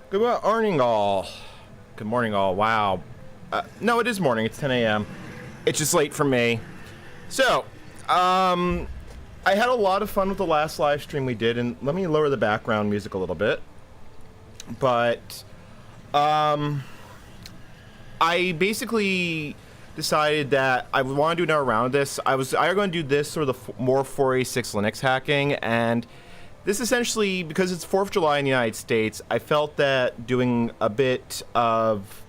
Good morning, all. Good morning, all. Wow. No, it is morning. It's 10 a.m. It's just late for me. So, I had a lot of fun with the last live stream we did, and let me lower the background music a little bit. But, I basically decided that I would want to do another round of this. I was going to do this sort of the more 486 Linux hacking, and this essentially, because it's 4th of July in the United States, I felt that doing a bit of,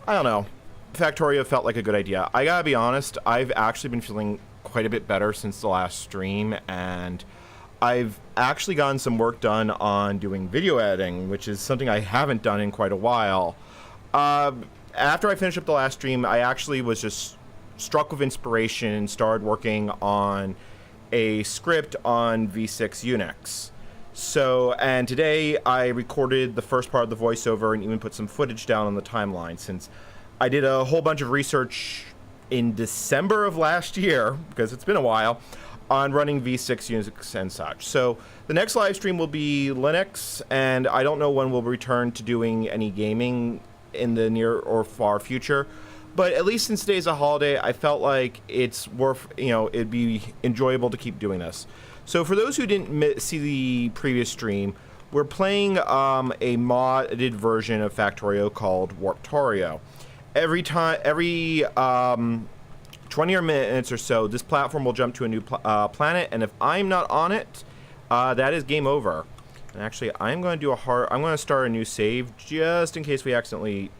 I don't know, Factorio felt like a good idea. I gotta be honest, I've actually been feeling quite a bit better since the last stream, and I've actually gotten some work done on doing video editing, which is something I haven't done in quite a while. After I finished up the last stream, I actually was just struck with inspiration and started working on a script on V6 Unix. So, and today I recorded the first part of the voiceover and even put some footage down on the timeline, since I did a whole bunch of research in December of last year, because it's been a while, on running V6 Unix and such. So the next live stream will be Linux, and I don't know when we'll return to doing any gaming in the near or far future. But at least since today's a holiday, I felt like it's worth, it'd be enjoyable to keep doing this. So for those who didn't see the previous stream, we're playing a modded version of Factorio called Warptorio. Every 20 minutes or so, this platform will jump to a new planet, and if I'm not on it, that is game over. And actually, I'm going to start a new save just in case we accidentally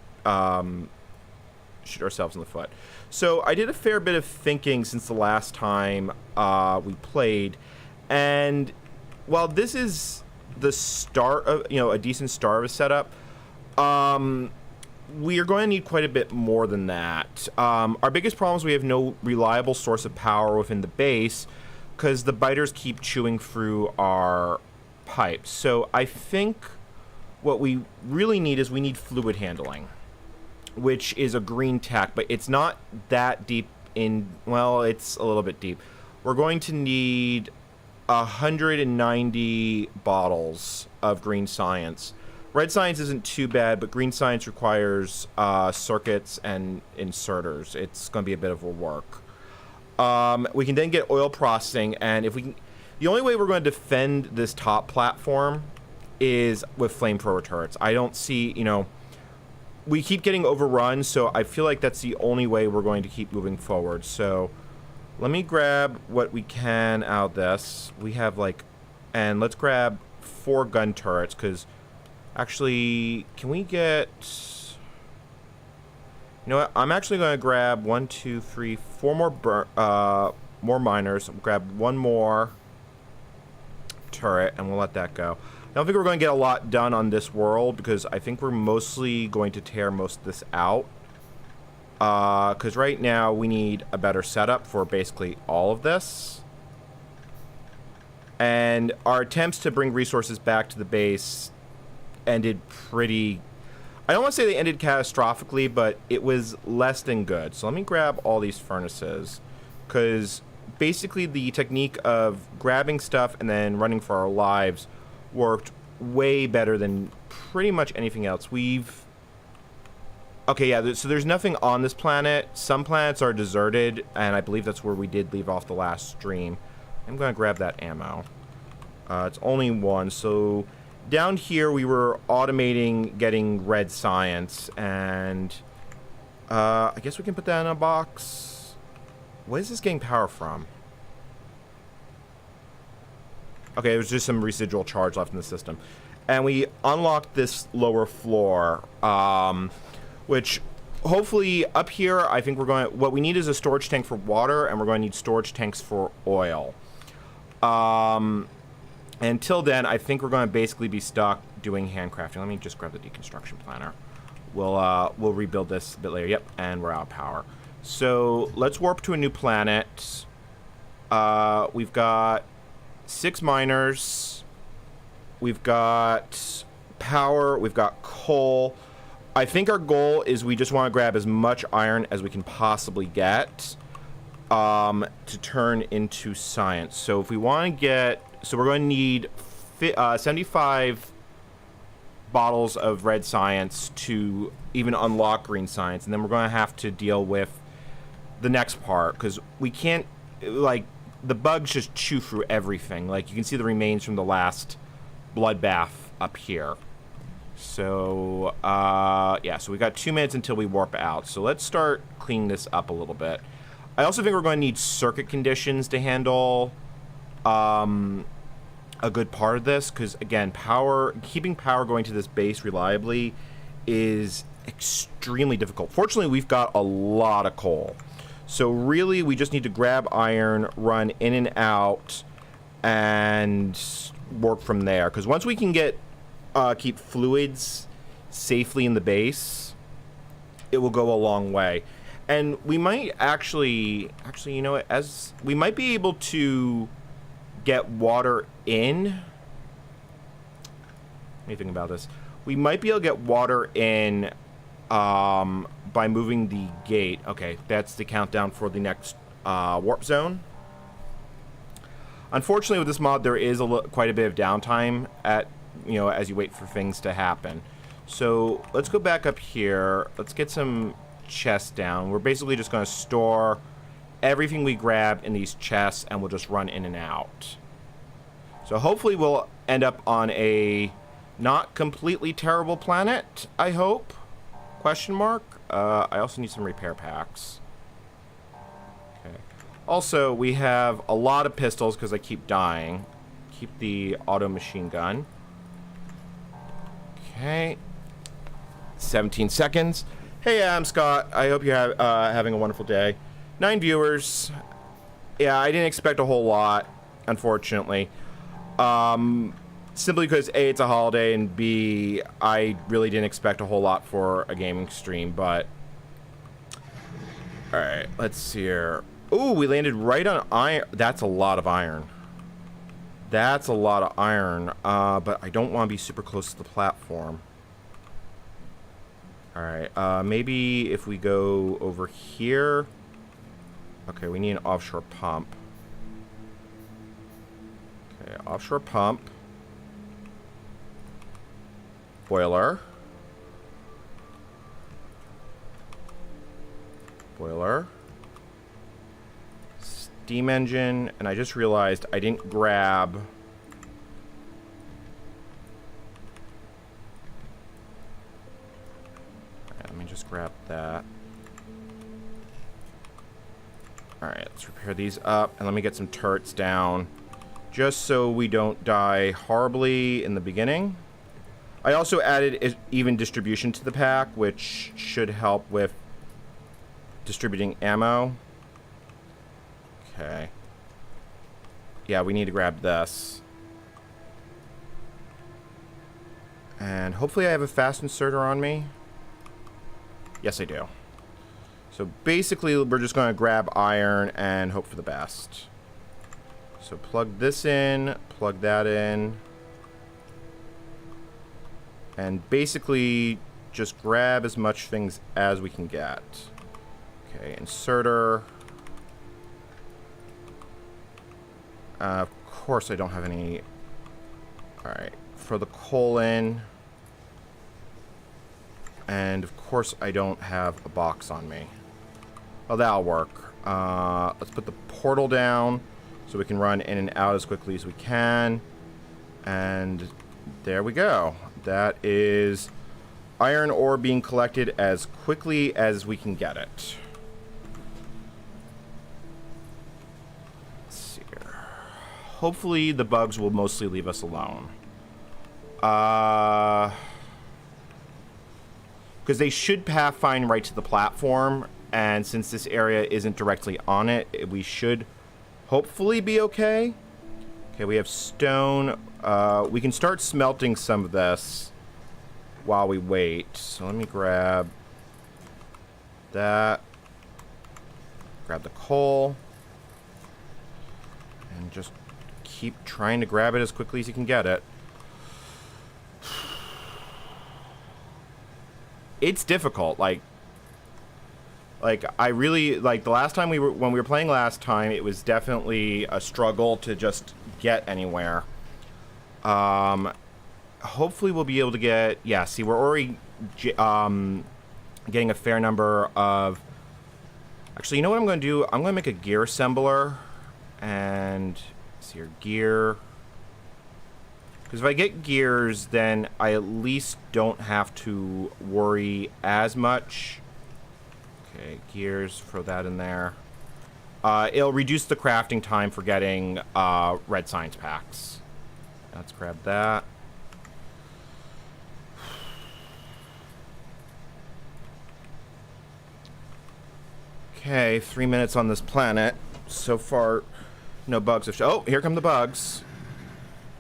shoot ourselves in the foot. So I did a fair bit of thinking since the last time we played, and while this is the start of a decent start of a setup, we are going to need quite a bit more than that. Our biggest problem is we have no reliable source of power within the base because the biters keep chewing through our pipes. So I think what we really need is we need fluid handling, which is a green tech, but it's not that deep in, well, it's a little bit deep. We're going to need 190 bottles of green science. Red science isn't too bad, but green science requires circuits and inserters. It's going to be a bit of a work. We can then get oil processing, and if we can, the only way we're going to defend this top platform is with flamethrower turrets. I don't see, we keep getting overrun, so I feel like that's the only way we're going to keep moving forward. So let me grab what we can out of this. We have and let's grab 4 gun turrets, because actually, can we get, you know what, I'm actually going to grab 1, 2, 3, 4 more miners, grab 1 more turret, and we'll let that go. I don't think we're going to get a lot done on this world, because I think we're mostly going to tear most of this out. Because right now we need a better setup for basically all of this. And our attempts to bring resources back to the base ended pretty, I don't want to say they ended catastrophically, but it was less than good. So let me grab all these furnaces, because basically the technique of grabbing stuff and then running for our lives worked way better than pretty much anything else. Okay, yeah, so there's nothing on this planet. Some planets are deserted, and I believe that's where we did leave off the last stream. I'm going to grab that ammo. It's only 1, so down here we were automating getting red science, and I guess we can put that in a box. What is this getting power from? Okay, there's just some residual charge left in the system. And we unlocked this lower floor, which hopefully up here, I think what we need is a storage tank for water, and we're going to need storage tanks for oil. Until then, I think we're going to basically be stuck doing handcrafting. Let me just grab the deconstruction planner. We'll rebuild this a bit later. Yep, and we're out of power. So let's warp to a new planet. We've got 6 miners. We've got power. We've got coal. I think our goal is we just want to grab as much iron as we can possibly get to turn into science. So if we want to get, so we're going to need 75 bottles of red science to even unlock green science, and then we're going to have to deal with the next part, because we can't, like, the bugs just chew through everything. Like, you can see the remains from the last bloodbath up here. So, yeah, so we got 2 minutes until we warp out. So let's start cleaning this up a little bit. I also think we're going to need circuit conditions to handle a good part of this, because, again, keeping power going to this base reliably is extremely difficult. Fortunately, we've got a lot of coal. So really, we just need to grab iron, run in and out, and work from there. Because once we can keep fluids safely in the base, it will go a long way. And we might actually, you know what, we might be able to get water in. What do you think about this? We might be able to get water in by moving the gate. Okay, that's the countdown for the next warp zone. Unfortunately, with this mod, there is quite a bit of downtime as you wait for things to happen. So let's go back up here. Let's get some chests down. We're basically just going to store everything we grab in these chests, and we'll just run in and out. So hopefully we'll end up on a not completely terrible planet, I hope. Question mark. I also need some repair packs. Okay. Also, we have a lot of pistols because I keep dying. Keep the auto machine gun. Okay. 17 seconds. Hey, I'm Scott. I hope you're having a wonderful day. 9 viewers. Yeah, I didn't expect a whole lot, unfortunately. Simply because A, it's a holiday, and B, I really didn't expect a whole lot for a gaming stream, but... Alright, let's see here. Ooh, we landed right on iron. That's a lot of iron. That's a lot of iron, but I don't want to be super close to the platform. Alright, maybe if we go over here... Okay, we need an offshore pump. Okay, offshore pump. Boiler. Boiler. Steam engine. And I just realized I didn't grab... Alright, let me just grab that. Alright, let's repair these up. And let me get some turrets down. Just so we don't die horribly in the beginning. I also added even distribution to the pack, which should help with distributing ammo. Okay. Yeah, we need to grab this. And hopefully I have a fast inserter on me. Yes, I do. So basically, we're just going to grab iron and hope for the best. So plug this in, plug that in. And basically, just grab as much things as we can get. Okay, inserter. Of course, I don't have any. Alright, throw the coal in. And of course, I don't have a box on me. Well, that'll work. Let's put the portal down so we can run in and out as quickly as we can. And there we go. That is iron ore being collected as quickly as we can get it. Let's see here. Hopefully the bugs will mostly leave us alone. Because they should pathfind right to the platform, and since this area isn't directly on it, we should hopefully be okay. Okay, we have stone. We can start smelting some of this while we wait. So let me grab that. Grab the coal. And just keep trying to grab it as quickly as you can get it. It's difficult. Like I really, like, the last time when we were playing last time, it was definitely a struggle to just get anywhere. hopefully we'll be able to get... Yeah, see, we're already getting a fair number of... Actually, you know what I'm going to do? I'm going to make a gear assembler. And... see here, gear... Because if I get gears, then I at least don't have to worry as much. Okay, gears, throw that in there. It'll reduce the crafting time for getting red science packs. Let's grab that. Okay, 3 minutes on this planet. So far, no bugs. Oh, here come the bugs.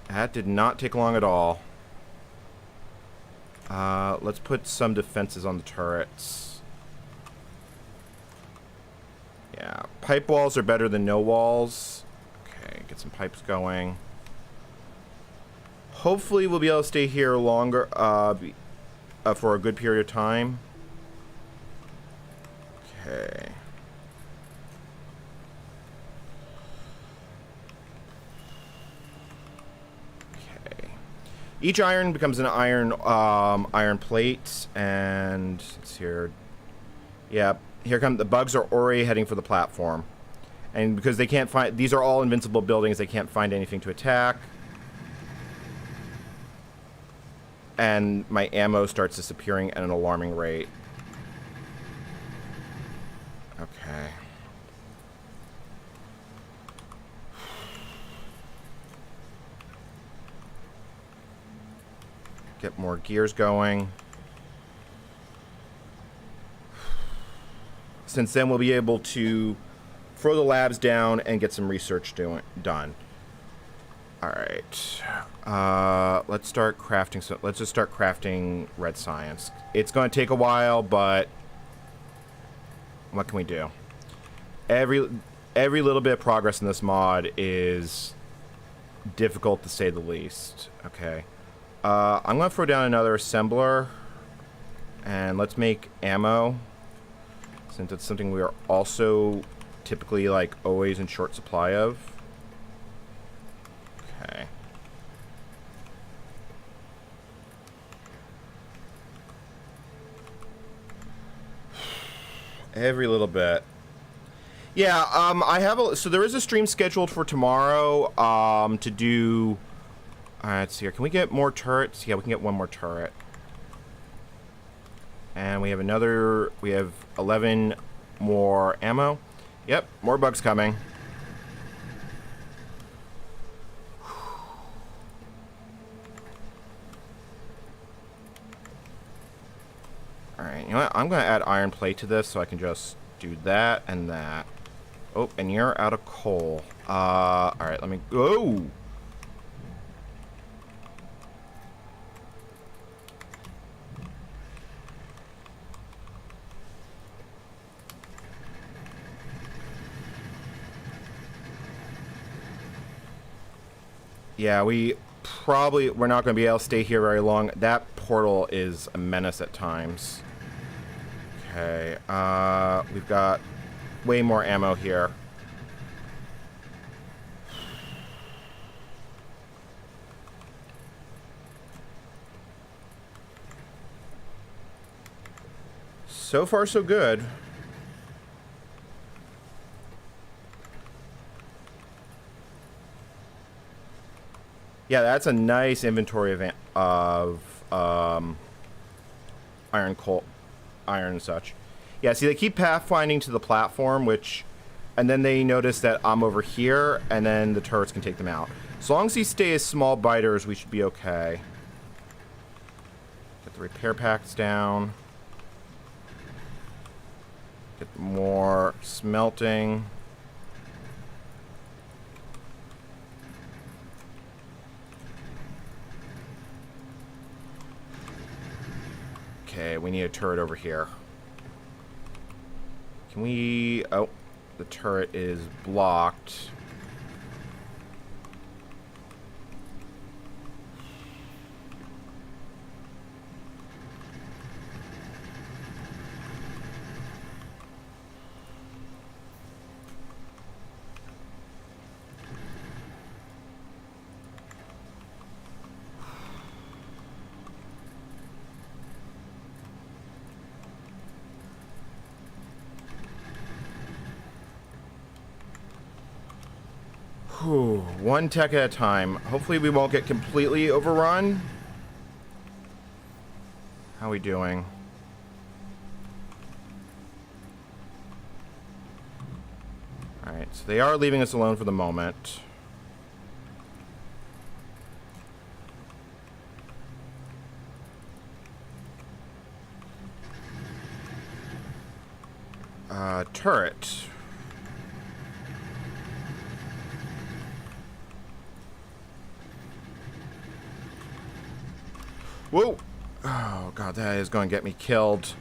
That did not take long at all. Let's put some defenses on the turrets. Yeah, pipe walls are better than no walls. Okay, get some pipes going. Hopefully we'll be able to stay here longer, for a good period of time. Okay. Each iron becomes an iron plate, and it's here. Yeah, here come the bugs are already heading for the platform, and because they can't find, these are all invincible buildings, they can't find anything to attack, and my ammo starts disappearing at an alarming rate. Okay. Get more gears going. Since then we'll be able to throw the labs down and get some research done. Alright. Let's start crafting. So let's just start crafting red science. It's going to take a while, but what can we do? Every little bit of progress in this mod is difficult to say the least. Okay. I'm going to throw down another assembler, and let's make ammo, since it's something we are also typically, like, always in short supply of. Okay. Every little bit. Yeah, I have so there is a stream scheduled for tomorrow, to do... Alright, let's see here. Can we get more turrets? Yeah, we can get one more turret. And we have 11 more ammo. Yep, more bugs coming. Alright, you know what? I'm going to add iron plate to this so I can just do that and that. Oh, and you're out of coal. Alright, let me... Oh! Yeah, we're not going to be able to stay here very long. That portal is a menace at times. Okay, we've got way more ammo here. So far, so good. Yeah, that's a nice inventory of iron, coal, iron and such. Yeah, see, they keep pathfinding to the platform, and then they notice that I'm over here, and then the turrets can take them out. As long as these stay as small biters, we should be okay. Get the repair packs down. Get more smelting. Okay, we need a turret over here. Can we... Oh, the turret is blocked. Whew, one tech at a time. Hopefully we won't get completely overrun. How are we doing? Alright, so they are leaving us alone for the moment. Turret. Whoa! Oh god, that is going to get me killed.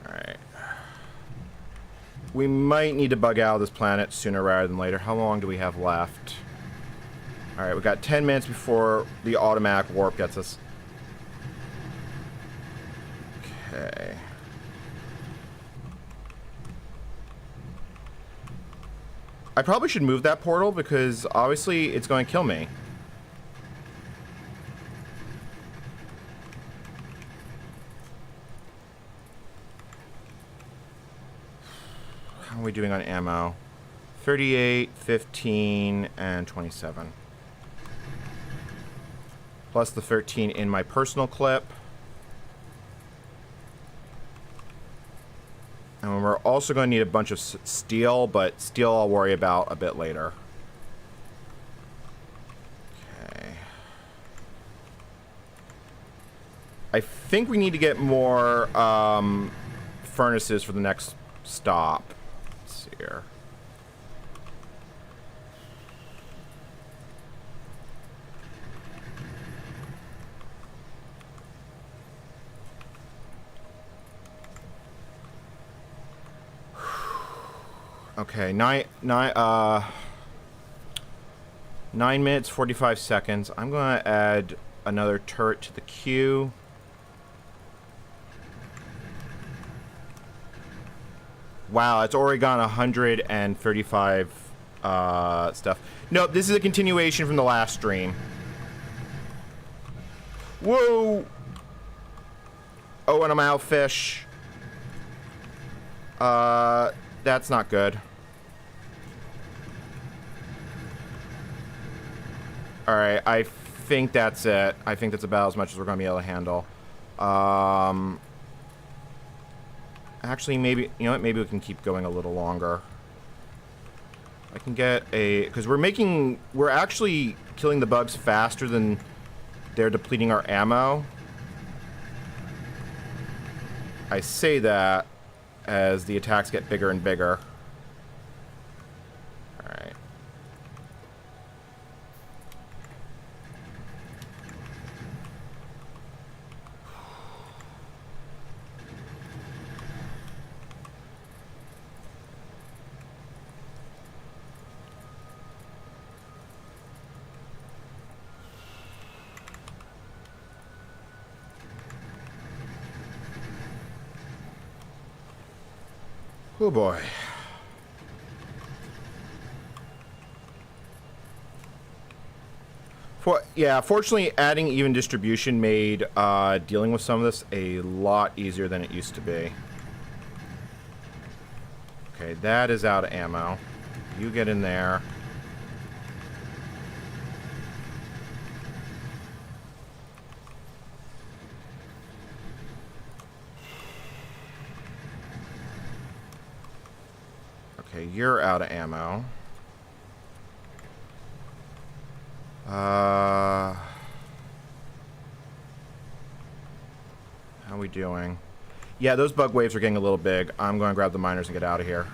Alright. We might need to bug out of this planet sooner rather than later. How long do we have left? Alright, we got 10 minutes before the automatic warp gets us. Okay. I probably should move that portal because obviously it's going to kill me. How are we doing on ammo? 38, 15, and 27. Plus the 13 in my personal clip. And we're also going to need a bunch of steel, but steel I'll worry about a bit later. Okay. I think we need to get more furnaces for the next stop. Let's see here. Okay, 9 minutes, 45 seconds. I'm going to add another turret to the queue. Wow, it's already gone 135 stuff. Nope, this is a continuation from the last stream. Whoa! Oh, and I'm out of fish. That's not good. Alright, I think that's it. I think that's about as much as we're going to be able to handle. Actually, maybe... You know what? Maybe we can keep going a little longer. I can get a... Because we're actually killing the bugs faster than they're depleting our ammo. I say that as the attacks get bigger and bigger. Alright. Oh boy. Fortunately, adding even distribution made dealing with some of this a lot easier than it used to be. Okay, that is out of ammo. You get in there. Okay, you're out of ammo. How are we doing? Yeah, those bug waves are getting a little big. I'm going to grab the miners and get out of here.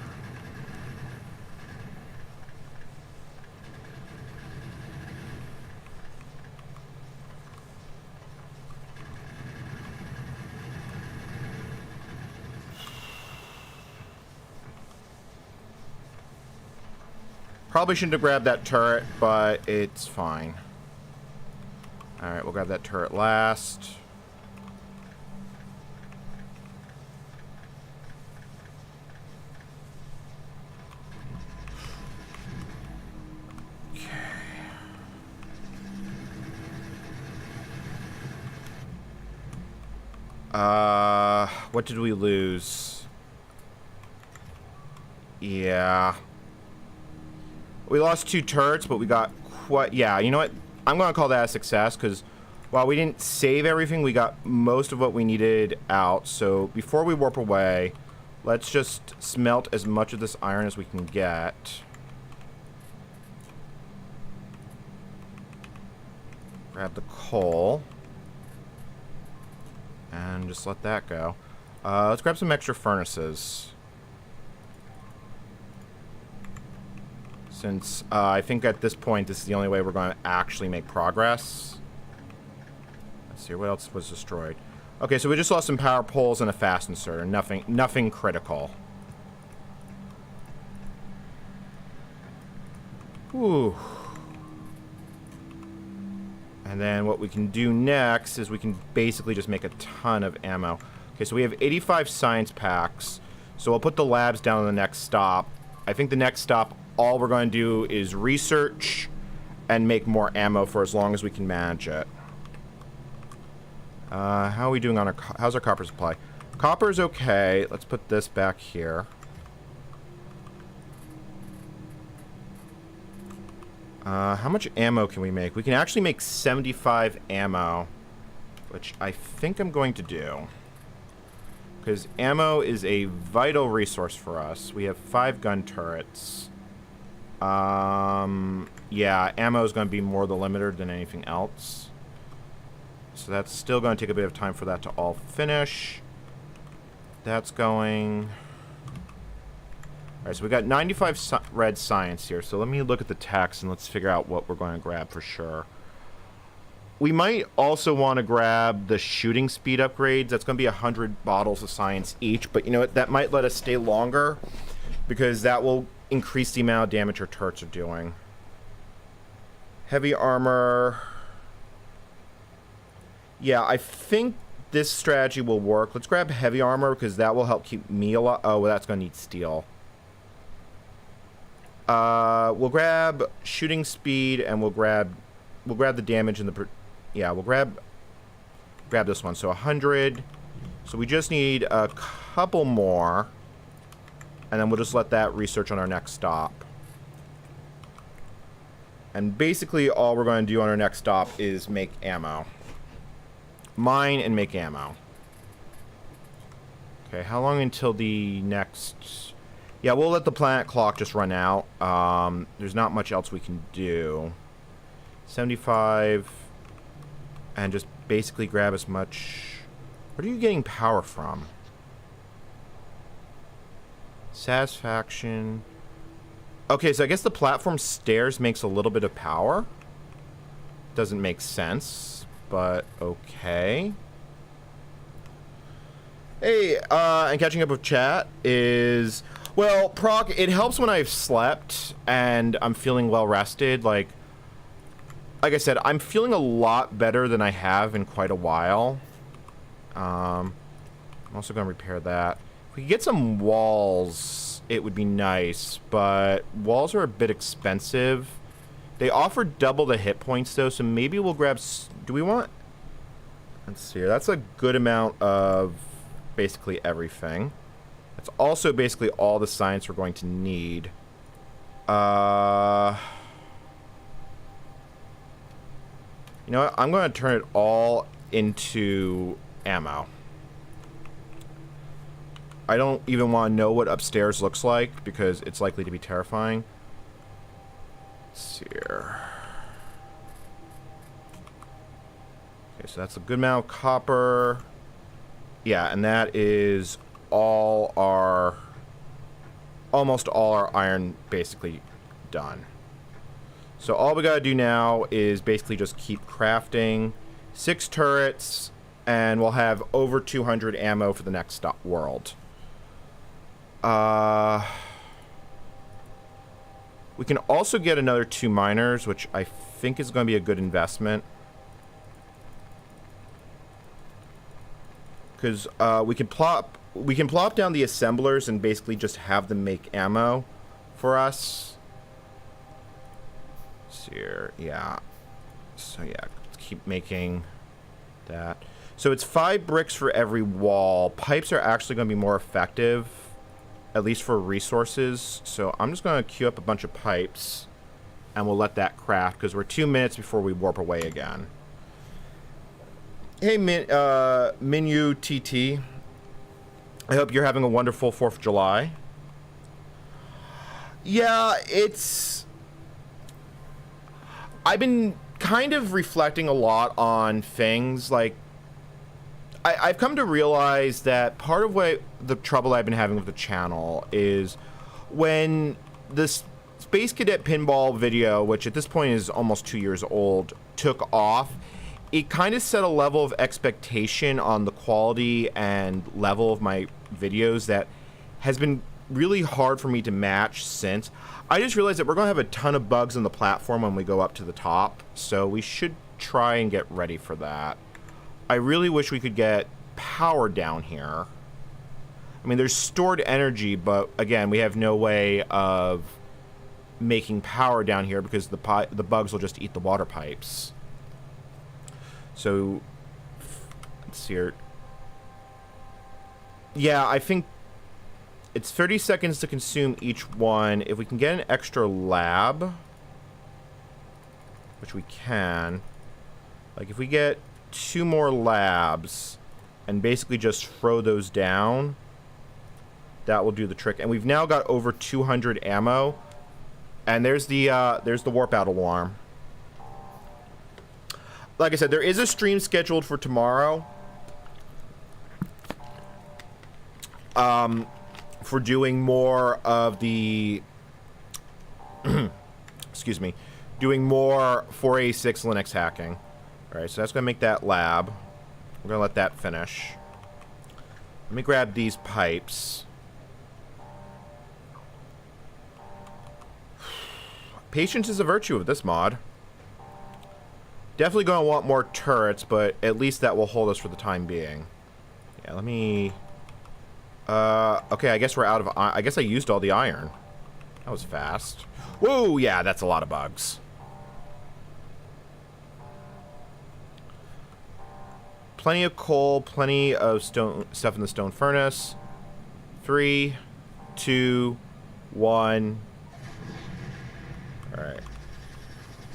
Probably shouldn't have grabbed that turret, but it's fine. Alright, we'll grab that turret last. Okay. What did we lose? Yeah. We lost 2 turrets, but we got quite... Yeah, you know what? I'm going to call that a success, because while we didn't save everything, we got most of what we needed out. So before we warp away, let's just smelt as much of this iron as we can get. Grab the coal. And just let that go. Let's grab some extra furnaces. Since I think at this point, this is the only way we're going to actually make progress. Let's see, what else was destroyed? Okay, so we just lost some power poles and a fast inserter. Nothing critical. Whew. And then what we can do next is we can basically just make a ton of ammo. Okay, so we have 85 science packs. So we'll put the labs down on the next stop. I think the next stop, all we're going to do is research and make more ammo for as long as we can manage it. How are we doing on our... How's our copper supply? Copper's okay. Let's put this back here. How much ammo can we make? We can actually make 75 ammo, which I think I'm going to do. Because ammo is a vital resource for us. We have 5 gun turrets. Yeah, ammo is going to be more the limiter than anything else. So that's still going to take a bit of time for that to all finish. That's going... Alright, so we got 95 red science here, so let me look at the text and let's figure out what we're going to grab for sure. We might also want to grab the shooting speed upgrades. That's going to be 100 bottles of science each, but you know what? That might let us stay longer because that will increase the amount of damage our turrets are doing. Heavy armor. Yeah, I think this strategy will work. Let's grab heavy armor because that will help keep me alive. Oh, well, that's going to need steel. We'll grab shooting speed and we'll grab the damage in the... Yeah, we'll grab this one. So 100. So we just need a couple more. And then we'll just let that research on our next stop. And basically all we're going to do on our next stop is make ammo. Mine and make ammo. Okay, how long until the next... Yeah, we'll let the planet clock just run out. There's not much else we can do. 75. And just basically grab as much... Where are you getting power from? Satisfaction. Okay, so I guess the platform stairs makes a little bit of power. Doesn't make sense, but okay. Hey, and catching up with chat is... Well, Proc, it helps when I've slept and I'm feeling well rested. Like I said, I'm feeling a lot better than I have in quite a while. I'm also going to repair that. If we could get some walls, it would be nice, but walls are a bit expensive. They offer double the hit points, though, so maybe we'll grab... Do we want... Let's see here. That's a good amount of basically everything. That's also basically all the science we're going to need. You know what? I'm going to turn it all into ammo. I don't even want to know what upstairs looks like because it's likely to be terrifying. Let's see here. Okay, so that's a good amount of copper. Yeah, and that is all our... Almost all our iron basically done. So all we gotta do now is basically just keep crafting 6 turrets, and we'll have over 200 ammo for the next stop world. We can also get another 2 miners, which I think is going to be a good investment. Because we can plop down the assemblers and basically just have them make ammo for us. So here, yeah. So yeah, let's keep making that. So it's 5 bricks for every wall. Pipes are actually going to be more effective, at least for resources. So I'm just going to queue up a bunch of pipes, and we'll let that craft, because we're 2 minutes before we warp away again. Hey, Minu TT. I hope you're having a wonderful 4th of July. Yeah, I've been kind of reflecting a lot on things. Like, I've come to realize that part of the trouble I've been having with the channel is when this Space Cadet Pinball video, which at this point is almost 2 years old, took off, it kind of set a level of expectation on the quality and level of my videos that has been really hard for me to match since. I just realized that we're going to have a ton of bugs on the platform when we go up to the top, so we should try and get ready for that. I really wish we could get power down here. I mean, there's stored energy, but again, we have no way of making power down here because the bugs will just eat the water pipes. So, let's see here. Yeah, I think it's 30 seconds to consume each one. If we can get an extra lab, which we can, like if we get 2 more labs and basically just throw those down, that will do the trick. And we've now got over 200 ammo. And there's the warp out alarm. Like I said, there is a stream scheduled for tomorrow. For doing more of the excuse me, doing more 486 Linux hacking. All right, so that's gonna make that lab. We're gonna let that finish. Let me grab these pipes. Patience is a virtue of this mod. Definitely gonna want more turrets, but at least that will hold us for the time being. Yeah, let me... okay, I guess we're out of... I guess I used all the iron. That was fast. Whoa, yeah, that's a lot of bugs. Plenty of coal, plenty of stone stuff in the stone furnace. 3, 2, 1. Alright.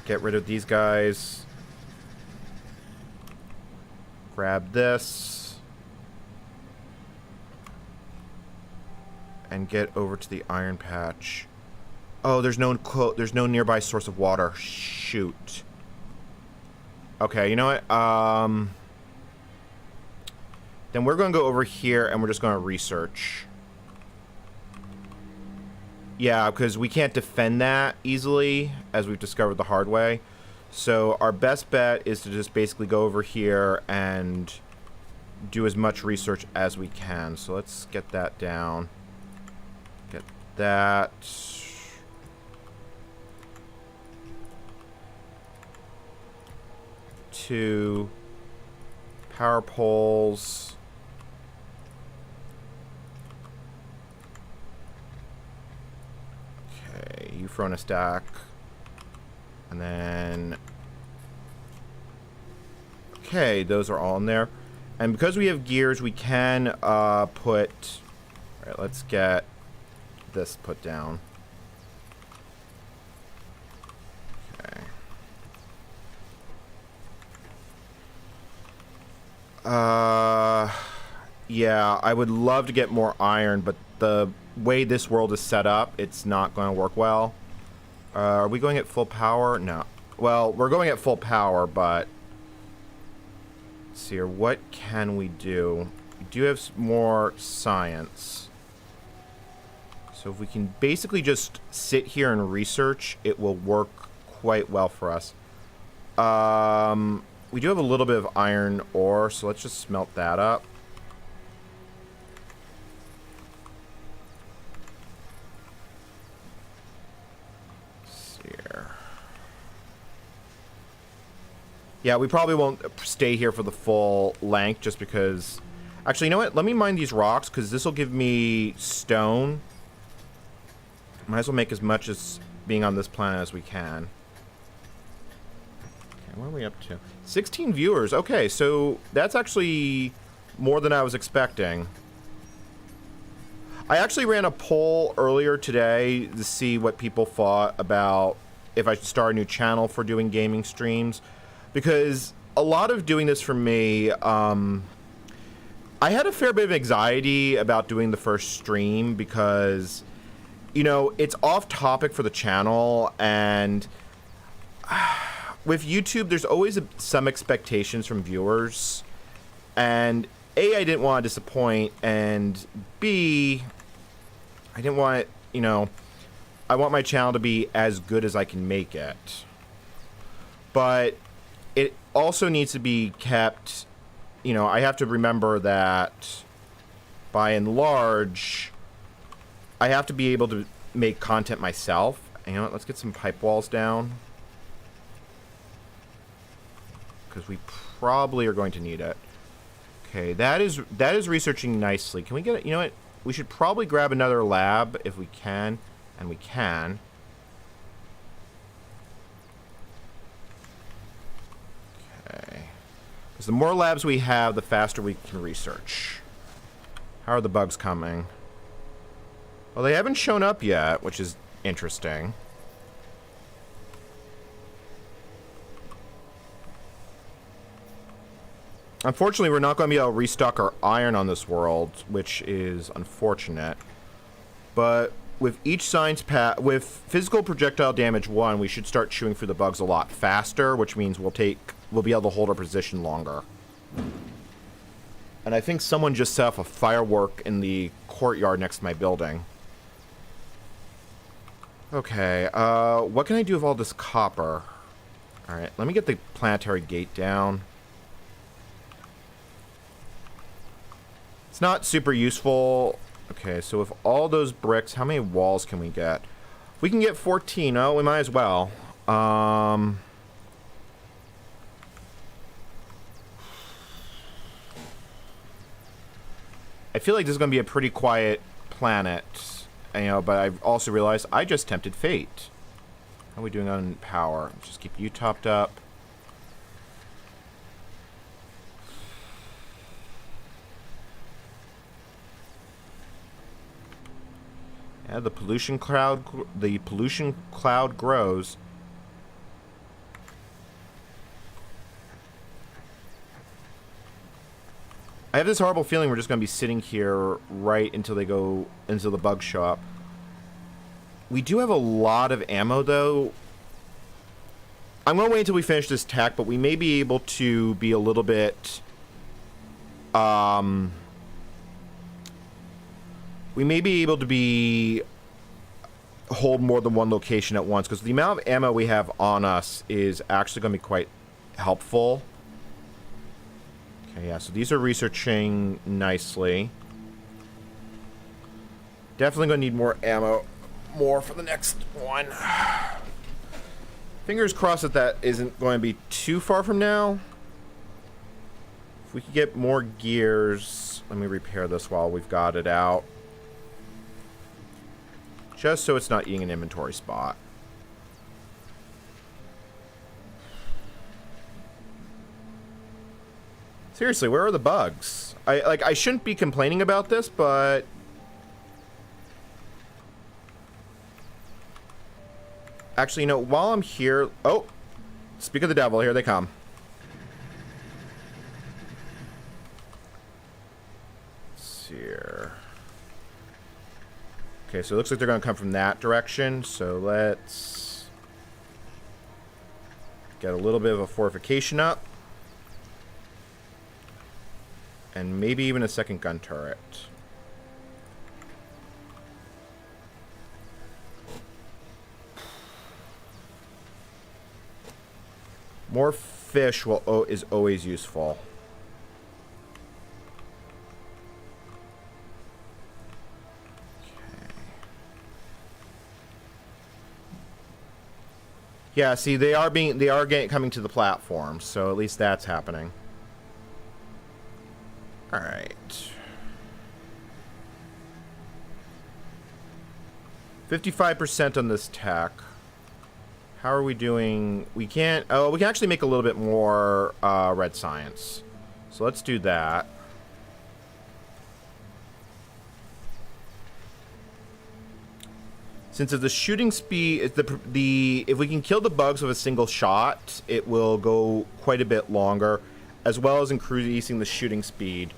Get rid of these guys. Grab this. And get over to the iron patch. Oh, there's no nearby source of water. Shoot. Okay, you know what? Then we're going to go over here and we're just going to research. Yeah, because we can't defend that easily, as we've discovered the hard way. So our best bet is to just basically go over here and do as much research as we can. So let's get that down. Get that. Two power poles. Okay, you throw in a stack. And then... okay, those are all in there. And because we have gears, we can put... alright, let's get this put down. Okay. Yeah, I would love to get more iron, but the way this world is set up, it's not going to work well. Are we going at full power? No. Well, we're going at full power, but... let's see here. What can we do? We do have more science. So if we can basically just sit here and research, it will work quite well for us. We do have a little bit of iron ore, so let's just smelt that up. Yeah, we probably won't stay here for the full length just because... actually, you know what? Let me mine these rocks because this will give me stone. Might as well make as much as being on this planet as we can. what are we up to? 16 viewers. Okay, so that's actually more than I was expecting. I actually ran a poll earlier today to see what people thought about if I should start a new channel for doing gaming streams, because a lot of doing this for me, I had a fair bit of anxiety about doing the first stream because, you know, it's off topic for the channel, and with YouTube, there's always some expectations from viewers, and A, I didn't want to disappoint, and B, I didn't want, you know, I want my channel to be as good as I can make it. But it also needs to be kept, you know, I have to remember that by and large, I have to be able to make content myself. You know what, let's get some pipe walls down, because we probably are going to need it. Okay, that is researching nicely. Can we get it? You know what? We should probably grab another lab if we can, and we can. Okay. Because the more labs we have, the faster we can research. How are the bugs coming? Well, they haven't shown up yet, which is interesting. Unfortunately, we're not going to be able to restock our iron on this world, which is unfortunate. But with each science path, with physical projectile damage 1, we should start chewing through the bugs a lot faster, which means we'll be able to hold our position longer. And I think someone just set off a firework in the courtyard next to my building. Okay, what can I do with all this copper? Alright, let me get the planetary gate down. It's not super useful. Okay, so with all those bricks, how many walls can we get? We can get 14. Oh, we might as well. I feel like this is going to be a pretty quiet planet, you know, but I've also realized I just tempted fate. How are we doing on power? Just keep you topped up. Yeah, the pollution cloud grows. I have this horrible feeling we're just going to be sitting here right until they go, until the bugs show up. We do have a lot of ammo, though. I'm going to wait until we finish this tech, but we may be able to be a little bit... we may be able to hold more than one location at once, because the amount of ammo we have on us is actually going to be quite helpful. Okay, yeah, so these are researching nicely. Definitely going to need more ammo, more for the next one. Fingers crossed that that isn't going to be too far from now. If we could get more gears, let me repair this while we've got it out. Just so it's not eating an inventory spot. Seriously, where are the bugs? I shouldn't be complaining about this, but actually, you know, while I'm here, oh, speak of the devil, here they come. Let's see here. Okay, so it looks like they're going to come from that direction, so let's get a little bit of a fortification up. And maybe even a second gun turret. More fish is always useful. Yeah, see, they are coming to the platform, so at least that's happening. All right. 55% on this tech. How are we doing? We can't... Oh, we can actually make a little bit more red science. So let's do that. Since if the shooting speed... if we can kill the bugs with a single shot, it will go quite a bit longer, as well as increasing the shooting speed.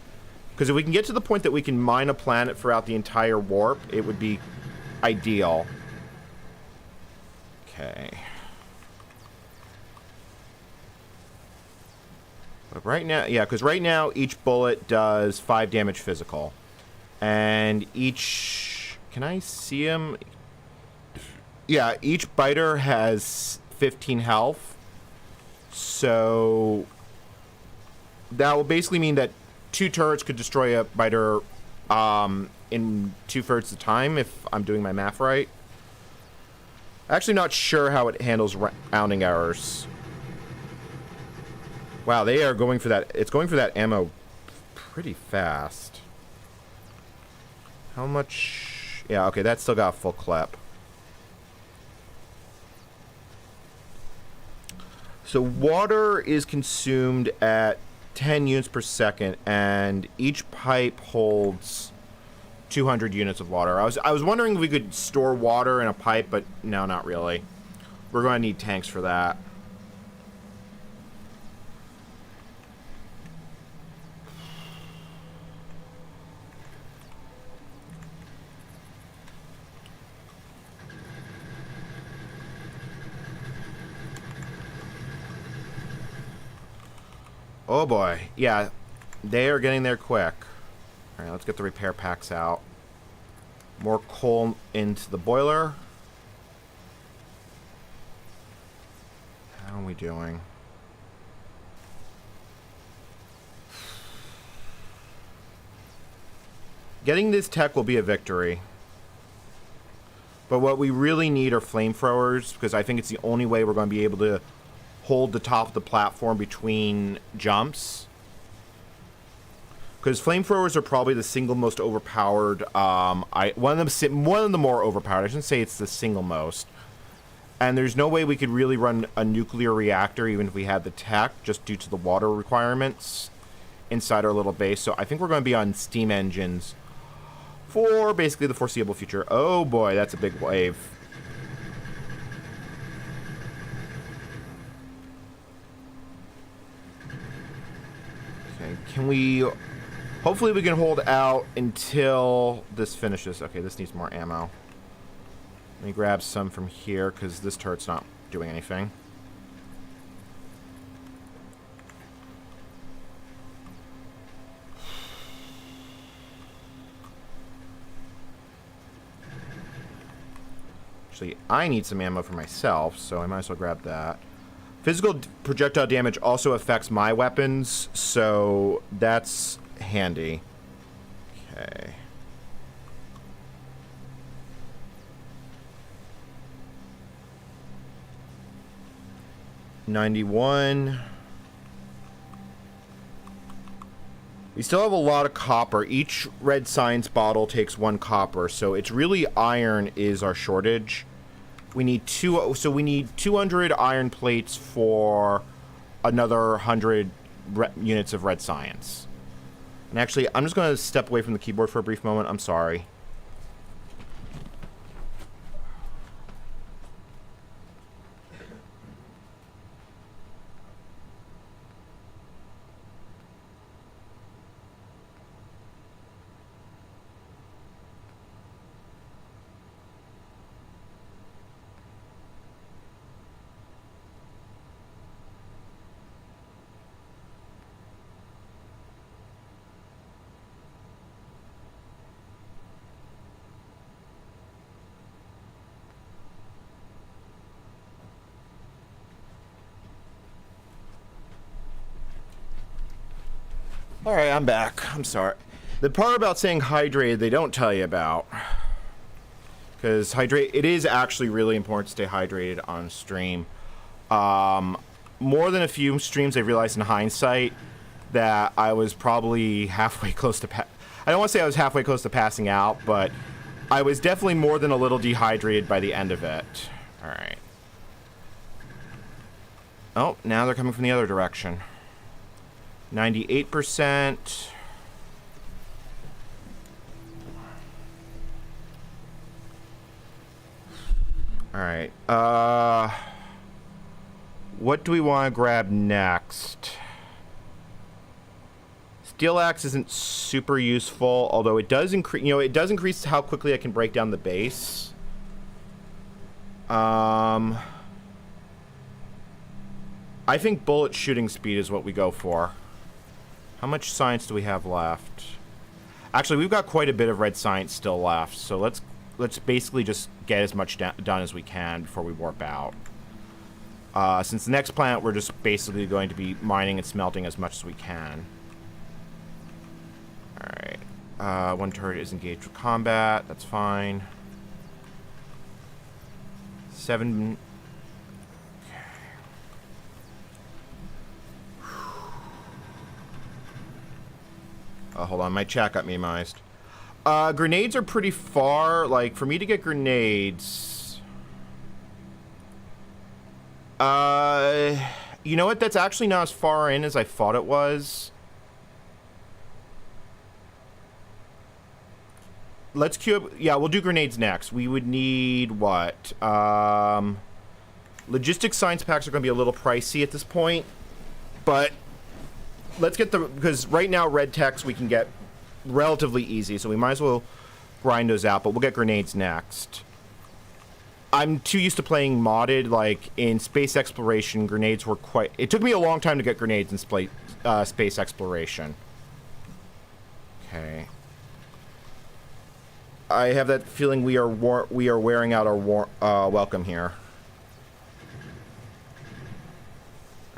Because if we can get to the point that we can mine a planet throughout the entire warp, it would be ideal. Okay. But right now, yeah, because right now each bullet does 5 damage physical. And each... Can I see him? Yeah, each biter has 15 health. So that will basically mean that 2 turrets could destroy a biter in 2/3 the time, if I'm doing my math right. Actually not sure how it handles rounding errors. Wow, they are going for that. It's going for that ammo pretty fast. How much? Yeah, okay, that's still got a full clip. So water is consumed at 10 units per second, and each pipe holds 200 units of water. I was wondering if we could store water in a pipe, but no, not really. We're going to need tanks for that. Oh boy, yeah, they are getting there quick. All right, let's get the repair packs out. More coal into the boiler. How are we doing? Getting this tech will be a victory. But what we really need are flamethrowers, because I think it's the only way we're going to be able to hold the top of the platform between jumps. Because flamethrowers are probably the single most overpowered. One of the more overpowered. I shouldn't say it's the single most. And there's no way we could really run a nuclear reactor even if we had the tech, just due to the water requirements inside our little base. So I think we're going to be on steam engines for basically the foreseeable future. Oh boy, that's a big wave. Okay, can we... Hopefully we can hold out until this finishes. Okay, this needs more ammo. Let me grab some from here, because this turret's not doing anything. Actually, I need some ammo for myself, so I might as well grab that. Physical projectile damage also affects my weapons, so that's handy. Okay. $91. We still have a lot of copper. Each red science bottle takes 1 copper, so it's really iron is our shortage. We need 200 iron plates for another 100 units of red science. And actually, I'm just going to step away from the keyboard for a brief moment. I'm sorry. Alright, I'm back. I'm sorry. The part about saying hydrated, they don't tell you about. Because it is actually really important to stay hydrated on stream. More than a few streams, I realized in hindsight that I was probably halfway close to... I don't want to say I was halfway close to passing out, but I was definitely more than a little dehydrated by the end of it. Alright. Oh, now they're coming from the other direction. 98%. Alright. What do we want to grab next? CHILLAX isn't super useful, although it does increase, you know, it does increase how quickly I can break down the base. I think bullet shooting speed is what we go for. How much science do we have left? Actually, we've got quite a bit of red science still left, so let's basically just get as much done as we can before we warp out. Since the next planet, we're just basically going to be mining and smelting as much as we can. Alright. One turret is engaged with combat. That's fine. 7... hold on, my chat got minimized. Grenades are pretty far. Like, for me to get grenades... you know what? That's actually not as far in as I thought it was. Let's queue up... Yeah, we'll do grenades next. We would need what? Logistics science packs are going to be a little pricey at this point. But... let's get the... because right now, red techs we can get relatively easy, so we might as well grind those out, but we'll get grenades next. I'm too used to playing modded. Like, in space exploration, grenades were quite... it took me a long time to get grenades in space exploration. Okay. I have that feeling we are wearing out our welcome here.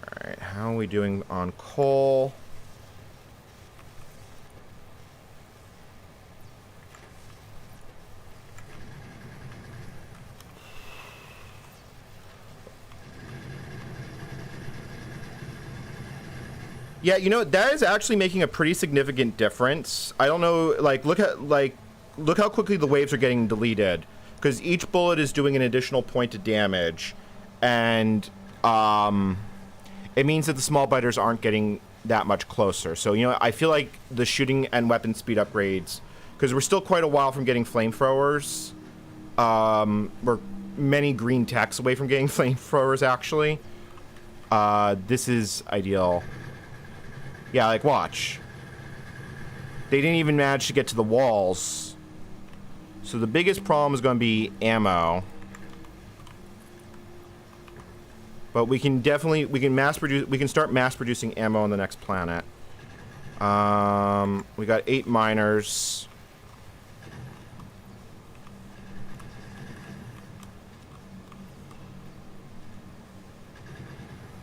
Alright, how are we doing on coal? Yeah, you know, that is actually making a pretty significant difference. I don't know, like, look how quickly the waves are getting deleted. Because each bullet is doing an additional point of damage. And, it means that the small biters aren't getting that much closer. So, you know, I feel like the shooting and weapon speed upgrades, because we're still quite a while from getting flamethrowers. We're many green techs away from getting flamethrowers, actually. This is ideal. Yeah, like, watch. They didn't even manage to get to the walls. So the biggest problem is going to be ammo. But we can definitely, we can start mass producing ammo on the next planet. We got 8 miners.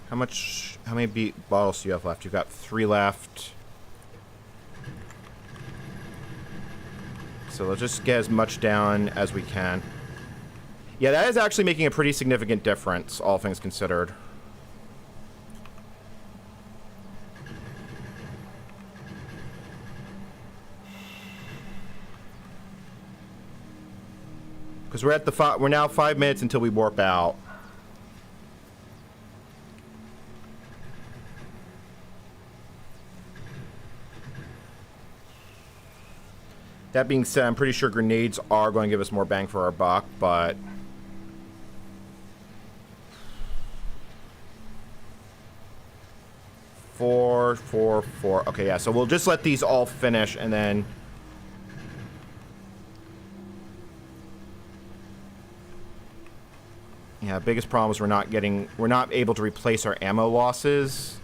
How many bottles do you have left? You've got 3 left. So let's just get as much down as we can. Yeah, that is actually making a pretty significant difference, all things considered. Because we're now 5 minutes until we warp out. That being said, I'm pretty sure grenades are going to give us more bang for our buck, but... Four. Okay, yeah, so we'll just let these all finish, and then... Yeah, biggest problem is we're not able to replace our ammo losses.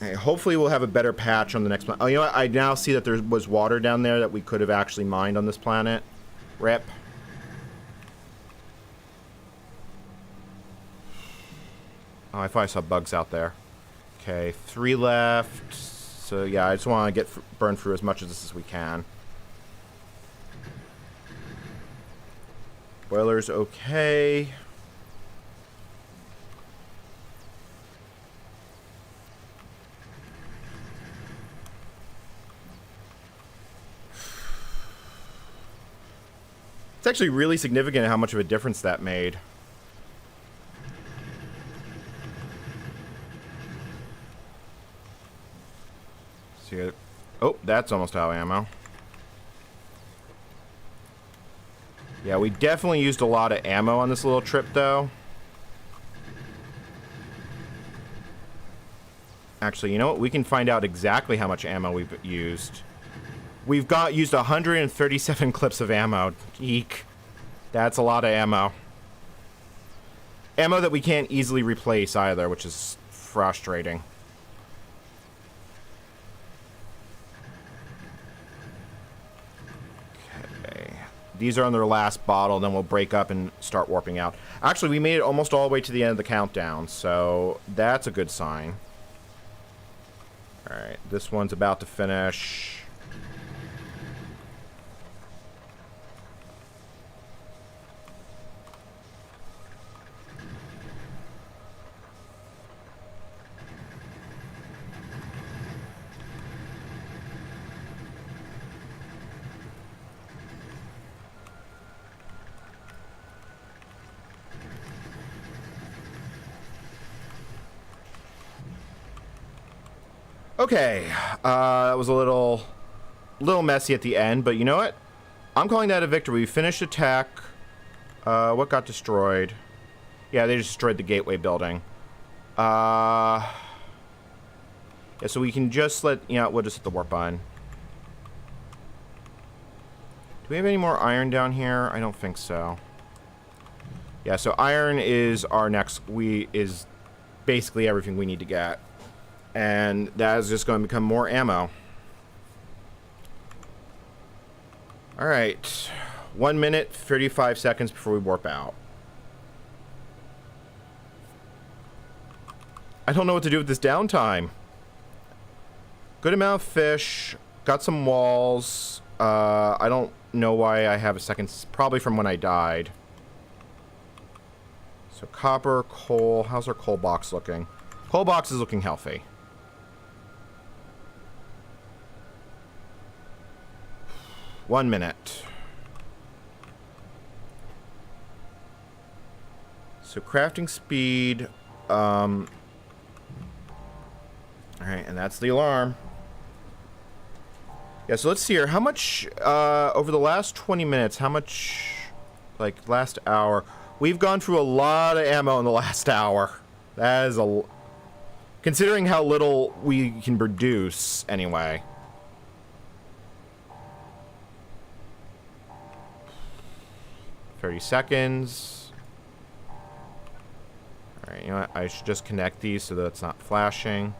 Okay, hopefully we'll have a better patch on the next planet. Oh, you know what? I now see that there was water down there that we could have actually mined on this planet. Rip. Oh, I thought I saw bugs out there. Okay, 3 left. So, yeah, I just want to burn through as much of this as we can. Boiler's okay. It's actually really significant how much of a difference that made. See, oh, that's almost out of ammo. Yeah, we definitely used a lot of ammo on this little trip, though. Actually, you know what? We can find out exactly how much ammo we've used. We've used 137 clips of ammo. Eek. That's a lot of ammo. Ammo that we can't easily replace either, which is frustrating. Okay. These are on their last bottle, then we'll break up and start warping out. Actually, we made it almost all the way to the end of the countdown, so that's a good sign. Alright, this one's about to finish. Okay, that was a little messy at the end, but you know what? I'm calling that a victory. We finished attack. What got destroyed? Yeah, they destroyed the gateway building. Yeah, so we can just we'll just hit the warp button. Do we have any more iron down here? I don't think so. Yeah, so iron is our next, is basically everything we need to get. And that is just going to become more ammo. Alright. 1 minute, 35 seconds before we warp out. I don't know what to do with this downtime. Good amount of fish. Got some walls. I don't know why I have a second. Probably from when I died. So copper, coal. How's our coal box looking? Coal box is looking healthy. One minute. So crafting speed. Alright, and that's the alarm. Yeah, so let's see here. How much, over the last 20 minutes, how much, like, last hour? We've gone through a lot of ammo in the last hour. That is considering how little we can produce, anyway. $30. Alright, you know what? I should just connect these so that it's not flashing.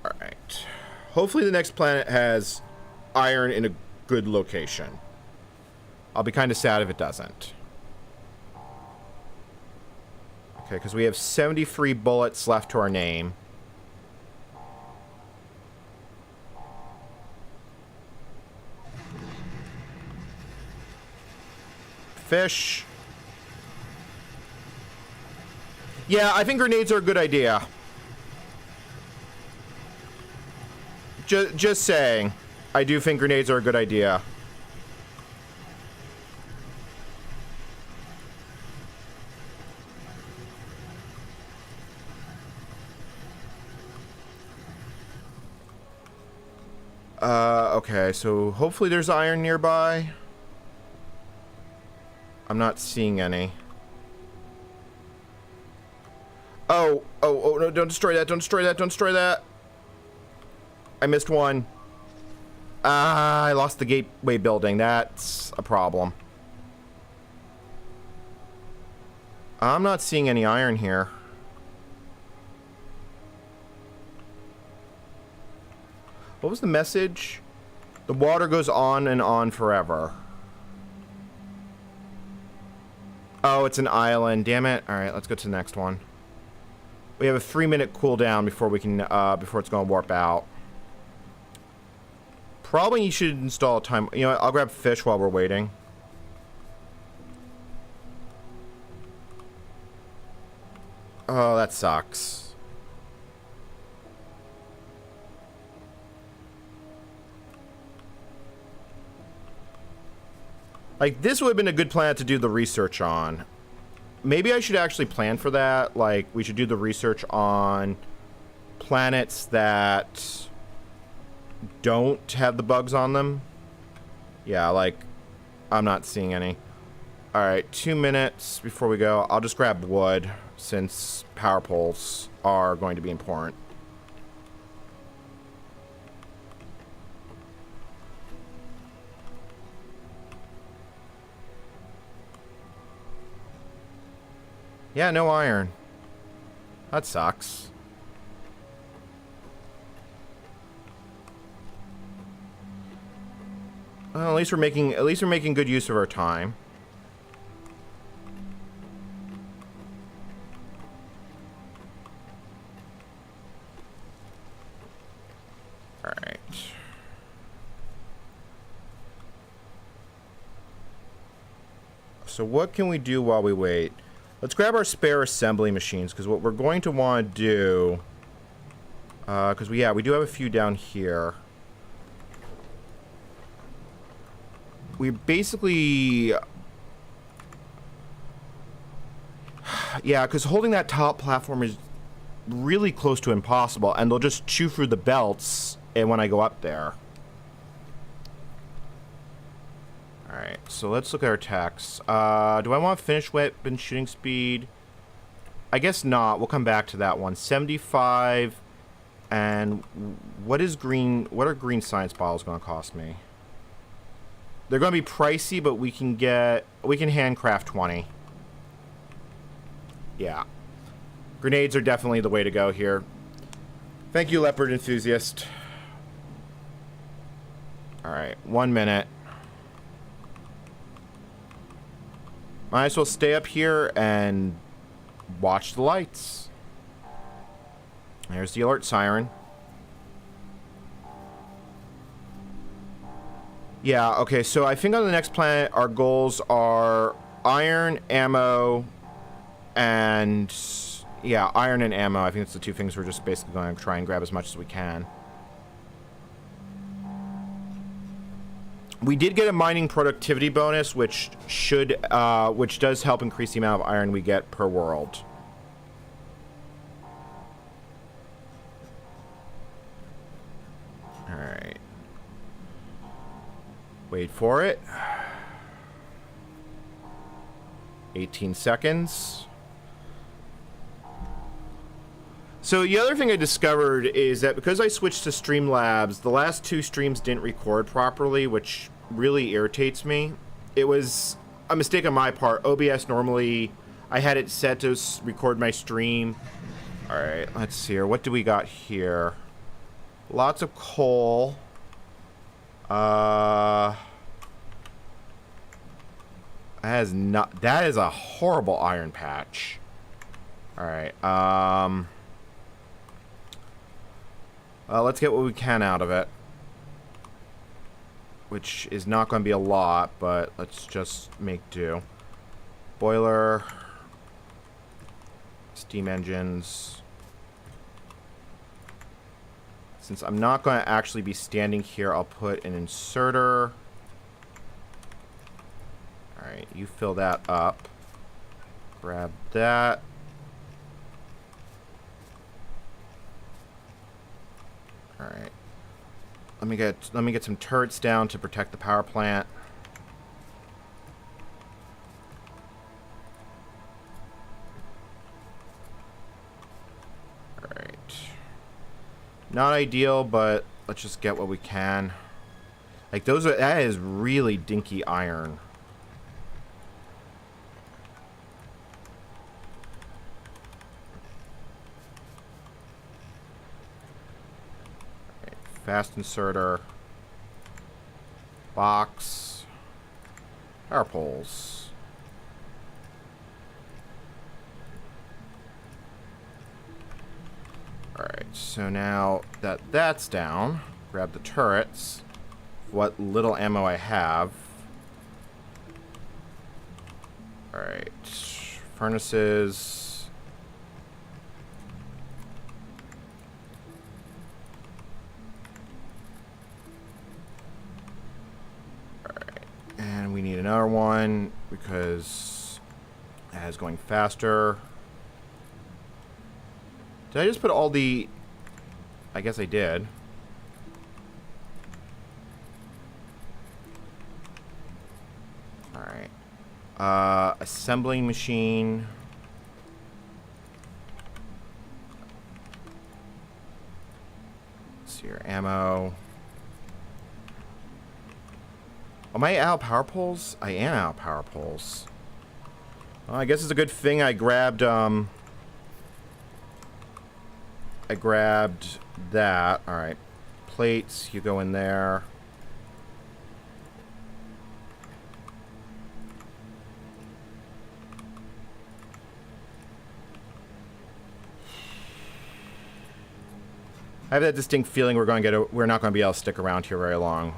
Alright. Hopefully the next planet has iron in a good location. I'll be kind of sad if it doesn't. Okay, because we have 73 bullets left to our name. Fish. Yeah, I think grenades are a good idea. Just saying. I do think grenades are a good idea. Okay, so hopefully there's iron nearby. I'm not seeing any. Oh, no, don't destroy that, don't destroy that, don't destroy that. I missed one. Ah, I lost the gateway building. That's a problem. I'm not seeing any iron here. What was the message? The water goes on and on forever. Oh, it's an island. Damn it. All right, let's go to the next one. We have a 3-minute cooldown before we can, before it's going to warp out. Probably you should install a time. You know what? I'll grab fish while we're waiting. Oh, that sucks. Like, this would have been a good planet to do the research on. Maybe I should actually plan for that. Like, we should do the research on planets that don't have the bugs on them. Yeah, like, I'm not seeing any. Alright, 2 minutes before we go. I'll just grab wood, since power poles are going to be important. Yeah, no iron. That sucks. Well, at least we're making good use of our time. All right. So what can we do while we wait? Let's grab our spare assembly machines, because what we're going to want to do, because we do have a few down here. We basically, yeah, because holding that top platform is really close to impossible, and they'll just chew through the belts and when I go up there. Alright, so let's look at our techs. Do I want finished weapon shooting speed? I guess not. We'll come back to that one. 75. And what are green science bottles going to cost me? They're going to be pricey, but we can handcraft 20. Yeah. Grenades are definitely the way to go here. Thank you, Leopard Enthusiast. Alright, 1 minute. Might as well stay up here and watch the lights. There's the alert siren. Yeah, okay, so I think on the next planet, our goals are iron, ammo, and... yeah, iron and ammo. I think that's the two things we're just basically going to try and grab as much as we can. We did get a mining productivity bonus, which does help increase the amount of iron we get per world. All right. Wait for it. 18 seconds. So the other thing I discovered is that because I switched to Streamlabs, the last 2 streams didn't record properly, which really irritates me. It was a mistake on my part. OBS normally, I had it set to record my stream. All right, let's see here. What do we got here? Lots of coal. That is a horrible iron patch. All right. Let's get what we can out of it. Which is not going to be a lot, but let's just make do. Boiler. Steam engines. Since I'm not going to actually be standing here, I'll put an inserter. Alright, you fill that up. Grab that. Alright. Let me get some turrets down to protect the power plant. Alright. Not ideal, but let's just get what we can. Like that is really dinky iron. Fast inserter. Box. Power poles. Alright, so now that that's down, grab the turrets. What little ammo I have. Alright. Furnaces. And we need another one because that is going faster. Did I just put all the... I guess I did. Alright. Assembling machine. Let's see here. Ammo. Am I out of power poles? I am out of power poles. Well, I guess it's a good thing I grabbed that. Alright. Plates, you go in there. I have that distinct feeling we're not going to be able to stick around here very long.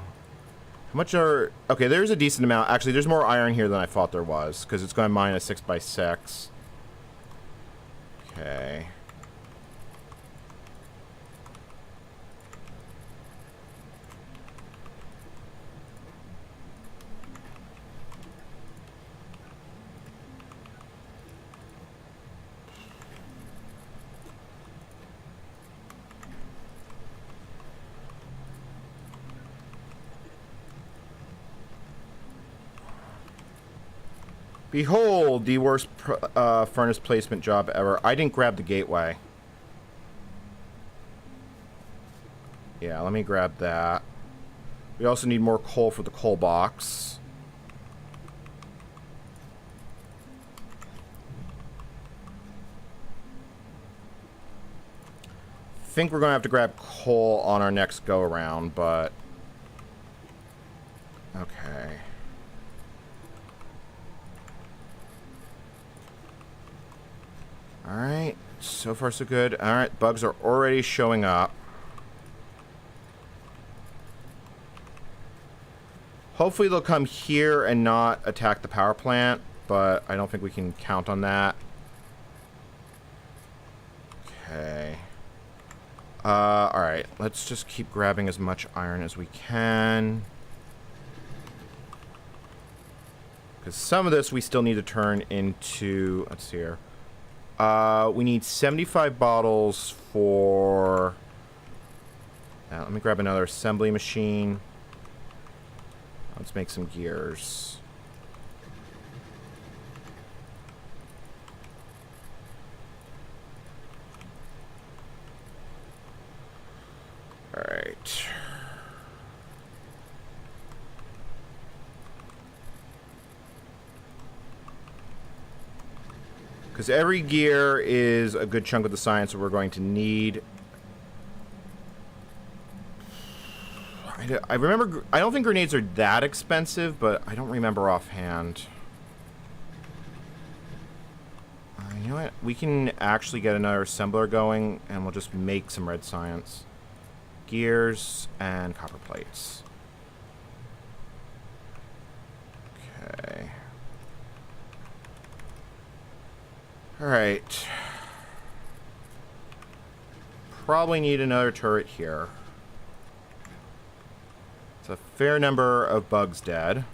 How much are... Okay, there's a decent amount. Actually, there's more iron here than I thought there was, because it's going to mine a 6x6. Okay. Behold, the worst furnace placement job ever. I didn't grab the gateway. Yeah, let me grab that. We also need more coal for the coal box. I think we're going to have to grab coal on our next go-around, but... Okay. Alright, so far so good. Alright, bugs are already showing up. Hopefully they'll come here and not attack the power plant, but I don't think we can count on that. Okay. Alright, let's just keep grabbing as much iron as we can. Because some of this we still need to turn into... Let's see here. We need 75 bottles for... let me grab another assembly machine. Let's make some gears. Alright. Because every gear is a good chunk of the science that we're going to need. I remember... I don't think grenades are that expensive, but I don't remember offhand. You know what? We can actually get another assembler going, and we'll just make some red science. Gears and copper plates. Okay. Alright. Probably need another turret here. It's a fair number of bugs dead.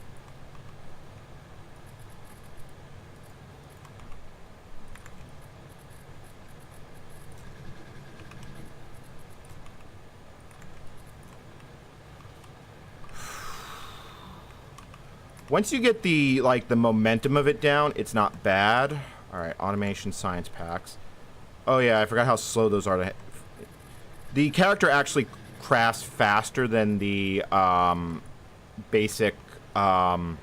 Once you get the momentum of it down, it's not bad. Alright, automation science packs. Oh yeah, I forgot how slow those are to... The character actually crafts faster than the basic... than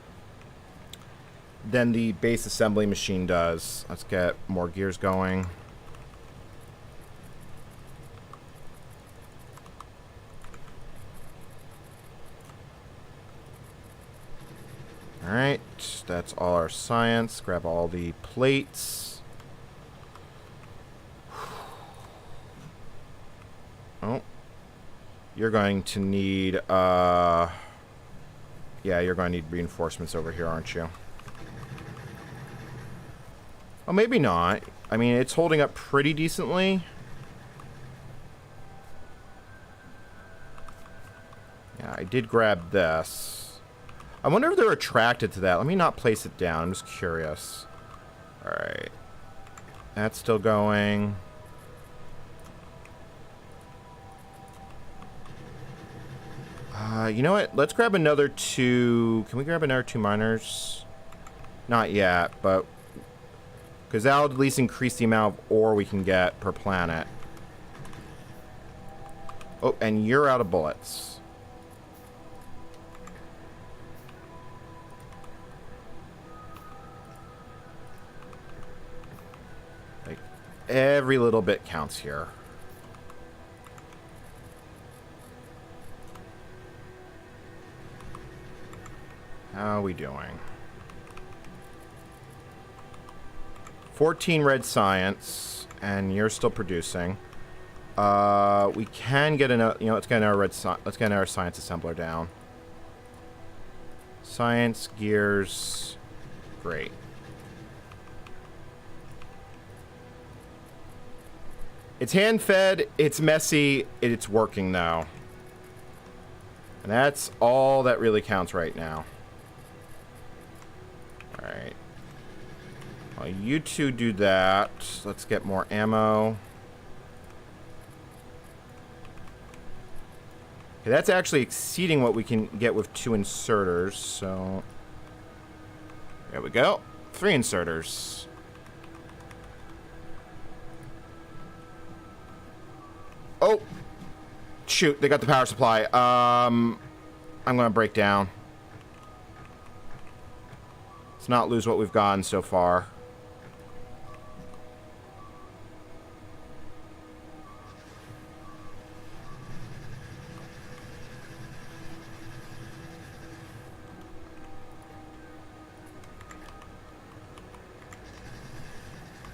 the base assembly machine does. Let's get more gears going. Alright, that's all our science. Grab all the plates. Oh. You're going to need, yeah, you're going to need reinforcements over here, aren't you? Oh, maybe not. I mean, it's holding up pretty decently. Yeah, I did grab this. I wonder if they're attracted to that. Let me not place it down. I'm just curious. All right. That's still going. You know what? Let's grab another 2. Can we grab another 2 miners? Not yet, but... because that'll at least increase the amount of ore we can get per planet. Oh, and you're out of bullets. Like, every little bit counts here. How are we doing? 14 red science, and you're still producing. We can get another, you know, let's get our science assembler down. Science, gears, great. It's hand-fed, it's messy, it's working though. And that's all that really counts right now. Alright. Well, you two do that. Let's get more ammo. Okay, that's actually exceeding what we can get with 2 inserters, so... there we go. 3 inserters. Oh! Shoot, they got the power supply. I'm gonna break down. Let's not lose what we've gotten so far.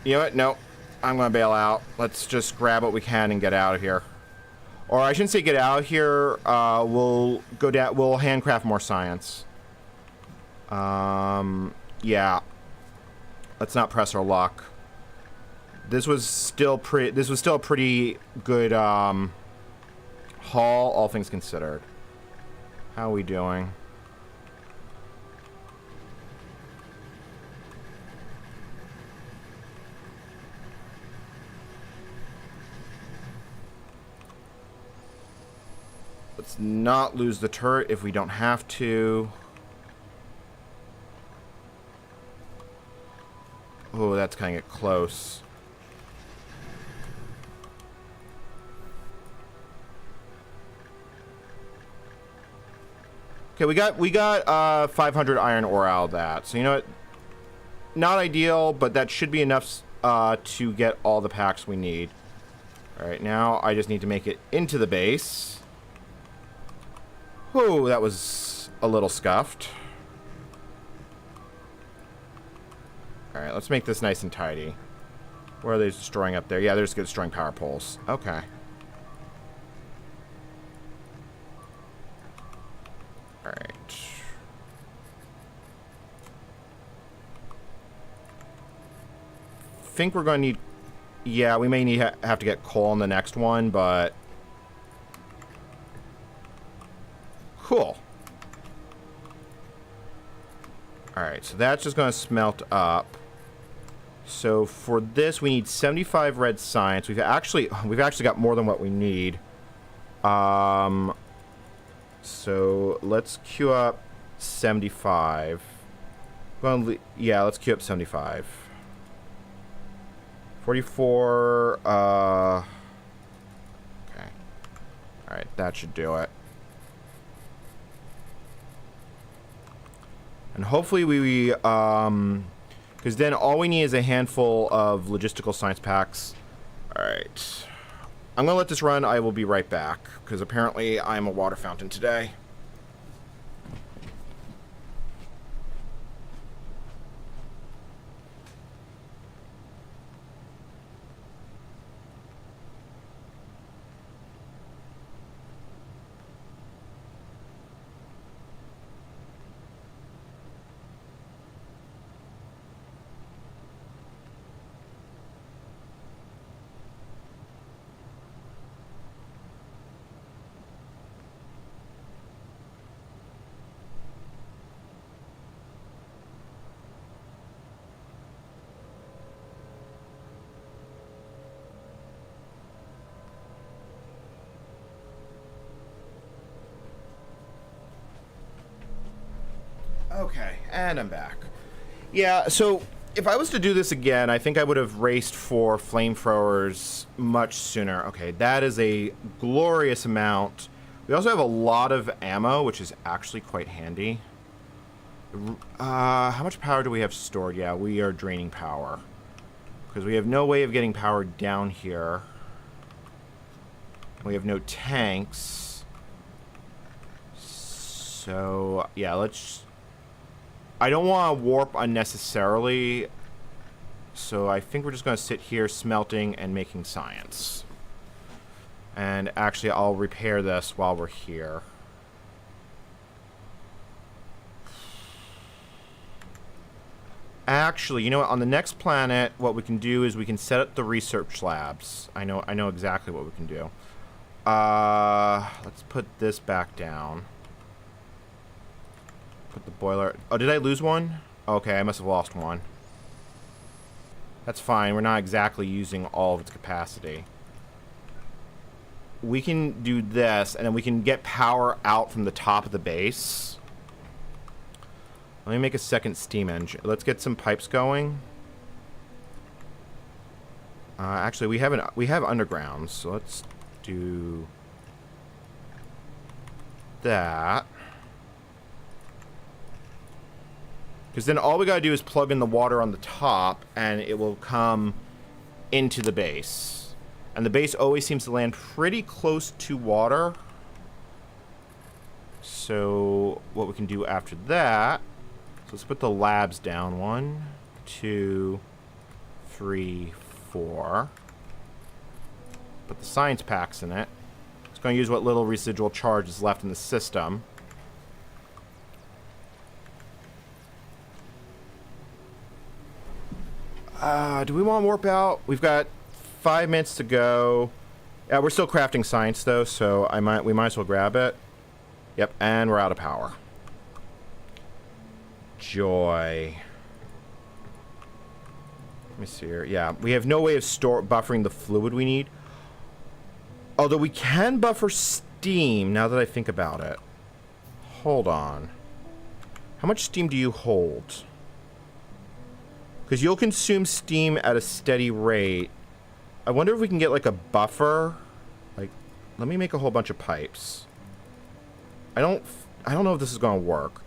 You know what? No. I'm gonna bail out. Let's just grab what we can and get out of here. Or I shouldn't say get out of here. We'll go down. We'll handcraft more science. Yeah. Let's not press our luck. This was still a pretty good haul, all things considered. How are we doing? Let's not lose the turret if we don't have to. Oh, that's kind of get close. Okay, we got 500 iron ore out of that. So you know what? Not ideal, but that should be enough to get all the packs we need. All right, now I just need to make it into the base. Whoa, that was a little scuffed. Alright, let's make this nice and tidy. Where are they destroying up there? Yeah, they're just destroying power poles. Okay. Alright. Think we're going to need... yeah, we may need have to get coal on the next one, but... cool. Alright, so that's just going to smelt up. So for this, we need 75 red science. We've actually got more than what we need. So let's queue up 75. Well, yeah, let's queue up 75. 44. Okay. Alright, that should do it. And hopefully because then all we need is a handful of logistical science packs. Alright. I'm going to let this run. I will be right back, because apparently I'm a water fountain today. Okay, and I'm back. Yeah, so if I was to do this again, I think I would have raced for flamethrowers much sooner. Okay, that is a glorious amount. We also have a lot of ammo, which is actually quite handy. How much power do we have stored? Yeah, we are draining power. Because we have no way of getting power down here. We have no tanks. So, yeah, let's... I don't want to warp unnecessarily. So I think we're just going to sit here smelting and making science. And actually, I'll repair this while we're here. Actually, you know what? On the next planet, what we can do is we can set up the research labs. I know exactly what we can do. Let's put this back down. Put the boiler... Oh, did I lose one? Okay, I must have lost one. That's fine. We're not exactly using all of its capacity. We can do this, and then we can get power out from the top of the base. Let me make a second steam engine. Let's get some pipes going. Actually, we have undergrounds, so let's do that. Because then all we gotta do is plug in the water on the top, and it will come into the base. And the base always seems to land pretty close to water. So what we can do after that... So let's put the labs down. 1, 2, 3, 4. Put the science packs in it. It's going to use what little residual charge is left in the system. Do we want to warp out? We've got 5 minutes to go. Yeah, we're still crafting science though, so we might as well grab it. Yep, and we're out of power. Joy. Let me see here. Yeah, we have no way of buffering the fluid we need. Although we can buffer steam, now that I think about it. Hold on. How much steam do you hold? Because you'll consume steam at a steady rate. I wonder if we can get, like, a buffer. Like, let me make a whole bunch of pipes. I don't know if this is going to work.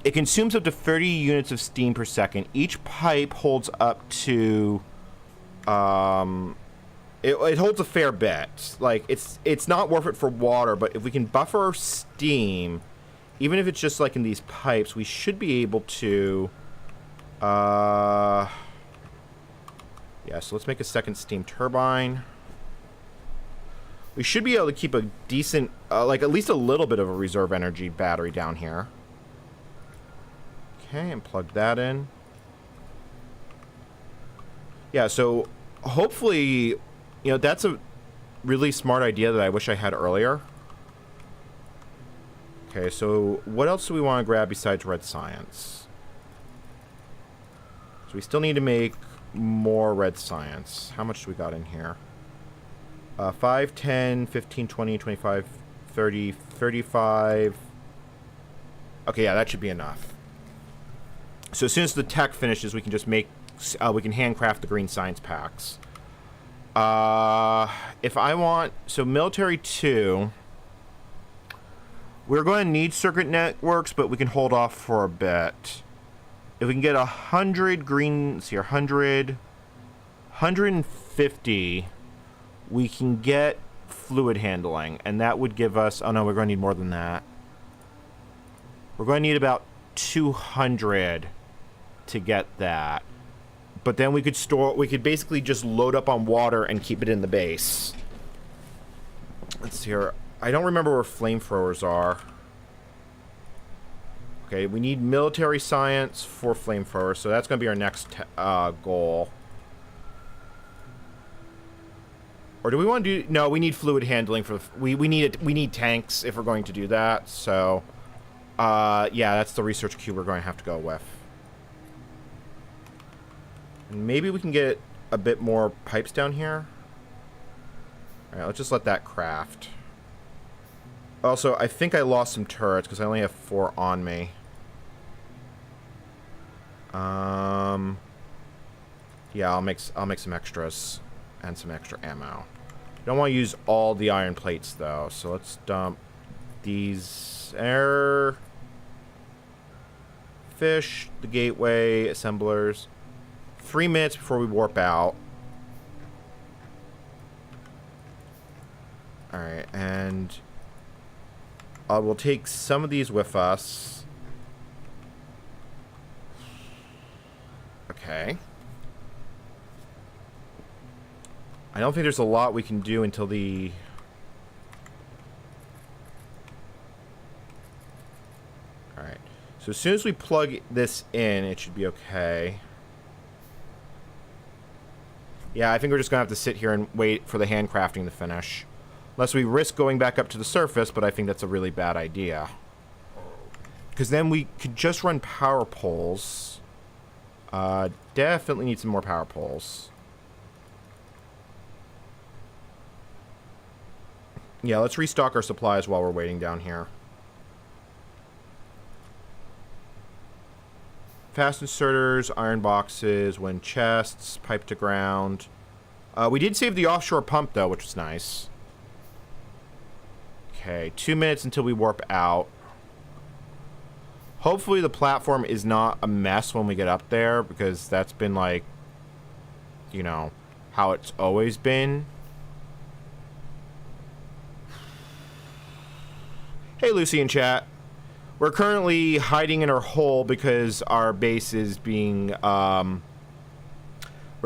It consumes up to 30 units of steam per second. Each pipe holds up to... It holds a fair bit. Like, it's not worth it for water, but if we can buffer steam, even if it's just, like, in these pipes, we should be able to... Yeah, so let's make a second steam turbine. We should be able to keep a decent... like, at least a little bit of a reserve energy battery down here. Okay, and plug that in. Yeah, so hopefully, you know, that's a really smart idea that I wish I had earlier. Okay, so what else do we want to grab besides red science? So we still need to make more red science. How much do we got in here? 5, 10, 15, 20, 25, 30, 35. Okay, yeah, that should be enough. So as soon as the tech finishes, we can just make, we can handcraft the green science packs. If I want, so military 2, we're going to need circuit networks, but we can hold off for a bit. If we can get 100 green, let's see, 100, 150, we can get fluid handling, and that would give us, oh no, we're going to need more than that. We're going to need about 200 to get that. But then we could basically just load up on water and keep it in the base. Let's see here. I don't remember where flamethrowers are. Okay, we need military science for flamethrowers, so that's going to be our next goal. Or do we want to do... No, we need fluid handling for... We need tanks if we're going to do that, so... yeah, that's the research cube we're going to have to go with. And maybe we can get a bit more pipes down here. Alright, let's just let that craft. Also, I think I lost some turrets because I only have 4 on me. Yeah, I'll make some extras and some extra ammo. Don't want to use all the iron plates though, so let's dump these air fish, the gateway assemblers. 3 minutes before we warp out. All right, and we'll take some of these with us. Okay. I don't think there's a lot we can do until the... Alright. So as soon as we plug this in, it should be okay. Yeah, I think we're just going to have to sit here and wait for the handcrafting to finish. Unless we risk going back up to the surface, but I think that's a really bad idea. Because then we could just run power poles. Definitely need some more power poles. Yeah, let's restock our supplies while we're waiting down here. Fast inserters, iron boxes, wind chests, pipe to ground. We did save the offshore pump, though, which was nice. Okay, 2 minutes until we warp out. Hopefully the platform is not a mess when we get up there, because that's been, like, you know, how it's always been. Hey, Lucy in chat. We're currently hiding in our hole because our base is being, we're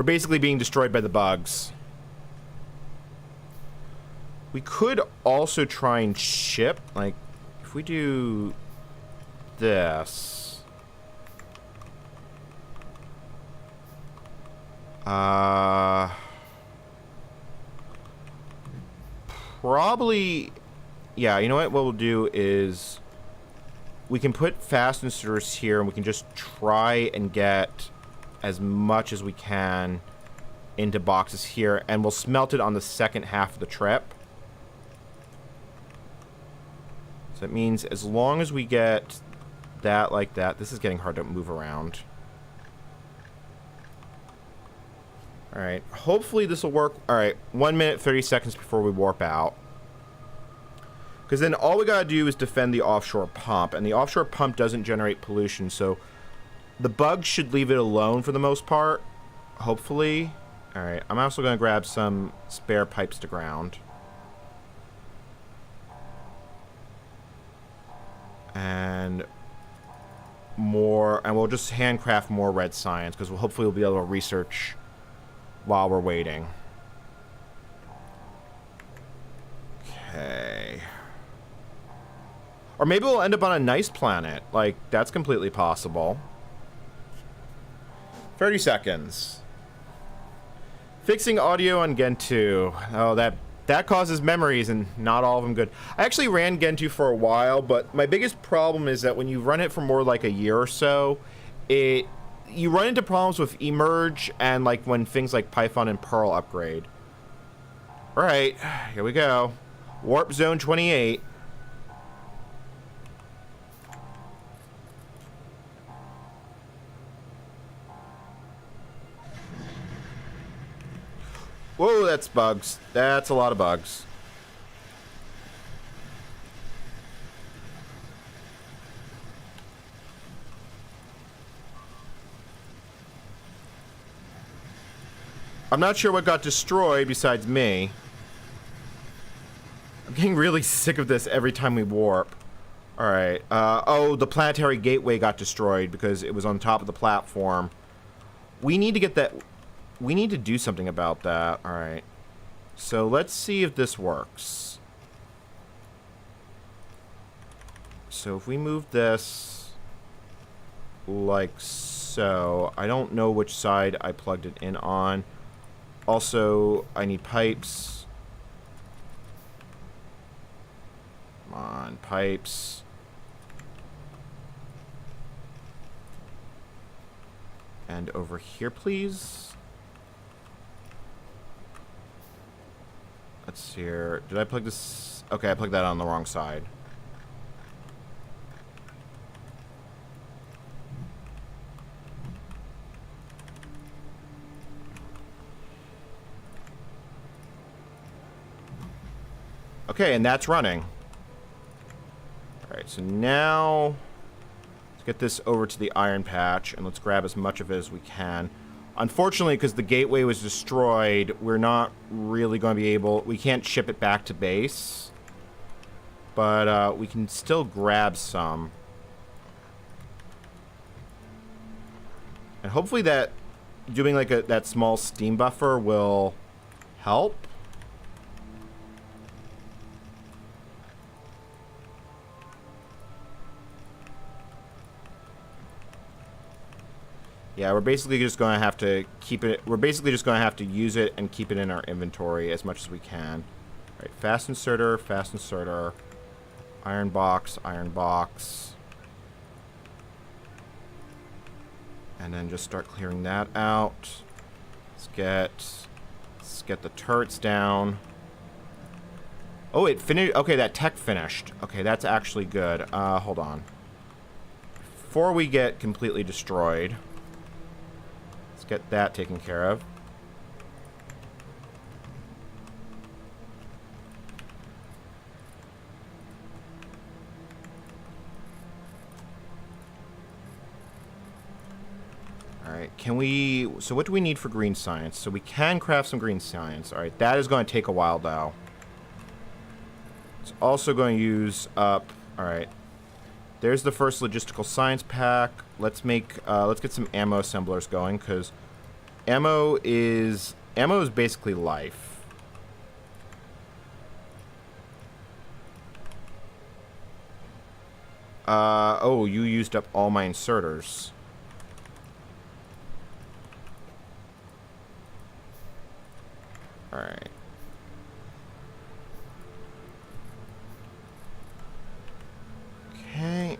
basically being destroyed by the bugs. We could also try and ship, like, if we do this. Probably, yeah, you know what we'll do is we can put fast inserters here and we can just try and get as much as we can into boxes here, and we'll smelt it on the second half of the trip. So it means as long as we get that like that, this is getting hard to move around. Alright, hopefully this will work. Alright, 1 minute, 30 seconds before we warp out. Because then all we gotta do is defend the offshore pump, and the offshore pump doesn't generate pollution, so the bugs should leave it alone for the most part, hopefully. Alright, I'm also gonna grab some spare pipes to ground. And more, and we'll just handcraft more red science, because we'll hopefully we'll be able to research while we're waiting. Okay. Or maybe we'll end up on a nice planet. Like, that's completely possible. 30 seconds. Fixing audio on Gen 2. Oh, that causes memories, and not all of them good. I actually ran Gen 2 for a while, but my biggest problem is that when you run it for more like a year or so, you run into problems with emerge and like when things like Python and Perl upgrade. All right, here we go. Warp Zone 28. Whoa, that's bugs. That's a lot of bugs. I'm not sure what got destroyed besides me. I'm getting really sick of this every time we warp. Alright. Oh, the planetary gateway got destroyed because it was on top of the platform. We need to get that... We need to do something about that. Alright. So let's see if this works. So if we move this like so, I don't know which side I plugged it in on. Also, I need pipes. Come on, pipes. And over here, please. Let's see here. Did I plug this? Okay, I plugged that on the wrong side. Okay, and that's running. Alright, so now let's get this over to the iron patch, and let's grab as much of it as we can. Unfortunately, because the gateway was destroyed, we're not really going to be able... We can't ship it back to base. But we can still grab some. And hopefully that doing like that small steam buffer will help. Yeah, we're basically just going to have to keep it... We're basically just going to have to use it and keep it in our inventory as much as we can. All right, fast inserter, iron box, and then just start clearing that out. Let's get the turrets down. Oh, it finished. Okay, that tech finished. Okay, that's actually good. Hold on. Before we get completely destroyed, let's get that taken care of. Alright, can we... So what do we need for green science? So we can craft some green science. Alright, that is going to take a while, though. It's also going to use up... Alright. There's the first logistical science pack. Let's get some ammo assemblers going, because ammo is basically life. Oh, you used up all my inserters. Alright. Okay.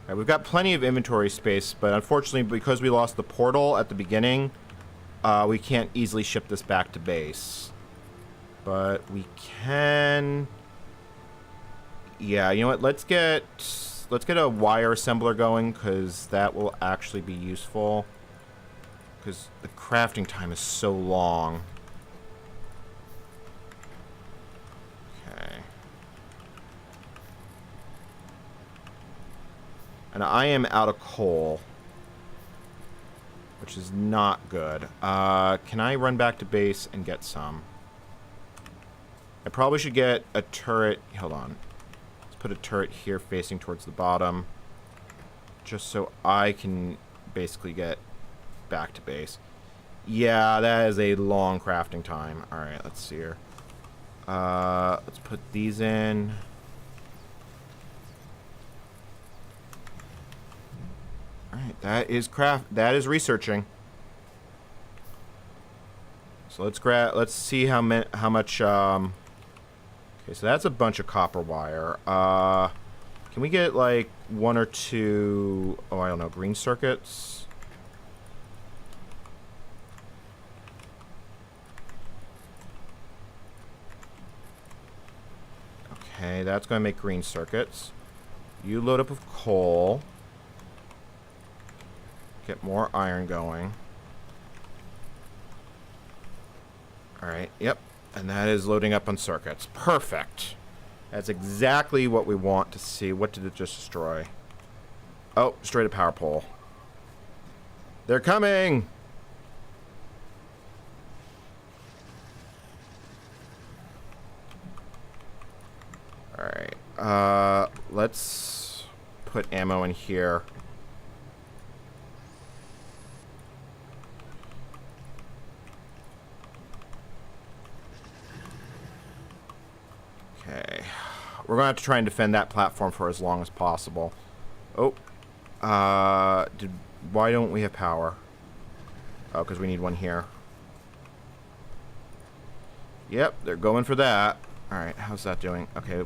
Alright, we've got plenty of inventory space, but unfortunately, because we lost the portal at the beginning, we can't easily ship this back to base. But we can... Yeah, you know what? Let's get a wire assembler going, because that will actually be useful. Because the crafting time is so long. Okay. And I am out of coal, which is not good. Can I run back to base and get some? I probably should get a turret. Hold on. Let's put a turret here facing towards the bottom, just so I can basically get back to base. Yeah, that is a long crafting time. Alright, let's see here. Let's put these in. Alright, that is researching. So let's see how much okay, so that's a bunch of copper wire. Can we get like one or two, oh, I don't know, green circuits? Okay, that's going to make green circuits. You load up with coal. Get more iron going. Alright, yep. And that is loading up on circuits. Perfect. That's exactly what we want to see. What did it just destroy? Oh, straight a power pole. They're coming! Alright. Let's put ammo in here. Okay. We're going to have to try and defend that platform for as long as possible. Oh. Why don't we have power? Oh, because we need one here. Yep, they're going for that. Alright, how's that doing? Okay.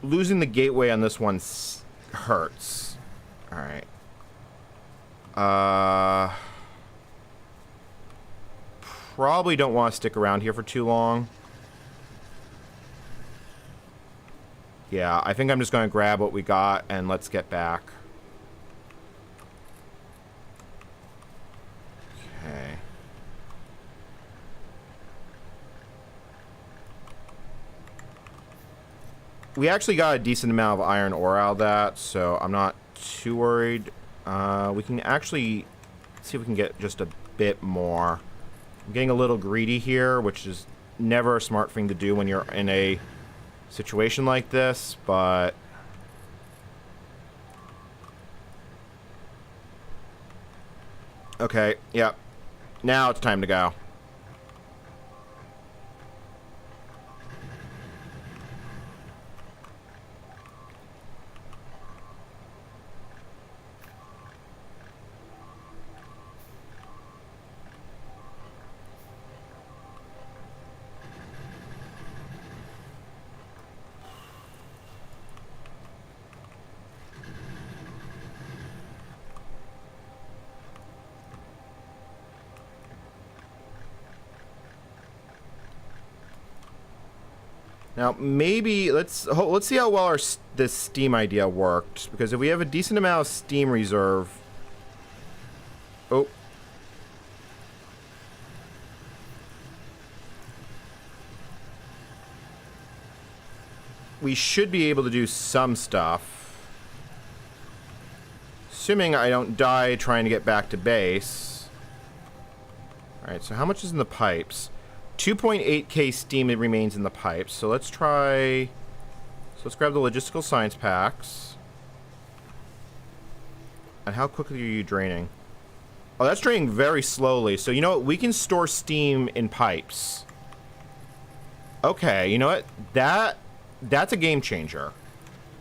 Losing the gateway on this one hurts. All right. Probably don't want to stick around here for too long. Yeah, I think I'm just going to grab what we got and let's get back. Okay. We actually got a decent amount of iron ore out of that, so I'm not too worried. We can actually see if we can get just a bit more. I'm getting a little greedy here, which is never a smart thing to do when you're in a situation like this, but okay, yep. Now it's time to go. Now, maybe let's see how well this steam idea worked, because if we have a decent amount of steam reserve. Oh. We should be able to do some stuff. Assuming I don't die trying to get back to base. Alright, so how much is in the pipes? 2.8k steam remains in the pipes. So let's try... So let's grab the logistical science packs. And how quickly are you draining? Oh, that's draining very slowly. So you know what? We can store steam in pipes. Okay, you know what? That's a game changer.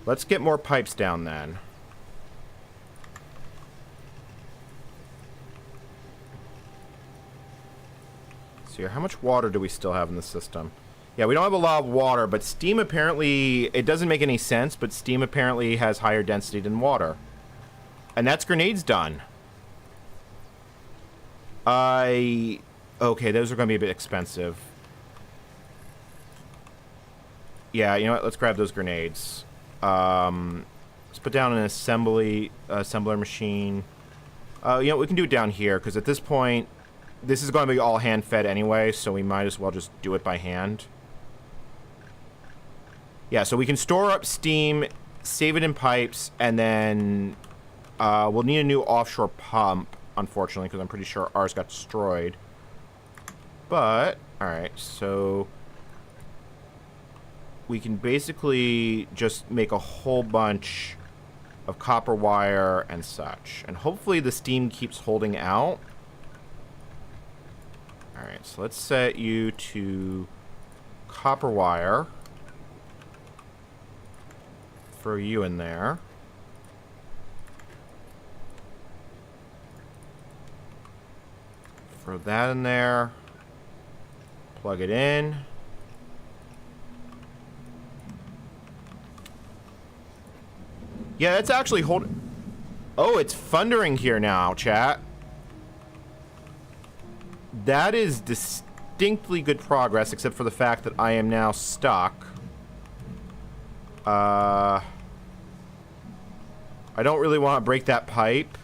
Let's get more pipes down then. Here, how much water do we still have in the system? Yeah, we don't have a lot of water, but steam apparently, it doesn't make any sense, but steam apparently has higher density than water. And that's grenades done. Okay, those are going to be a bit expensive. Yeah, you know what? Let's grab those grenades. Let's put down an assembler machine. You know, we can do it down here, because at this point, this is going to be all hand-fed anyway, so we might as well just do it by hand. Yeah, so we can store up steam, save it in pipes, and then we'll need a new offshore pump, unfortunately, because I'm pretty sure ours got destroyed. But, alright, so we can basically just make a whole bunch of copper wire and such. And hopefully the steam keeps holding out. Alright, so let's set you to copper wire. Throw you in there. Throw that in there. Plug it in. Yeah, that's actually holding... Oh, it's thundering here now, chat. That is distinctly good progress, except for the fact that I am now stuck. I don't really want to break that pipe.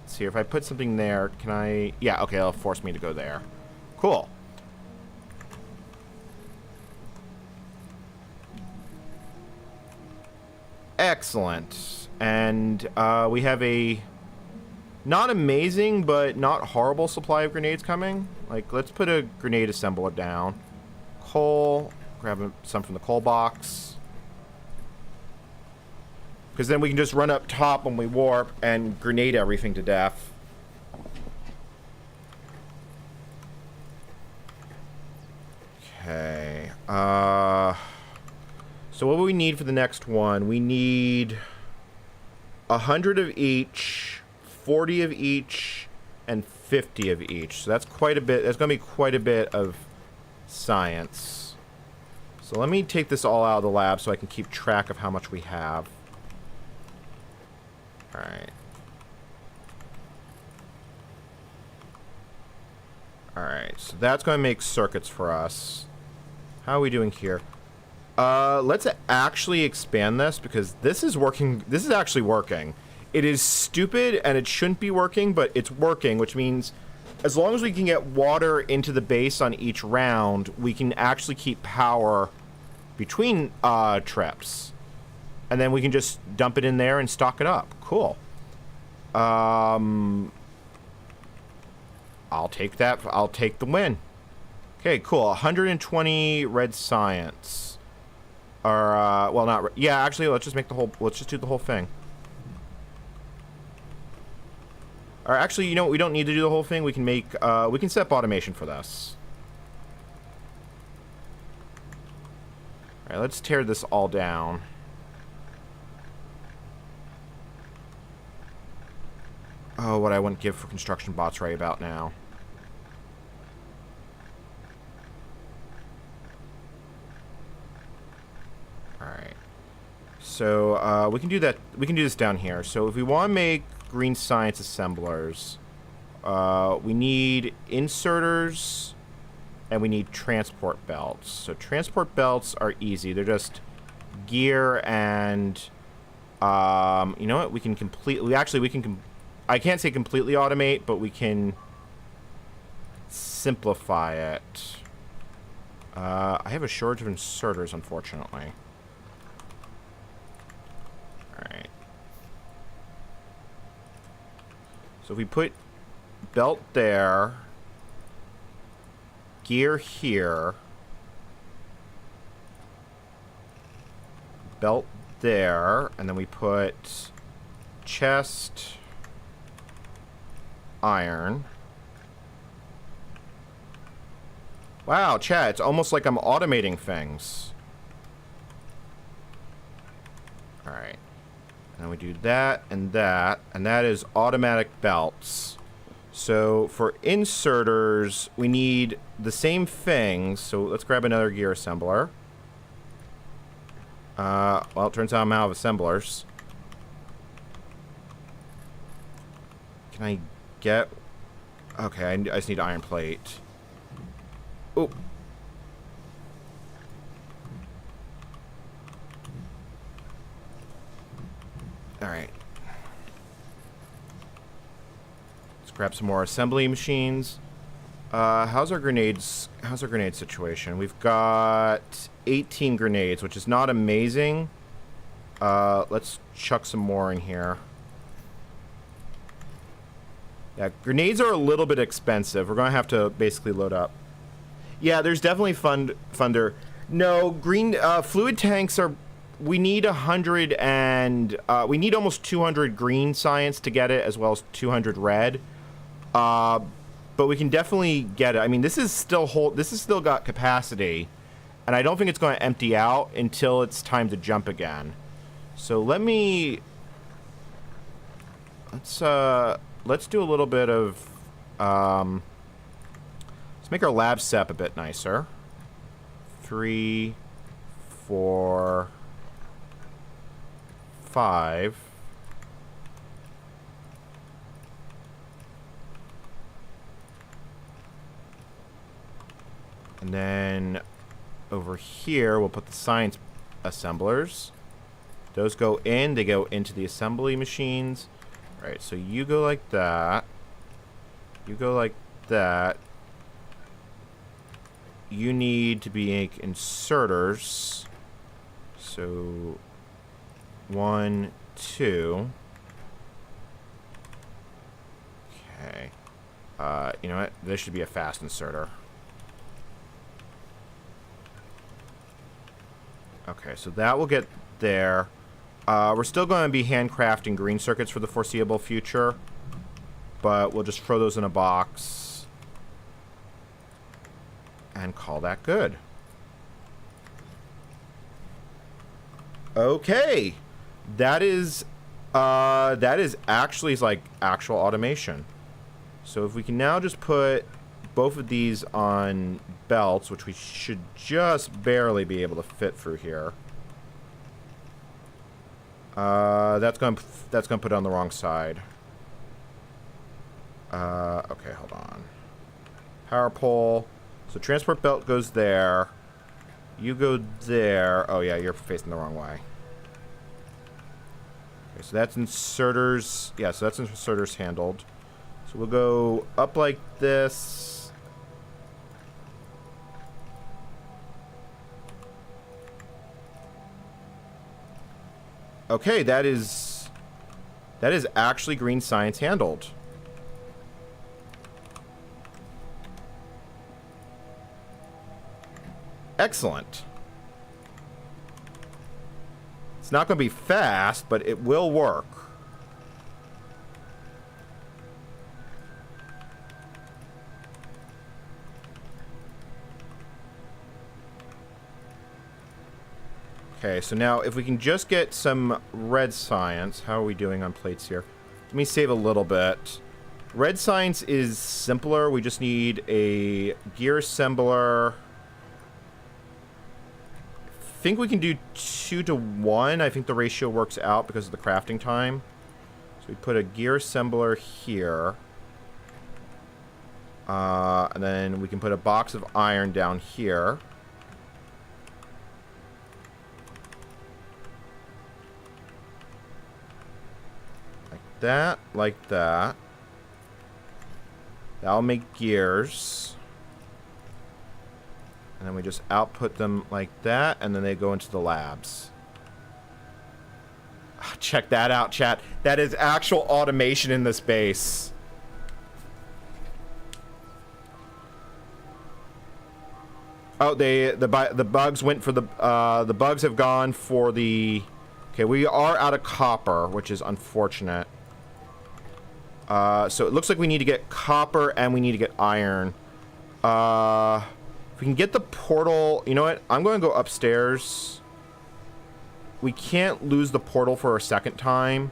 Let's see, if I put something there, can I... Yeah, okay, it'll force me to go there. Cool. Excellent. And we have a... not amazing, but not horrible supply of grenades coming. Like, let's put a grenade assembler down. Coal. Grab some from the coal box. Because then we can just run up top when we warp and grenade everything to death. Okay. So what do we need for the next one? We need 100 of each, 40 of each, and 50 of each. So that's quite a bit. That's going to be quite a bit of science. So let me take this all out of the lab so I can keep track of how much we have. Alright. Alright, so that's going to make circuits for us. How are we doing here? Let's actually expand this, because this is working. This is actually working. It is stupid, and it shouldn't be working, but it's working, which means as long as we can get water into the base on each round, we can actually keep power between trips. And then we can just dump it in there and stock it up. Cool. I'll take that. I'll take the win. Okay, cool. 120 red science. Or, well, not... Yeah, actually, let's just make the whole... Let's just do the whole thing. Or actually, you know what? We don't need to do the whole thing. We can make... we can set up automation for this. Alright, let's tear this all down. Oh, what I wouldn't give for construction bots right about now. Alright. So, we can do that. We can do this down here. So, if we want to make green science assemblers, we need inserters and we need transport belts. So, transport belts are easy. They're just gear and, you know what? We can completely, actually, we can, I can't say completely automate, but we can simplify it. I have a shortage of inserters, unfortunately. Alright. So if we put belt there, gear here, belt there, and then we put chest, iron. Wow, chat, it's almost like I'm automating things. Alright. And we do that, and that is automatic belts. So for inserters, we need the same things. So let's grab another gear assembler. Well, it turns out I'm out of assemblers. Can I get... Okay, I just need iron plate. Oh. Alright. Let's grab some more assembly machines. How's our grenade situation? We've got 18 grenades, which is not amazing. Let's chuck some more in here. Yeah, grenades are a little bit expensive. We're going to have to basically load up. Yeah, there's definitely thunder. No, green fluid tanks are... We need 100 and... we need almost 200 green science to get it, as well as 200 red. But we can definitely get it. I mean, this is still got capacity, and I don't think it's going to empty out until it's time to jump again. So let's do a little bit of let's make our lab setup a bit nicer. 3, 4, 5. And then over here, we'll put the science assemblers. Those go in, they go into the assembly machines. All right, so you go like that. You go like that. You need to make inserters. So 1, 2. Okay. You know what? This should be a fast inserter. Okay, so that will get there. We're still going to be handcrafting green circuits for the foreseeable future, but we'll just throw those in a box and call that good. Okay, that is actually like actual automation. So if we can now just put both of these on belts, which we should just barely be able to fit through here. That's gonna put it on the wrong side. Okay, hold on. Power pole. So transport belt goes there. You go there. Oh yeah, you're facing the wrong way. Okay, so that's inserters. Yeah, so that's inserters handled. So we'll go up like this. Okay, that is actually green science handled. Excellent. It's not going to be fast, but it will work. Okay, so now if we can just get some red science. How are we doing on plates here? Let me save a little bit. Red science is simpler. We just need a gear assembler. I think we can do 2 to 1. I think the ratio works out because of the crafting time. So we put a gear assembler here. And then we can put a box of iron down here. That, like that. That'll make gears. And then we just output them like that, and then they go into the labs. Check that out, chat. That is actual automation in this base. Oh, the bugs went for the bugs have gone for the. Okay, we are out of copper, which is unfortunate. So it looks like we need to get copper and we need to get iron. If we can get the portal, you know what? I'm going to go upstairs. We can't lose the portal for a second time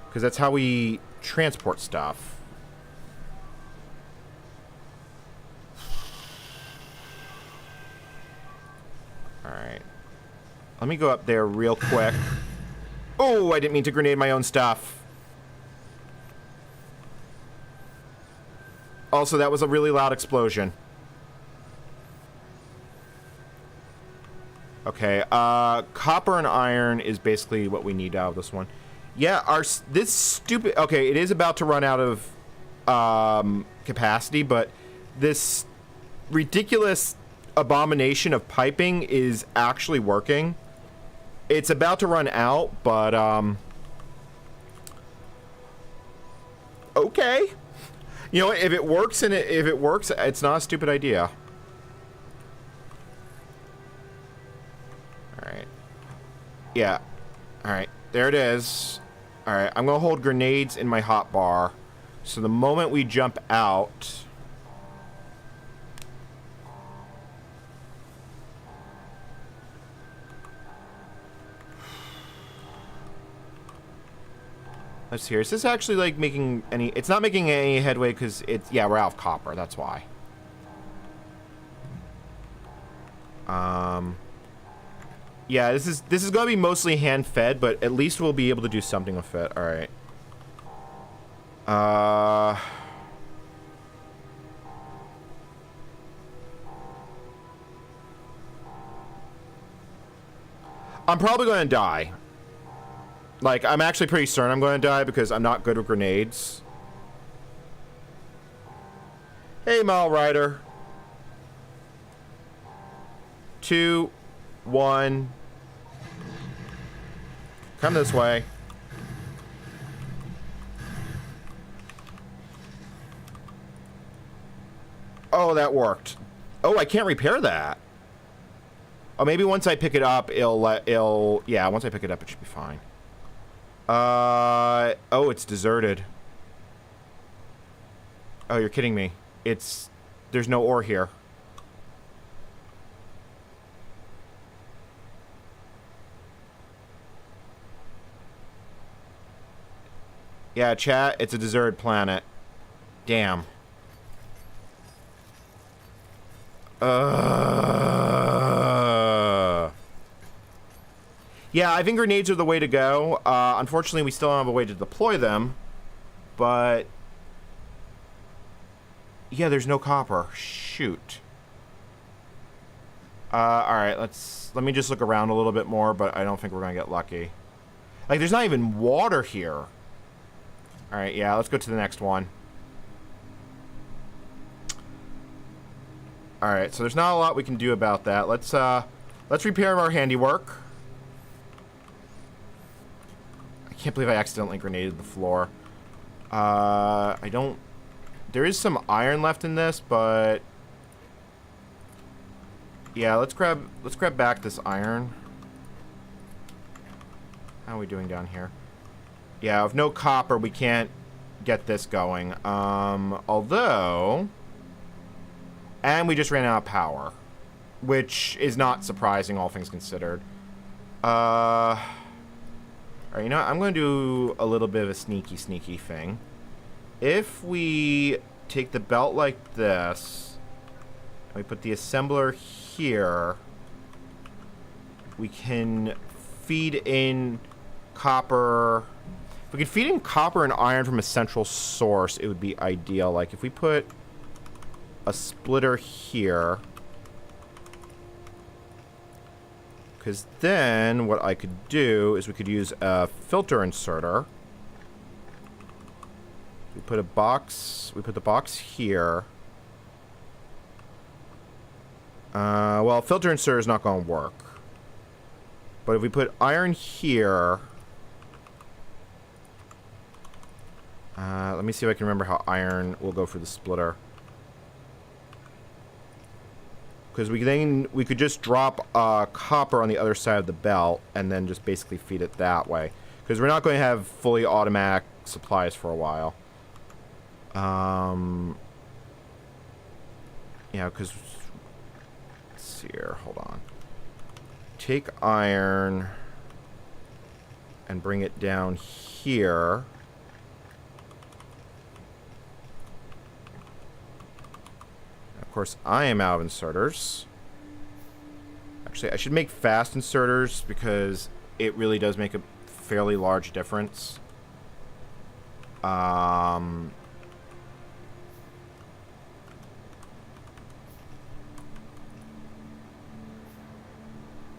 because that's how we transport stuff. All right. Let me go up there real quick. Oh, I didn't mean to grenade my own stuff. Also, that was a really loud explosion. Okay, copper and iron is basically what we need out of this one. Yeah, this stupid... Okay, it is about to run out of capacity, but this ridiculous abomination of piping is actually working. It's about to run out, but, okay. You know, if it works, it's not a stupid idea. Alright. Yeah. Alright, there it is. Alright, I'm gonna hold grenades in my hotbar. So the moment we jump out... Let's see here. Is this actually, like, making any... It's not making any headway because it's... Yeah, we're out of copper. That's why. Yeah, this is going to be mostly hand-fed, but at least we'll be able to do something with it. All right. I'm probably going to die. Like, I'm actually pretty certain I'm going to die because I'm not good with grenades. Hey, Mile Rider. 2, 1. Come this way. Oh, that worked. Oh, I can't repair that. Oh, maybe once I pick it up, yeah, once I pick it up, it should be fine. Oh, it's deserted. Oh, you're kidding me. There's no ore here. Yeah, chat, it's a deserted planet. Damn. Yeah, I think grenades are the way to go. Unfortunately, we still don't have a way to deploy them. But... yeah, there's no copper. Shoot. Alright, let me just look around a little bit more, but I don't think we're gonna get lucky. Like, there's not even water here. Alright, yeah, let's go to the next one. Alright, so there's not a lot we can do about that. Let's repair our handiwork. I can't believe I accidentally grenaded the floor. I don't... there is some iron left in this, but... yeah, let's grab back this iron. How are we doing down here? Yeah, with no copper, we can't get this going. Although... and we just ran out of power. Which is not surprising, all things considered. Alright, you know what? I'm going to do a little bit of a sneaky thing. If we take the belt like this, and we put the assembler here, we can feed in copper. If we could feed in copper and iron from a central source, it would be ideal. Like, if we put a splitter here, because then what I could do is we could use a filter inserter. We put the box here. Well, filter inserter is not going to work. But if we put iron here... let me see if I can remember how iron will go for the splitter. Because we could just drop copper on the other side of the belt and then just basically feed it that way. Because we're not going to have fully automatic supplies for a while. Yeah, because... let's see here. Hold on. Take iron and bring it down here. Of course, I am out of inserters. Actually, I should make fast inserters because it really does make a fairly large difference.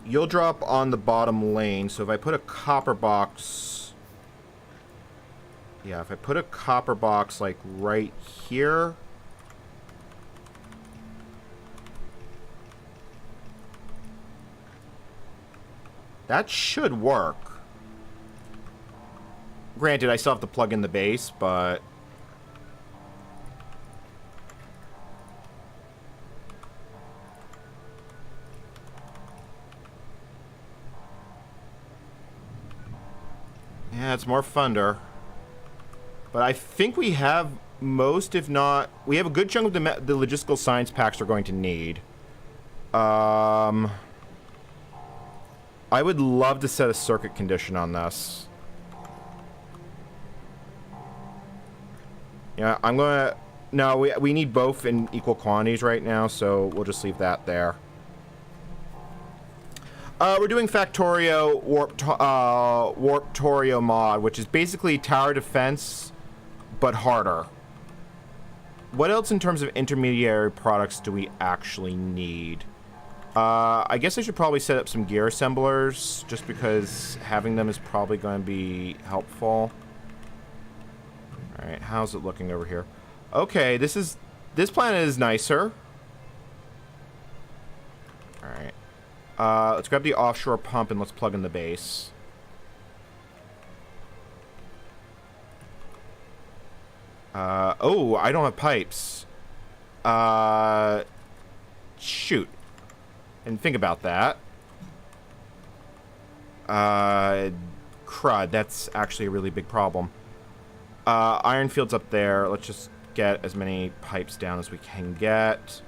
You'll drop on the bottom lane, so if I put a copper box... yeah, if I put a copper box, like, right here... that should work. Granted, I still have to plug in the base, but... yeah, it's more thunder. But I think we have most, if not... we have a good chunk of the logistical science packs we're going to need. I would love to set a circuit condition on this. Yeah, I'm gonna... no, we need both in equal quantities right now, so we'll just leave that there. We're doing Factorio Warptorio mod, which is basically tower defense, but harder. What else in terms of intermediary products do we actually need? I guess I should probably set up some gear assemblers, just because having them is probably going to be helpful. Alright, how's it looking over here? Okay, this planet is nicer. Alright. Let's grab the offshore pump and let's plug in the base. Oh, I don't have pipes. Shoot. And think about that. Crud, that's actually a really big problem. Iron field's up there. Let's just get as many pipes down as we can get.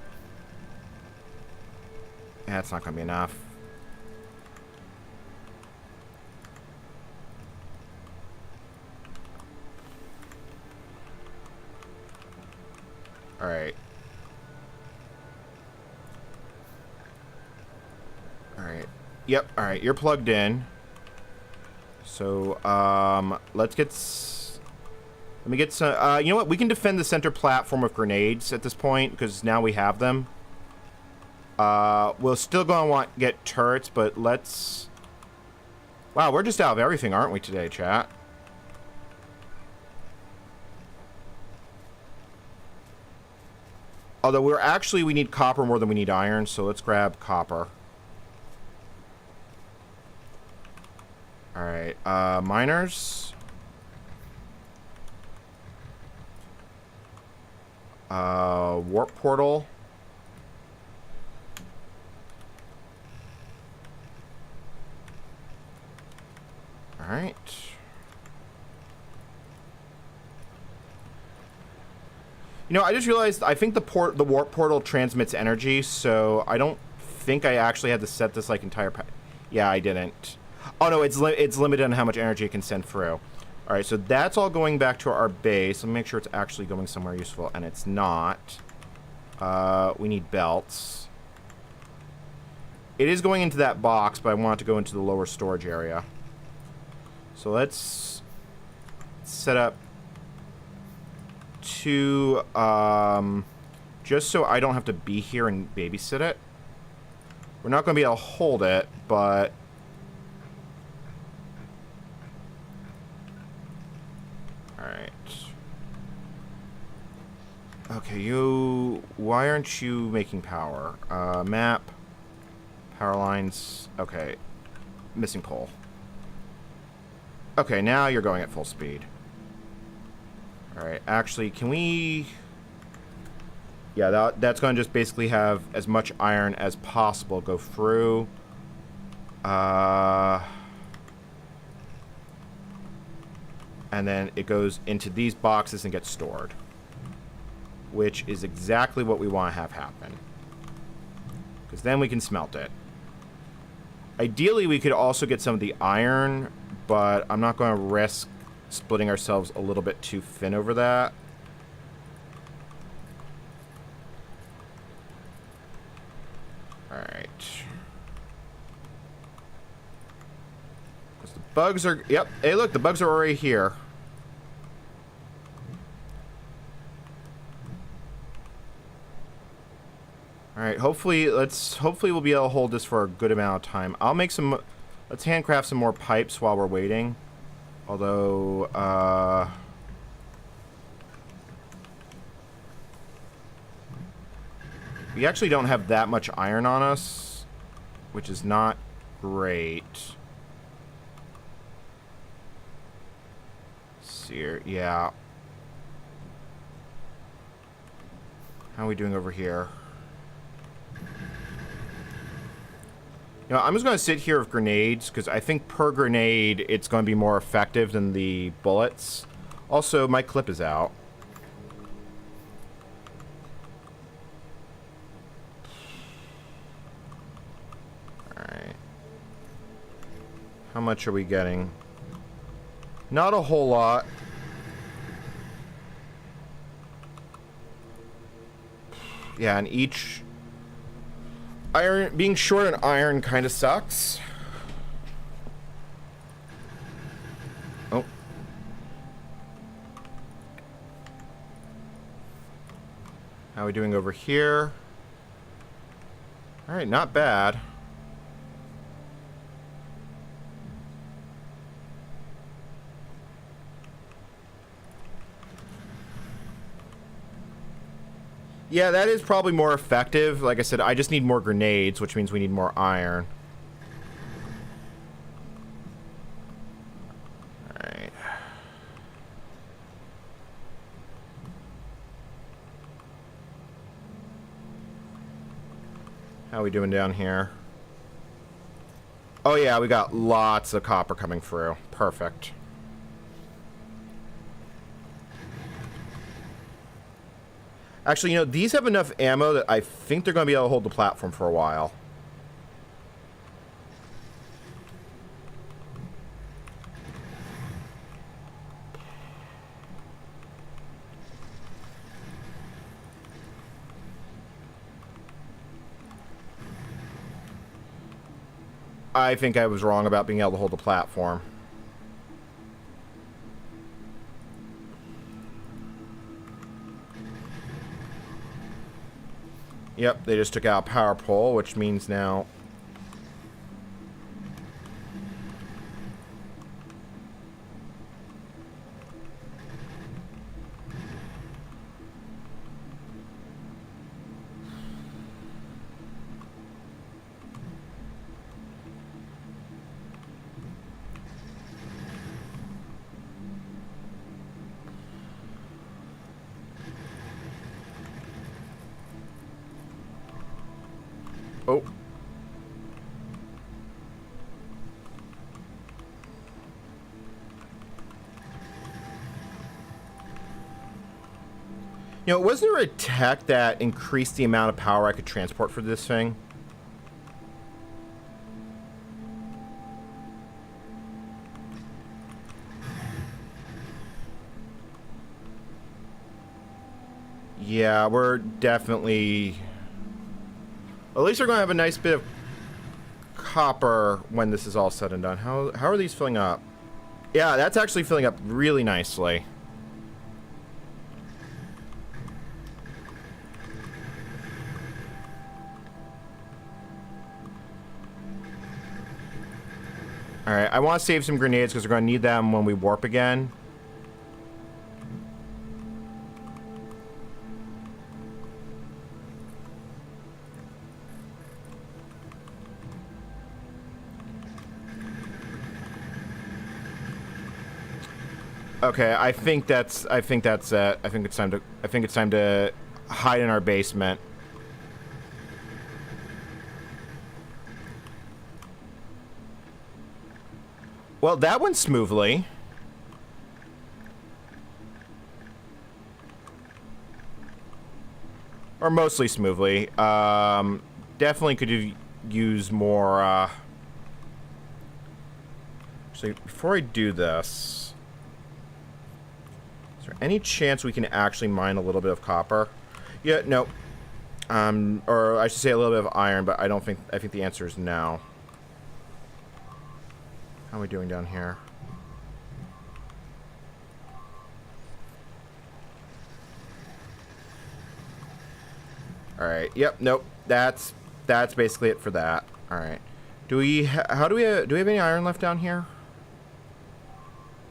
That's not gonna be enough. Alright. Alright. Yep, alright, you're plugged in. So, let's get... Let me get some... you know what? We can defend the center platform with grenades at this point, because now we have them. We're still going to get turrets, but let's... Wow, we're just out of everything, aren't we, today, chat? Although we need copper more than we need iron, so let's grab copper. Alright, miners. Warp portal. Alright. You know, I just realized I think the warp portal transmits energy, so I don't think I actually had to set this like entire yeah, I didn't. Oh no, it's limited on how much energy it can send through. All right, so that's all going back to our base. Let me make sure it's actually going somewhere useful, and it's not. We need belts. It is going into that box, but I want it to go into the lower storage area. So let's set up two, just so I don't have to be here and babysit it. We're not going to be able to hold it, but... Alright. Okay, you... Why aren't you making power? Map. Power lines. Okay. Missing pole. Okay, now you're going at full speed. Alright, actually, can we... Yeah, that's going to just basically have as much iron as possible go through. And then it goes into these boxes and gets stored. Which is exactly what we want to have happen. Because then we can smelt it. Ideally, we could also get some of the iron, but I'm not going to risk splitting ourselves a little bit too thin over that. Alright. Because the bugs are... Yep. Hey, look, the bugs are already here. Alright, hopefully we'll be able to hold this for a good amount of time. I'll make some... Let's handcraft some more pipes while we're waiting. Although, we actually don't have that much iron on us, which is not great. Let's see here. Yeah. How are we doing over here? You know, I'm just going to sit here with grenades, because I think per grenade, it's going to be more effective than the bullets. Also, my clip is out. Alright. How much are we getting? Not a whole lot. Yeah, and each... Iron, being short on iron kind of sucks. Oh. How are we doing over here? Alright, not bad. Yeah, that is probably more effective. Like I said, I just need more grenades, which means we need more iron. Alright. How are we doing down here? Oh yeah, we got lots of copper coming through. Perfect. Actually, you know, these have enough ammo that I think they're going to be able to hold the platform for a while. I think I was wrong about being able to hold the platform. Yep, they just took out power pole, which means now... Oh. You know, wasn't there a tech that increased the amount of power I could transport for this thing? Yeah, we're definitely... At least we're going to have a nice bit of copper when this is all said and done. How are these filling up? Yeah, that's actually filling up really nicely. Alright, I want to save some grenades because we're going to need them when we warp again. Okay, I think that's it. I think it's time to hide in our basement. Well, that went smoothly. Or mostly smoothly. Definitely could have used more, So before I do this... Is there any chance we can actually mine a little bit of copper? Yeah, no. Or I should say a little bit of iron, but I think the answer is no. How are we doing down here? Alright, yep, nope. That's basically it for that. Alright. Do we have any iron left down here?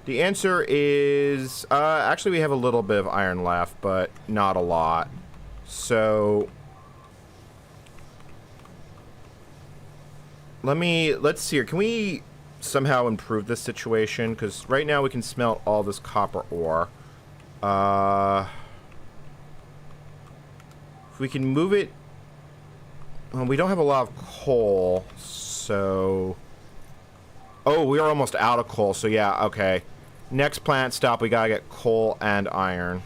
The answer is, actually we have a little bit of iron left, but not a lot. So, let's see here. Can we somehow improve this situation? Because right now we can smelt all this copper ore. If we can move it, well, we don't have a lot of coal, so... Oh, we are almost out of coal, so yeah, okay. Next plant stop, we gotta get coal and iron.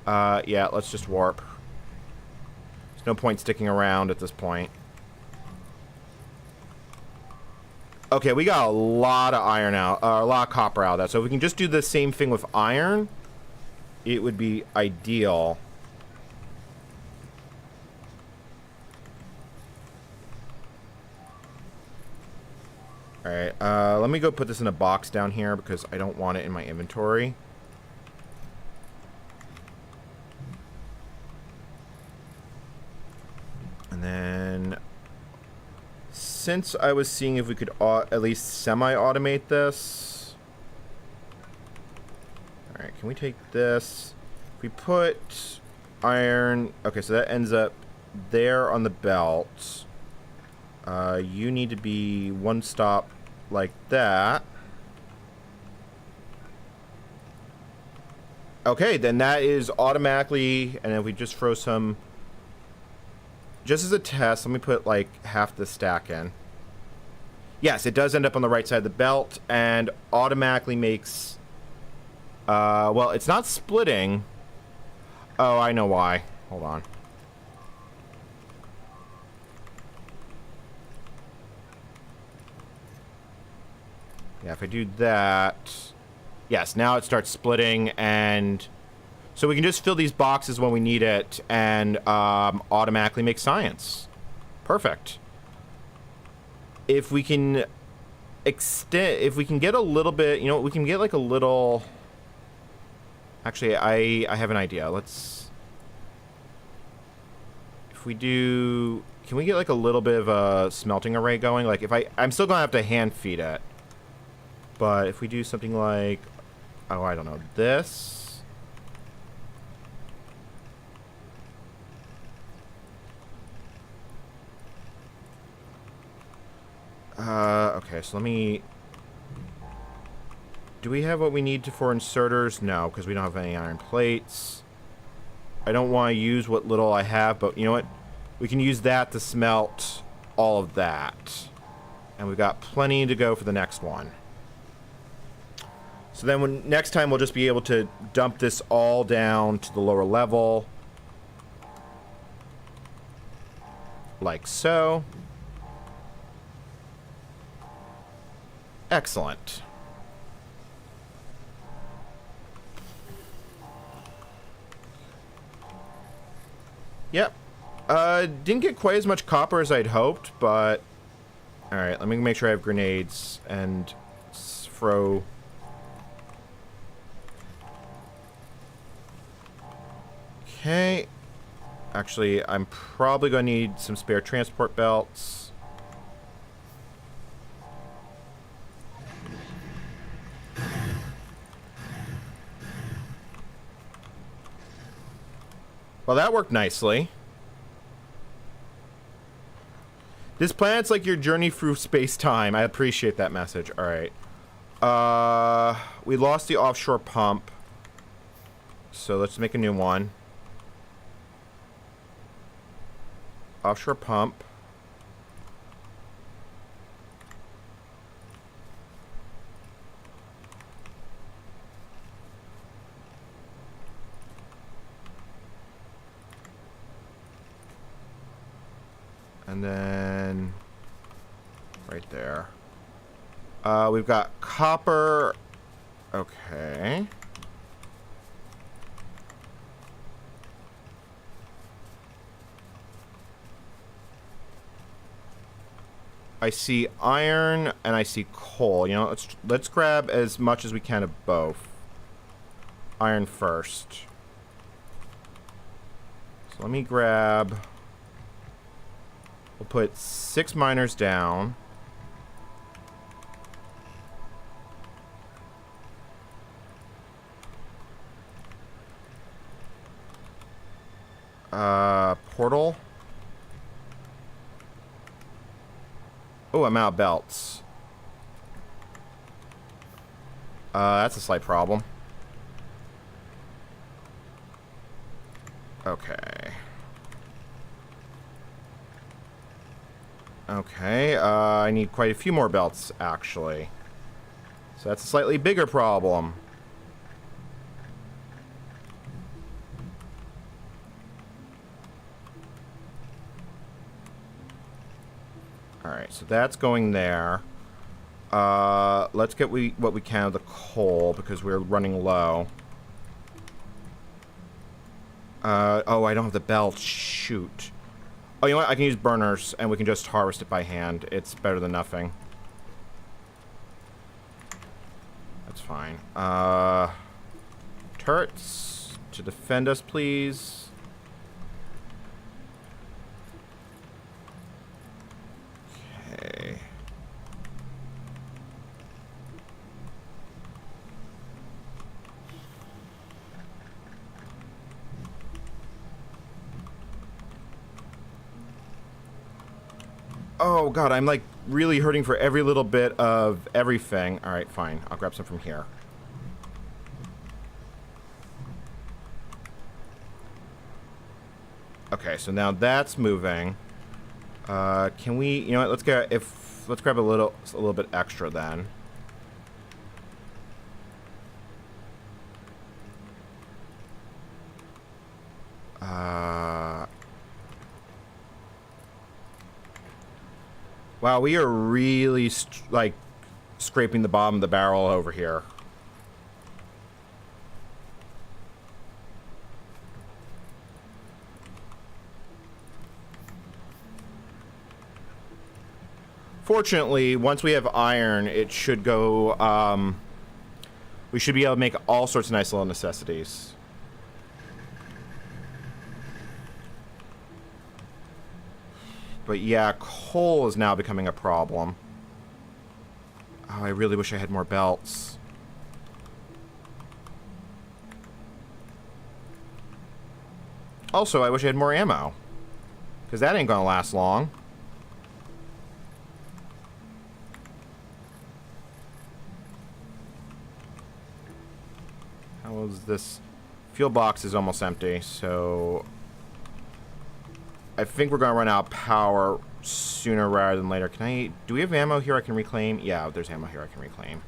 Yeah, let's just warp. There's no point sticking around at this point. Okay, we got a lot of iron out, a lot of copper out of that. So if we can just do the same thing with iron, it would be ideal. Alright, let me go put this in a box down here because I don't want it in my inventory. And then, since I was seeing if we could at least semi-automate this. Alright, can we take this? If we put iron... Okay, so that ends up there on the belt. You need to be one stop like that. Okay, then that is automatically, and if we just throw some, just as a test, let me put like half the stack in. Yes, it does end up on the right side of the belt and automatically makes, well, it's not splitting. Oh, I know why. Hold on. Yeah, if I do that... Yes, now it starts splitting, and... So we can just fill these boxes when we need it, and automatically make science. Perfect. If we can extend... If we can get a little bit... You know, we can get like a little... Actually, I have an idea. Let's... if we do... Can we get, like, a little bit of a smelting array going? Like, if I'm still gonna have to hand feed it. But if we do something like... Oh, I don't know. This... Okay, so let me... Do we have what we need for inserters? No, because we don't have any iron plates. I don't want to use what little I have, but you know what? We can use that to smelt all of that. And we've got plenty to go for the next one. So then next time we'll just be able to dump this all down to the lower level. Like so. Excellent. Yep. Didn't get quite as much copper as I'd hoped, but... Alright, let me make sure I have grenades and throw... Okay. Actually, I'm probably going to need some spare transport belts. Well, that worked nicely. This planet's like your journey through space-time. I appreciate that message. All right. We lost the offshore pump. So let's make a new one. Offshore pump. And then right there. We've got copper. Okay. I see iron and I see coal. You know, let's grab as much as we can of both. Iron first. So let me grab... We'll put 6 miners down. Portal. Oh, I'm out of belts. That's a slight problem. Okay. Okay, I need quite a few more belts, actually. So that's a slightly bigger problem. Alright, so that's going there. Let's get what we can of the coal, because we're running low. Oh, I don't have the belt. Shoot. Oh, you know what? I can use burners, and we can just harvest it by hand. It's better than nothing. That's fine. Turrets to defend us, please. Okay. Oh god, I'm like really hurting for every little bit of everything. Alright, fine. I'll grab some from here. Okay, so now that's moving. Can we, you know what, let's grab a little bit extra then. Wow, we are really, like, scraping the bottom of the barrel over here. Fortunately, once we have iron, it should go, we should be able to make all sorts of nice little necessities. But yeah, coal is now becoming a problem. Oh, I really wish I had more belts. Also, I wish I had more ammo. Because that ain't gonna last long. How is this? Fuel box is almost empty, so I think we're gonna run out of power sooner rather than later. Can I? Do we have ammo here I can reclaim? Yeah, there's ammo here I can reclaim.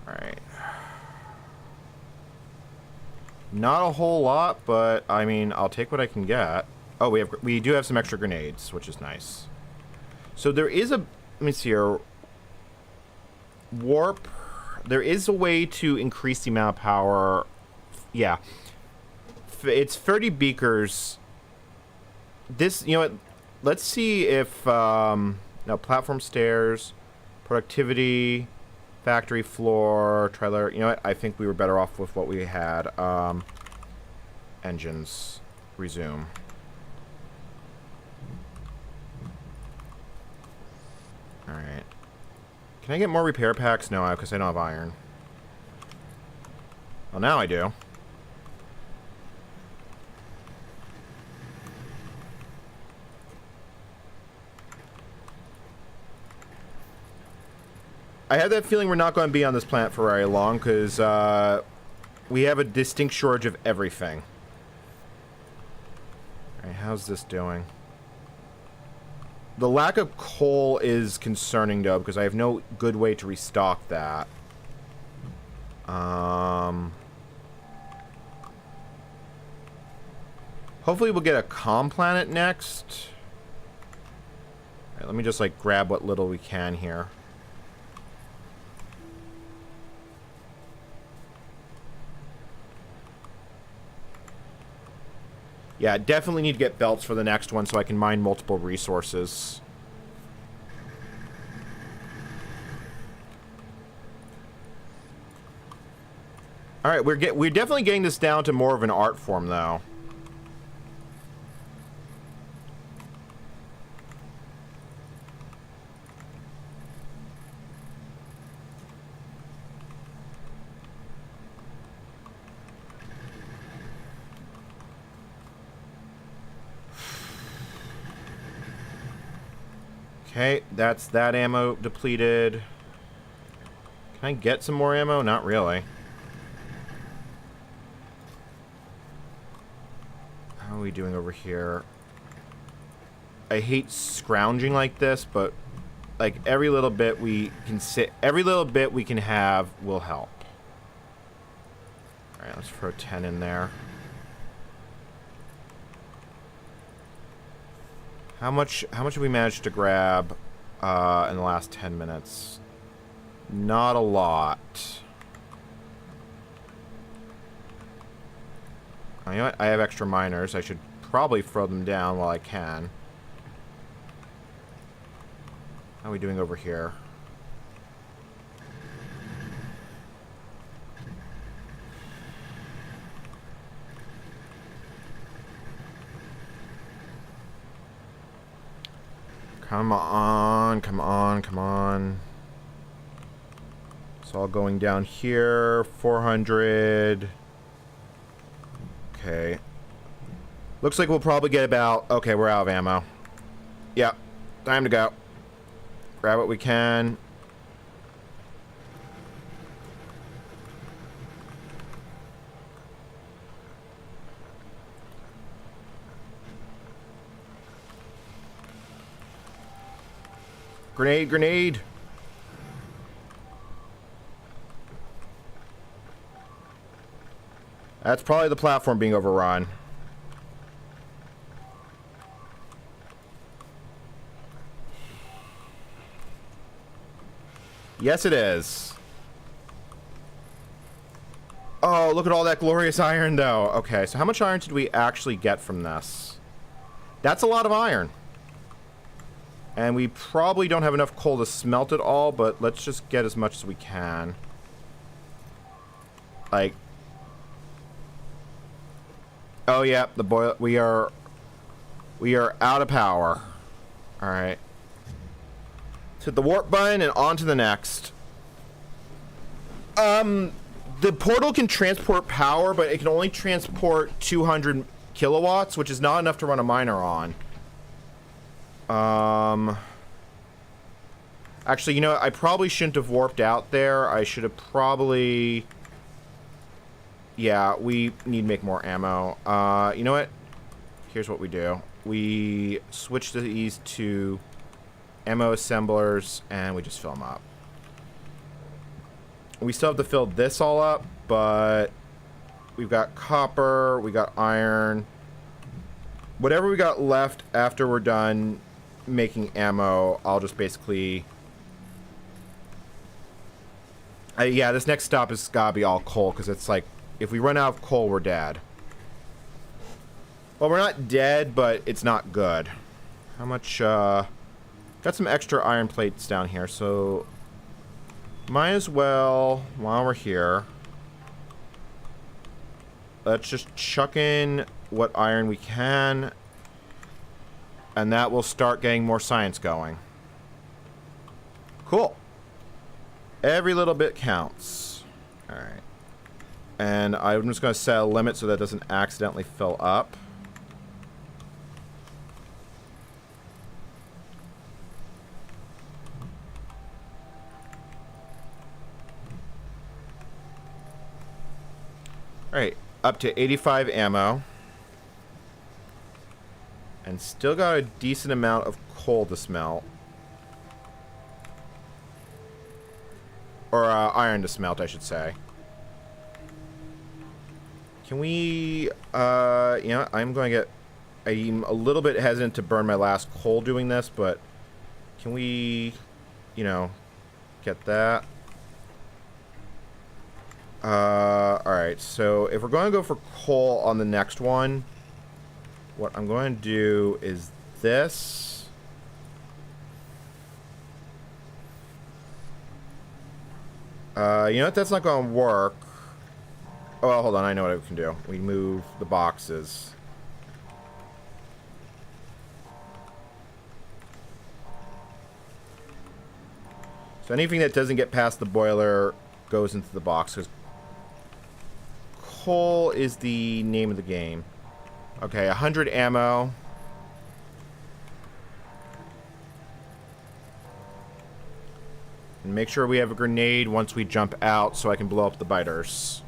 Alright. Not a whole lot, but I mean, I'll take what I can get. Oh, we do have some extra grenades, which is nice. So there is a, let me see here. Warp. There is a way to increase the amount of power. Yeah. It's 30 beakers. This, you know what? Let's see if, no, platform stairs, productivity, factory floor, trailer. You know what? I think we were better off with what we had. Engines. Resume. Alright. Can I get more repair packs? No, because I don't have iron. Well, now I do. I have that feeling we're not going to be on this planet for very long, because we have a distinct shortage of everything. Alright, how's this doing? The lack of coal is concerning, though, because I have no good way to restock that. Hopefully we'll get a calm planet next. Alright, let me just, like, grab what little we can here. Yeah, definitely need to get belts for the next one so I can mine multiple resources. Alright, we're definitely getting this down to more of an art form, though. Okay, that's that ammo depleted. Can I get some more ammo? Not really. How are we doing over here? I hate scrounging like this, but like every little bit we can every little bit we can have will help. All right, let's throw 10 in there. How much have we managed to grab in the last 10 minutes? Not a lot. Oh, you know what? I have extra miners. I should probably throw them down while I can. How are we doing over here? Come on, come on, come on. It's all going down here. 400. Okay. Looks like we'll probably get about... Okay, we're out of ammo. Yep. Time to go. Grab what we can. Grenade, grenade! That's probably the platform being overrun. Yes, it is. Oh, look at all that glorious iron, though. Okay, so how much iron did we actually get from this? That's a lot of iron. And we probably don't have enough coal to smelt it all, but let's just get as much as we can. Like... Oh, yeah, the boil... We are out of power. Alright. Hit the warp button and on to the next. The portal can transport power, but it can only transport 200 kilowatts, which is not enough to run a miner on. Actually, you know what? I probably shouldn't have warped out there. I should have probably... Yeah, we need to make more ammo. You know what? Here's what we do. We switch these to ammo assemblers, and we just fill them up. We still have to fill this all up, but we've got copper, we got iron. Whatever we got left after we're done making ammo, I'll just basically... yeah, this next stop has gotta be all coal, because it's like, if we run out of coal, we're dead. Well, we're not dead, but it's not good. How much, got some extra iron plates down here, so... Might as well, while we're here, let's just chuck in what iron we can, and that will start getting more science going. Cool. Every little bit counts. Alright. And I'm just going to set a limit so that doesn't accidentally fill up. Alright, up to 85 ammo. And still got a decent amount of coal to smelt. Or iron to smelt, I should say. Can we, you know, I'm going to get... I'm a little bit hesitant to burn my last coal doing this, but can we, you know, get that? Alright, so if we're going to go for coal on the next one, what I'm going to do is this. You know what? That's not going to work. Oh, well, hold on. I know what we can do. We move the boxes. So anything that doesn't get past the boiler goes into the box, because coal is the name of the game. Okay, 100 ammo. And make sure we have a grenade once we jump out so I can blow up the biters.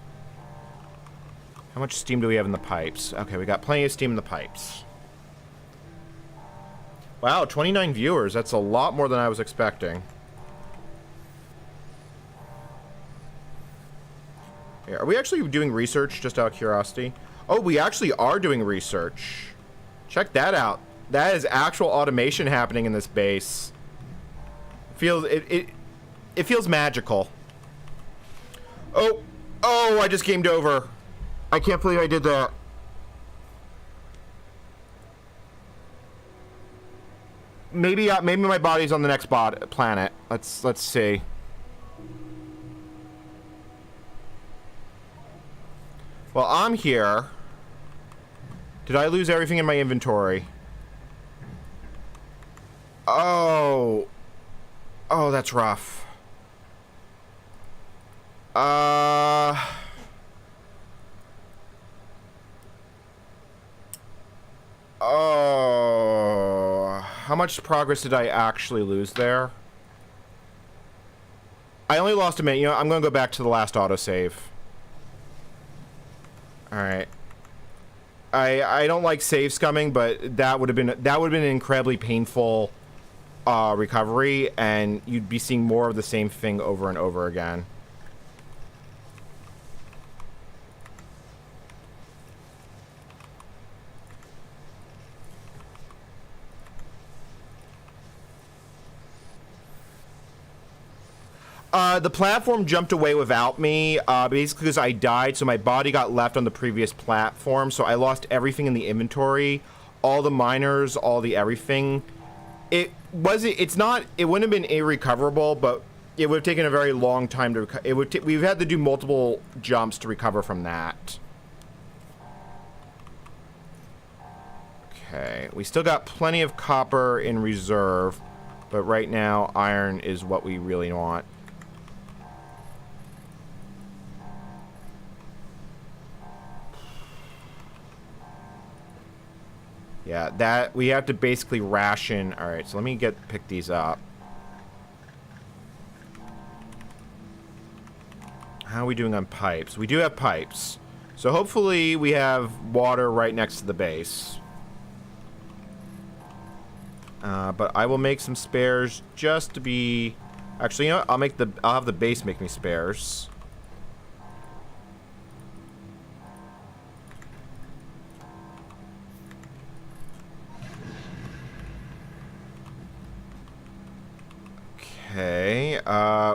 How much steam do we have in the pipes? Okay, we got plenty of steam in the pipes. Wow, 29 viewers. That's a lot more than I was expecting. Yeah, are we actually doing research, just out of curiosity? Oh, we actually are doing research. Check that out. That is actual automation happening in this base. It feels magical. Oh, I just gamed over. I can't believe I did that. Maybe my body's on the next planet. Let's see. Well, I'm here. Did I lose everything in my inventory? Oh, that's rough. Oh, how much progress did I actually lose there? I only lost a minute. You know, I'm gonna go back to the last autosave. Alright. I don't like save scumming, but that would have been an incredibly painful recovery, and you'd be seeing more of the same thing over and over again. The platform jumped away without me, basically because I died, so my body got left on the previous platform, so I lost everything in the inventory. all the miners, all the everything. It wouldn't have been irrecoverable, but it would have taken a very long time to recover. We've had to do multiple jumps to recover from that. Okay, we still got plenty of copper in reserve, but right now iron is what we really want. Yeah, that we have to basically ration. All right, so let me pick these up. How are we doing on pipes? We do have pipes. So hopefully we have water right next to the base. But I will make some spares just to be... Actually, you know what? I'll have the base make me spares. Okay,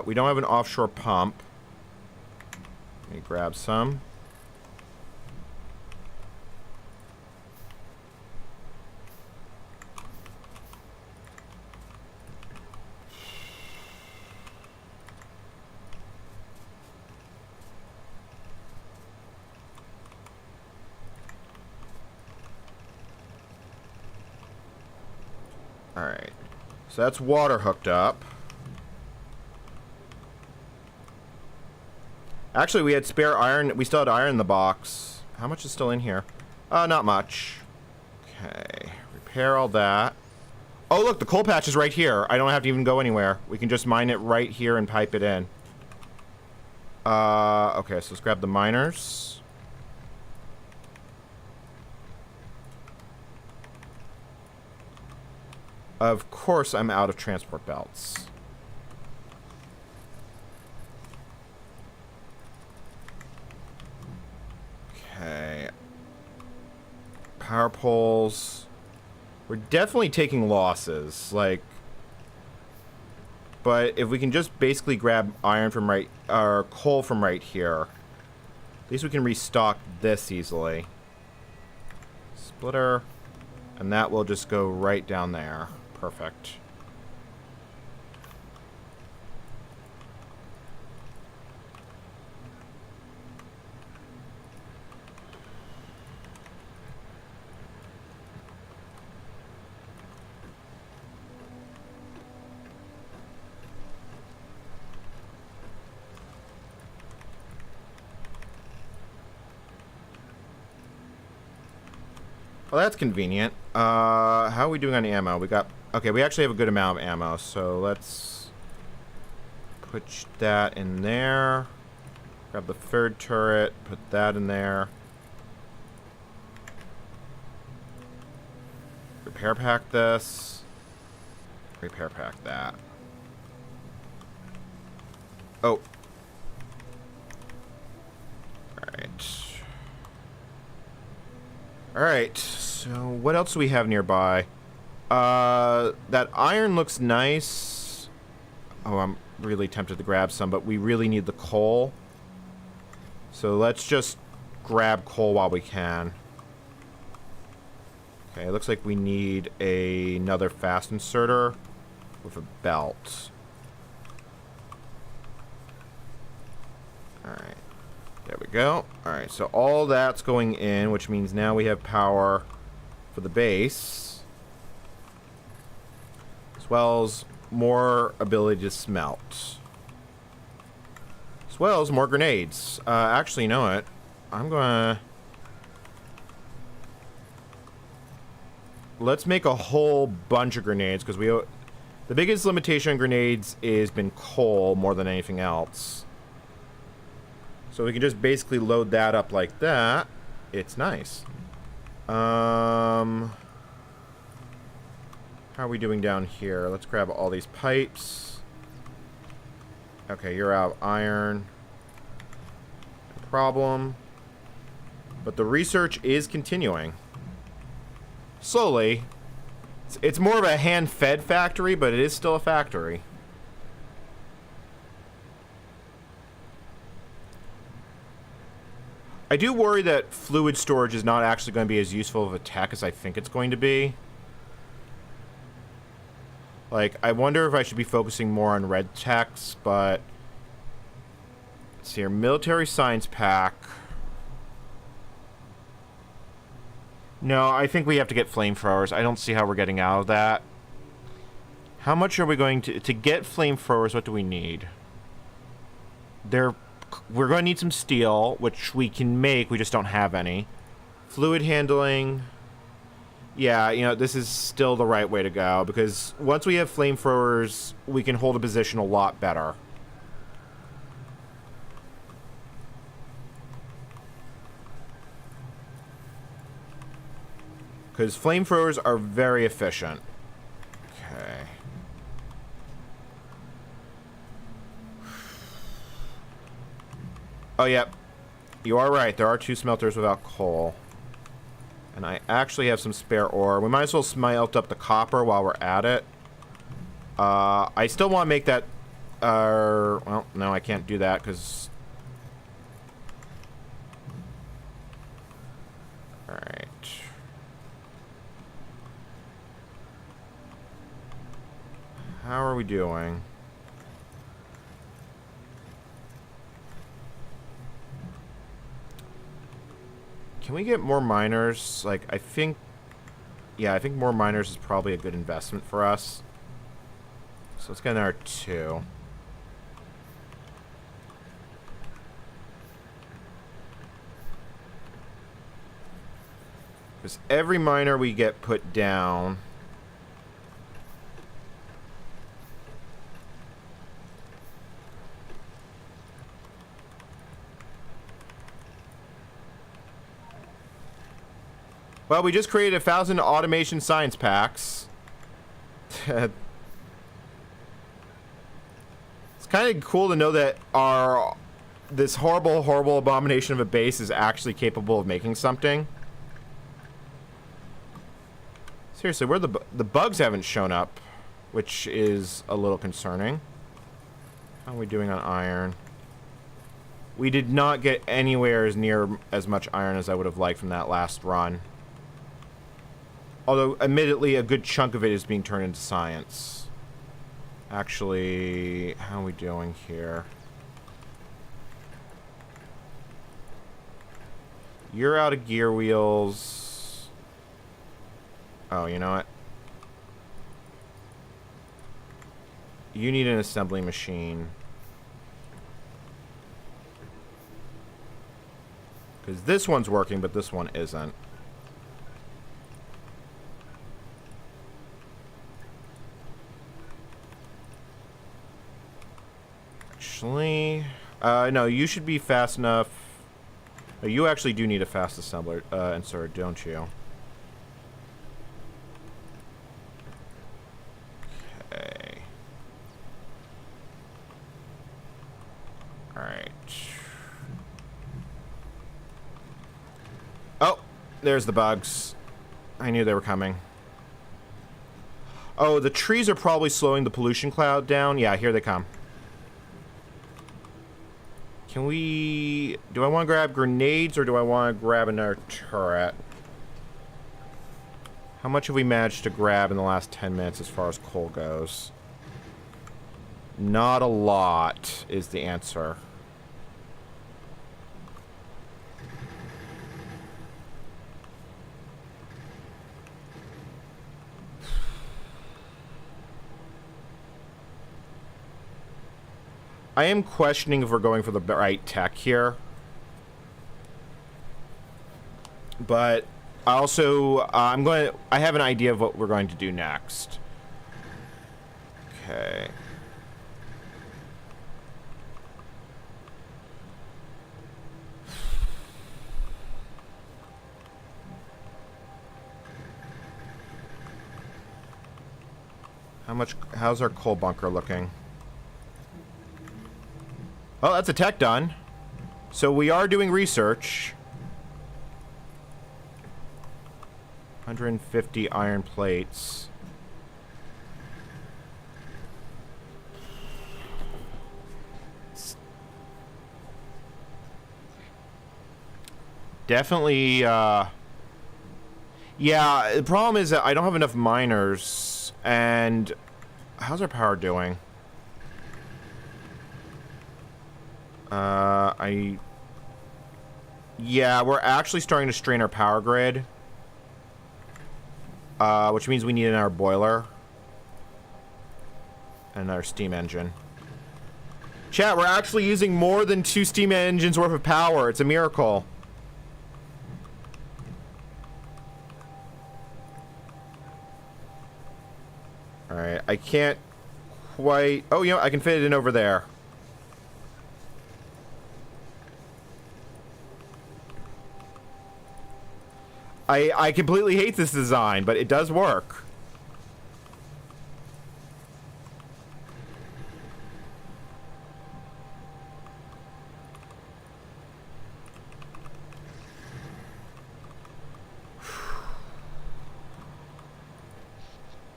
we don't have an offshore pump. Let me grab some. All right, so that's water hooked up. Actually, we had spare iron. We still had iron in the box. How much is still in here? Not much. Okay. Repair all that. Oh, look, the coal patch is right here. I don't have to even go anywhere. We can just mine it right here and pipe it in. Okay, so let's grab the miners. Of course, I'm out of transport belts. Okay. Power poles. We're definitely taking losses, like... But if we can just basically grab iron from right... or coal from right here, at least we can restock this easily. Splitter. And that will just go right down there. Perfect. Well, that's convenient. How are we doing on ammo? We got... Okay, we actually have a good amount of ammo, so let's put that in there. Grab the third turret, put that in there. Repair pack this. Repair pack that. Oh. Alright. Alright, so what else do we have nearby? That iron looks nice. Oh, I'm really tempted to grab some, but we really need the coal. So let's just grab coal while we can. Okay, it looks like we need another fast inserter with a belt. Alright. There we go. Alright, so all that's going in, which means now we have power for the base. As well as more ability to smelt. As well as more grenades. Actually, you know what? I'm gonna... Let's make a whole bunch of grenades, because the biggest limitation on grenades is been coal more than anything else. So we can just basically load that up like that. It's nice. How are we doing down here? Let's grab all these pipes. Okay, you're out of iron. No problem. But the research is continuing. Slowly. It's more of a hand-fed factory, but it is still a factory. I do worry that fluid storage is not actually going to be as useful of a tech as I think it's going to be. Like, I wonder if I should be focusing more on red techs, but... Let's see here. Military science pack. No, I think we have to get flamethrowers. I don't see how we're getting out of that. How much are we going to... To get flamethrowers, what do we need? We're going to need some steel, which we can make. We just don't have any. Fluid handling. Yeah, you know, this is still the right way to go, because once we have flamethrowers, we can hold a position a lot better. Because flamethrowers are very efficient. Okay. Oh, yep. You are right. There are 2 smelters without coal. And I actually have some spare ore. We might as well smelt up the copper while we're at it. I still want to make that... well, no, I can't do that because... Alright. How are we doing? Can we get more miners? Like, I think... Yeah, I think more miners is probably a good investment for us. So let's get another 2. Because every miner we get put down... Well, we just created 1,000 automation science packs. It's kind of cool to know that this horrible abomination of a base is actually capable of making something. Seriously, where the bugs haven't shown up, which is a little concerning. How are we doing on iron? We did not get anywhere as near as much iron as I would have liked from that last run. Although, admittedly, a good chunk of it is being turned into science. Actually, how are we doing here? You're out of gear wheels. Oh, you know what? You need an assembly machine. Because this one's working, but this one isn't. Actually, no, you should be fast enough. Oh, you actually do need a fast assembler insert, don't you? Okay. Alright. Oh, there's the bugs. I knew they were coming. Oh, the trees are probably slowing the pollution cloud down. Yeah, here they come. Can we... Do I want to grab grenades or do I want to grab another turret? How much have we managed to grab in the last 10 minutes as far as coal goes? Not a lot is the answer. I am questioning if we're going for the right tech here. But I also, I have an idea of what we're going to do next. Okay. How's our coal bunker looking? Oh, that's a tech done. So we are doing research. 150 iron plates. definitely, yeah, the problem is that I don't have enough miners, and how's our power doing? Yeah, we're actually starting to strain our power grid, which means we need another boiler and another steam engine. Chat, we're actually using more than 2 steam engines worth of power. It's a miracle. Alright, I can't quite... Oh, you know, I can fit it in over there. I completely hate this design, but it does work.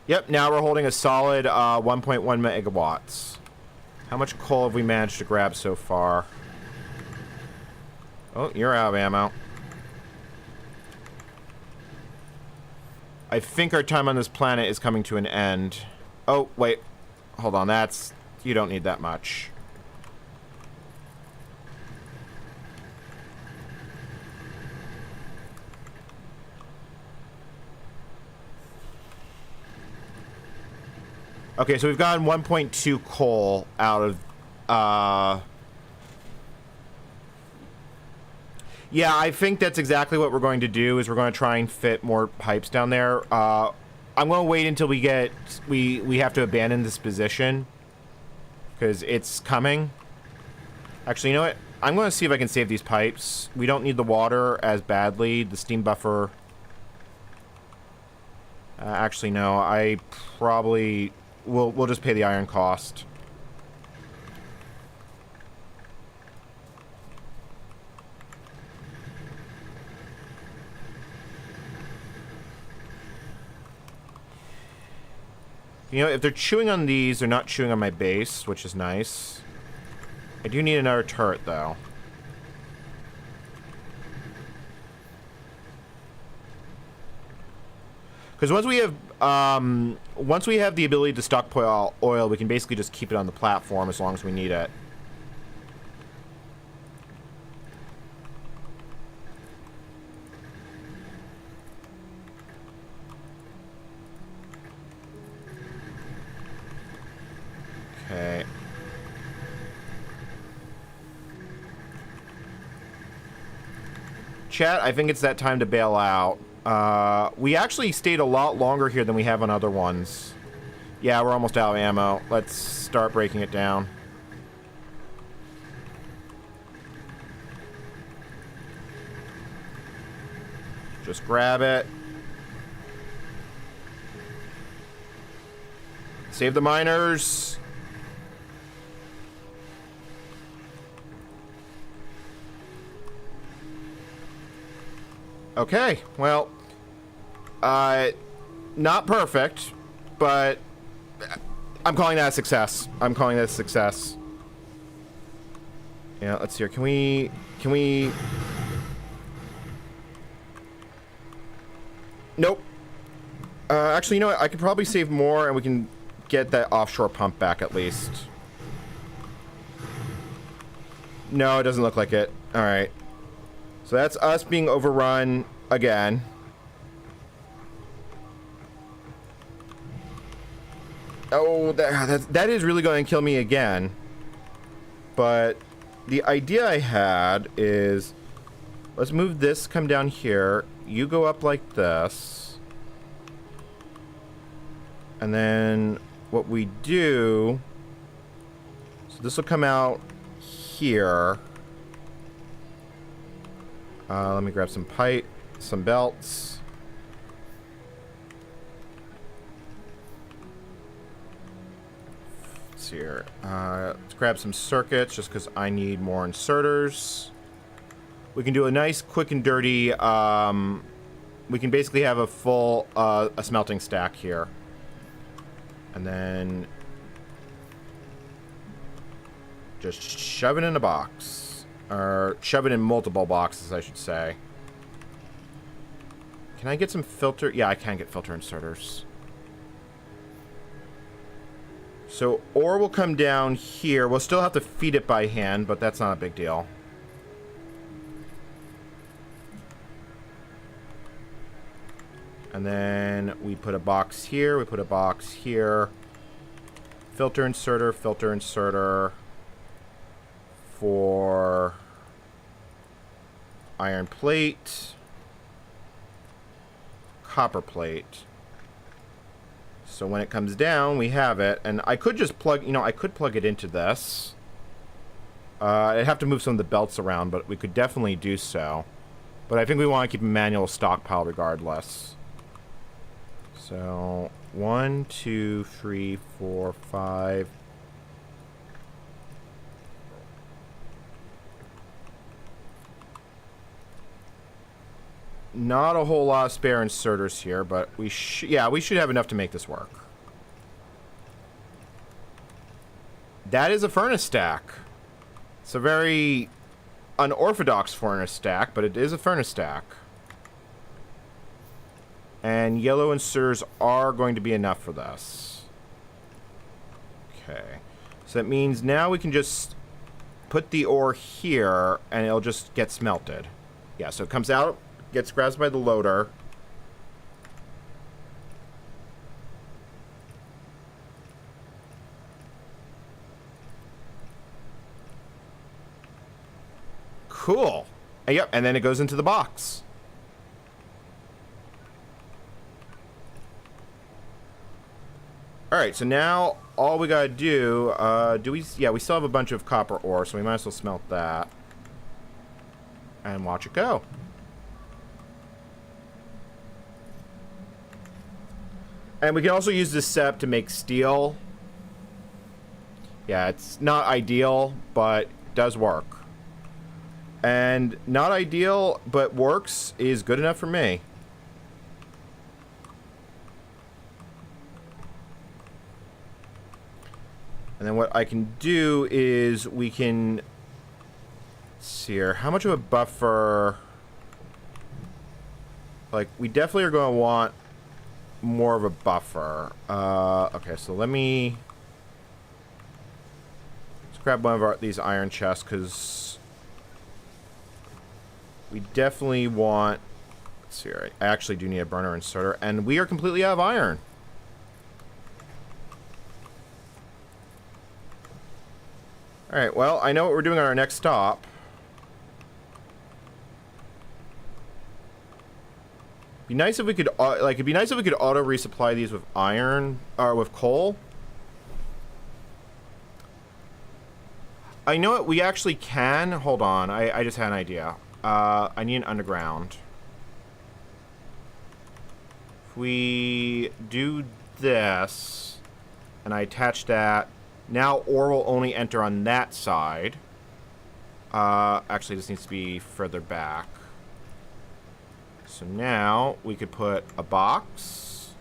Yep, now we're holding a solid 1.1 megawatts. How much coal have we managed to grab so far? Oh, you're out of ammo. I think our time on this planet is coming to an end. Oh, wait. Hold on, that's... You don't need that much. Okay, so we've gotten 1.2 coal out of... Yeah, I think that's exactly what we're going to do, is we're going to try and fit more pipes down there. I'm going to wait until we get... We have to abandon this position, because it's coming. Actually, you know what? I'm going to see if I can save these pipes. We don't need the water as badly. The steam buffer... actually, no. I probably... We'll just pay the iron cost. You know, if they're chewing on these, they're not chewing on my base, which is nice. I do need another turret, though. Because once we have the ability to stockpile oil, we can basically just keep it on the platform as long as we need it. Okay. Chat, I think it's that time to bail out. We actually stayed a lot longer here than we have on other ones. Yeah, we're almost out of ammo. Let's start breaking it down. Just grab it. Save the miners. Okay, well, not perfect, but I'm calling that a success. I'm calling that a success. Yeah, let's see here. Can we... Nope. Actually, you know what? I could probably save more and we can get that offshore pump back at least. No, it doesn't look like it. All right. So that's us being overrun again. Oh, that is really going to kill me again. But the idea I had is, let's move this, come down here. You go up like this. And then what we do, so this will come out here. Let me grab some pipe, some belts. Let's see here. Let's grab some circuits just because I need more inserters. We can do a nice, quick and dirty. We can basically have a full a smelting stack here, and then just shove it in a box. Or shove it in multiple boxes, I should say. Can I get some filter? Yeah, I can get filter inserters. So ore will come down here. We'll still have to feed it by hand, but that's not a big deal. And then we put a box here. We put a box here. Filter inserter for iron plate, copper plate. So when it comes down, we have it. And I could just plug, you know, I could plug it into this. I'd have to move some of the belts around, but we could definitely do so. But I think we want to keep a manual stockpile regardless. So 1, 2, 3, 4, 5. Not a whole lot of spare inserters here, but we should have enough to make this work. That is a furnace stack. It's a very unorthodox furnace stack, but it is a furnace stack. And yellow inserters are going to be enough for this. Okay. So that means now we can just put the ore here, and it'll just get smelted. Yeah, so it comes out, gets grabbed by the loader. Cool. Yep, and then it goes into the box. Alright, so now all we gotta do, we still have a bunch of copper ore, so we might as well smelt that. And watch it go. And we can also use this setup to make steel. Yeah, it's not ideal, but it does work. And not ideal, but works is good enough for me. And then what I can do is we can... Let's see here. How much of a buffer... Like, we definitely are going to want more of a buffer. Okay, so let's grab one of these iron chests, because we definitely want... Let's see here. I actually do need a burner inserter, and we are completely out of iron. Alright, well, I know what we're doing on our next stop. Be nice if we could, it'd be nice if we could auto resupply these with iron, or with coal. I know what we actually can. Hold on, I just had an idea. I need an underground. If we do this, and I attach that, now ore will only enter on that side. Actually, this needs to be further back. So now we could put a box.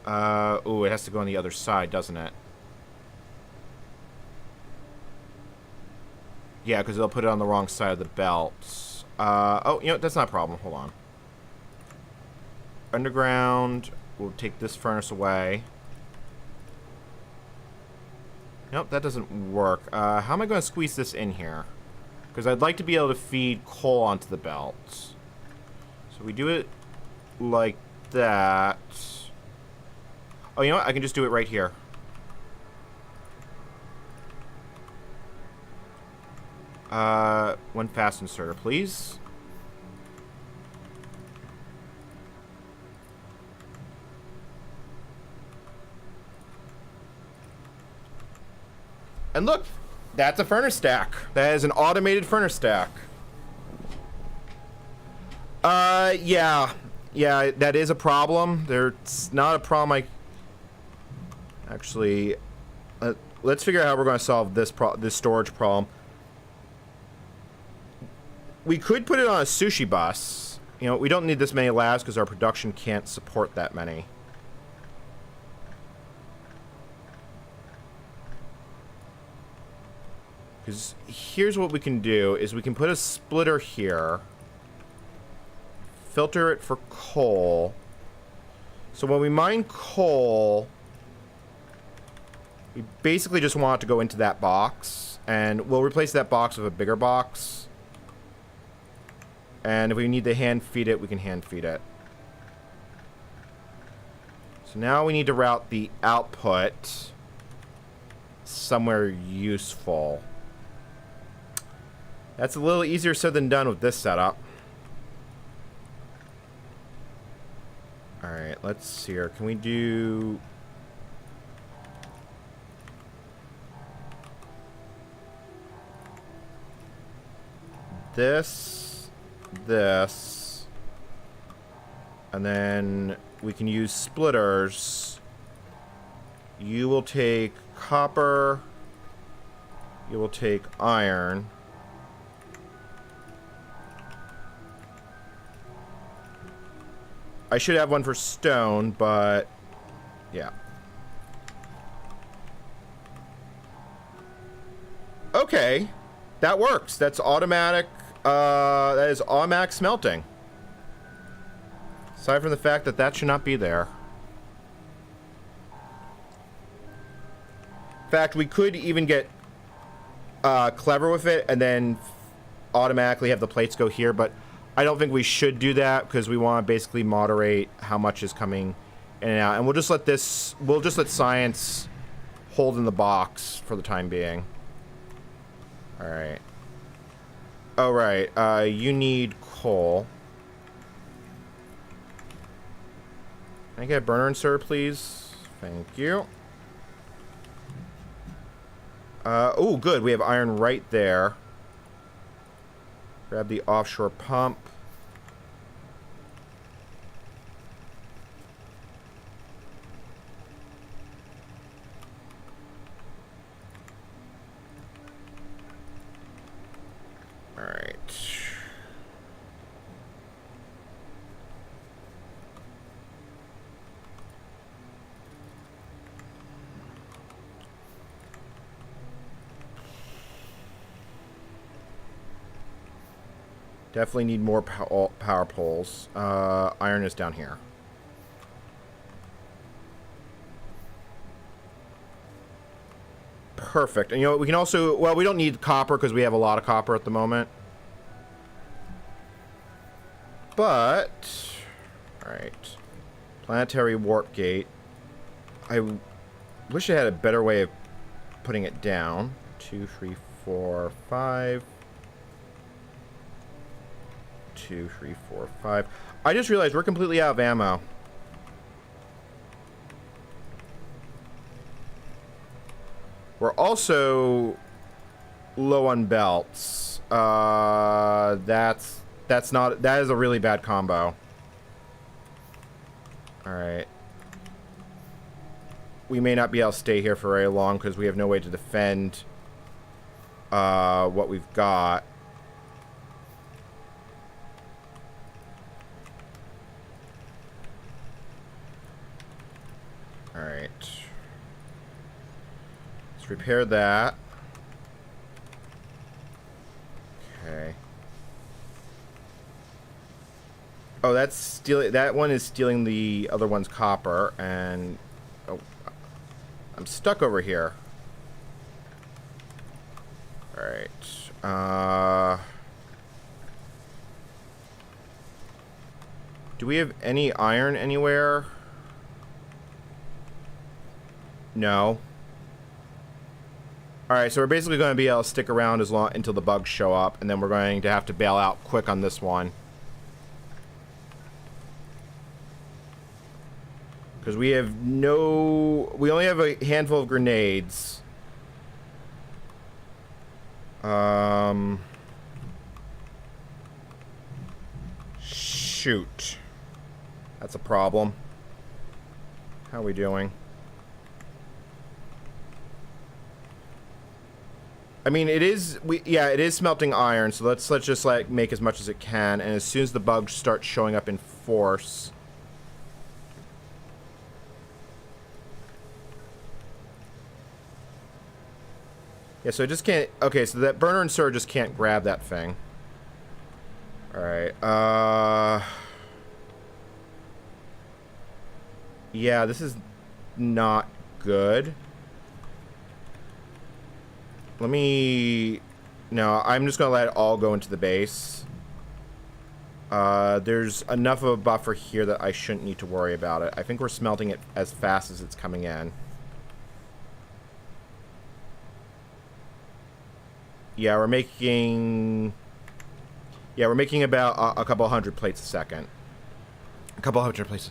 Ooh, it has to go on the other side, doesn't it? Yeah, because they'll put it on the wrong side of the belts. Oh, you know, that's not a problem. Hold on. Underground. We'll take this furnace away. Nope, that doesn't work. How am I going to squeeze this in here? Because I'd like to be able to feed coal onto the belts. So we do it like that. Oh, you know what? I can just do it right here. One fast inserter, please. And look, that's a furnace stack. That is an automated furnace stack. Yeah, that is a problem. There's not a problem. Actually, let's figure out how we're going to solve this storage problem. We could put it on a sushi bus. You know, we don't need this many labs because our production can't support that many. Because here's what we can do, is we can put a splitter here. filter it for coal. So when we mine coal, we basically just want it to go into that box, and we'll replace that box with a bigger box. And if we need to hand feed it, we can hand feed it. So now we need to route the output somewhere useful. That's a little easier said than done with this setup. Alright, let's see here. Can we do... this, and then we can use splitters. You will take copper, you will take iron. I should have one for stone, but yeah. Okay, that works. That's automatic. That is automatic smelting. Aside from the fact that that should not be there. In fact, we could even get clever with it and then automatically have the plates go here, but I don't think we should do that because we want to basically moderate how much is coming in and out. And we'll just let science hold in the box for the time being. All right. Oh, right. You need coal. Can I get a burner insert, please? Thank you. Oh, good. We have iron right there. Grab the offshore pump. All right. Definitely need more power poles. Iron is down here. Perfect. And you know what, we can also, well, we don't need copper because we have a lot of copper at the moment. But, alright. Planetary warp gate. I wish I had a better way of putting it down. 2, 3, 4, 5. 2, 3, 4, 5. I just realized we're completely out of ammo. We're also low on belts. That is a really bad combo. Alright. We may not be able to stay here for very long because we have no way to defend what we've got. Alright. Let's repair that. Okay. Oh, that's stealing. That one is stealing the other one's copper, and oh, I'm stuck over here. Alright. Do we have any iron anywhere? No. Alright, so we're basically going to be able to stick around as long until the bugs show up, and then we're going to have to bail out quick on this one. Because we have we only have a handful of grenades. Shoot. That's a problem. How are we doing? I mean, it is smelting iron, so let's just like make as much as it can, and as soon as the bugs start showing up in force. Yeah, so I just can't, okay, so that burner and surge just can't grab that thing. Alright, Yeah, this is not good. Let me... No, I'm just going to let it all go into the base. There's enough of a buffer here that I shouldn't need to worry about it. I think we're smelting it as fast as it's coming in. Yeah, we're making about a couple hundred plates a second. A couple hundred plates.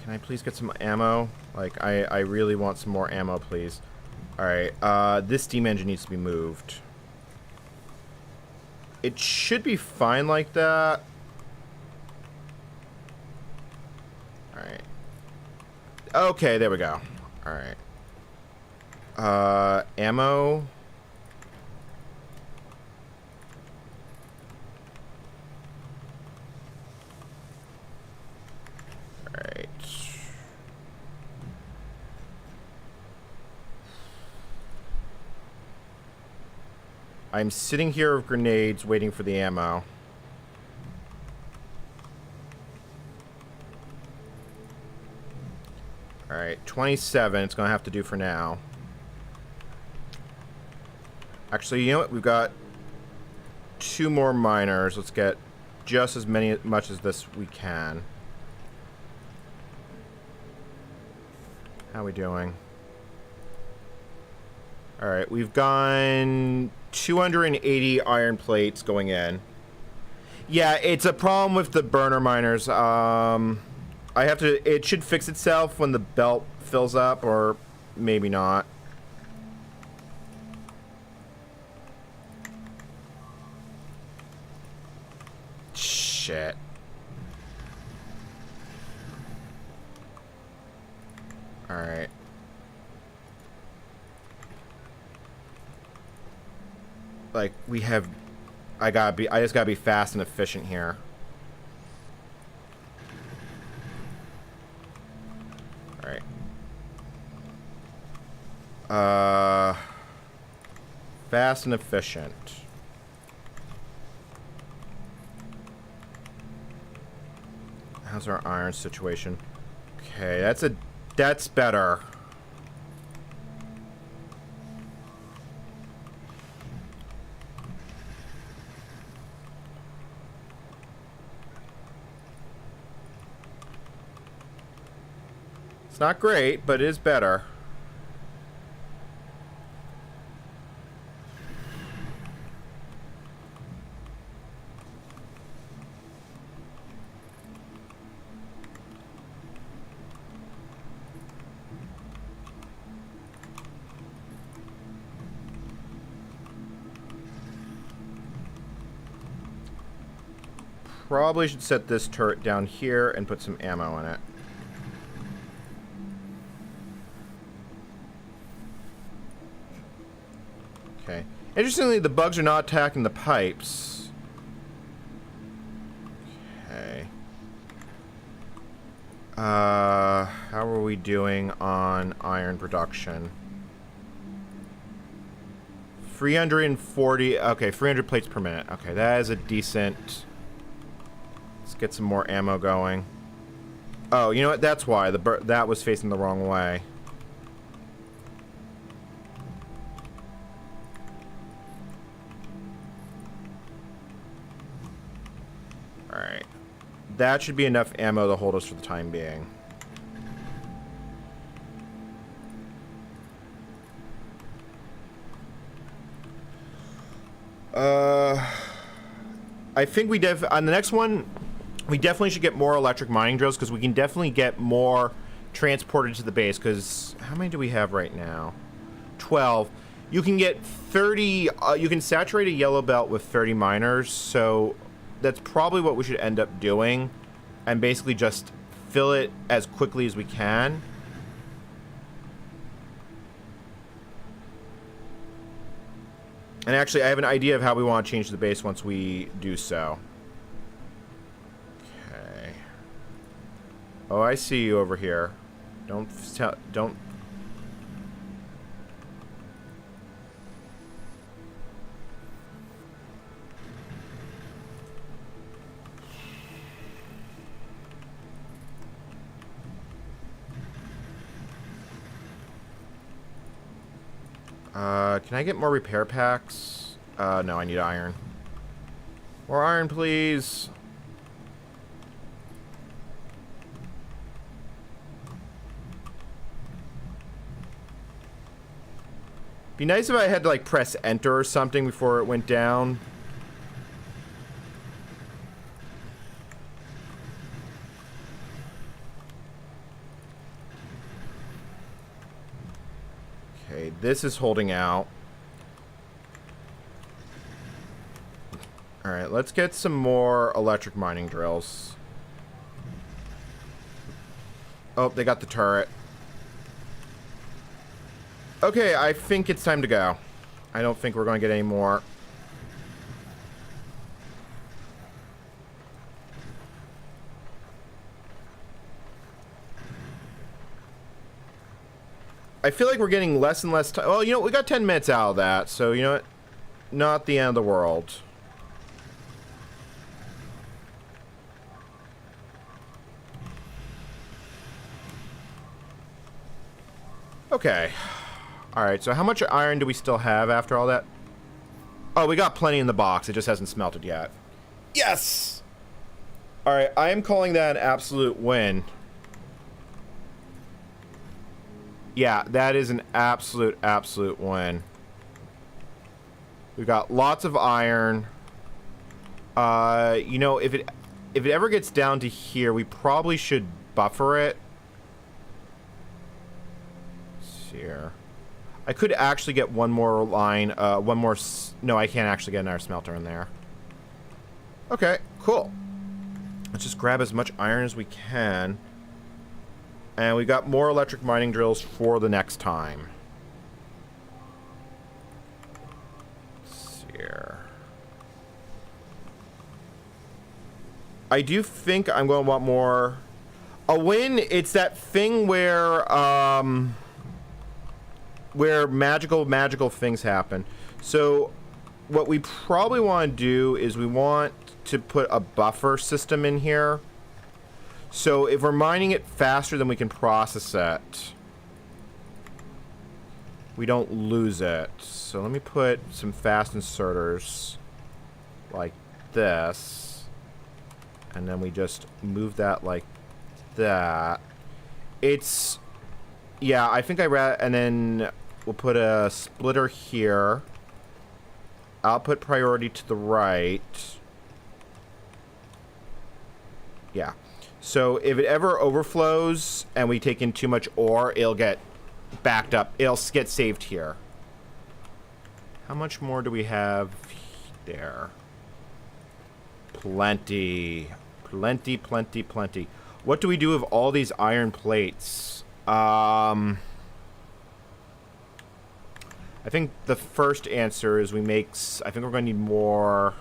Can I please get some ammo? Like, I really want some more ammo, please. Alright, this steam engine needs to be moved. It should be fine like that. Alright. Okay, there we go. Alright. Ammo. Alright. I'm sitting here with grenades waiting for the ammo. Alright, 27. It's going to have to do for now. Actually, you know what? We've got 2 more miners. Let's get just as much as this we can. How are we doing? Alright, we've gone 280 iron plates going in. Yeah, it's a problem with the burner miners. It should fix itself when the belt fills up, or maybe not. Shit. Alright. Like, we have... I just gotta be fast and efficient here. Alright. Fast and efficient. How's our iron situation? Okay, that's better. It's not great, but it is better. Probably should set this turret down here and put some ammo in it. Okay. Interestingly, the bugs are not attacking the pipes. Okay. How are we doing on iron production? 340. Okay, 300 plates per minute. Okay, that is a decent... Let's get some more ammo going. Oh, you know what? That's why. That was facing the wrong way. Alright. That should be enough ammo to hold us for the time being. I think on the next one, we definitely should get more electric mining drills, because we can definitely get more transported to the base, because how many do we have right now? 12. You can get 30, you can saturate a yellow belt with 30 miners, so that's probably what we should end up doing, and basically just fill it as quickly as we can. And actually, I have an idea of how we want to change the base once we do so. Okay. Oh, I see you over here. Don't... Can I get more repair packs? No, I need iron. More iron, please. Be nice if I had to, like, press enter or something before it went down. Okay, this is holding out. Alright, let's get some more electric mining drills. Oh, they got the turret. Okay, I think it's time to go. I don't think we're going to get any more. I feel like we're getting less and less time. Well, you know, we got 10 minutes out of that, so you know what? Not the end of the world. Okay. Alright, so how much iron do we still have after all that? Oh, we got plenty in the box. It just hasn't smelted yet. Yes! Alright, I am calling that an absolute win. Yeah, that is an absolute win. We've got lots of iron. You know, if it ever gets down to here, we probably should buffer it. Let's see here. I could actually get one more line, no, I can't actually get another smelter in there. Okay, cool. Let's just grab as much iron as we can. And we got more electric mining drills for the next time. Let's see here. I do think I'm going to want more. A win, it's that thing where magical things happen. So what we probably want to do is we want to put a buffer system in here. So if we're mining it faster than we can process it, we don't lose it. So let me put some fast inserters like this. And then we just move that like that. It's, yeah, I think and then we'll put a splitter here. Output priority to the right. Yeah. So if it ever overflows and we take in too much ore, it'll get backed up. It'll get saved here. How much more do we have there? Plenty. Plenty. What do we do with all these iron plates? I think the first answer is we make... I think we're going to need more...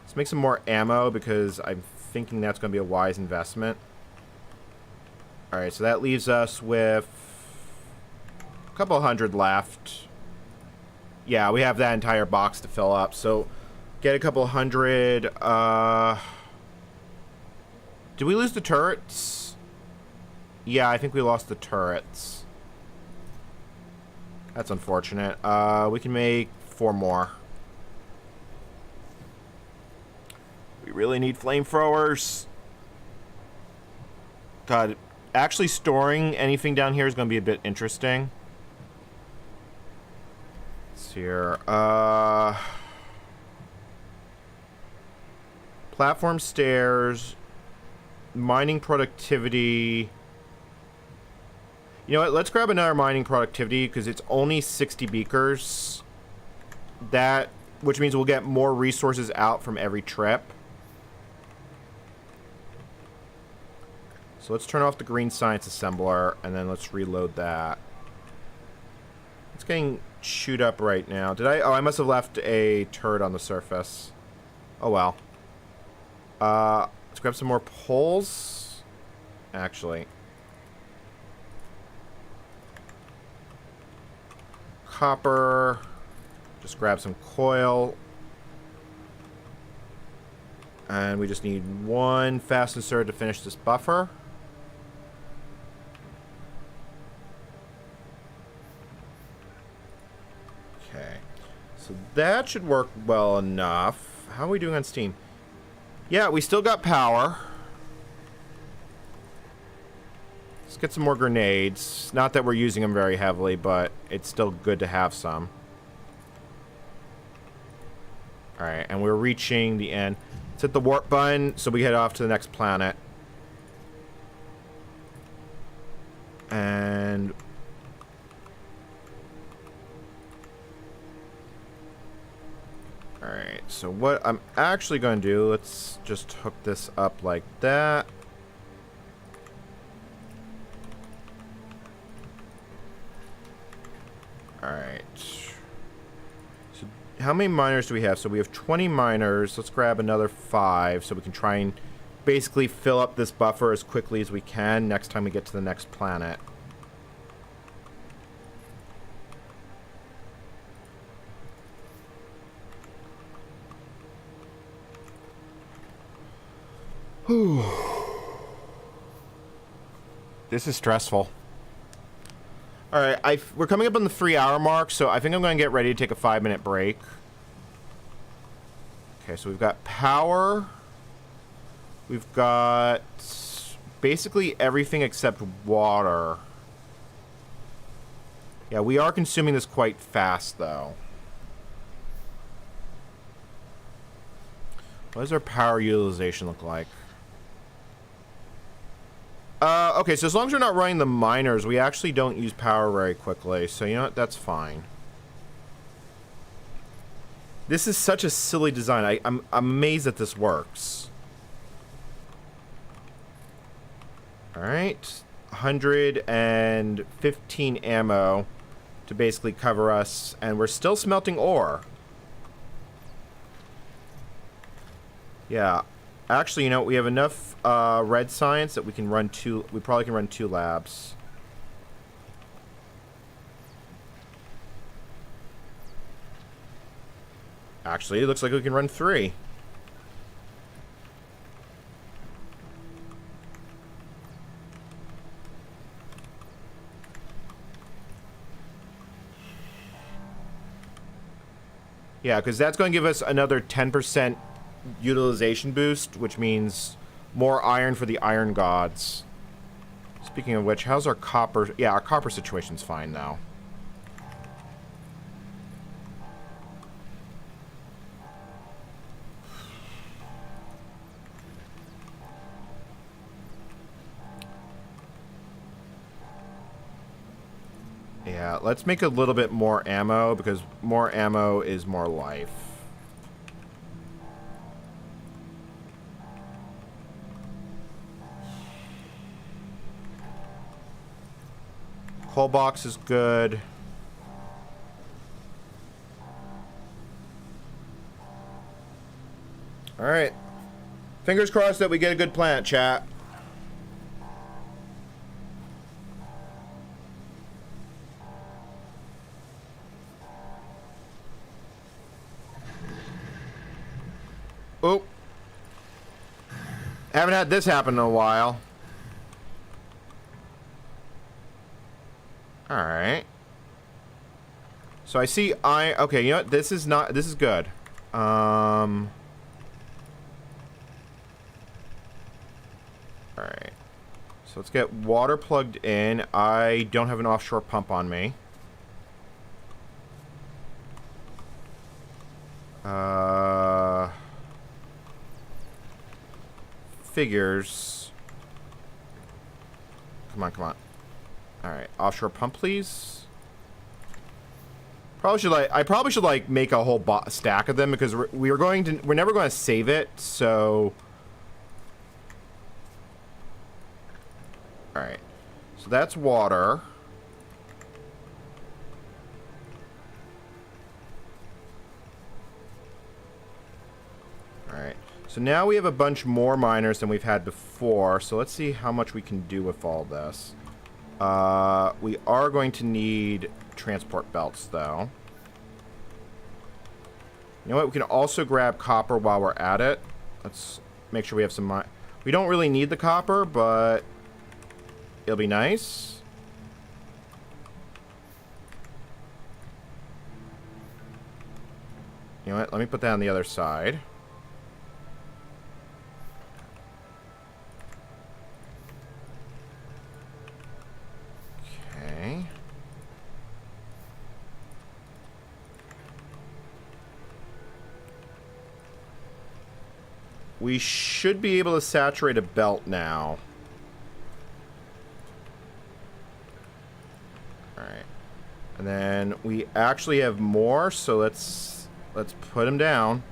Let's make some more ammo because I'm thinking that's going to be a wise investment. Alright, so that leaves us with a couple hundred left. Yeah, we have that entire box to fill up. So get a couple hundred. Did we lose the turrets? Yeah, I think we lost the turrets. That's unfortunate. We can make 4 more. We really need flamethrowers. God, actually storing anything down here is going to be a bit interesting. Let's see here. Platform stairs. Mining productivity. You know what? Let's grab another mining productivity because it's only 60 beakers. Which means we'll get more resources out from every trip. So let's turn off the green science assembler, and then let's reload that. It's getting chewed up right now. Did I? Oh, I must have left a turret on the surface. Oh, well. Let's grab some more poles. Actually. Copper. Just grab some coil. And we just need one fast insert to finish this buffer. So that should work well enough. How are we doing on Steam? Yeah, we still got power. Let's get some more grenades. Not that we're using them very heavily, but it's still good to have some. Alright, and we're reaching the end. Let's hit the warp button so we head off to the next planet. And... Alright, so what I'm actually going to do, let's just hook this up like that. Alright. So how many miners do we have? So we have 20 miners. Let's grab another 5 so we can try and basically fill up this buffer as quickly as we can next time we get to the next planet. Whew. This is stressful. Alright, we're coming up on the 3-hour mark, so I think I'm going to get ready to take a 5-minute break. Okay, so we've got power. We've got basically everything except water. Yeah, we are consuming this quite fast, though. What does our power utilization look like? Okay, so as long as we're not running the miners, we actually don't use power very quickly. So, you know what? That's fine. This is such a silly design. I'm amazed that this works. Alright. 115 ammo to basically cover us. And we're still smelting ore. Yeah. Actually, you know, we have enough red science that we can run we probably can run 2 labs. Actually, it looks like we can run 3. Yeah, because that's going to give us another 10% utilization boost, which means more iron for the iron gods. Speaking of which, how's our copper? Yeah, our copper situation's fine now. Yeah, let's make a little bit more ammo, because more ammo is more life. Coal box is good. Alright. Fingers crossed that we get a good planet, chat. Oh. Haven't had this happen in a while. Alright. So I see okay, you know what? This is good. Alright. So let's get water plugged in. I don't have an offshore pump on me. Figures. Come on, come on. Alright, offshore pump, please. I probably should like make a whole stack of them, because we're never going to save it, so. Alright. So that's water. Alright. So now we have a bunch more miners than we've had before, so let's see how much we can do with all this. We are going to need transport belts, though. You know what? We can also grab copper while we're at it. Let's make sure we have some... We don't really need the copper, but it'll be nice. You know what? Let me put that on the other side. Okay. We should be able to saturate a belt now. Alright. And then we actually have more, so let's put them down.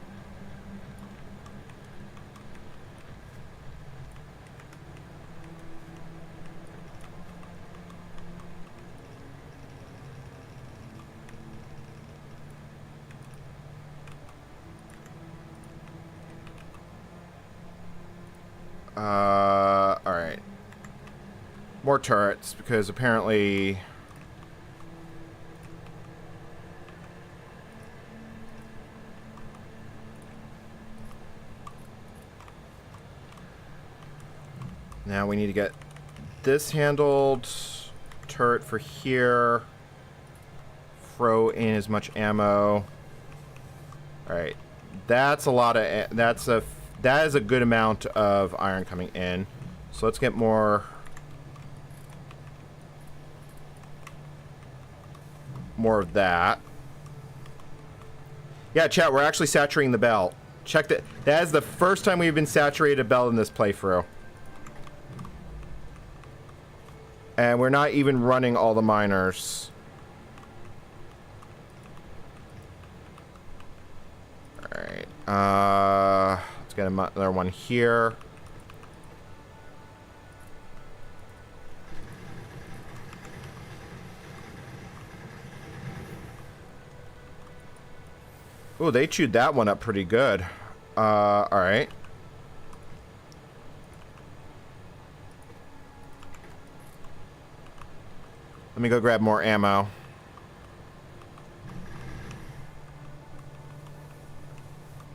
Alright. More turrets, because apparently... Now we need to get this handled. Turret for here. Throw in as much ammo. Alright. That's a lot of... That is a good amount of iron coming in. So let's get more of that. Yeah, chat, we're actually saturating the belt. Check that. That is the first time we've been saturated a belt in this playthrough. And we're not even running all the miners. Alright. Let's get another one here. Oh, they chewed that one up pretty good. Alright. Let me go grab more ammo.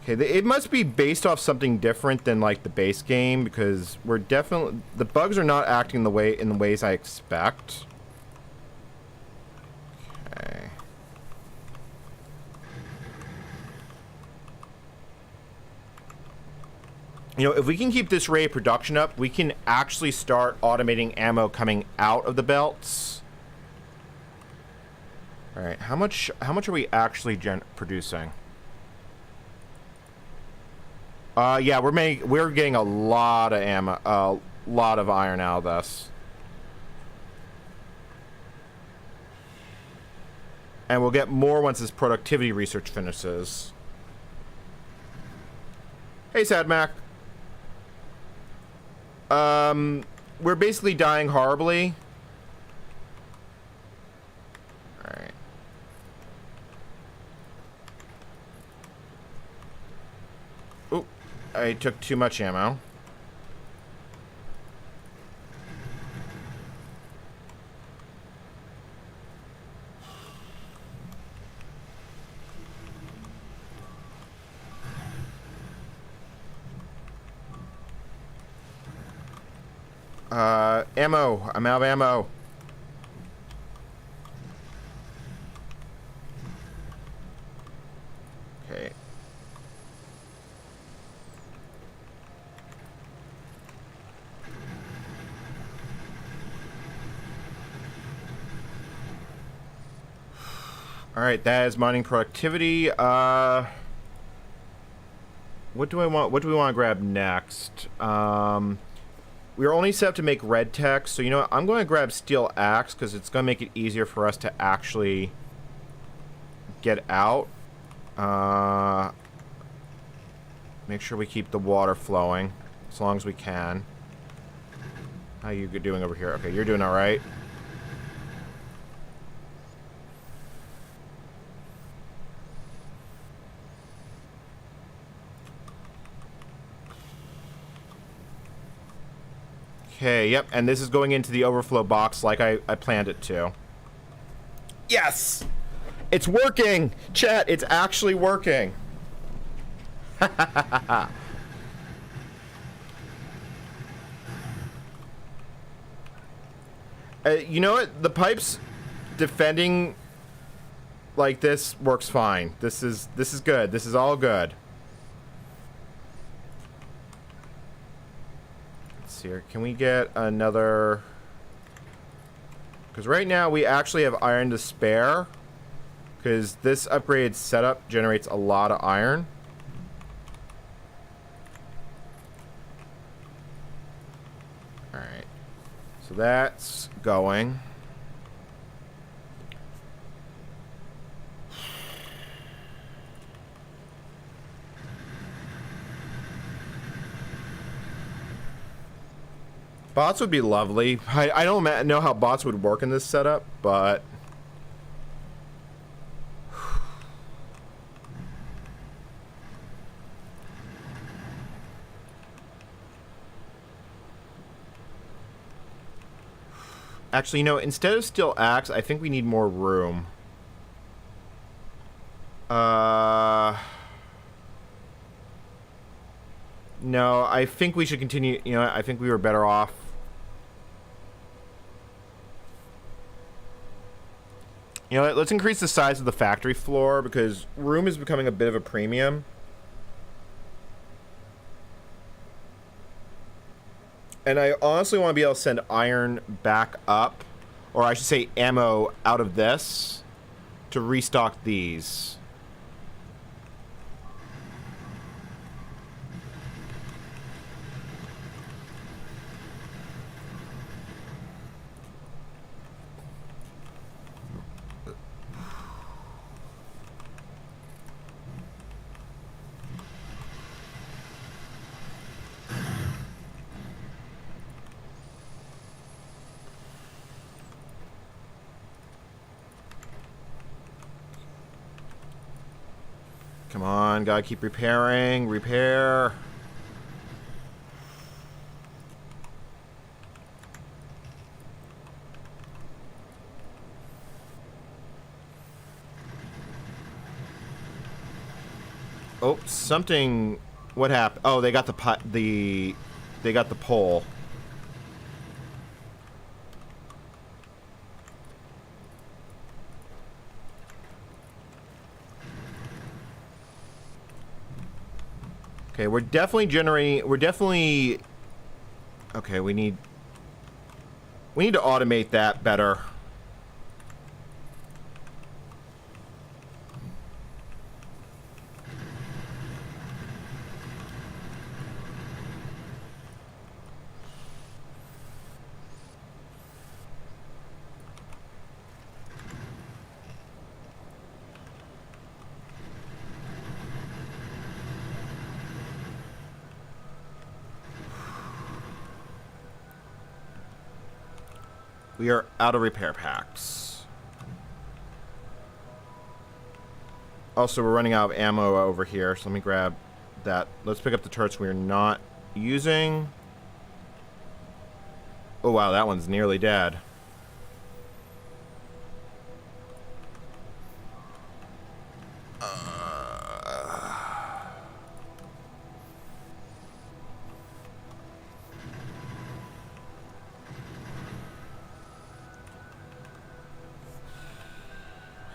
Okay, it must be based off something different than like the base game, because we're definitely, the bugs are not acting in the ways I expect. Okay. You know, if we can keep this rate of production up, we can actually start automating ammo coming out of the belts. All right, how much are we actually producing? Yeah, we're getting a lot of ammo, a lot of iron out of this. And we'll get more once this productivity research finishes. Hey, Sad Mac. We're basically dying horribly. Alright. Oop. I took too much ammo. Ammo. I'm out of ammo. Okay. Alright, that is mining productivity. What do I want? What do we want to grab next? We are only set up to make red tech, so you know what? I'm going to grab steel axe because it's going to make it easier for us to actually get out. Make sure we keep the water flowing as long as we can. How are you doing over here? Okay, you're doing all right. Okay, yep, and this is going into the overflow box like I planned it to. Yes! It's working! Chat, it's actually working! You know what? The pipes defending like, this works fine. This is good. This is all good. Let's see here. Can we get another... Because right now we actually have iron to spare. Because this upgraded setup generates a lot of iron. Alright. So that's going. Bots would be lovely. I don't know how bots would work in this setup, but... Actually, you know, instead of steel axe, I think we need more room. No, I think we should continue. You know, I think we were better off. You know what, let's increase the size of the factory floor because room is becoming a bit of a premium. And I honestly want to be able to send iron back up, or I should say ammo out of this to restock these. Come on, gotta keep repairing. Repair. Oh, something. What happened? Oh, they got they got the pole. Okay, we're definitely generating. We're definitely. Okay, we need to automate that better. We are out of repair packs. Also, we're running out of ammo over here, so let me grab that. Let's pick up the turrets we're not using. Oh, wow, that one's nearly dead.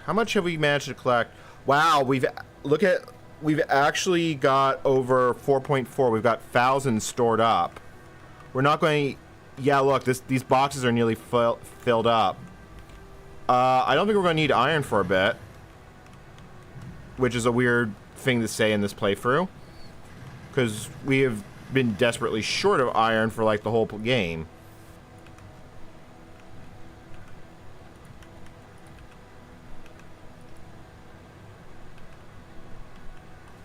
How much have we managed to collect? Wow, we've actually got over 4.4. We've got thousands stored up. We're not going to... Yeah, look, these boxes are nearly filled up. I don't think we're going to need iron for a bit. Which is a weird thing to say in this playthrough. Because we have been desperately short of iron for, like, the whole game.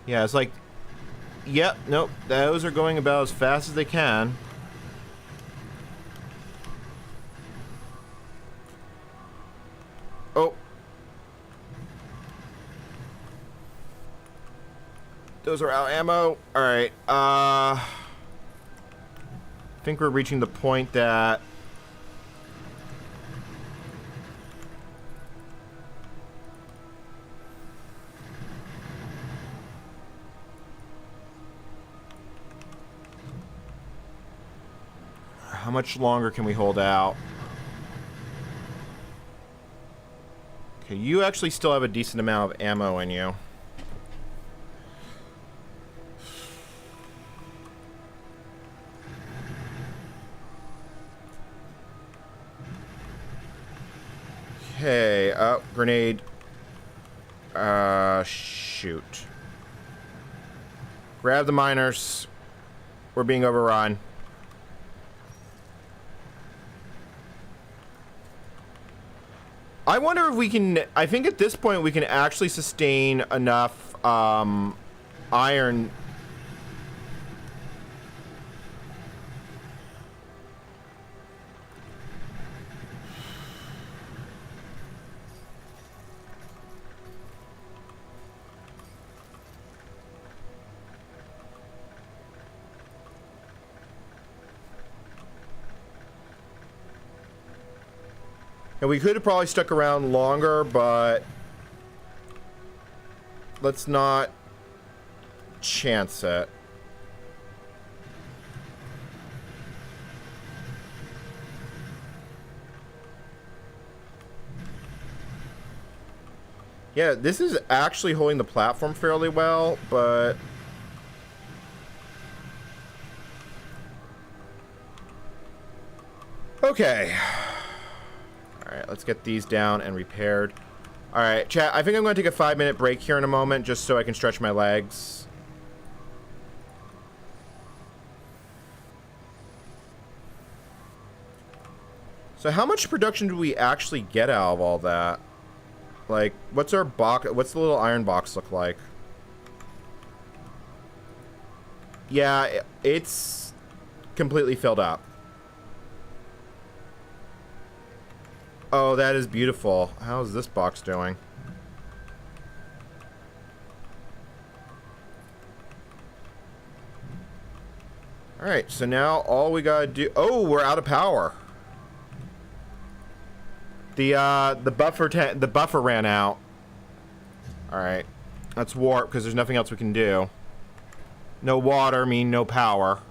Yeah, it's like... Yep, nope, those are going about as fast as they can. Oh. Those are out ammo. Alright, I think we're reaching the point that... How much longer can we hold out? Okay, you actually still have a decent amount of ammo in you. Okay, grenade. Shoot. Grab the miners. We're being overrun. I wonder if we can... I think at this point we can actually sustain enough iron... And we could have probably stuck around longer, but let's not chance it. Yeah, this is actually holding the platform fairly well, but... Okay. Alright, let's get these down and repaired. Alright, chat, I think I'm going to take a 5-minute break here in a moment, just so I can stretch my legs. So how much production do we actually get out of all that? Like, what's our box? What's the little iron box look like? Yeah, it's completely filled up. Oh, that is beautiful. How is this box doing? Alright, so now all we gotta do... Oh, we're out of power. The buffer ran out. Alright. Let's warp, because there's nothing else we can do. No water mean no power.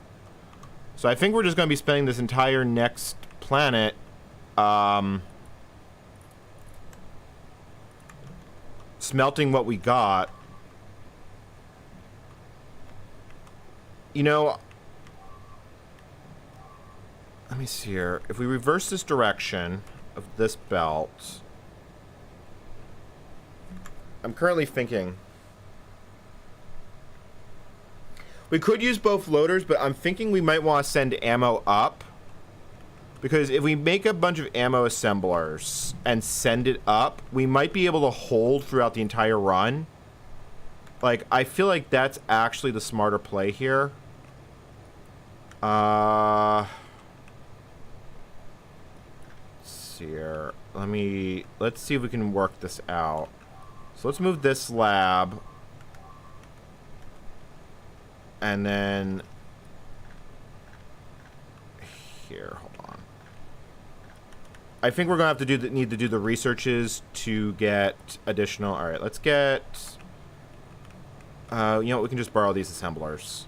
So I think we're just gonna be spending this entire next planet, smelting what we got. You know, let me see here. If we reverse this direction of this belt, I'm currently thinking we could use both loaders, but I'm thinking we might want to send ammo up. Because if we make a bunch of ammo assemblers and send it up, we might be able to hold throughout the entire run. Like, I feel like that's actually the smarter play here. Let's see here. Let's see if we can work this out. So let's move this lab. And then here, hold on. I think we're gonna have to need to do the researches to get additional. All right, let's get. You know what? We can just borrow these assemblers.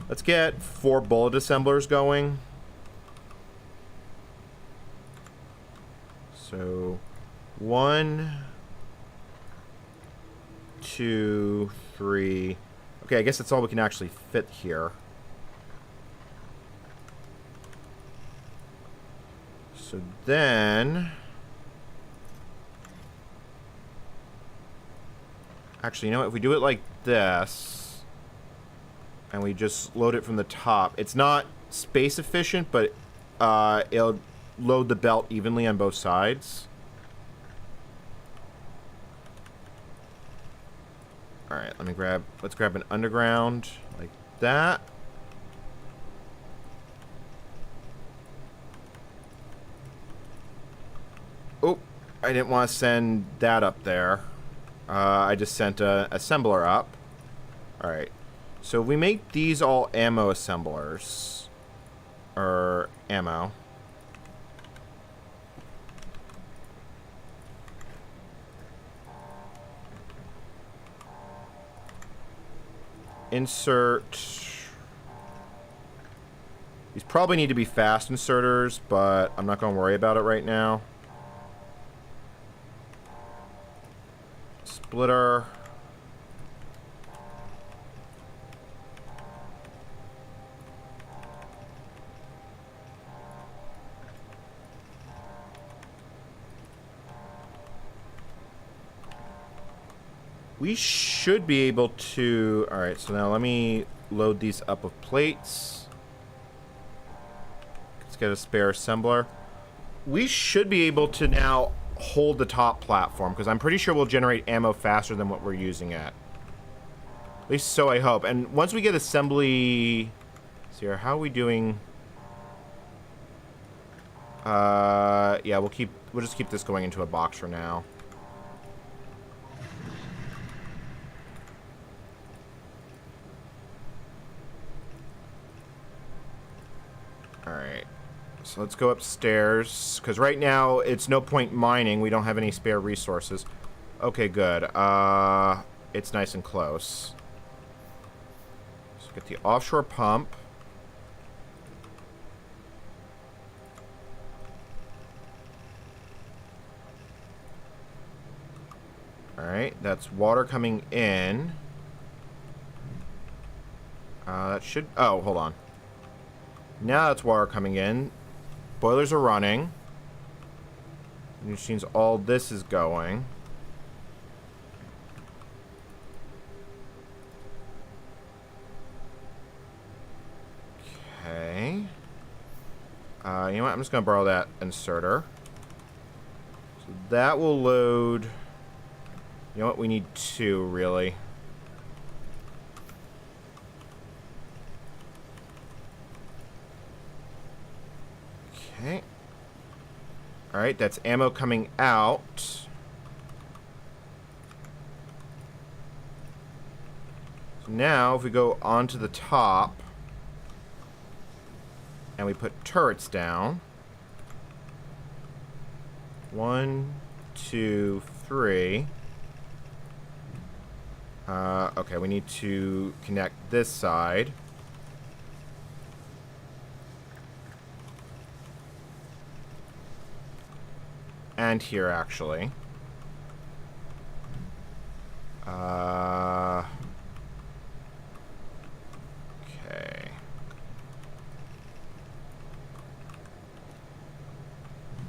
Let's get 4 bullet assemblers going. So, 1, 2, 3. Okay, I guess that's all we can actually fit here. So then... Actually, you know what? If we do it like this, and we just load it from the top, it's not space efficient, but it'll load the belt evenly on both sides. Alright, let's grab an underground like that. Oh, I didn't want to send that up there. I just sent a assembler up. Alright, so we make these all ammo assemblers. Or ammo. Insert. These probably need to be fast inserters, but I'm not going to worry about it right now. splitter. We should be able to... Alright, so now let me load these up with plates. Let's get a spare assembler. We should be able to now hold the top platform, because I'm pretty sure we'll generate ammo faster than what we're using it. At least so I hope. And once we get assembly... Let's see here, how are we doing? Yeah, we'll just keep this going into a box for now. Alright, so let's go upstairs, because right now it's no point mining. We don't have any spare resources. Okay, good. It's nice and close. So get the offshore pump. Alright, that's water coming in. That should... Oh, hold on. Now that's water coming in. Boilers are running. Which means all this is going. Okay. You know what? I'm just going to borrow that inserter. So that will load... You know what? We need two, really. Okay. Alright, that's ammo coming out. So now, if we go onto the top, and we put turrets down. 1, 2, 3. Okay, we need to connect this side. And here, actually. Okay.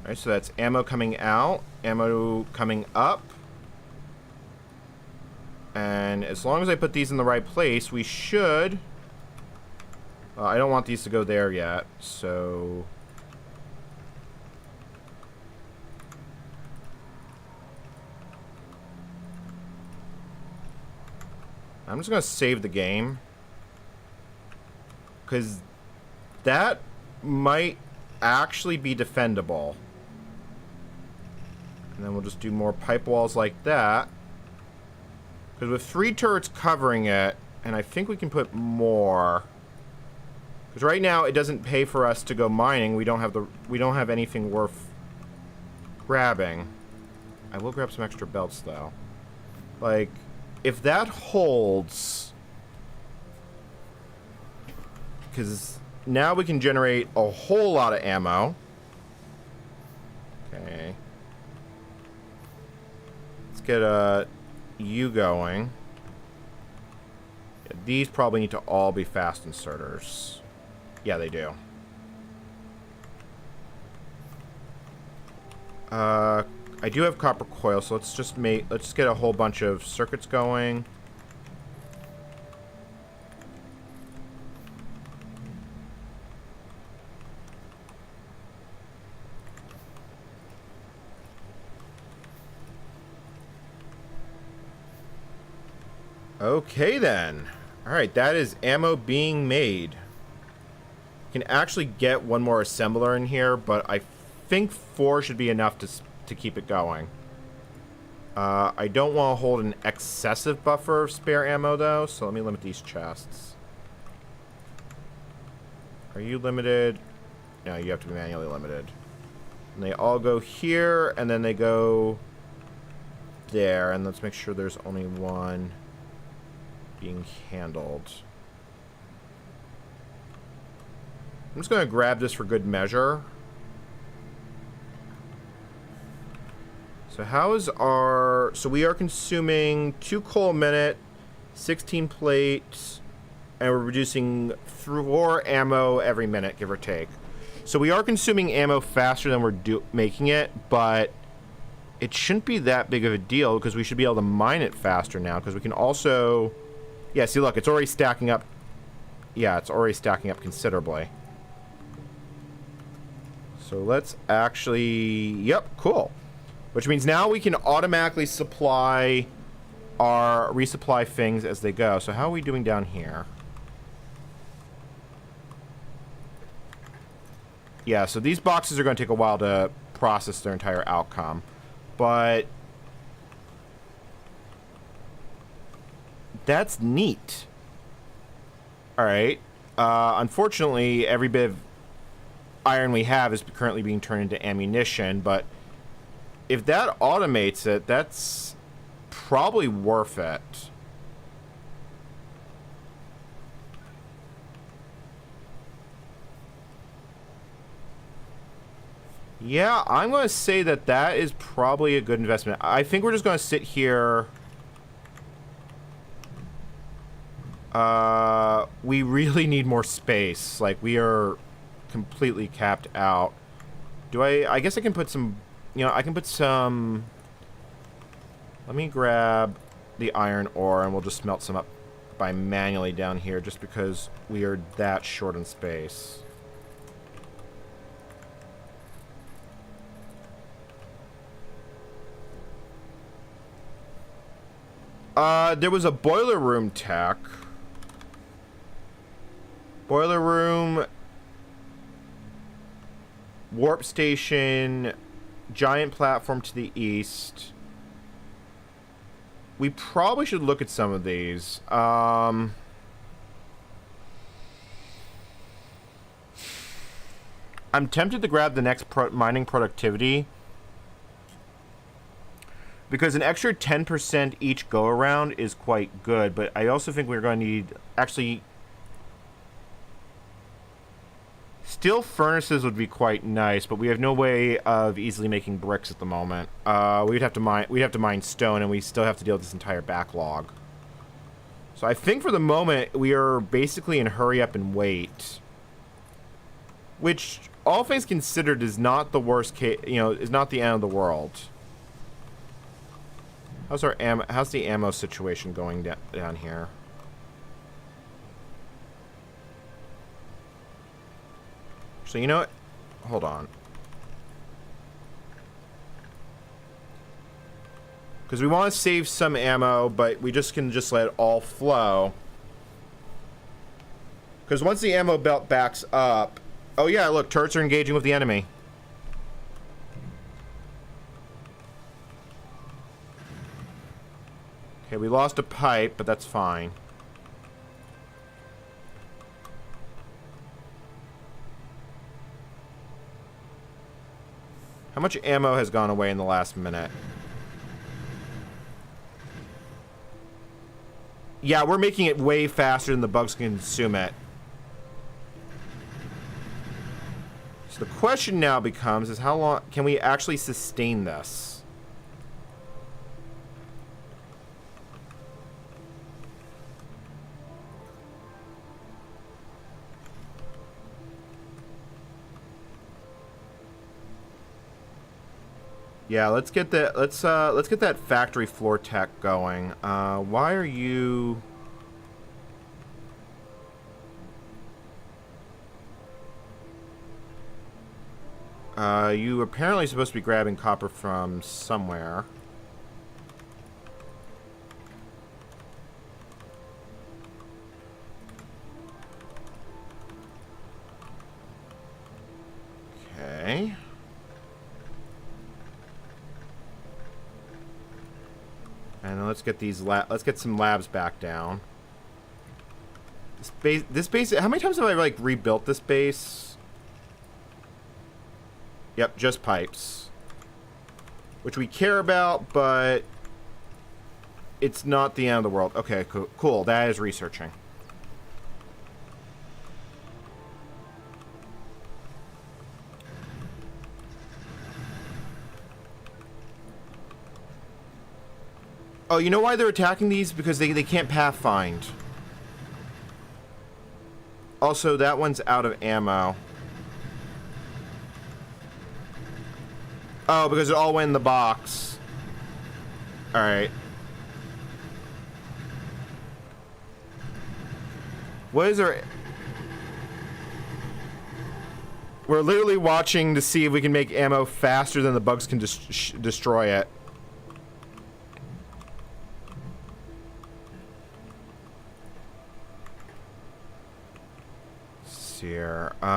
Alright, so that's ammo coming out, ammo coming up. And as long as I put these in the right place, we should... I don't want these to go there yet, so... I'm just going to save the game. Because that might actually be defendable. And then we'll just do more pipe walls like that. Because with 3 turrets covering it, and I think we can put more. Because right now it doesn't pay for us to go mining. We don't have anything worth grabbing. I will grab some extra belts though. Like, if that holds, because now we can generate a whole lot of ammo. Okay. Let's get you going. Yeah, these probably need to all be fast inserters. Yeah, they do. I do have copper coil, so let's just get a whole bunch of circuits going. Okay then. Alright, that is ammo being made. You can actually get one more assembler in here, but I think 4 should be enough to keep it going. I don't want to hold an excessive buffer of spare ammo though, so let me limit these chests. Are you limited? No, you have to be manually limited. And they all go here, and then they go there, and let's make sure there's only one being handled. I'm just going to grab this for good measure. So how is our... So we are consuming 2 coal a minute, 16 plates, and we're reducing 4 ammo every minute, give or take. So we are consuming ammo faster than we're making it, but it shouldn't be that big of a deal because we should be able to mine it faster now because we can also... Yeah, see, look, it's already stacking up. Yeah, it's already stacking up considerably. So let's actually... Yep, cool. Which means now we can automatically supply our resupply things as they go. So how are we doing down here? Yeah, so these boxes are going to take a while to process their entire outcome. But that's neat. Alright. Unfortunately, every bit of iron we have is currently being turned into ammunition, but if that automates it, that's probably worth it. Yeah, I'm going to say that that is probably a good investment. I think we're just going to sit here. We really need more space. Like, we are completely capped out. I guess I can put some, you know, I can put some... Let me grab the iron ore and we'll just smelt some up by manually down here just because we are that short on space. There was a boiler room tech. Boiler room, warp station, giant platform to the east. We probably should look at some of these. I'm tempted to grab the next mining productivity. Because an extra 10% each go-around is quite good, but I also think we're going to need... Actually, steel furnaces would be quite nice, but we have no way of easily making bricks at the moment. We'd have to mine stone, and we still have to deal with this entire backlog. So I think for the moment, we are basically in hurry up and wait. Which, all things considered, is not the worst case, you know, is not the end of the world. How's the ammo situation going down here? So you know what? Hold on. Because we want to save some ammo, but we can just let it all flow. Because once the ammo belt backs up... Oh yeah, look, turrets are engaging with the enemy. Okay, we lost a pipe, but that's fine. How much ammo has gone away in the last minute? Yeah, we're making it way faster than the bugs can consume it. So the question now becomes is how long can we actually sustain this? Yeah, let's get that factory floor tech going. Why are you? You apparently supposed to be grabbing copper from somewhere. Okay. And let's get these let's get some labs back down. This base, how many times have I like rebuilt this base? Yep, just pipes. Which we care about, but it's not the end of the world. Okay, cool. That is researching. Oh, you know why they're attacking these? Because they can't pathfind. Also, that one's out of ammo. Oh, because it all went in the box. Alright. What is our... We're literally watching to see if we can make ammo faster than the bugs can destroy it. Let's see here. You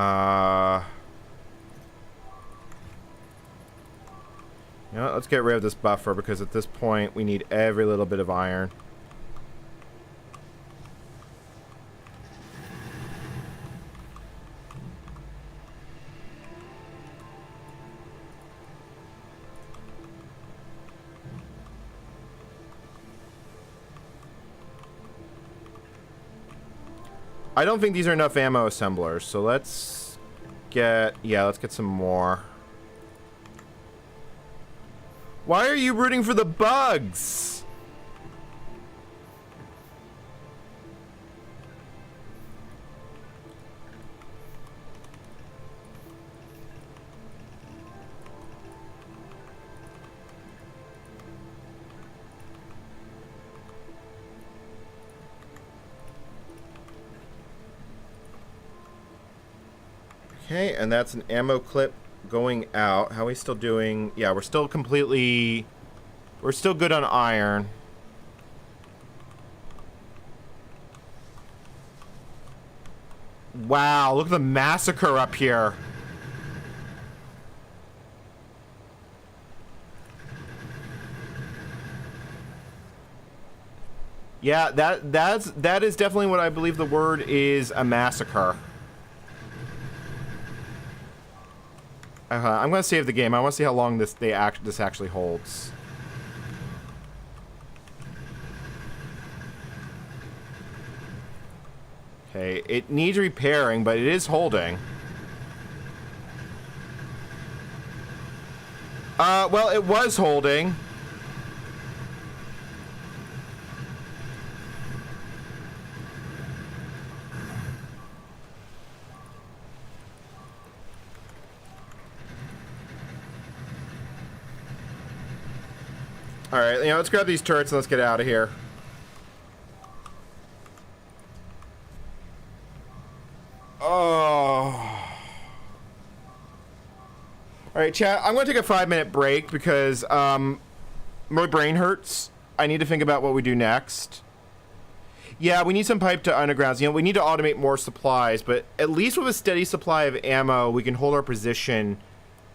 know what? Let's get rid of this buffer because at this point we need every little bit of iron. I don't think these are enough ammo assemblers, so let's get... Yeah, let's get some more. Why are you rooting for the bugs? Okay, and that's an ammo clip going out. How are we still doing? Yeah, we're still completely... We're still good on iron. Wow, look at the massacre up here. Yeah, that is definitely what I believe the word is, a massacre. I'm gonna save the game. I want to see how long this actually holds. Okay, it needs repairing, but it is holding. Well, it was holding. Alright, you know, let's grab these turrets and let's get out of here. Oh. Alright, chat, I'm going to take a 5-minute break because my brain hurts. I need to think about what we do next. Yeah, we need some pipe to undergrounds. You know, we need to automate more supplies, but at least with a steady supply of ammo, we can hold our position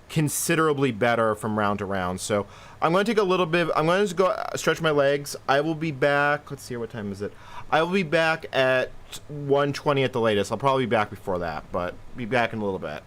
considerably better from round to round. So I'm going to take a little bit. I'm going to go stretch my legs. I will be back. Let's see, what time is it? I will be back at 1:20 at the latest. I'll probably be back before that, but be back in a little bit.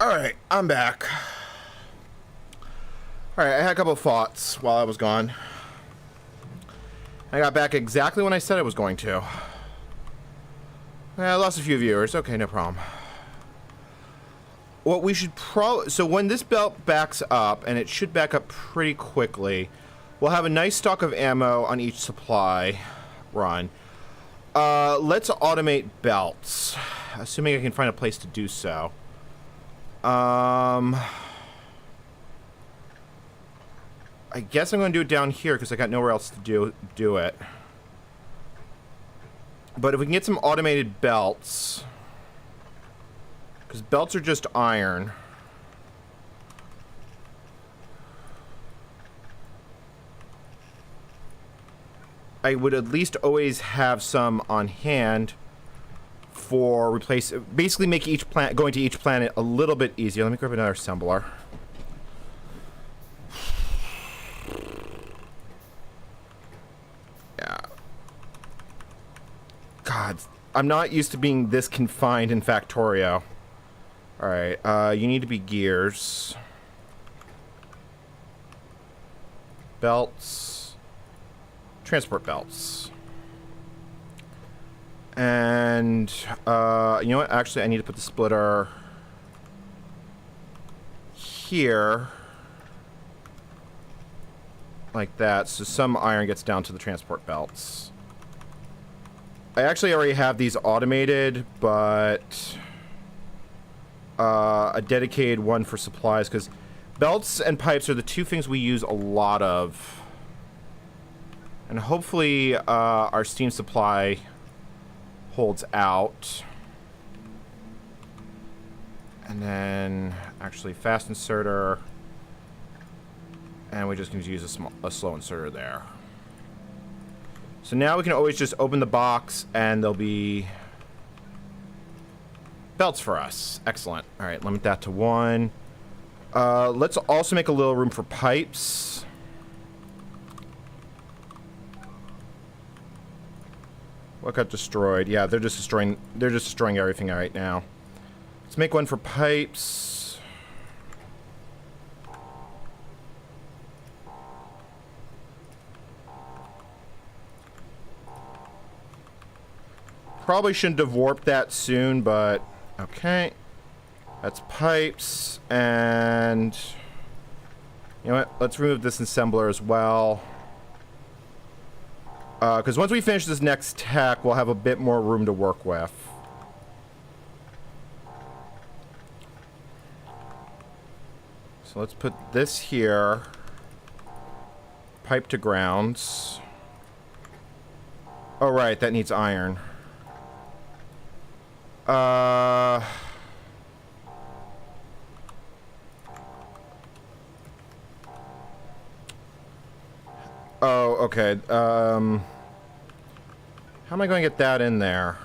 Alright, I'm back. Alright, I had a couple of thoughts while I was gone. I got back exactly when I said I was going to. I lost a few viewers. Okay, no problem. What we should so when this belt backs up, and it should back up pretty quickly, we'll have a nice stock of ammo on each supply run. Let's automate belts, assuming I can find a place to do so. I guess I'm going to do it down here because I got nowhere else to do it. But if we can get some automated belts, because belts are just iron. I would at least always have some on hand for basically make going to each planet a little bit easier. Let me grab another assembler. Yeah. God, I'm not used to being this confined in Factorio. Alright, you need to be gears. Belts. Transport belts. And, you know what? Actually, I need to put the splitter here. Like that, so some iron gets down to the transport belts. I actually already have these automated, but a dedicated one for supplies, because belts and pipes are the two things we use a lot of. And hopefully our steam supply holds out. And then actually fast inserter, and we just need to use a slow inserter there. So now we can always just open the box and there'll be belts for us. Excellent. All right, limit that to 1. Let's also make a little room for pipes. What got destroyed? Yeah, they're just destroying everything right now. Let's make one for pipes. Probably shouldn't have warped that soon, but okay. That's pipes, and you know what? Let's remove this assembler as well. Because once we finish this next tech, we'll have a bit more room to work with. So let's put this here. Pipe to grounds. Oh, right, that needs iron. Oh, okay. How am I going to get that in there?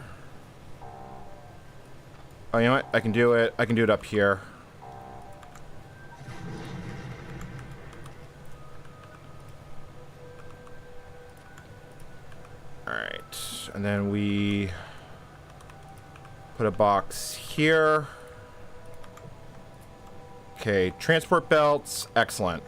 Oh, you know what? I can do it. I can do it up here. Alright. And then we put a box here. Okay, transport belts. Excellent.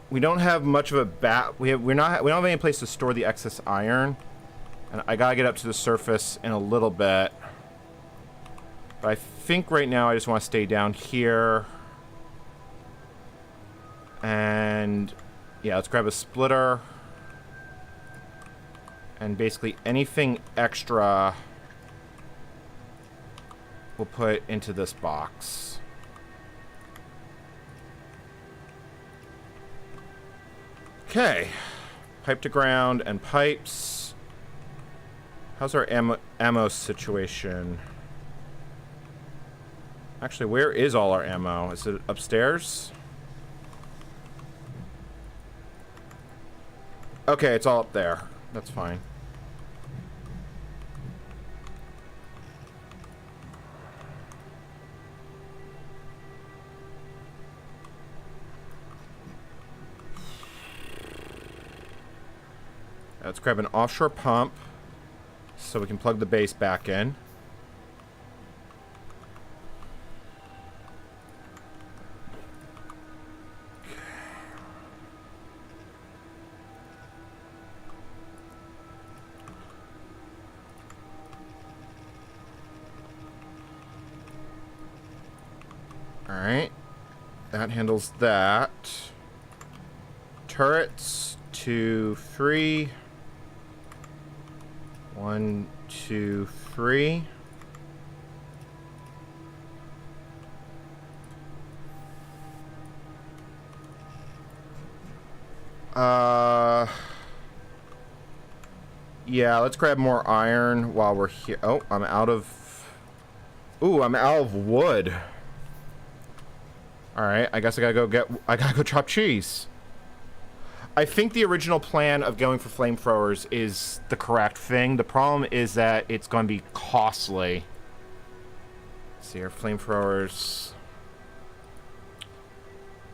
We don't have much of a we don't have any place to store the excess iron, and I gotta get up to the surface in a little bit. But I think right now I just want to stay down here. And yeah, let's grab a splitter. And basically anything extra we'll put into this box. Okay. Pipe to ground and pipes. How's our ammo situation? Actually, where is all our ammo? Is it upstairs? Okay, it's all up there. That's fine. Let's grab an offshore pump. so we can plug the base back in. Alright. That handles that. Turrets, 2, 3. 1, 2, 3. Yeah, let's grab more iron while we're here. Oh, I'm out of... Ooh, I'm out of wood. Alright, I guess I gotta go chop cheese. I think the original plan of going for flamethrowers is the correct thing. The problem is that it's going to be costly. Let's see here, flamethrowers.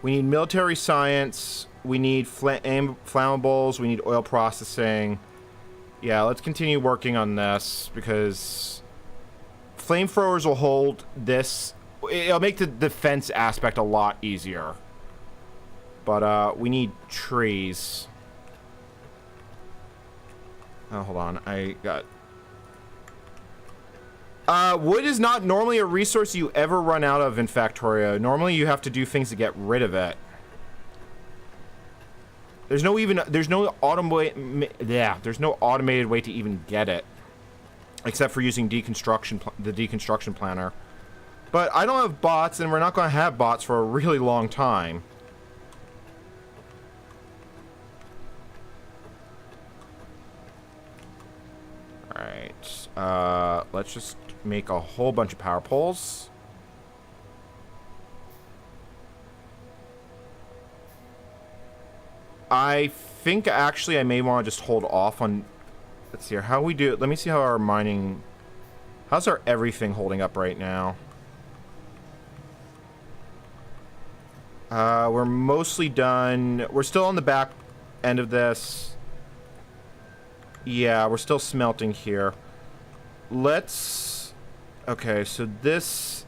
We need military science. We need flammables. We need oil processing. Yeah, let's continue working on this because flamethrowers will hold this. It'll make the defense aspect a lot easier. But we need trees. Oh, hold on. I got... wood is not normally a resource you ever run out of in Factorio. Normally you have to do things to get rid of it. There's no automated way to even get it. Except for using the deconstruction planner. But I don't have bots, and we're not going to have bots for a really long time. Alright. Let's just make a whole bunch of power poles. I think actually I may want to just hold off on... Let's see here. How we do it. Let me see how our mining... How's our everything holding up right now? We're mostly done. We're still on the back end of this. Yeah, we're still smelting here. Let's... Okay, so this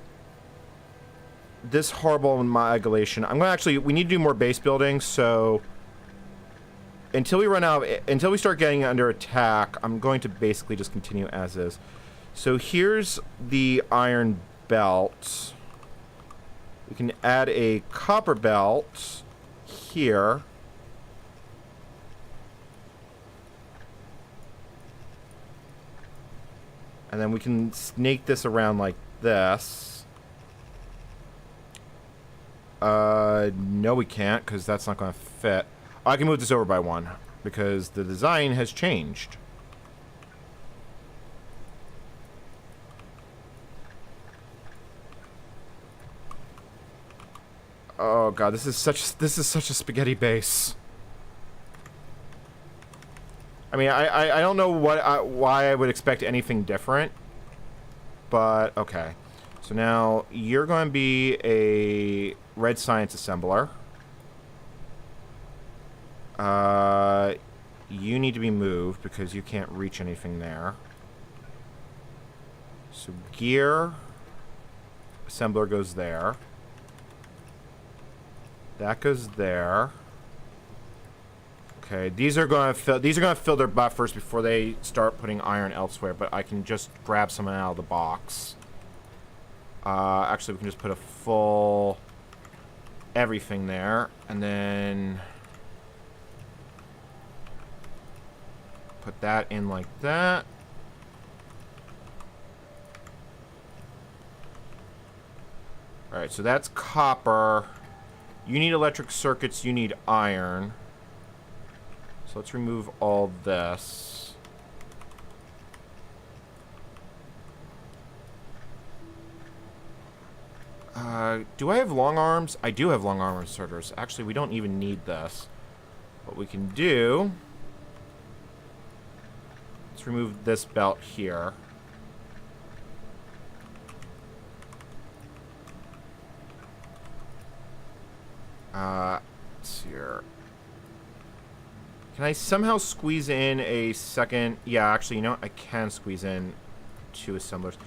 horrible coagulation. I'm going to actually... We need to do more base building, so... Until we run out... Until we start getting under attack, I'm going to basically just continue as is. So here's the iron belt. We can add a copper belt here. And then we can snake this around like this. No we can't, because that's not going to fit. I can move this over by one, because the design has changed. Oh god, this is such a spaghetti base. I mean, I don't know why I would expect anything different, but okay. So now you're going to be a red science assembler. You need to be moved because you can't reach anything there. So gear assembler goes there. That goes there. Okay, these are going to fill their buffers before they start putting iron elsewhere, but I can just grab some out of the box. Actually, we can just put a full everything there, and then put that in like that. Alright, so that's copper. You need electric circuits, you need iron. So let's remove all this. Do I have long arms? I do have long arm inserters. Actually, we don't even need this. What we can do... Let's remove this belt here. Let's see here. Can I somehow squeeze in a second? Yeah, actually, you know what? I can squeeze in 2 assemblers.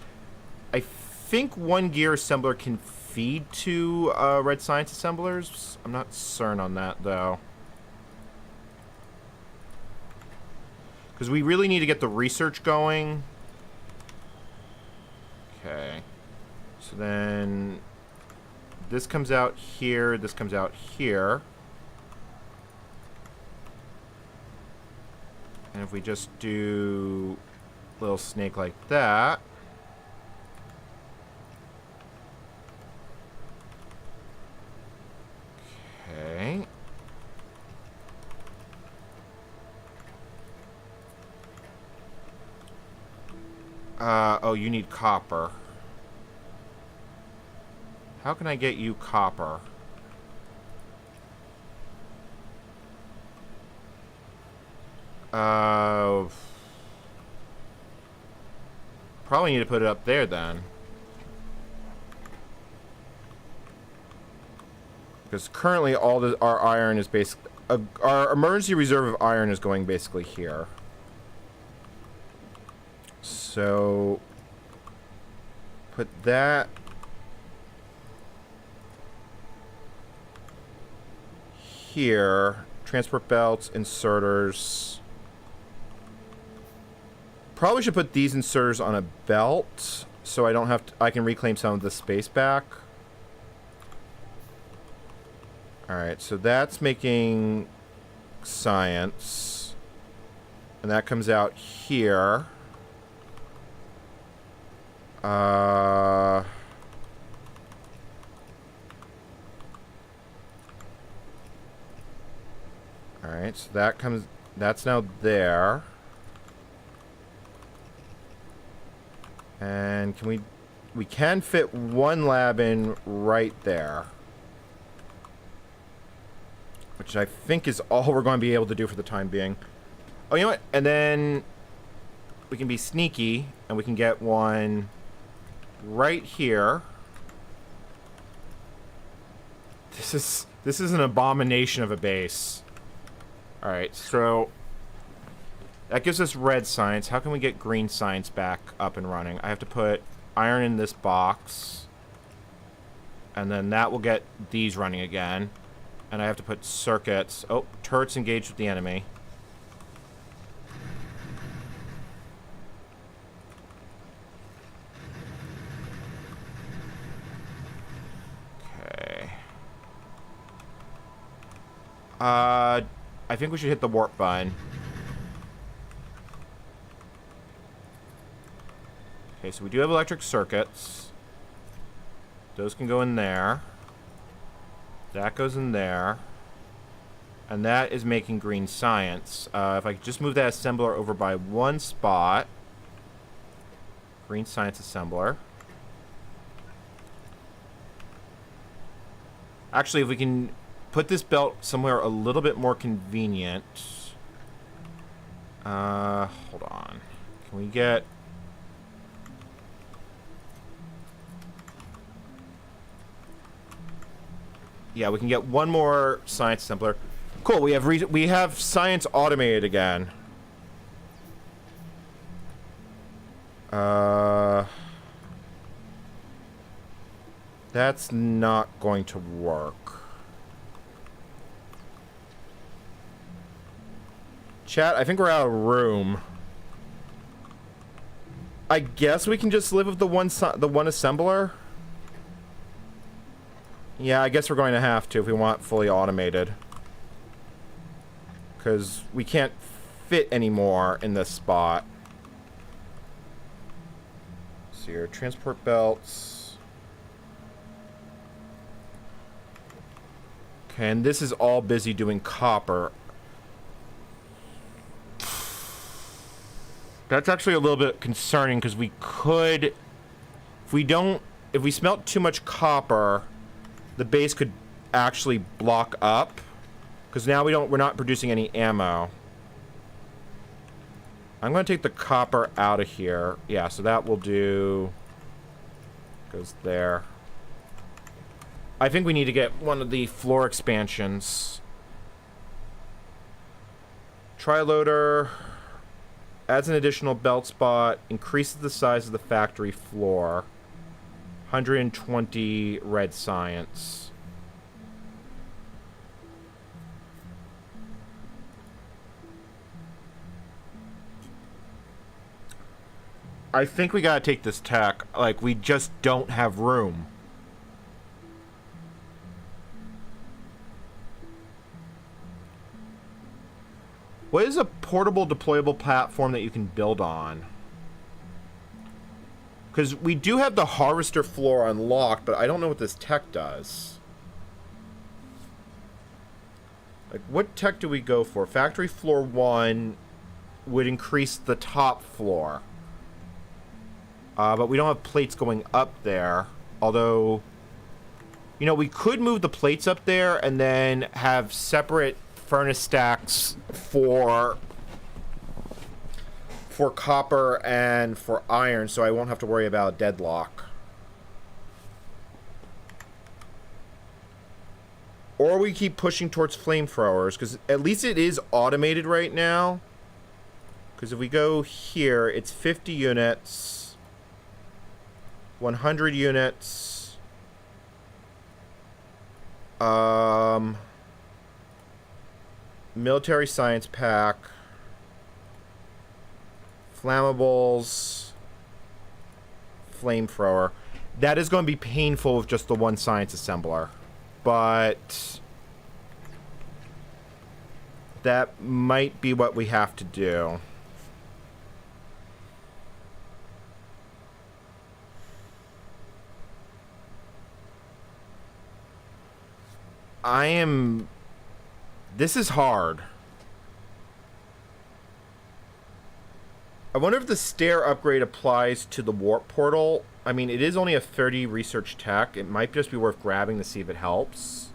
I think 1 gear assembler can feed 2 red science assemblers. I'm not certain on that, though. Because we really need to get the research going. Okay. So then this comes out here. This comes out here. And if we just do a little snake like that. Okay. Oh, you need copper. How can I get you copper? Probably need to put it up there then. Because currently all our iron is basically... our emergency reserve of iron is going basically here. So... put that... here. Transport belts, inserters... Probably should put these inserters on a belt, so I don't have to... I can reclaim some of the space back. Alright, so that's making science. And that comes out here. Alright, so that comes... that's now there. And can we can fit 1 lab in right there. Which I think is all we're going to be able to do for the time being. Oh, you know what? And then we can be sneaky and we can get one right here. This is an abomination of a base. All right, so that gives us red science. How can we get green science back up and running? I have to put iron in this box. And then that will get these running again. And I have to put circuits. Oh, turrets engaged with the enemy. Okay. I think we should hit the warp button. Okay, so we do have electric circuits. Those can go in there. That goes in there. And that is making green science. If I could just move that assembler over by 1 spot. Green science assembler. Actually, if we can put this belt somewhere a little bit more convenient. Hold on. Can we get... yeah, we can get 1 more science assembler. Cool, we have science automated again. That's not going to work. Chat, I think we're out of room. I guess we can just live with the one assembler. Yeah, I guess we're going to have to if we want fully automated. Because we can't fit anymore in this spot. So your transport belts. Okay, and this is all busy doing copper. That's actually a little bit concerning because we could... if we smelt too much copper... the base could actually block up, because now we're not producing any ammo. I'm going to take the copper out of here. Yeah, so that will do. Goes there. I think we need to get one of the floor expansions. Tri-loader adds an additional belt spot, increases the size of the factory floor. 120 red science. I think we gotta take this tech. Like, we just don't have room. What is a portable deployable platform that you can build on? Because we do have the harvester floor unlocked, but I don't know what this tech does. Like, what tech do we go for? Factory floor 1 would increase the top floor. But we don't have plates going up there. Although, you know, we could move the plates up there and then have separate furnace stacks for copper and for iron, so I won't have to worry about deadlock. Or we keep pushing towards flamethrowers, because at least it is automated right now. Because if we go here, it's 50 units, 100 units, military science pack, flammables, flamethrower. That is going to be painful with just the one science assembler, but that might be what we have to do. This is hard. I wonder if the stair upgrade applies to the warp portal. I mean, it is only a 30 research tech. It might just be worth grabbing to see if it helps.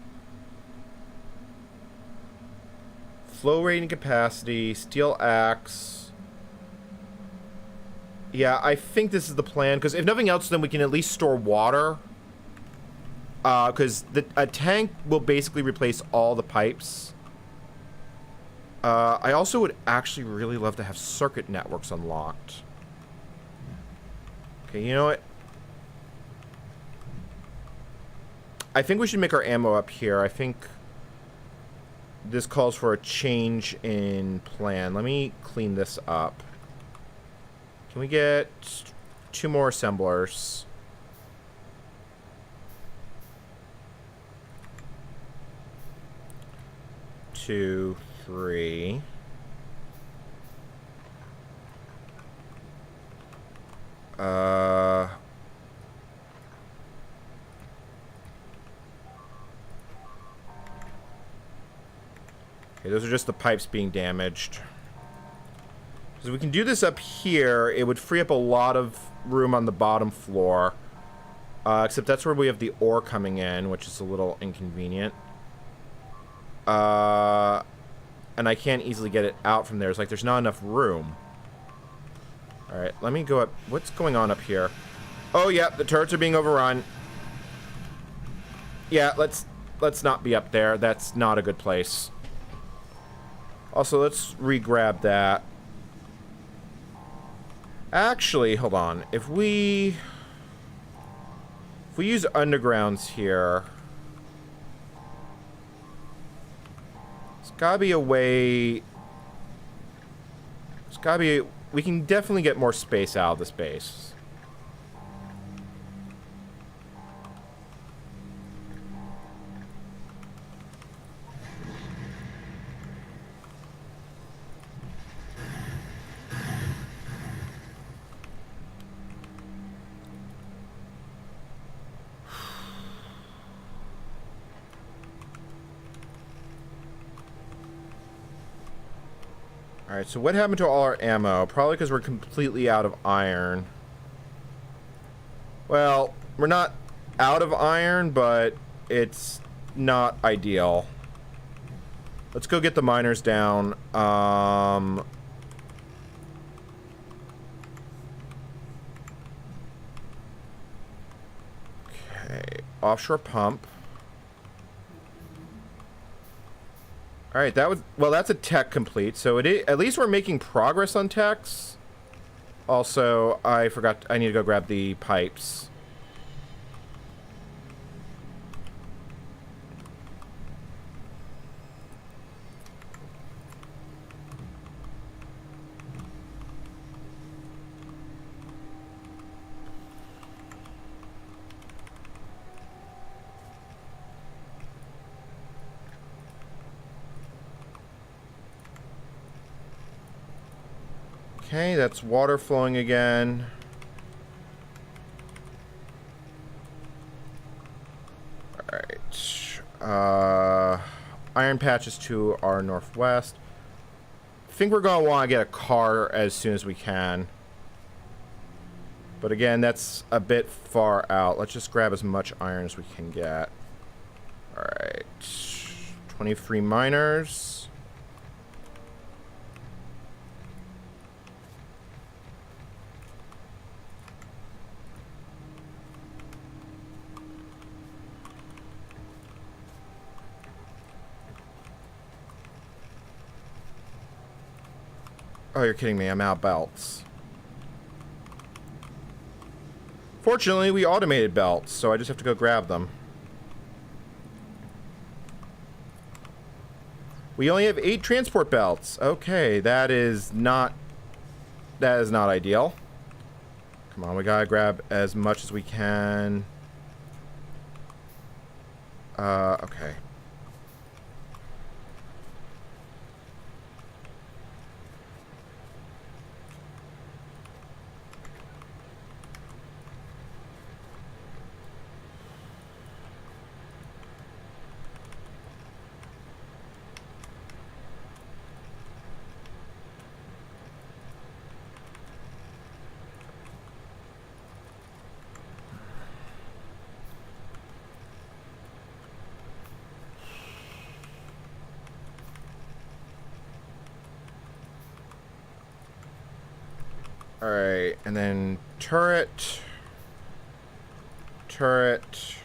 Flow rating capacity, steel axe. Yeah, I think this is the plan, because if nothing else, then we can at least store water. Because a tank will basically replace all the pipes. I also would actually really love to have circuit networks unlocked. Okay, you know what? I think we should make our ammo up here. I think this calls for a change in plan. Let me clean this up. Can we get 2 more assemblers? 2, 3. Okay, those are just the pipes being damaged. So we can do this up here. It would free up a lot of room on the bottom floor. Except that's where we have the ore coming in, which is a little inconvenient. And I can't easily get it out from there. It's like there's not enough room. Alright, let me go up. What's going on up here? Oh, yeah, the turrets are being overrun. Yeah, let's not be up there. That's not a good place. Also, let's re-grab that. Actually, hold on. If we use undergrounds here, there's gotta be a way. There's gotta be. We can definitely get more space out of this base. Alright, so what happened to all our ammo? Probably because we're completely out of iron. Well, we're not out of iron, but it's not ideal. Let's go get the miners down. Okay, offshore pump. All right, that was, well, that's a tech complete. So at least we're making progress on techs. Also, I forgot, I need to go grab the pipes. Okay, that's water flowing again. Alright. Iron patches to our northwest. I think we're going to want to get a car as soon as we can. But again, that's a bit far out. Let's just grab as much iron as we can get. Alright. 23 miners. Oh, you're kidding me. I'm out of belts. Fortunately, we automated belts, so I just have to go grab them. We only have 8 transport belts. Okay, that is not ideal. Come on, we gotta grab as much as we can. Okay. Alright, and then turret. Turret.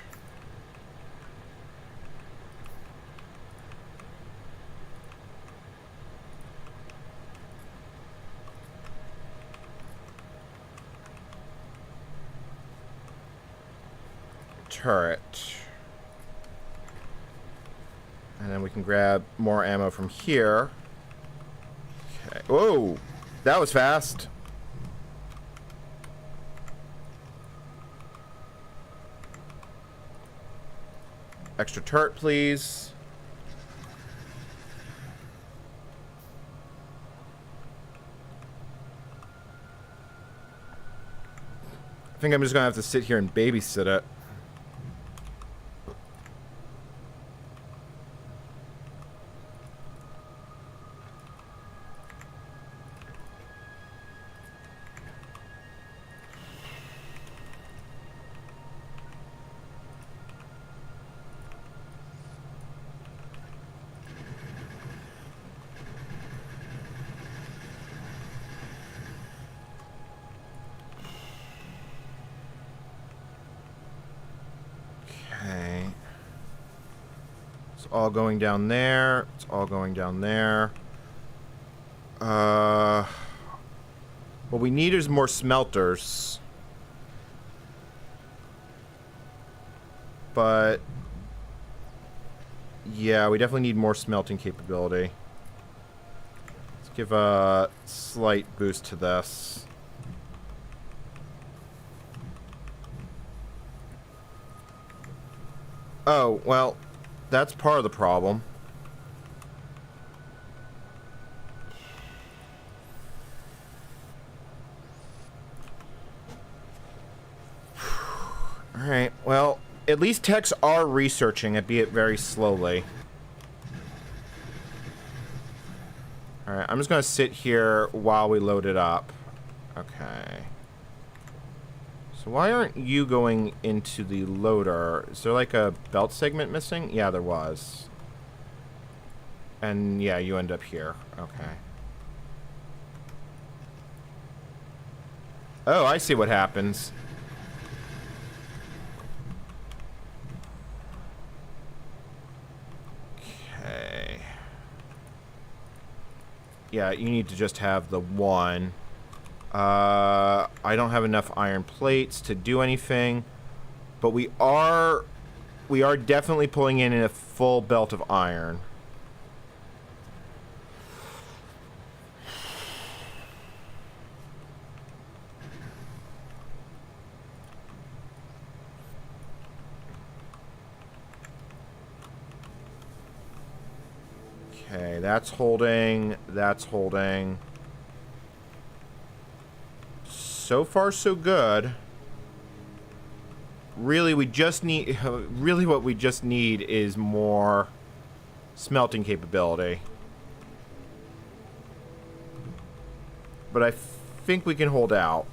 Turret. And then we can grab more ammo from here. Okay. Whoa! That was fast. Extra turret, please. I think I'm just gonna have to sit here and babysit it. All going down there. It's all going down there. What we need is more smelters. But yeah, we definitely need more smelting capability. Let's give a slight boost to this. Oh, well, that's part of the problem. Alright, well, at least techs are researching, albeit very slowly. Alright, I'm just gonna sit here while we load it up. Okay. So why aren't you going into the loader? Is there like a belt segment missing? Yeah, there was. And yeah, you end up here. Okay. Oh, I see what happens. Okay. Yeah, you need to just have the one. I don't have enough iron plates to do anything, but we are definitely pulling in a full belt of iron. Okay, that's holding. That's holding. So far, so good. Really, we just need... Really, what we just need is more smelting capability. But I think we can hold out.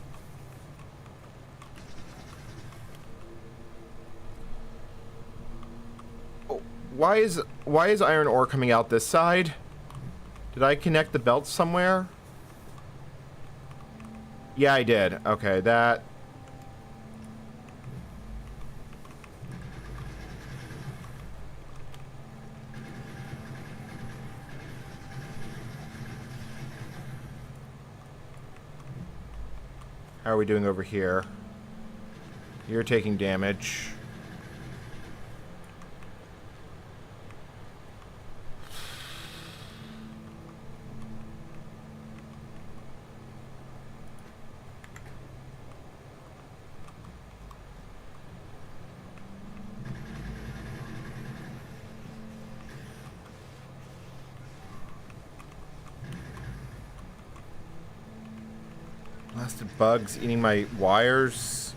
Oh, why is iron ore coming out this side? Did I connect the belt somewhere? Yeah, I did. Okay, that... How are we doing over here? You're taking damage. Blasted bugs eating my wires.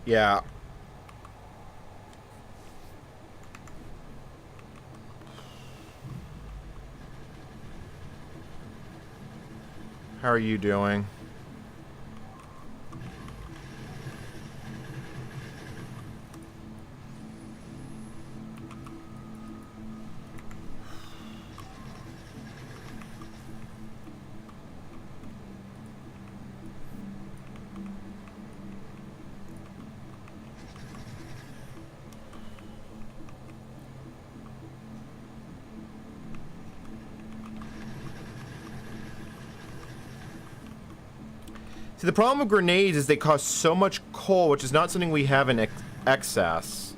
Yeah. How are you doing? See, the problem with grenades is they cost so much coal, which is not something we have in excess.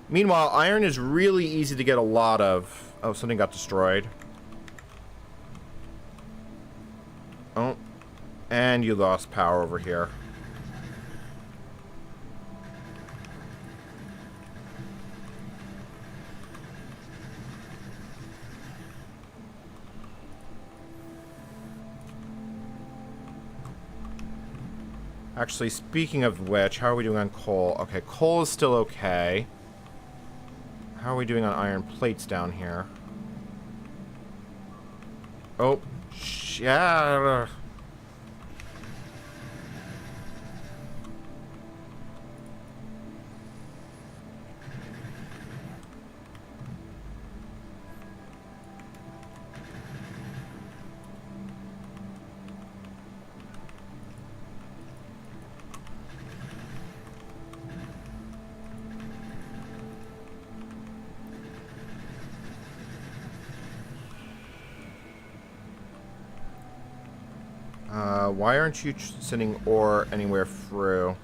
Meanwhile, iron is really easy to get a lot of. Oh, something got destroyed. Oh. And you lost power over here. Actually, speaking of which, how are we doing on coal? Okay, coal is still okay. How are we doing on iron plates down here? Oh, yeah. Why aren't you sending ore anywhere through?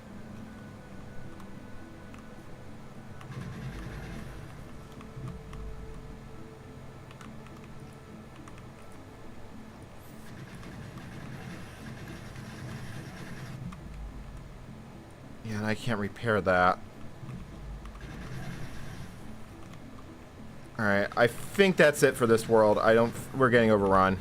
Yeah, and I can't repair that. Alright, I think that's it for this world. We're getting overrun.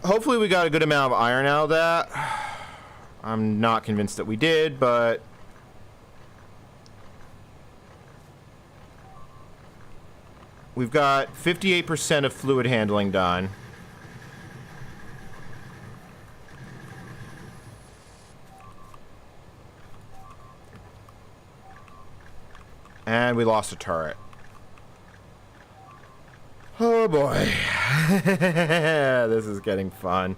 Hopefully we got a good amount of iron out of that. I'm not convinced that we did, but... We've got 58% of fluid handling done. And we lost a turret. Oh Oh boy. This is getting fun.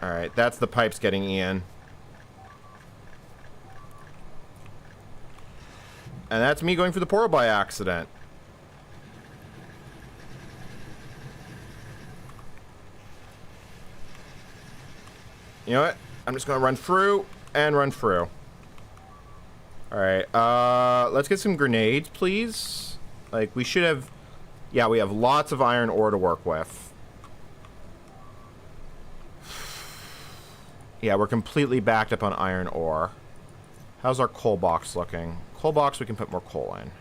Alright, that's the pipes getting in. And that's me going for the portal by accident. You know what? I'm just gonna run through and run through. Alright, let's get some grenades, please. Like, we should have... Yeah, we have lots of iron ore to work with. Yeah, we're completely backed up on iron ore. How's our coal box looking? Coal box, we can put more coal in.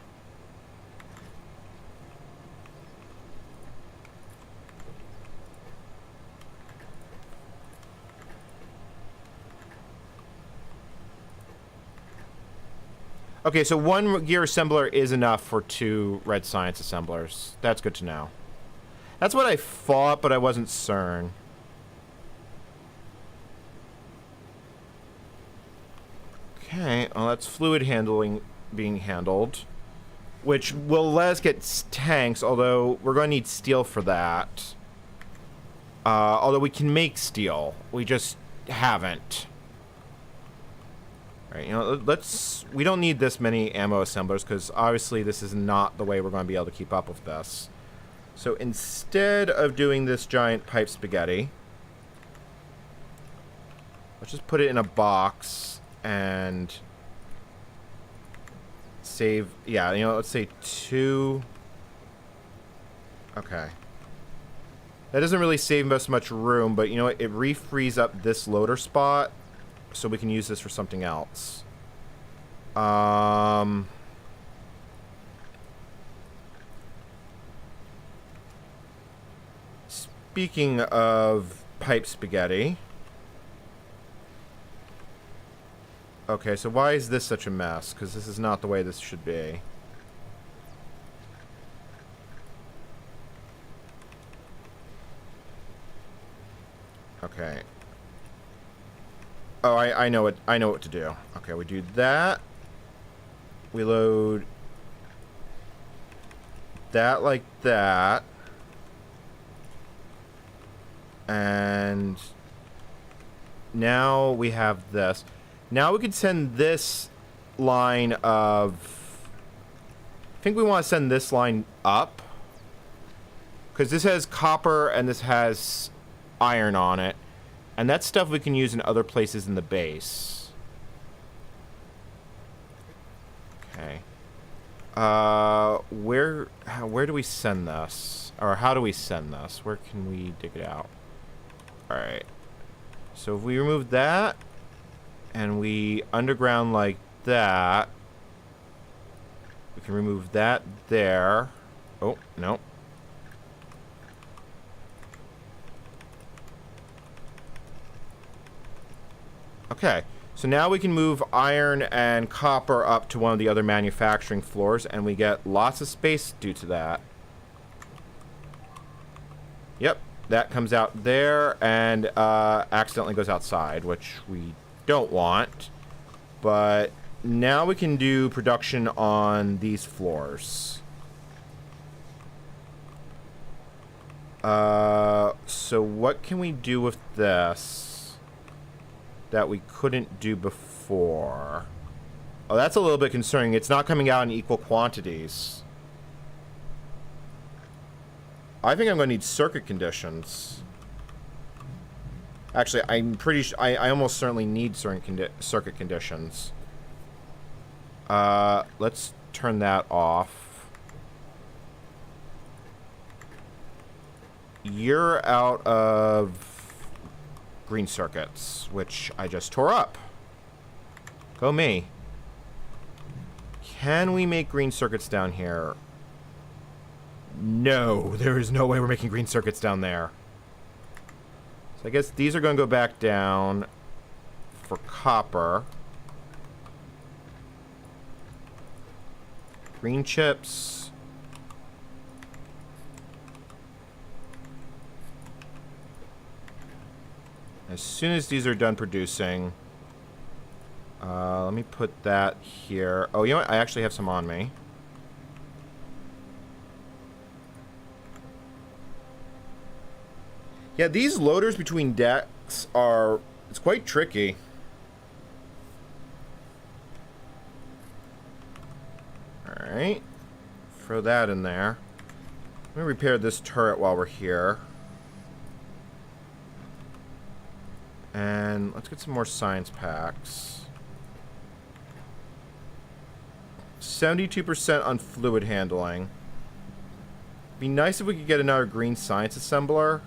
Okay, so one gear assembler is enough for 2 red science assemblers. That's good to know. That's what I thought, but I wasn't certain. Okay, well, that's fluid handling being handled, which will let us get tanks, although we're going to need steel for that. Although we can make steel, we just haven't. Alright, you know, we don't need this many ammo assemblers, because obviously this is not the way we're going to be able to keep up with this. So instead of doing this giant pipe spaghetti, let's just put it in a box and save, yeah, you know, let's say 2. Okay. That doesn't really save us much room, but you know what, it refrees up this loader spot, so we can use this for something else. Speaking of pipe spaghetti. Okay, so why is this such a mess? Because this is not the way this should be. Okay. Oh, I know what to do. Okay, we do that. We load that like that. And now we have this. Now we could send this line of... I think we want to send this line up. Because this has copper and this has iron on it. And that's stuff we can use in other places in the base. Okay. Where do we send this? Or how do we send this? Where can we dig it out? Alright. So if we remove that, and we underground like that, we can remove that there. Oh, no. Okay, so now we can move iron and copper up to one of the other manufacturing floors, and we get lots of space due to that. Yep, that comes out there and accidentally goes outside, which we don't want. But now we can do production on these floors. So what can we do with this that we couldn't do before? Oh, that's a little bit concerning. It's not coming out in equal quantities. I think I'm going to need circuit conditions. Actually, I'm pretty sure... I almost certainly need circuit conditions. Let's turn that off. You're out of green circuits, which I just tore up. Go me. Can we make green circuits down here? No, there is no way we're making green circuits down there. So I guess these are going to go back down for copper. Green chips. As soon as these are done producing, let me put that here. Oh, you know what? I actually have some on me. Yeah, these loaders between decks are... It's quite tricky. Alright. Throw that in there. Let me repair this turret while we're here. And let's get some more science packs. 72% on fluid handling. Be nice if we could get another green science assembler.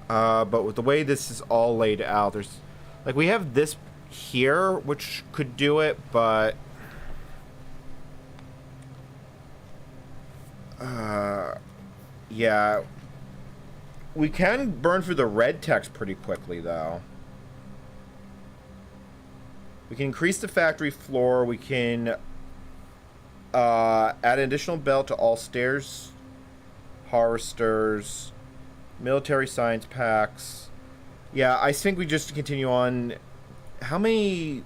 But with the way this is all laid out, there's... Like, we have this here, which could do it, but... yeah. We can burn through the red text pretty quickly, though. We can increase the factory floor. We can add an additional belt to all stairs, harvesters, military science packs. Yeah, I think we just continue on. How many...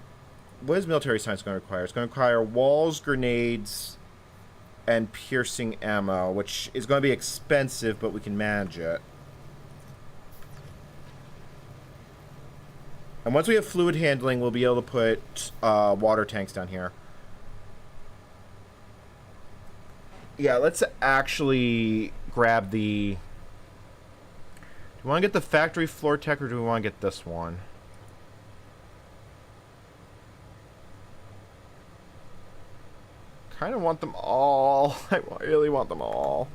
What is military science going to require? It's going to require walls, grenades, and piercing ammo, which is going to be expensive, but we can manage it. And once we have fluid handling, we'll be able to put water tanks down here. Yeah, let's actually grab the... Do we want to get the factory floor tech, or do we want to get this one? Kind of want them all. I really want them all.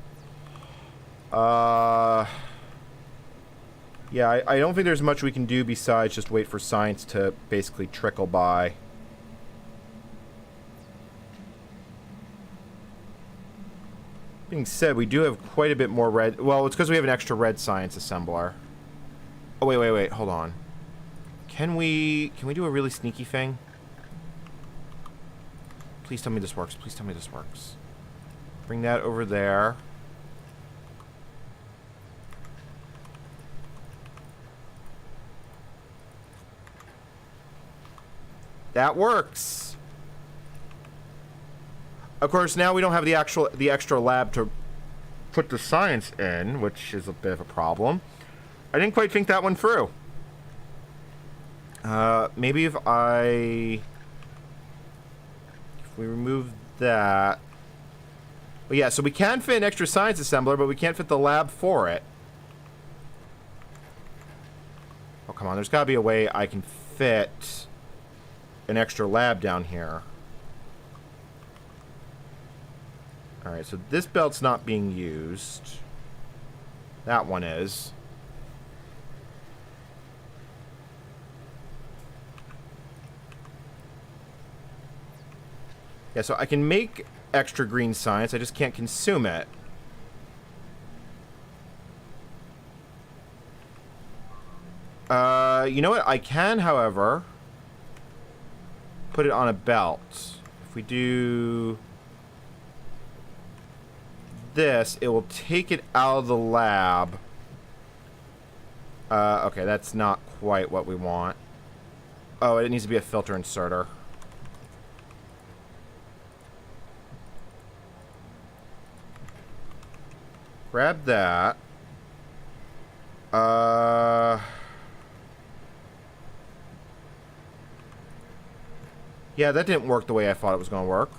Yeah, I don't think there's much we can do besides just wait for science to basically trickle by. Being said, we do have quite a bit more red... Well, it's because we have an extra red science assembler. Oh, wait, hold on. Can we do a really sneaky thing? Please tell me this works. Please tell me this works. Bring that over there. That works. Of course, now we don't have the extra lab to put the science in, which is a bit of a problem. I didn't quite think that one through. Maybe if we remove that. But yeah, so we can fit an extra science assembler, but we can't fit the lab for it. Oh, come on. There's got to be a way I can fit an extra lab down here. Alright, so this belt's not being used. That one is. Yeah, so I can make extra green science, I just can't consume it. You know what? I can, however, put it on a belt. If we do this, it will take it out of the lab. Okay, that's not quite what we want. Oh, it needs to be a filter inserter. Grab that. Yeah, that didn't work the way I thought it was going to work.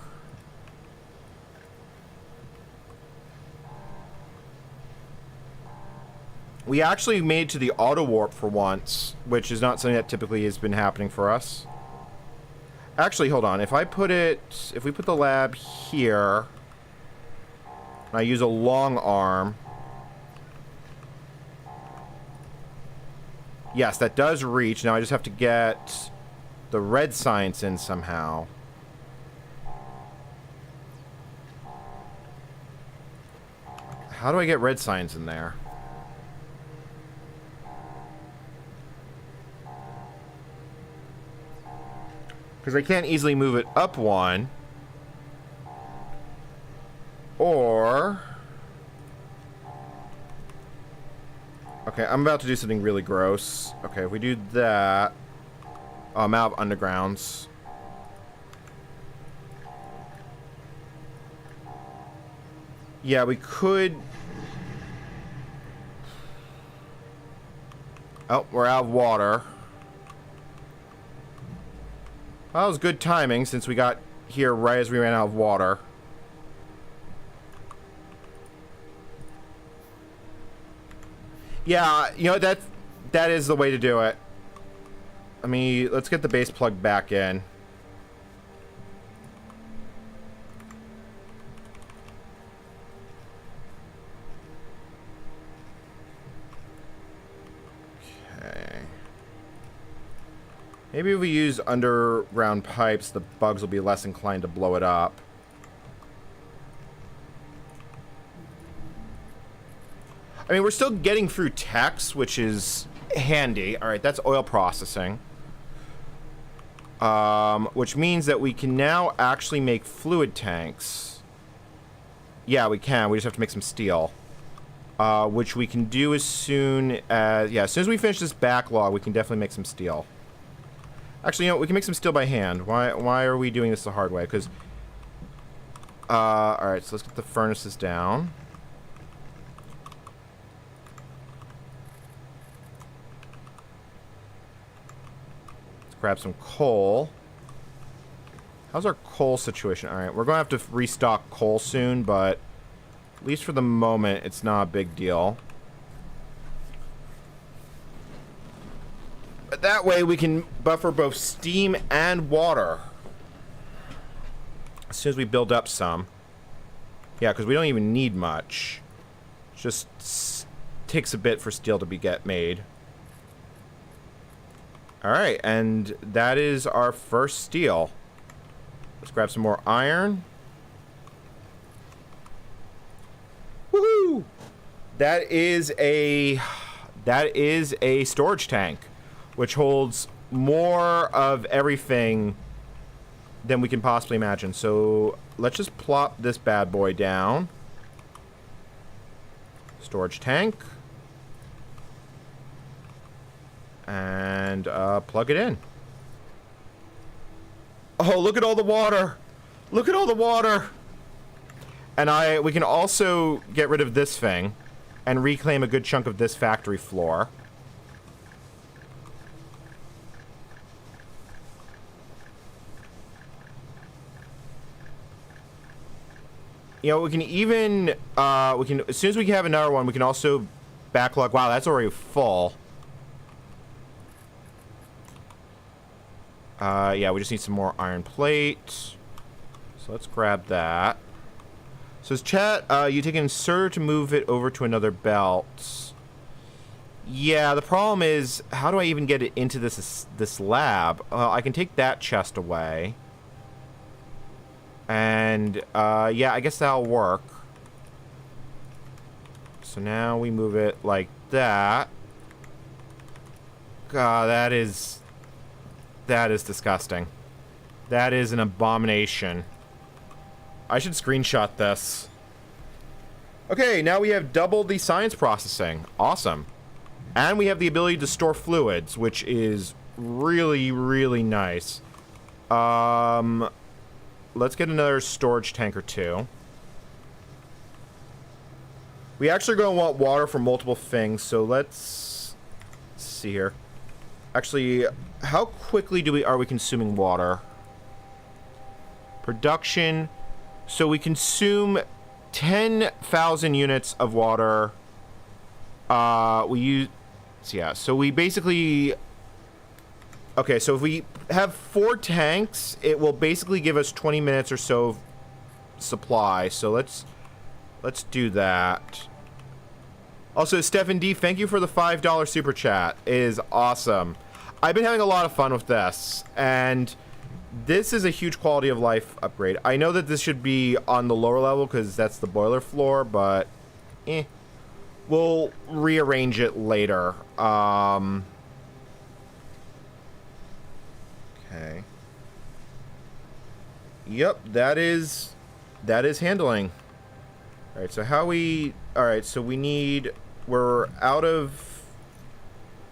We actually made to the auto warp for once, which is not something that typically has been happening for us. Actually, hold on. If we put the lab here, and I use a long arm. Yes, that does reach. Now I just have to get the red science in somehow. How do I get red science in there? Because I can't easily move it up one. Or... Okay, I'm about to do something really gross. Okay, if we do that... Oh, I'm out of undergrounds. Yeah, we could... Oh, we're out of water. Well, that was good timing since we got here right as we ran out of water. Yeah, you know, that is the way to do it. I mean, let's get the base plug back in. Okay. Maybe if we use underground pipes, the bugs will be less inclined to blow it up. I mean, we're still getting through text, which is handy. All right, that's oil processing. Which means that we can now actually make fluid tanks. Yeah, we can. We just have to make some steel. Which we can do as soon as... Yeah, as soon as we finish this backlog, we can definitely make some steel. Actually, you know, we can make some steel by hand. Why are we doing this the hard way? Because... Alright, so let's get the furnaces down. Grab some coal. How's our coal situation? Alright, we're going to have to restock coal soon, but at least for the moment, it's not a big deal. But that way we can buffer both steam and water. As soon as we build up some. Yeah, because we don't even need much. It just takes a bit for steel to get made. Alright, and that is our first steel. Let's grab some more iron. Woohoo! That is a storage tank, which holds more of everything than we can possibly imagine. So let's just plop this bad boy down. Storage tank. And plug it in. Oh, look at all the water! Look at all the water! And we can also get rid of this thing and reclaim a good chunk of this factory floor. You know, we can even as soon as we have another one, we can also backlog. Wow, that's already full. Yeah, we just need some more iron plate. So let's grab that. Says chat, you take an inserter to move it over to another belt. Yeah, the problem is, how do I even get it into this lab? I can take that chest away. And, yeah, I guess that'll work. So now we move it like that. God, that is disgusting. That is an abomination. I should screenshot this. Okay, now we have double the science processing. Awesome. And we have the ability to store fluids, which is really, really nice. Let's get another storage tank or two. We actually are going to want water for multiple things, so let's see here. Actually, how quickly are we consuming water? Production. So we consume 10,000 units of water. So we basically... Okay, so if we have 4 tanks, it will basically give us 20 minutes or so of supply. So let's do that. Also, Stephen D, thank you for the $5 super chat. It is awesome. I've been having a lot of fun with this, and this is a huge quality of life upgrade. I know that this should be on the lower level because that's the boiler floor, but we'll rearrange it later. Okay. Yep, that is handling. All right, so we're out of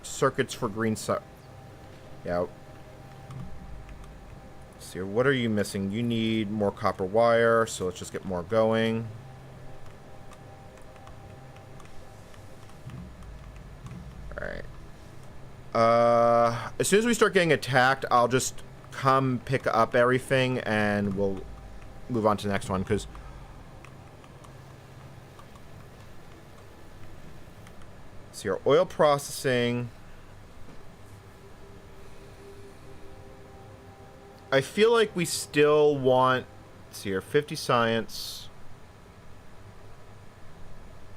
circuits for green yeah. Let's see, what are you missing? You need more copper wire, so let's just get more going. Alright. As soon as we start getting attacked, I'll just come pick up everything and we'll move on to the next one, because see, our oil processing, I feel like we still want, let's see here, 50 science,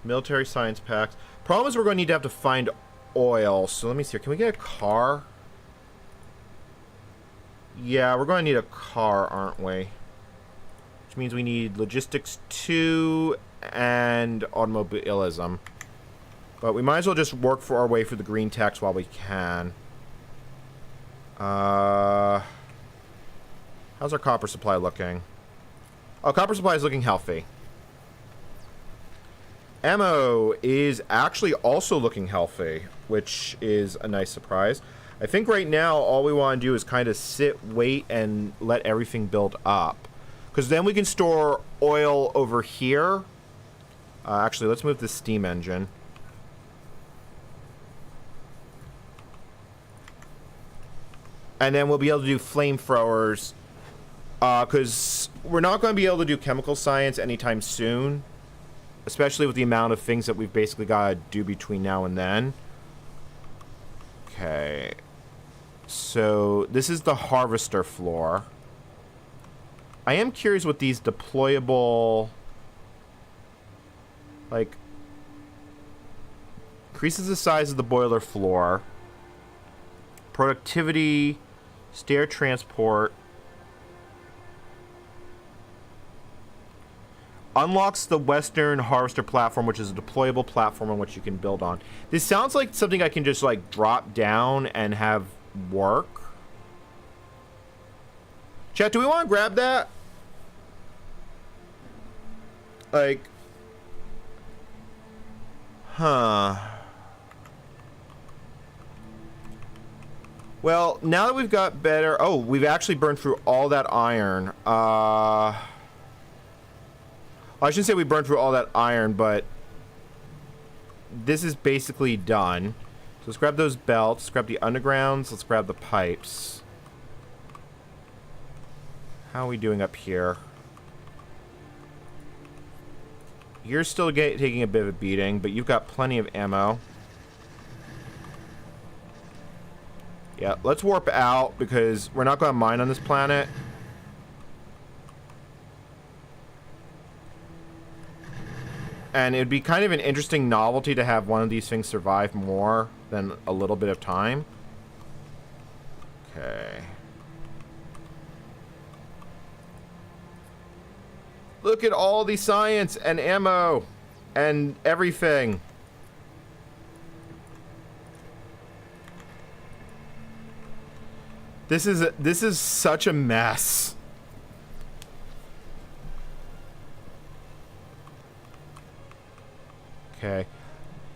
military science packs. Problem is we're going to have to find oil, so let me see here. Can we get a car? Yeah, we're going to need a car, aren't we? Which means we need logistics 2 and automobilism. But we might as well just work for our way through the green techs while we can. How's our copper supply looking? Oh, copper supply is looking healthy. Ammo is actually also looking healthy, which is a nice surprise. I think right now all we want to do is kind of sit, wait, and let everything build up. Because then we can store oil over here. Actually, let's move the steam engine. And then we'll be able to do flamethrowers. Because we're not going to be able to do chemical science anytime soon. Especially with the amount of things that we've basically got to do between now and then. Okay. So, this is the harvester floor. I am curious what these deployable... like... increases the size of the boiler floor. Productivity... stair transport... unlocks the Western Harvester platform, which is a deployable platform on which you can build on. This sounds like something I can just, like, drop down and have work. Chat, do we want to grab that? Like... huh. Well, now that we've got better... oh, we've actually burned through all that iron. I shouldn't say we burned through all that iron, but this is basically done. So let's grab those belts, let's grab the undergrounds, let's grab the pipes. How are we doing up here? You're still taking a bit of a beating, but you've got plenty of ammo. Yeah, let's warp out because we're not going to mine on this planet. And it'd be kind of an interesting novelty to have one of these things survive more than a little bit of time. Okay. Look at all the science and ammo and everything. This is such a mess. Okay.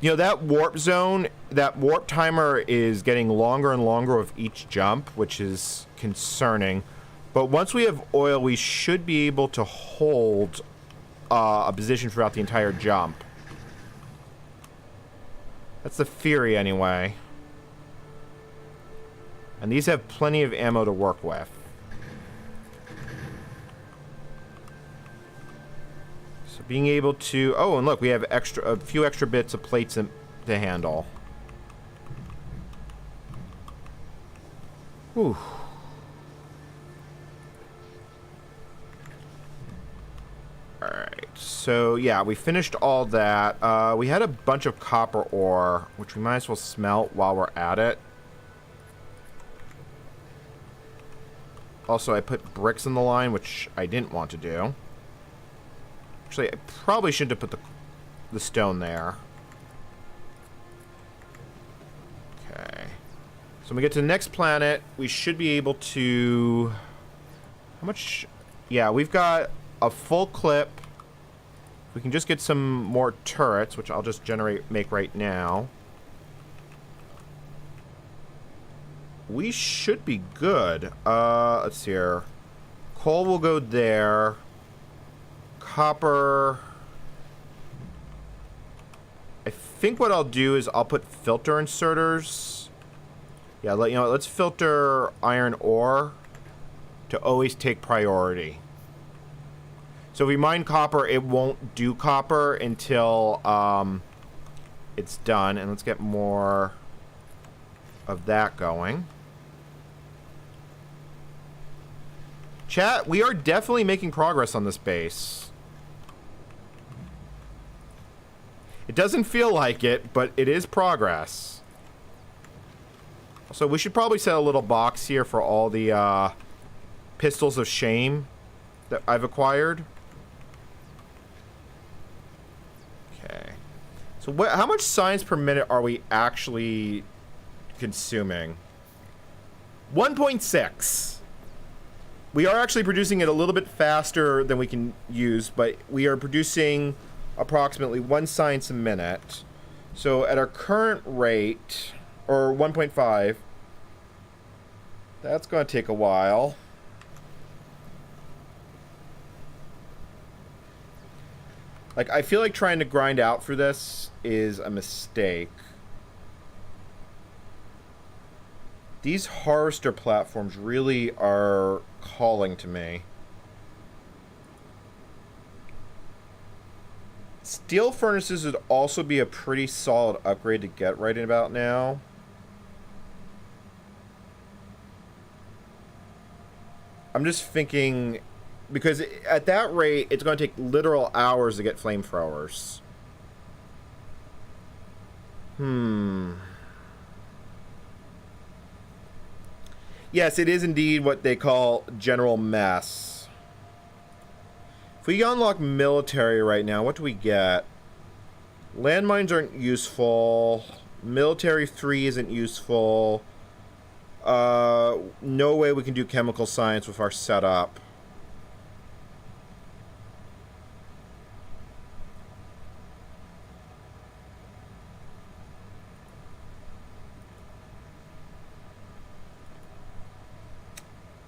You know, that warp zone, that warp timer is getting longer and longer with each jump, which is concerning. But once we have oil, we should be able to hold a position throughout the entire jump. That's the theory, anyway. And these have plenty of ammo to work with. So being able to... oh, and look, we have a few extra bits of plates to handle. Whew. Alright, so yeah, we finished all that. We had a bunch of copper ore, which we might as well smelt while we're at it. Also, I put bricks in the line, which I didn't want to do. Actually, I probably shouldn't have put the stone there. Okay. So when we get to the next planet, we should be able to... how much... yeah, we've got a full clip. We can just get some more turrets, which I'll just make right now. we should be good. Let's see here. Coal will go there. Copper. I think what I'll do is I'll put filter inserters. Yeah, let's filter iron ore to always take priority. So if we mine copper, it won't do copper until it's done. And let's get more of that going. Chat, we are definitely making progress on this base. It doesn't feel like it, but it is progress. So we should probably set a little box here for all the pistols of shame that I've acquired. Okay. So how much science per minute are we actually consuming? 1.6. We are actually producing it a little bit faster than we can use, but we are producing approximately 1 science a minute. So at our current rate, or 1.5, that's going to take a while. Like, I feel like trying to grind out for this is a mistake. These harvester platforms really are calling to me. Steel furnaces would also be a pretty solid upgrade to get right about now. I'm just thinking, because at that rate, it's going to take literal hours to get flamethrowers. Yes, it is indeed what they call general mess. If we unlock military right now, what do we get? Landmines aren't useful. Military 3 isn't useful. No way we can do chemical science with our setup.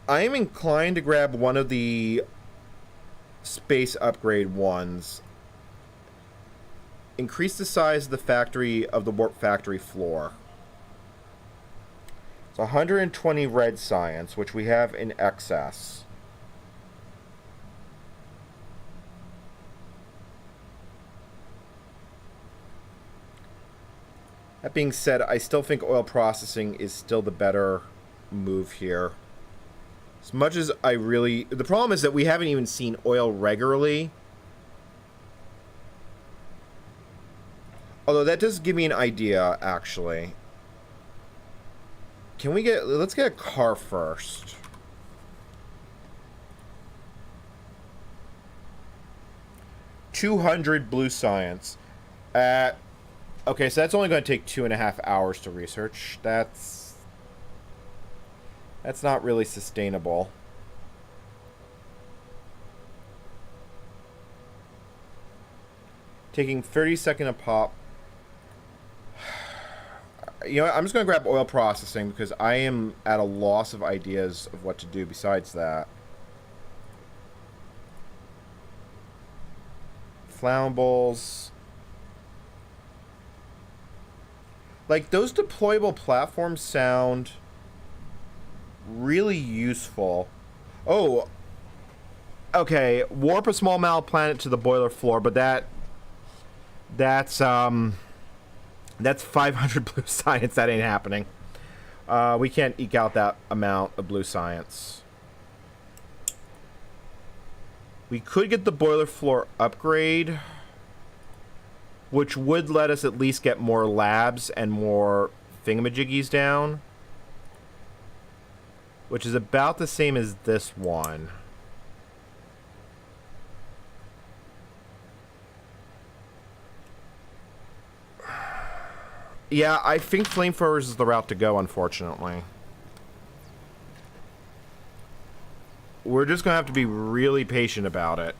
I am inclined to grab one of the space upgrade ones. Increase the size of the factory, of the warp factory floor. It's 120 red science, which we have in excess. That being said, I still think oil processing is still the better move here. As much as I really... The problem is that we haven't even seen oil regularly. Although that does give me an idea, actually. Can we get... Let's get a car first. $200 blue science. Okay, so that's only going to take 2.5 hours to research. That's not really sustainable. Taking 30 seconds a pop. You know what? I'm just going to grab oil processing because I am at a loss of ideas of what to do besides that. Flammables. Like, those deployable platforms sound really useful. Oh, okay. Warp a small mammal planet to the boiler floor, but that's 500 blue science. That ain't happening. We can't eke out that amount of blue science. We could get the boiler floor upgrade, which would let us at least get more labs and more thingamajiggies down, which is about the same as this one. Yeah, I think flamethrowers is the route to go, unfortunately. We're just going to have to be really patient about it.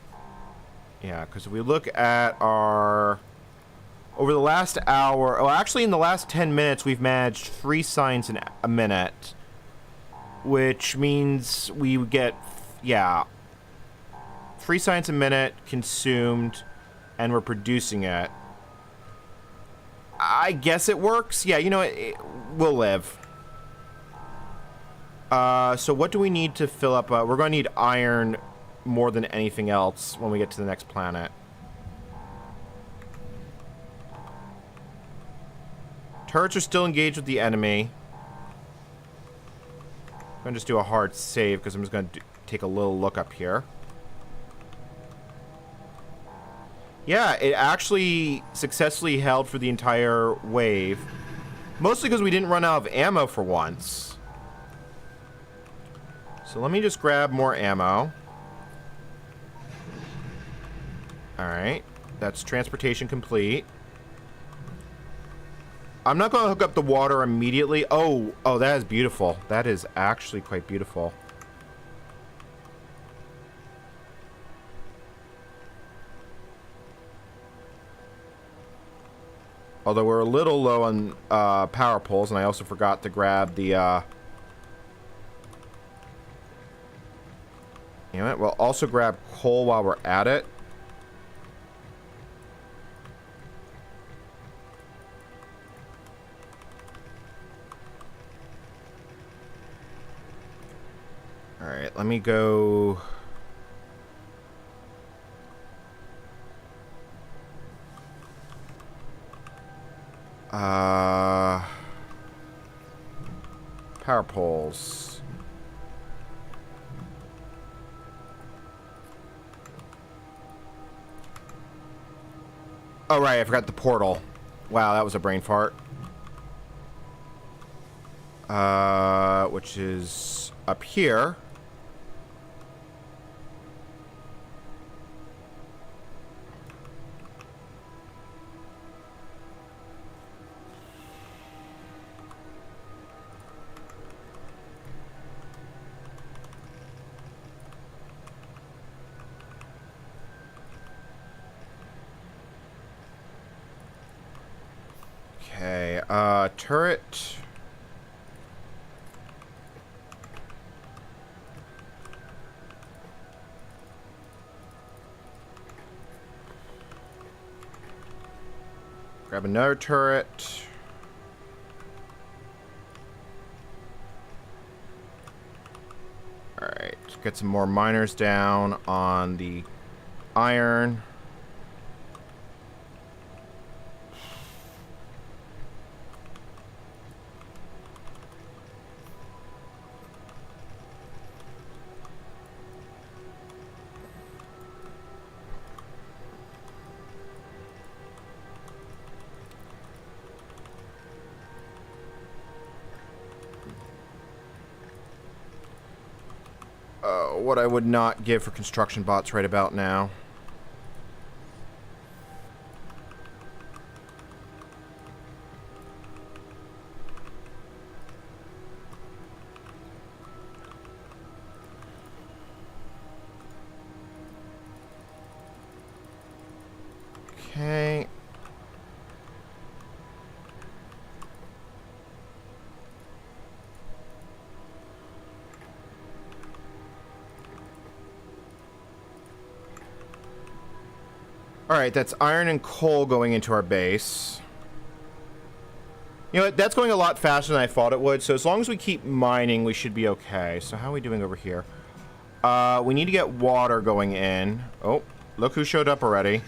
Yeah, because if we look at our... Over the last hour... Well, actually, in the last 10 minutes, we've managed 3 signs in a minute. which means we would get, yeah, 3 science a minute consumed, and we're producing it. I guess it works. Yeah, you know, we'll live. So what do we need to fill up? We're going to need iron more than anything else when we get to the next planet. Turrets are still engaged with the enemy. I'm going to just do a hard save because I'm just going to take a little look up here. Yeah, it actually successfully held for the entire wave. Mostly because we didn't run out of ammo for once. So let me just grab more ammo. Alright. That's transportation complete. I'm not going to hook up the water immediately. Oh, that is beautiful. That is actually quite beautiful. Although we're a little low on power poles, and I also forgot to grab the... You know what? We'll also grab coal while we're at it. Alright, let me go... Power poles. Oh, right, I forgot the portal. Wow, that was a brain fart. Which is up here. Okay, turret. Grab another turret. Alright, get some more miners down on the iron. What I would not give for construction bots right about now. Okay. Alright, that's iron and coal going into our base. You know what? That's going a lot faster than I thought it would, so as long as we keep mining, we should be okay. So how are we doing over here? We need to get water going in. Oh, look who showed up already.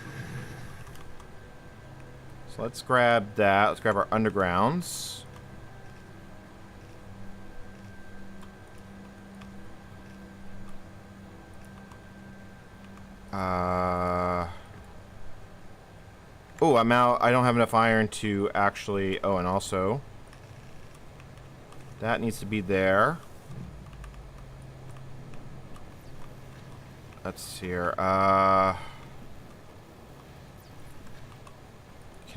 So let's grab that. Let's grab our undergrounds. Oh, I'm out. I don't have enough iron to actually... Oh, and also... That needs to be there. Let's see here. Can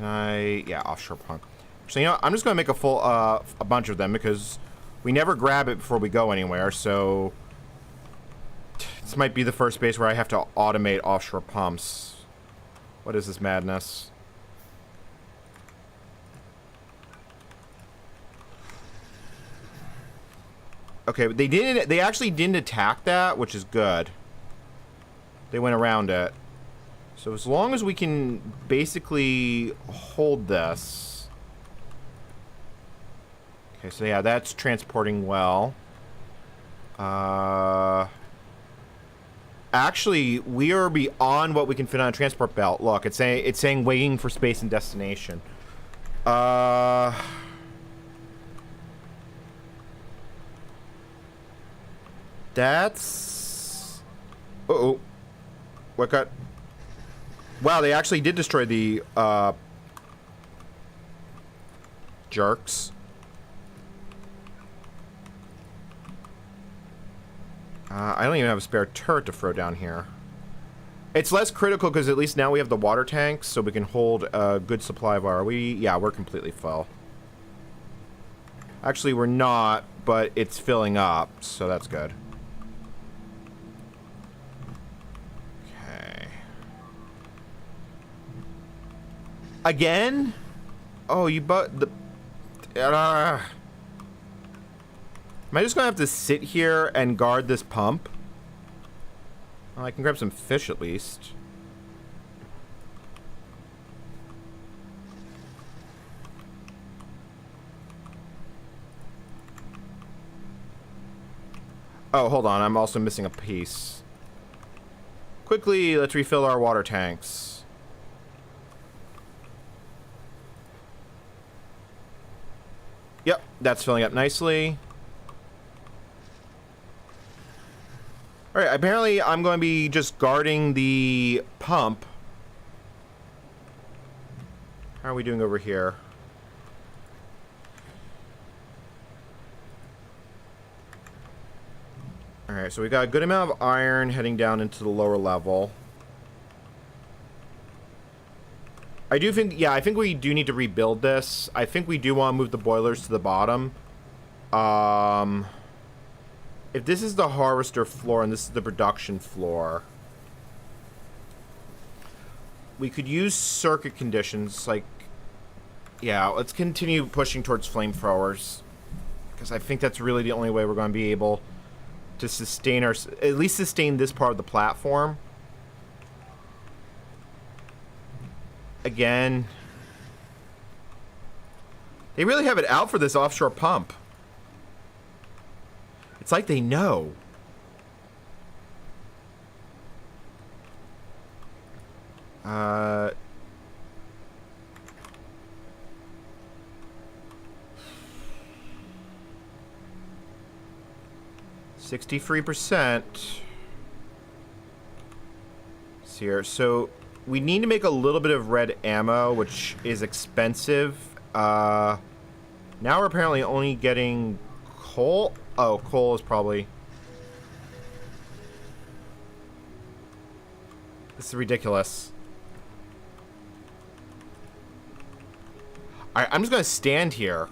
I... Yeah, offshore pump. So, you know, I'm just going to make a full... a bunch of them because we never grab it before we go anywhere, so... This might be the first base where I have to automate offshore pumps. What is this madness? Okay, but they actually didn't attack that, which is good. They went around it. So as long as we can basically hold this. Okay, so yeah, that's transporting well. Actually, we are beyond what we can fit on a transport belt. Look, it's saying waiting for space and destination. That's... Uh-oh. What got... Wow, they actually did destroy the, jerks. I don't even have a spare turret to throw down here. It's less critical because at least now we have the water tanks, so we can hold a good supply of our... Yeah, we're completely full. Actually, we're not, but it's filling up, so that's good. Okay. Again? Oh, you the... Am I just gonna have to sit here and guard this pump? Well, I can grab some fish at least. Oh, hold on. I'm also missing a piece. Quickly, let's refill our water tanks. Yep, that's filling up nicely. Alright, apparently I'm going to be just guarding the pump. How are we doing over here? Alright, so we got a good amount of iron heading down into the lower level. I do think, yeah, I think we do need to rebuild this. I think we do want to move the boilers to the bottom. If this is the harvester floor and this is the production floor, we could use circuit conditions, like, yeah, let's continue pushing towards flamethrowers, because I think that's really the only way we're going to be able to sustain at least sustain this part of the platform. Again, they really have it out for this offshore pump. It's like they know. Uh... 63%. Here, so we need to make a little bit of red ammo, which is expensive. Now we're apparently only getting coal. Oh, coal is probably... This is ridiculous. Alright, I'm just gonna stand here.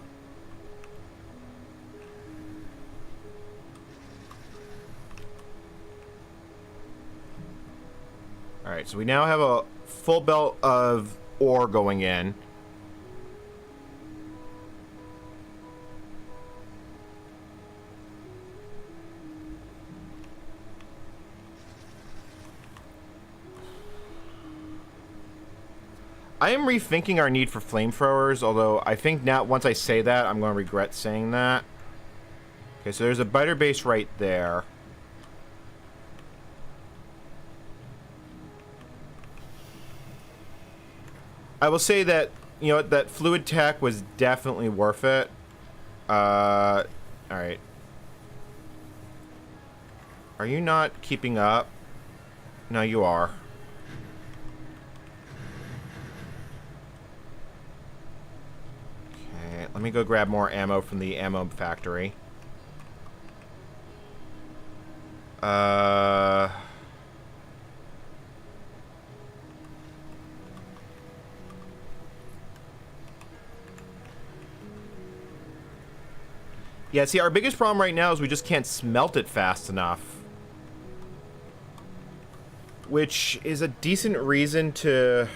Alright, so we now have a full belt of ore going in. I am rethinking our need for flamethrowers, although I think now, once I say that, I'm going to regret saying that. Okay, so there's a biter base right there. I will say that, you know, that fluid tech was definitely worth it. Alright. Are you not keeping up? No, you are. Okay, let me go grab more ammo from the ammo factory. Yeah, see, our biggest problem right now is we just can't smelt it fast enough. Which is a decent reason to...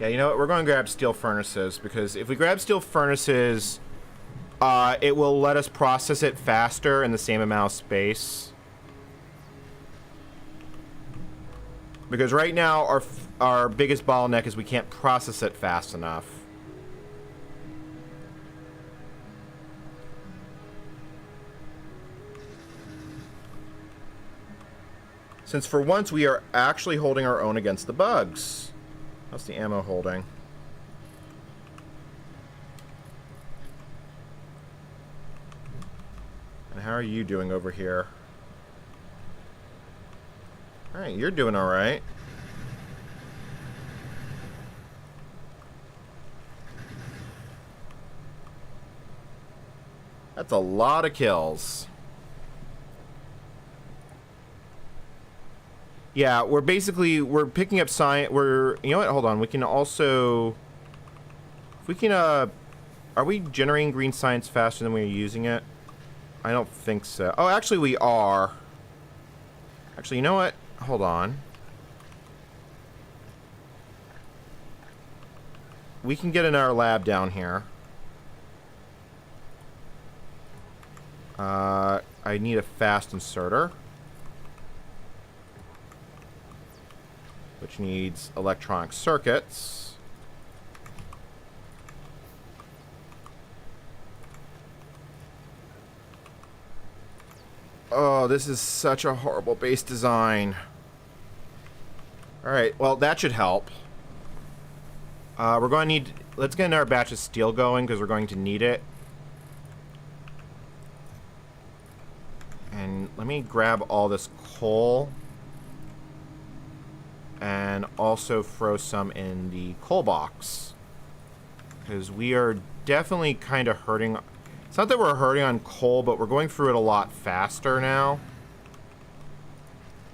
Yeah, you know what? We're going to grab steel furnaces, because if we grab steel furnaces, it will let us process it faster in the same amount of space. Because right now, our biggest bottleneck is we can't process it fast enough. Since for once we are actually holding our own against the bugs. How's the ammo holding? And how are you doing over here? Alright, you're doing alright. That's a lot of kills. Yeah, we're picking up science. You know what? Hold on. We can also, if we can, are we generating green science faster than we're using it? I don't think so. Oh, actually we are. Actually, you know what? Hold on. We can get in our lab down here. I need a fast inserter, which needs electronic circuits. Oh, this is such a horrible base design. Alright, well, that should help. We're going to need... Let's get another batch of steel going, because we're going to need it. And let me grab all this coal. And also throw some in the coal box. Because we are definitely kind of hurting. It's not that we're hurting on coal, but we're going through it a lot faster now.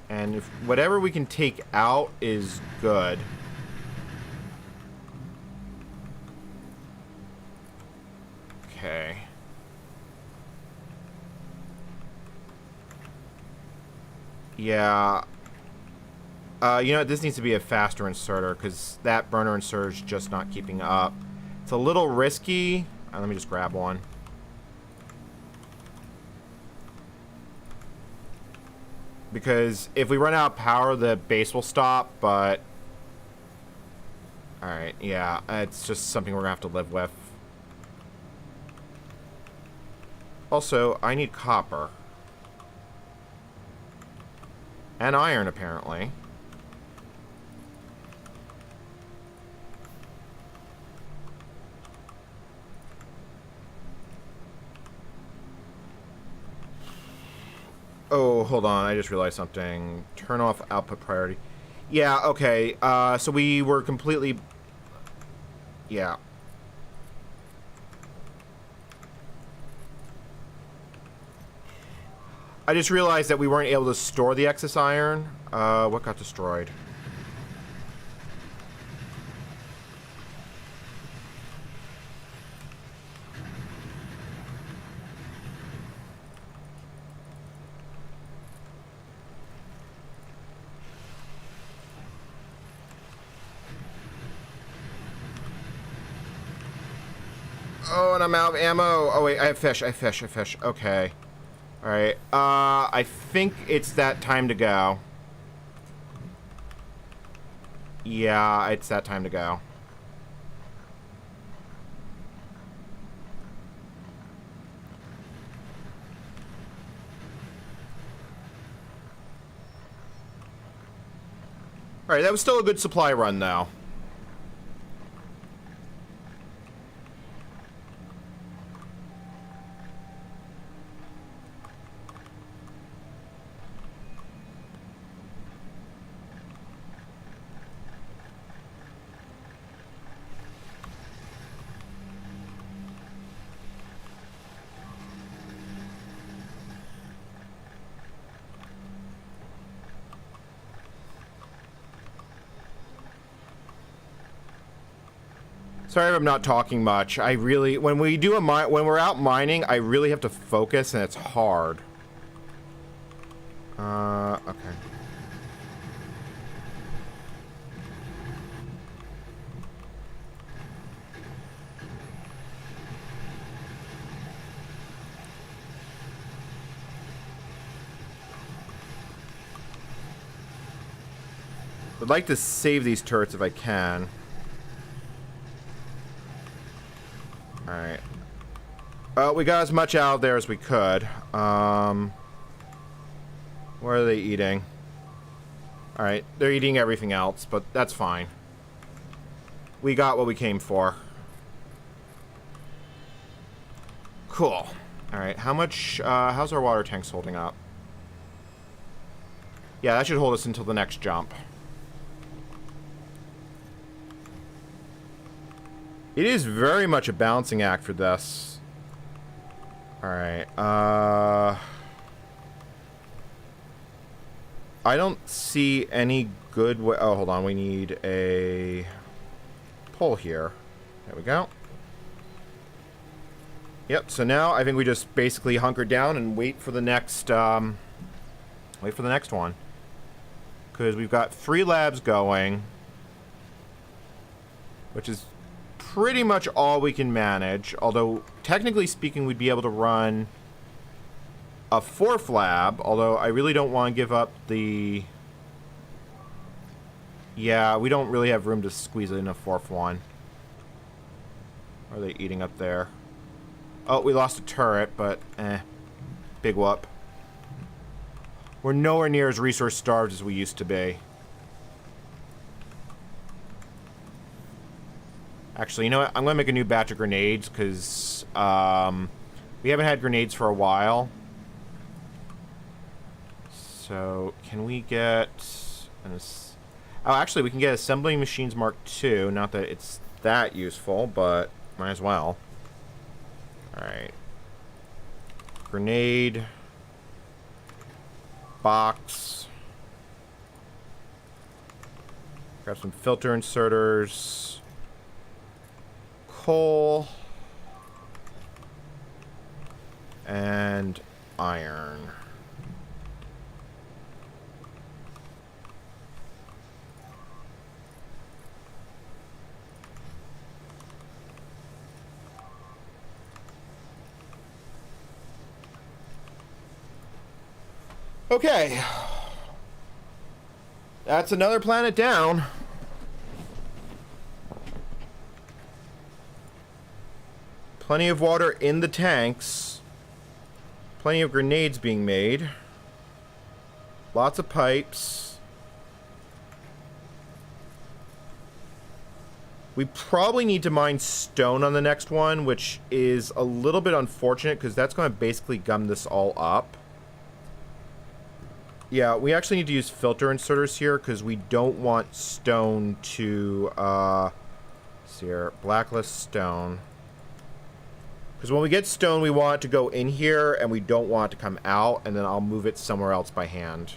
And if whatever we can take out is good. Okay. Yeah. You know what? This needs to be a faster inserter, because that burner inserter is just not keeping up. It's a little risky. Let me just grab one. Because if we run out of power, the base will stop, but... Alright, yeah. It's just something we're going to have to live with. Also, I need copper. And iron, apparently. Oh, hold on. I just realized something. Turn off output priority. Yeah, okay. So we were completely... Yeah. I just realized that we weren't able to store the excess iron. What got destroyed? Oh, and I'm out of ammo. Oh, wait, I have fish. Okay. Alright, I think it's that time to go. Yeah, it's that time to go. Alright, that was still a good supply run, though. Sorry if I'm not talking much. I really, when we're out mining, I really have to focus, and it's hard. Okay. Would like to save these turrets if I can. Alright. We got as much out there as we could. What are they eating? Alright, they're eating everything else, but that's fine. We got what we came for. Cool. Alright, how much, how's our water tanks holding up? Yeah, that should hold us until the next jump. It is very much a balancing act for this. Alright, I don't see any good way. Oh, hold on, we need a pole here. There we go. Yep, so now I think we just basically hunker down and wait for the next, one. Because we've got 3 labs going, which is pretty much all we can manage. Although, technically speaking, we'd be able to run a 4th lab, although I really don't want to give up the... Yeah, we don't really have room to squeeze in a 4th one. What are they eating up there? Oh, we lost a turret, but big whoop. We're nowhere near as resource starved as we used to be. Actually, you know what? I'm going to make a new batch of grenades, because we haven't had grenades for a while. So, can we get... Oh, actually, we can get Assembling Machines Mark II. Not that it's that useful, but might as well. Alright. Grenade. Box. Grab some filter inserters. Coal. And iron. Okay. That's another planet down. Plenty of water in the tanks. Plenty of grenades being made. Lots of pipes. We probably need to mine stone on the next one, which is a little bit unfortunate because that's going to basically gum this all up. Yeah, we actually need to use filter inserters here because we don't want stone to, see here, blacklist stone. Because when we get stone, we want it to go in here and we don't want it to come out, and then I'll move it somewhere else by hand.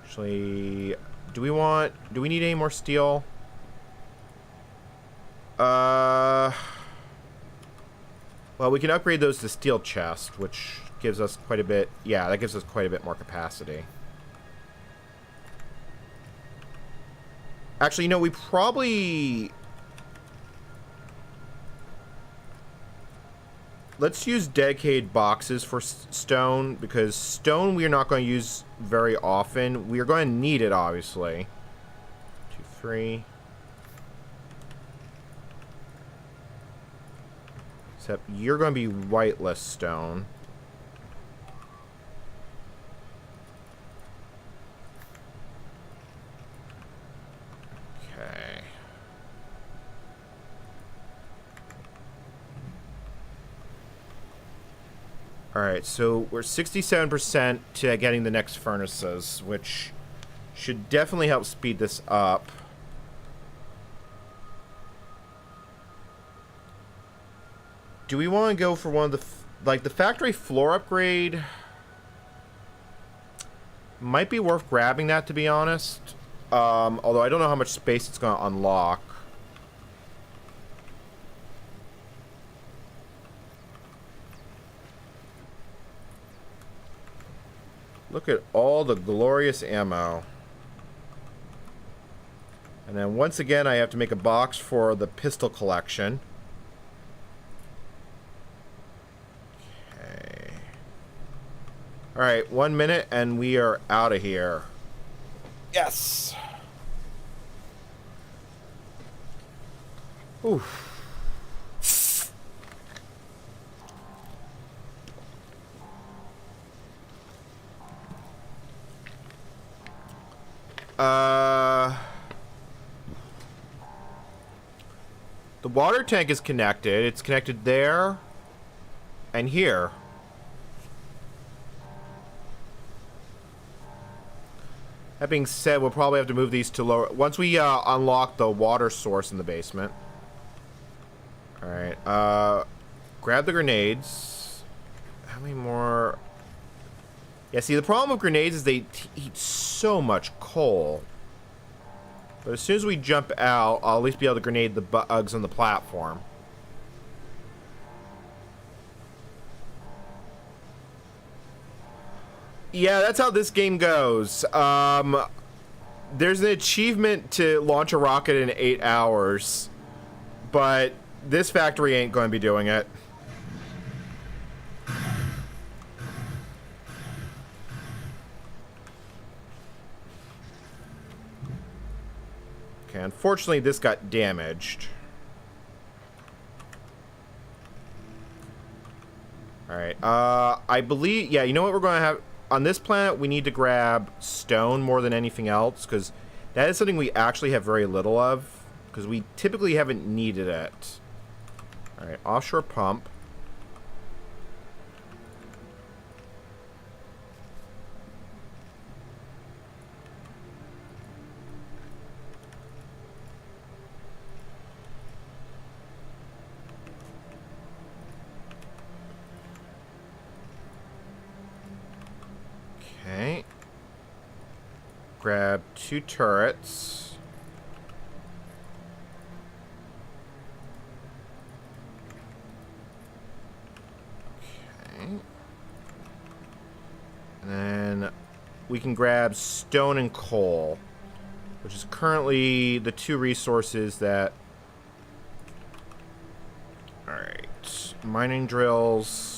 Actually, do we need any more steel? Well, we can upgrade those to steel chest, which gives us quite a bit. Yeah, that gives us quite a bit more capacity. Actually, you know, we probably... Let's use dedicated boxes for stone, because stone we are not going to use very often. We are going to need it, obviously. 2, 3... Except you're going to be whitelist stone. Okay. Alright, so we're 67% to getting the next furnaces, which should definitely help speed this up. Do we want to go for one of the... like, the factory floor upgrade... might be worth grabbing that, to be honest. Although I don't know how much space it's going to unlock. Look at all the glorious ammo. And then once again, I have to make a box for the pistol collection. Alright, 1 minute and we are out of here. Yes. Oof. The water tank is connected. It's connected there and here. That being said, we'll probably have to move these to lower... Once we unlock the water source in the basement. Alright, grab the grenades. How many more... Yeah, see, the problem with grenades is they eat so much coal. But as soon as we jump out, I'll at least be able to grenade the bugs on the platform. Yeah, that's how this game goes. There's an achievement to launch a rocket in 8 hours, but this factory ain't going to be doing it. Okay, unfortunately, this got damaged. Alright, I believe... Yeah, you know what we're going to have... On this planet, we need to grab stone more than anything else, because that is something we actually have very little of, because we typically haven't needed it. Alright, offshore pump. Okay. Grab 2 turrets. Okay. And then we can grab stone and coal, which is currently the 2 resources that... Alright. Mining drills...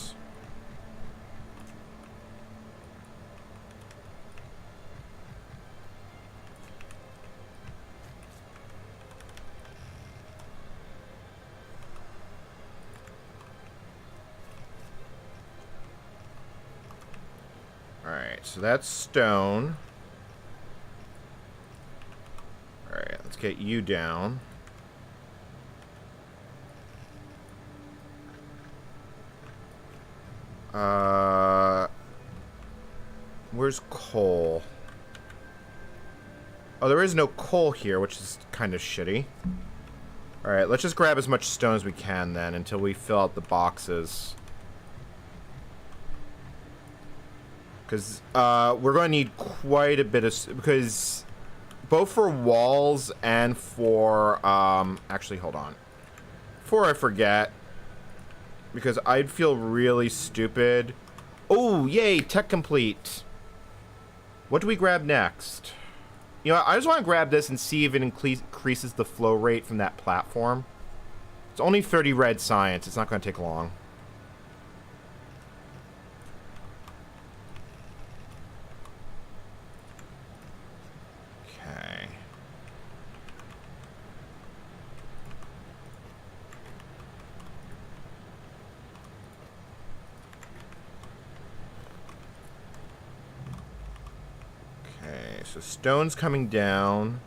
Alright, so that's stone. Alright, let's get you down. Where's coal? Oh, there is no coal here, which is kind of shitty. Alright, let's just grab as much stone as we can then until we fill out the boxes. Because we're going to need quite a bit of... Because both for walls and for... actually, hold on. Before I forget, because I'd feel really stupid. Oh, yay, tech complete. What do we grab next? You know, I just want to grab this and see if it increases the flow rate from that platform. It's only 30 red science. It's not going to take long. So stone's coming down.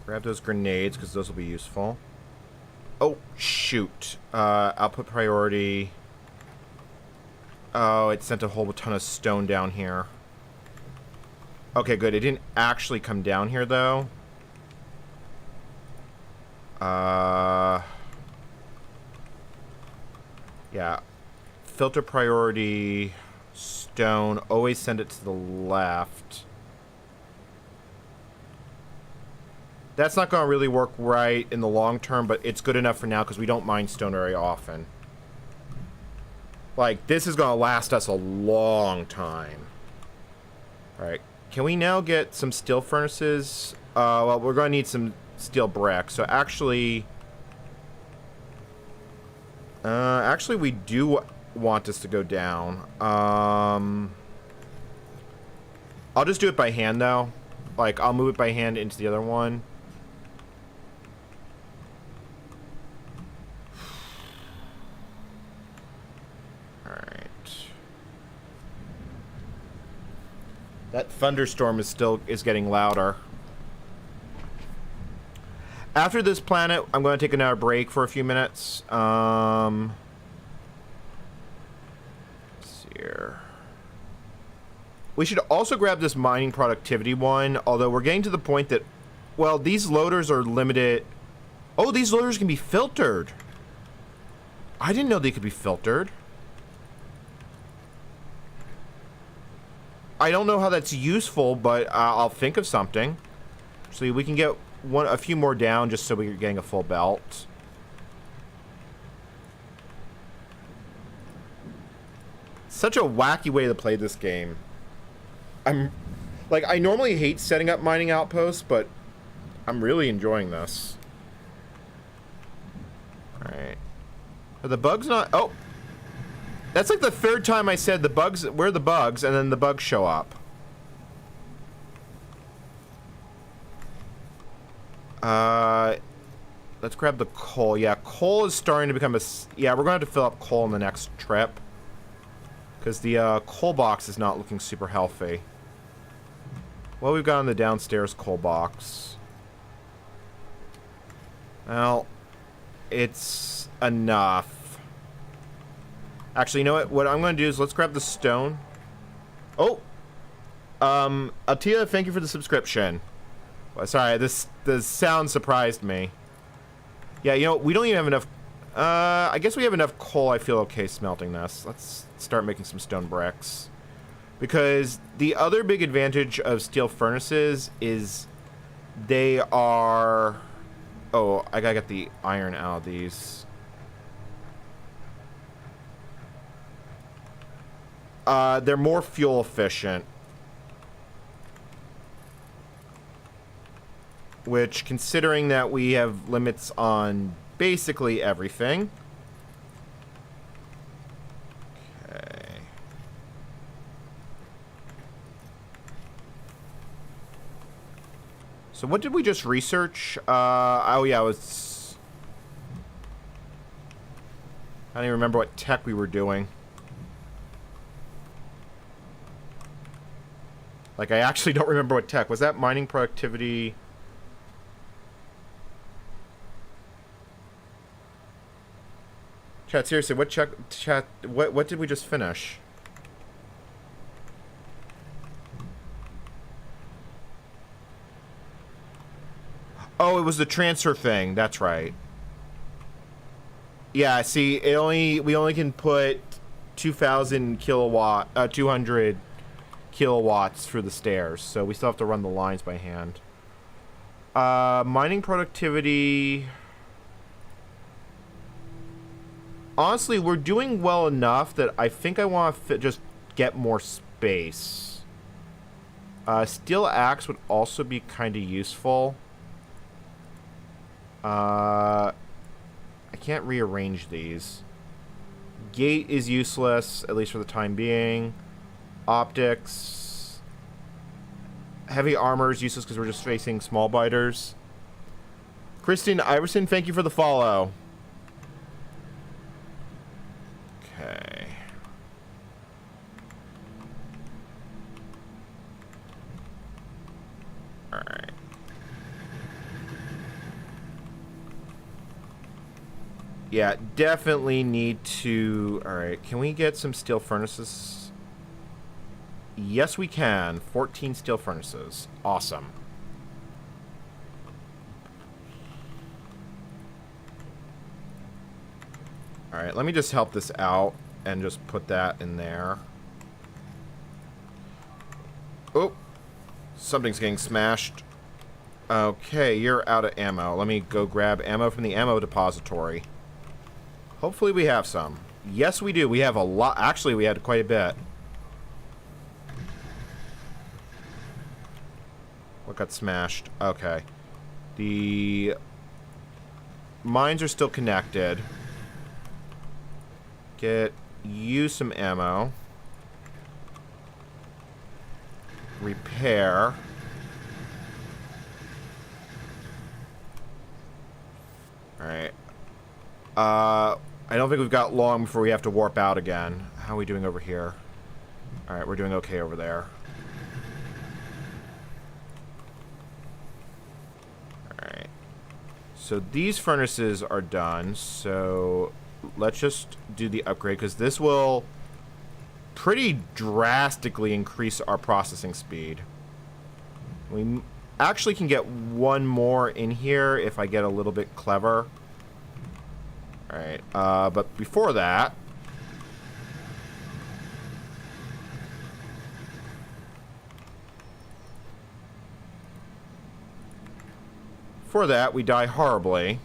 Grab those grenades, because those will be useful. Oh, shoot. Output priority. Oh, it sent a whole ton of stone down here. Okay, good. It didn't actually come down here, though. Yeah. Filter priority. Stone. Always send it to the left. That's not going to really work right in the long term, but it's good enough for now because we don't mine stone very often. Like, this is going to last us a long time. Alright, can we now get some steel furnaces? Well, we're going to need some steel brick. So actually... actually, we do want this to go down. I'll just do it by hand, though. Like, I'll move it by hand into the other one. Alright. That thunderstorm is getting louder. After this planet, I'm going to take another break for a few minutes. Let's see here. We should also grab this mining productivity one, although we're getting to the point that, well, these loaders are limited. Oh, these loaders can be filtered. I didn't know they could be filtered. I don't know how that's useful, but I'll think of something. So we can get a few more down just so we're getting a full belt. Such a wacky way to play this game. I normally hate setting up mining outposts, but I'm really enjoying this. Alright. Are the bugs not... Oh! That's like the third time I said the bugs... Where are the bugs? And then the bugs show up. Let's grab the coal. Yeah, coal is starting to become a... Yeah, we're going to have to fill up coal in the next trip. Because the coal box is not looking super healthy. Well, we've got in the downstairs coal box. Well, it's enough. Actually, you know what? What I'm going to do is let's grab the stone. Oh! Altia, thank you for the subscription. Well, sorry, the sound surprised me. Yeah, you know, we don't even have enough... I guess we have enough coal. I feel okay smelting this. Let's start making some stone bricks. Because the other big advantage of steel furnaces is they are... Oh, I gotta get the iron out of these. They're more fuel efficient. Which, considering that we have limits on basically everything. Okay. So what did we just research? Oh yeah, it was... I don't even remember what tech we were doing. Like, I actually don't remember what tech. Was that mining productivity? Chat, seriously, what did we just finish? Oh, it was the transfer thing. That's right. Yeah, see, we only can put 200 kilowatts through the stairs, so we still have to run the lines by hand. Mining productivity. Honestly, we're doing well enough that I think I want to just get more space. Steel axe would also be kind of useful. I can't rearrange these. Gate is useless, at least for the time being. Optics. Heavy armor is useless because we're just facing small biters. Christine Iverson, thank you for the follow. Okay. Alright. Yeah, definitely need to... Alright, can we get some steel furnaces? Yes, we can. 14 steel furnaces. Awesome. Alright, let me just help this out and just put that in there. Oh! Something's getting smashed. Okay, you're out of ammo. Let me go grab ammo from the ammo depository. Hopefully we have some. Yes, we do. We have a lot. Actually, we had quite a bit. What got smashed? Okay. The mines are still connected. Get you some ammo. Repair. Alright. I don't think we've got long before we have to warp out again. How are we doing over here? Alright, we're doing okay over there. Alright. So these furnaces are done, so let's just do the upgrade, because this will pretty drastically increase our processing speed. We actually can get one more in here if I get a little bit clever. Alright, but before that... Before that, we die horribly.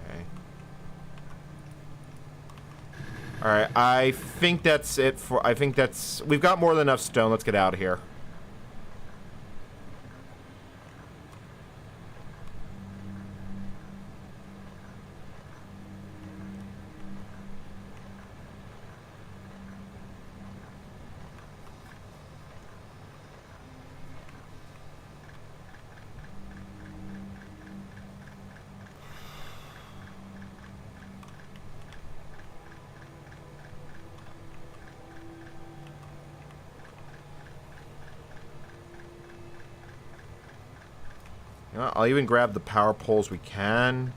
Okay. Alright, I think that's it for... I think that's... We've got more than enough stone. Let's get out of here. You know, I'll even grab the power poles we can.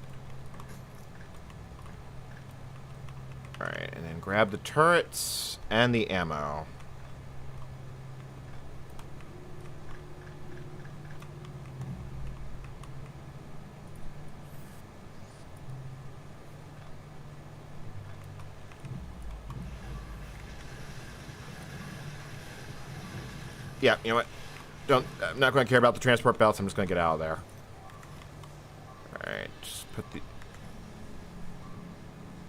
Alright, and then grab the turrets and the ammo. Yeah, you know what? I'm not going to care about the transport belts. I'm just going to get out of there. Alright, just put the...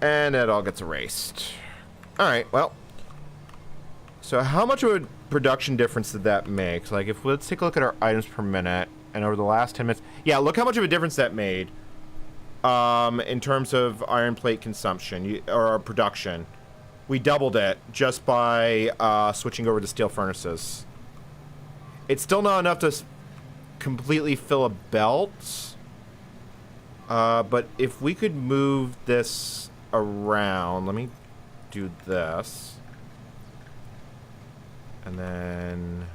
And it all gets erased. Alright, well. So how much of a production difference did that make? So, like, if let's take a look at our items per minute. And over the last 10 minutes... Yeah, look how much of a difference that made. In terms of iron plate consumption. Or production. We doubled it just by switching over to steel furnaces. It's still not enough to completely fill a belt. But if we could move this around... Let me do this. And then...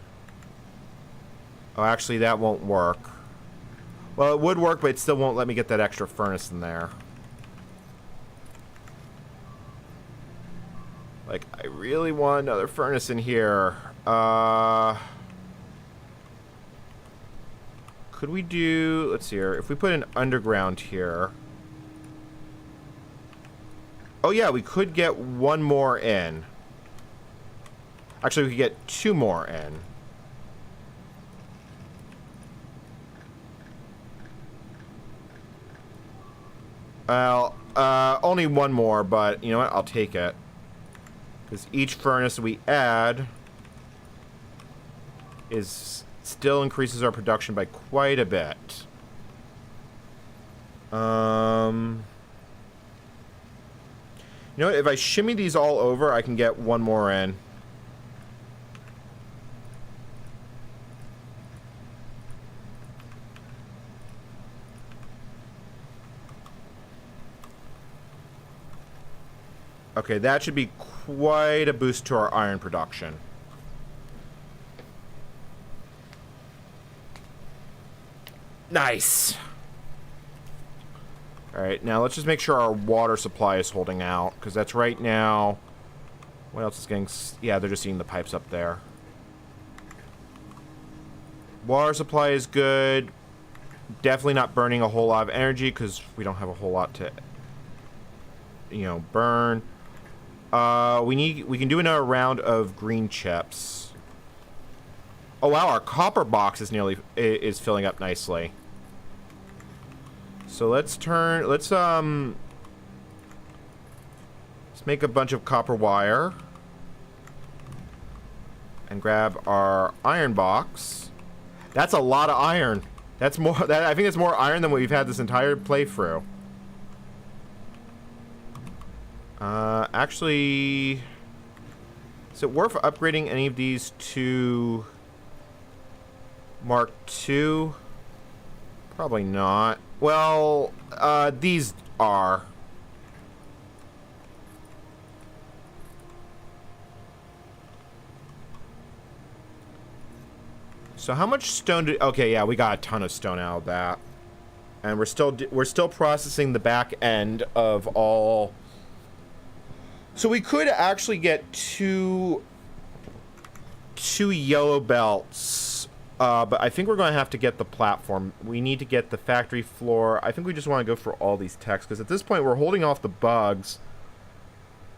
Oh, actually, that won't work. Well, it would work, but it still won't let me get that extra furnace in there. Like, I really want another furnace in here. Could we do... Let's see here. If we put an underground here... Oh, yeah, we could get one more in. Actually, we could get two more in. Well, only one more, but you know what? I'll take it. Because each furnace we add is... still increases our production by quite a bit. You know what? If I shimmy these all over, I can get one more in. Okay, that should be quite a boost to our iron production. Nice. Alright, now let's just make sure our water supply is holding out, because that's right now... What else is getting... Yeah, they're just eating the pipes up there. Water supply is good. Definitely not burning a whole lot of energy, because we don't have a whole lot to... You know, burn. We can do another round of green chips. Oh wow, our copper box is is filling up nicely. So let's make a bunch of copper wire and grab our iron box. That's a lot of iron. That's more. I think it's more iron than what we've had this entire playthrough. Actually, is it worth upgrading any of these to Mark II? Probably not. Well, these are. So how much stone did... Okay, yeah, we got a ton of stone out of that. And we're still processing the back end of all... So we could actually get two yellow belts. But I think we're going to have to get the platform. We need to get the factory floor. I think we just want to go for all these techs. Because at this point, we're holding off the bugs.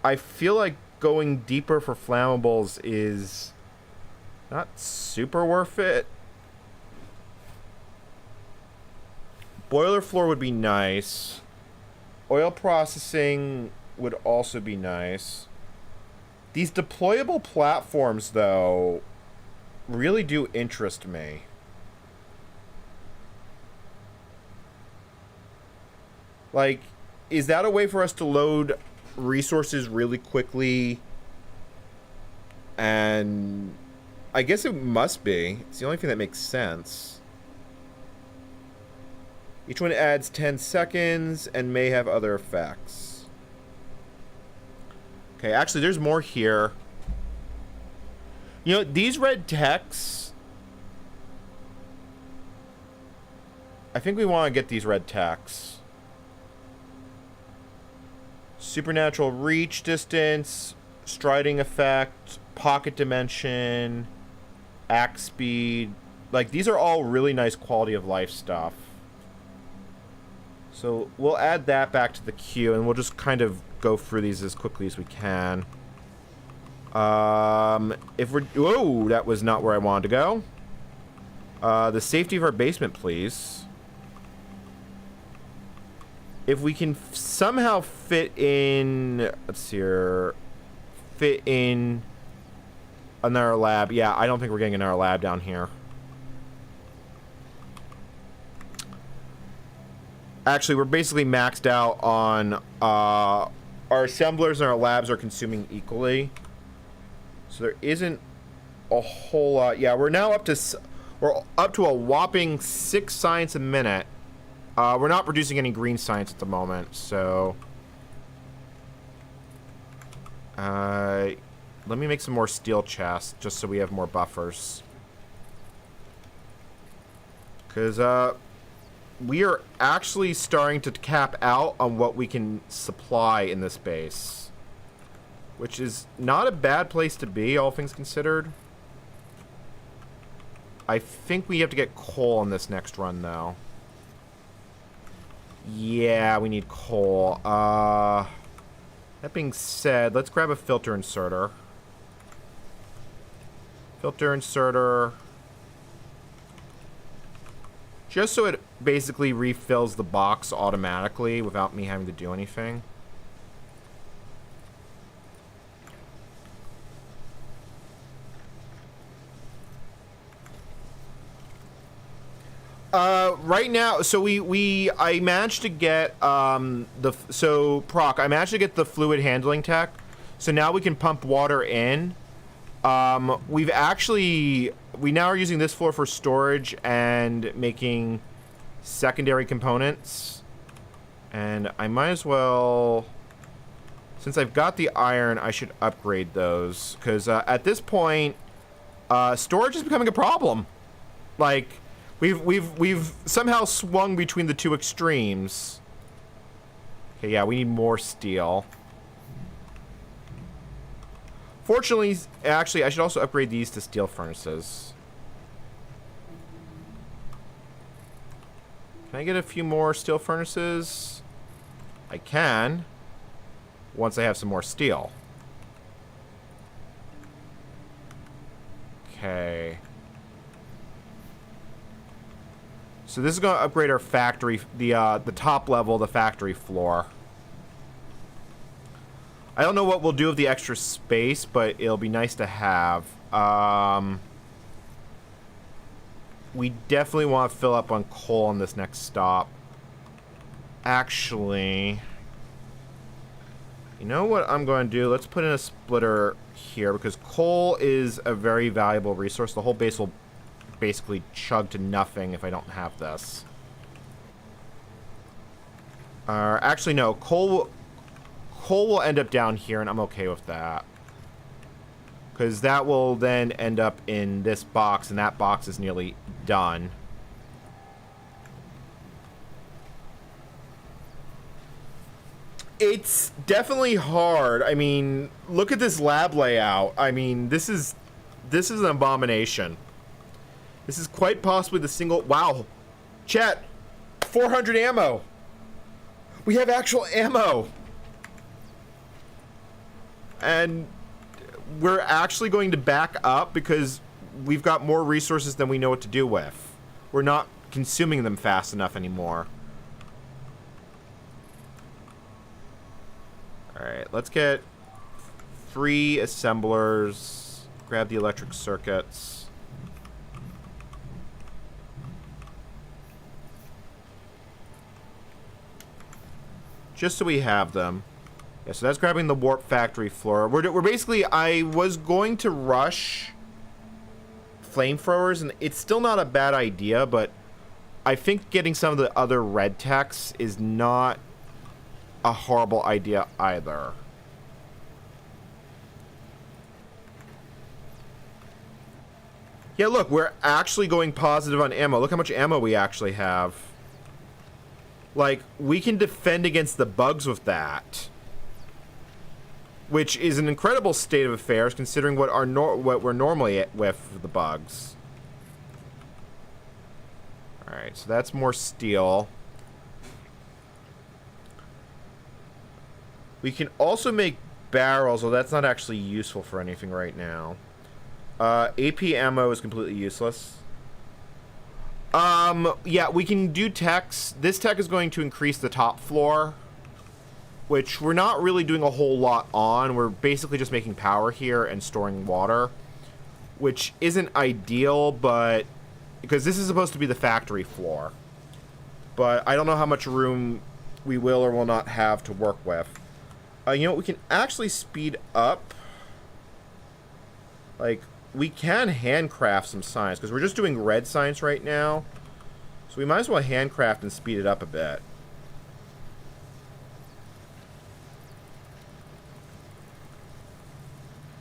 I feel like going deeper for flammables is... not super worth it. Boiler floor would be nice. Oil processing would also be nice. These deployable platforms, though, really do interest me. Like, is that a way for us to load resources really quickly? And... I guess it must be. It's the only thing that makes sense. Each one adds 10 seconds and may have other effects. Okay, actually, there's more here. You know, these red techs... I think we want to get these red techs. Supernatural reach distance, striding effect, pocket dimension... axe speed. Like, these are all really nice quality of life stuff. So we'll add that back to the queue, and we'll just kind of go through these as quickly as we can. If we're... Whoa, that was not where I wanted to go. The safety of our basement, please. If we can somehow fit in... Let's see here. Fit in... another lab. Yeah, I don't think we're getting another lab down here. Actually, we're basically maxed out on... our assemblers and our labs are consuming equally. So there isn't a whole lot... Yeah, we're now up to... We're up to a whopping 6 science a minute. We're not producing any green science at the moment, so... let me make some more steel chests, just so we have more buffers. Because, we are actually starting to cap out on what we can supply in this base. Which is not a bad place to be, all things considered. I think we have to get coal on this next run, though. Yeah, we need coal. That being said, let's grab a filter inserter. Filter inserter. Just so it basically refills the box automatically without me having to do anything. Right now, so I managed to get, I managed to get the fluid handling tech. So now we can pump water in. We now are using this floor for storage and making secondary components. And I might as well, since I've got the iron, I should upgrade those. Because at this point, storage is becoming a problem. Like, we've somehow swung between the two extremes. Okay, yeah, we need more steel. Fortunately, actually, I should also upgrade these to steel furnaces. Can I get a few more steel furnaces? I can. Once I have some more steel. Okay. So this is going to upgrade our factory, the top level, the factory floor. I don't know what we'll do with the extra space, but it'll be nice to have. We definitely want to fill up on coal on this next stop. Actually, you know what I'm going to do? Let's put in a splitter here, because coal is a very valuable resource. The whole base will basically chug to nothing if I don't have this. Actually, no. Coal will end up down here, and I'm okay with that. Because that will then end up in this box, and that box is nearly done. It's definitely hard. I mean, look at this lab layout. I mean, this is an abomination. This is quite possibly the single... Wow. Chat. 400 ammo. We have actual ammo. And we're actually going to back up because we've got more resources than we know what to do with. We're not consuming them fast enough anymore. Alright, let's get 3 assemblers. Grab the electric circuits. Just so we have them. Yeah, so that's grabbing the warp factory floor. We're basically... I was going to rush flamethrowers, and it's still not a bad idea, but I think getting some of the other red techs is not a horrible idea either. Yeah, look, we're actually going positive on ammo. Look how much ammo we actually have. Like, we can defend against the bugs with that. Which is an incredible state of affairs considering what we're normally with the bugs. Alright, so that's more steel. We can also make barrels, although that's not actually useful for anything right now. AP ammo is completely useless. Yeah, we can do techs. This tech is going to increase the top floor, which we're not really doing a whole lot on. We're basically just making power here and storing water, which isn't ideal, but because this is supposed to be the factory floor. But I don't know how much room we will or will not have to work with. You know what? We can actually speed up. Like, we can handcraft some science, because we're just doing red science right now. So we might as well handcraft and speed it up a bit.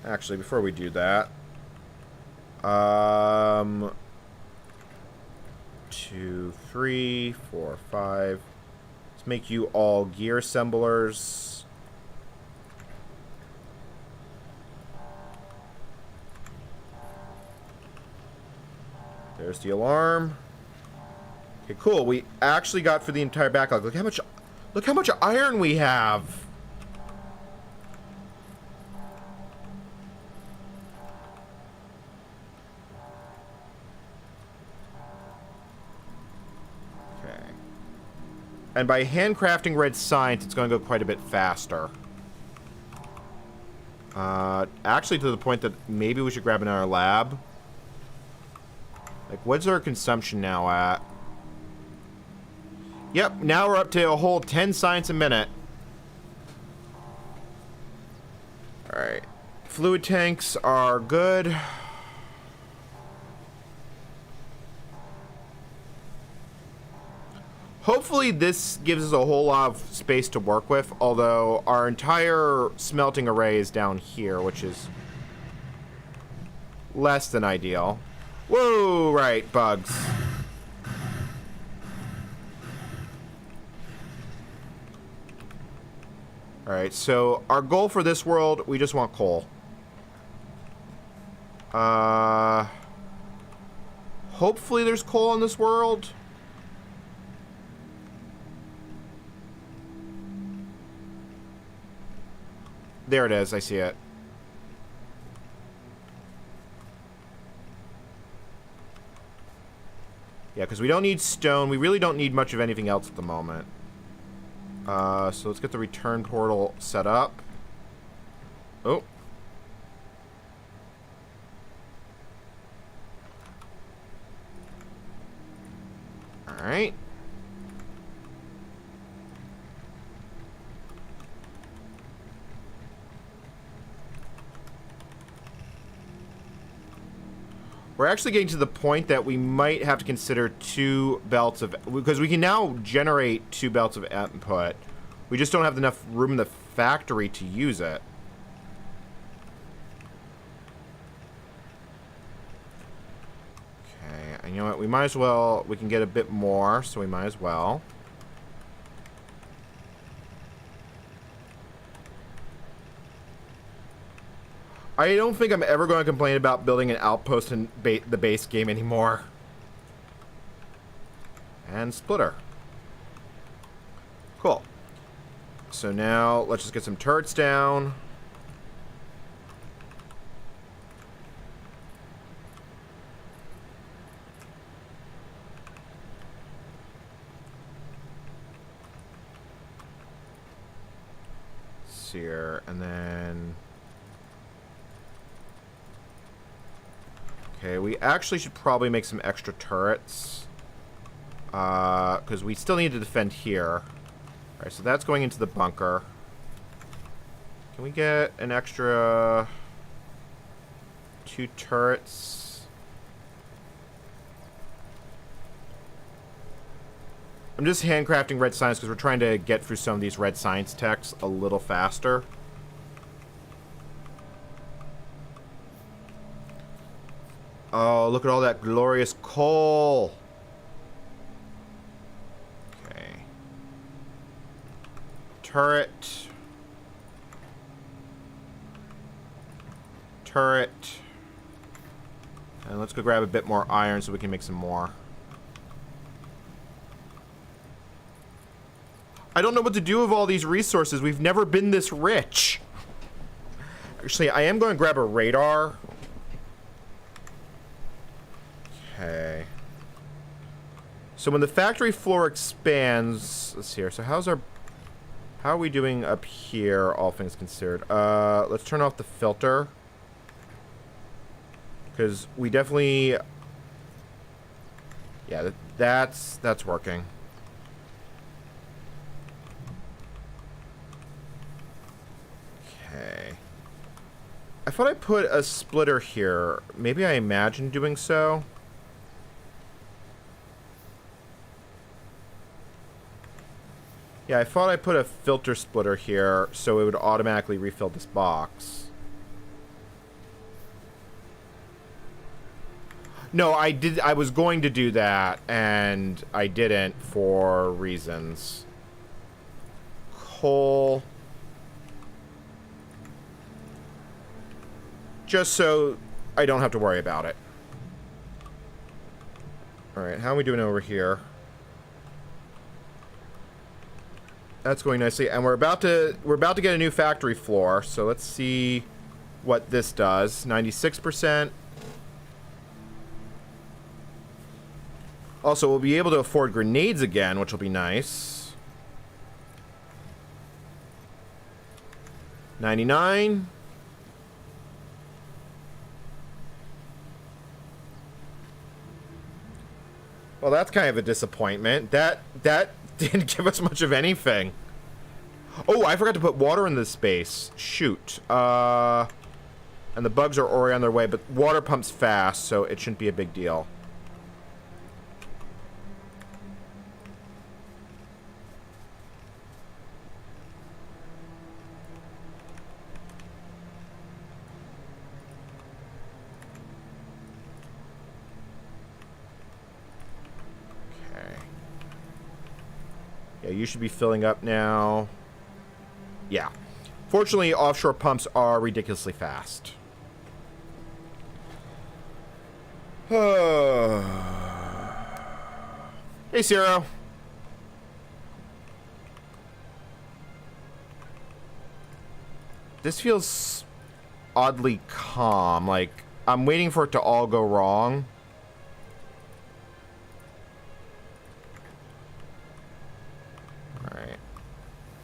Actually, before we do that, 2, 3, 4, 5. Let's make you all gear assemblers. There's the alarm. Okay, cool. We actually got for the entire backlog. Look how much iron we have. Okay. And by handcrafting red science, it's going to go quite a bit faster. Actually, to the point that maybe we should grab another lab. Like, what's our consumption now at? Yep, now we're up to a whole 10 science a minute. Alright. Fluid tanks are good. Hopefully this gives us a whole lot of space to work with, although our entire smelting array is down here, which is less than ideal. Whoa, right, bugs. Alright, so our goal for this world, we just want coal. Hopefully there's coal in this world. There it is, I see it. Yeah, because we don't need stone. We really don't need much of anything else at the moment. So let's get the return portal set up. Oh. Alright. We're actually getting to the point that we might have to consider 2 belts of... Because we can now generate 2 belts of input. We just don't have enough room in the factory to use it. Okay, and you know what? We might as well... We can get a bit more, so we might as well. I don't think I'm ever going to complain about building an outpost in the base game anymore. And splitter. Cool. So now, let's just get some turrets down. Here, and then... Okay, we actually should probably make some extra turrets. Because we still need to defend here. Alright, so that's going into the bunker. Can we get an extra 2 turrets? I'm just handcrafting red science because we're trying to get through some of these red science techs a little faster. Oh, look at all that glorious coal. Okay. Turret. Turret. And let's go grab a bit more iron so we can make some more. I don't know what to do with all these resources. We've never been this rich. Actually, I am going to grab a radar. Okay. So when the factory floor expands, let's see here. So how are we doing up here, all things considered? Let's turn off the filter. Because we definitely... Yeah, that's working. Okay. I thought I put a splitter here. Maybe I imagined doing so. Yeah, I thought I put a filter splitter here so it would automatically refill this box. No, I did. I was going to do that, and I didn't for reasons. Coal. Just so I don't have to worry about it. Alright, how are we doing over here? That's going nicely, and we're about to get a new factory floor, so let's see what this does. 96%. Also, we'll be able to afford grenades again, which will be nice. 99. Well, that's kind of a disappointment. That didn't give us much of anything. Oh, I forgot to put water in this space. Shoot. And the bugs are already on their way, but water pumps fast, so it shouldn't be a big deal. Yeah, you should be filling up now. Yeah. Fortunately, offshore pumps are ridiculously fast. Hey, Zero. This feels oddly calm. Like, I'm waiting for it to all go wrong. Alright.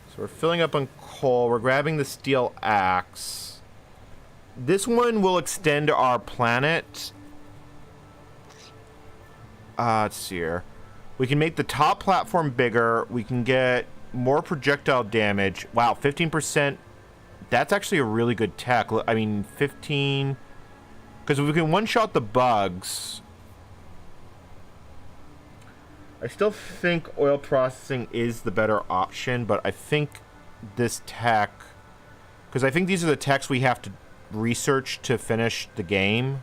So we're filling up on coal. We're grabbing the steel axe. This one will extend our planet. Let's see here. We can make the top platform bigger. We can get more projectile damage. Wow, 15%. That's actually a really good tech. I mean, 15... Because if we can one-shot the bugs... I still think oil processing is the better option, but I think this tech... Because I think these are the techs we have to research to finish the game.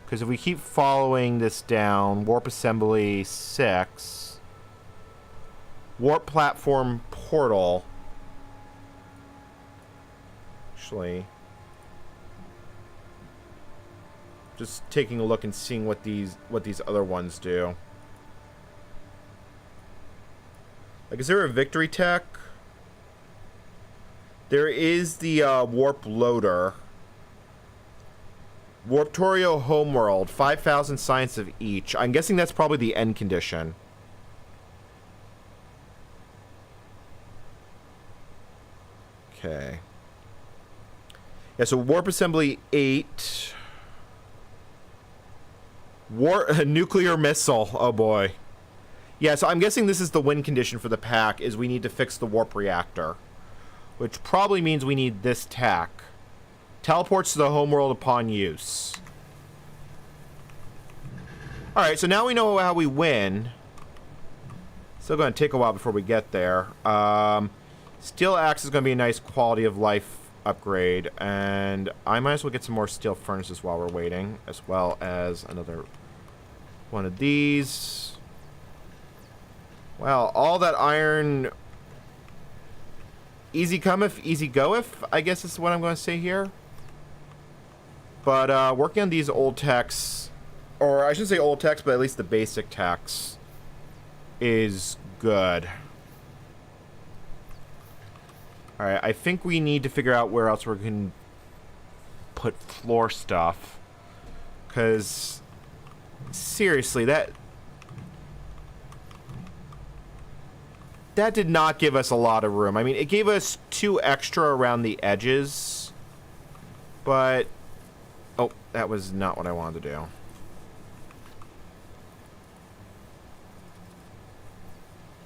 Because if we keep following this down, warp assembly 6, warp platform portal. Actually, just taking a look and seeing what these other ones do. Like, is there a victory tech? There is the warp loader. Warptorio Homeworld, 5,000 science of each. I'm guessing that's probably the end condition. Okay. Yeah, so warp assembly 8. Nuclear missile. Oh boy. Yeah, so I'm guessing this is the win condition for the pack, is we need to fix the warp reactor. Which probably means we need this tech. Teleports to the homeworld upon use. Alright, so now we know how we win. Still going to take a while before we get there. Steel axe is going to be a nice quality of life upgrade. And I might as well get some more steel furnaces while we're waiting. As well as another one of these. Well, all that iron... Easy cometh, easy goeth, I guess is what I'm going to say here. But working on these old techs, or I shouldn't say old techs, but at least the basic techs, is good. Alright, I think we need to figure out where else we can put floor stuff. Because, seriously, that did not give us a lot of room. I mean, it gave us 2 extra around the edges, but... Oh, that was not what I wanted to do.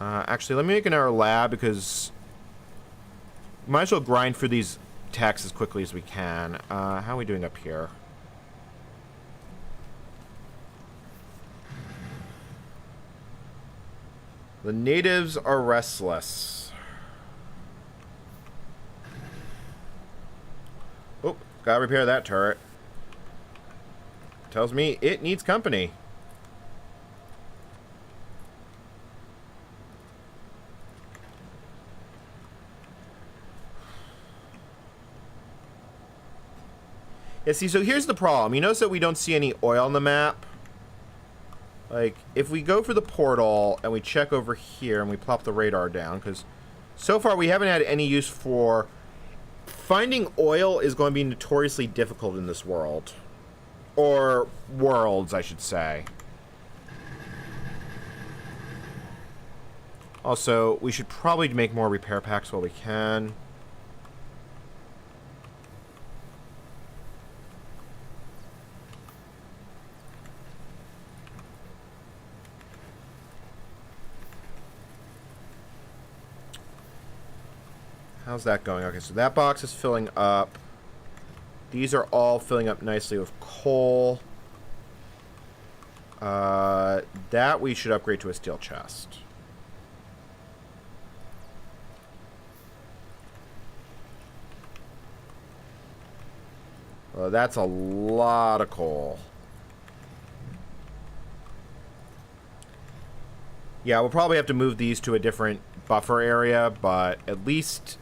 Actually, let me make another lab, because... we might as well grind through these techs as quickly as we can. How are we doing up here? The natives are restless. Oh, gotta repair that turret. Tells me it needs company. Yeah, see, so here's the problem. You notice that we don't see any oil on the map? Like, if we go for the portal and we check over here and we plop the radar down, because so far we haven't had any use for... Finding oil is going to be notoriously difficult in this world. Or worlds, I should say. Also, we should probably make more repair packs while we can. How's that going? Okay, so that box is filling up. These are all filling up nicely with coal. That we should upgrade to a steel chest. That's a lot of coal. Yeah, we'll probably have to move these to a different buffer area, but at least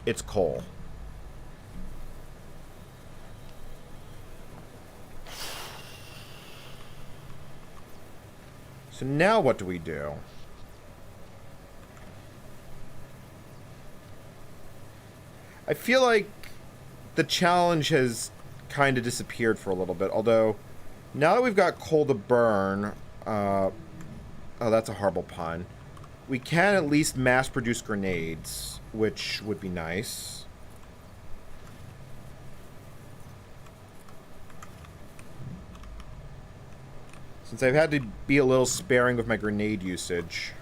it's coal. So now what do we do? I feel like the challenge has kind of disappeared for a little bit, although now that we've got coal to burn, oh, that's a horrible pun. We can at least mass produce grenades, which would be nice. Since I've had to be a little sparing with my grenade usage.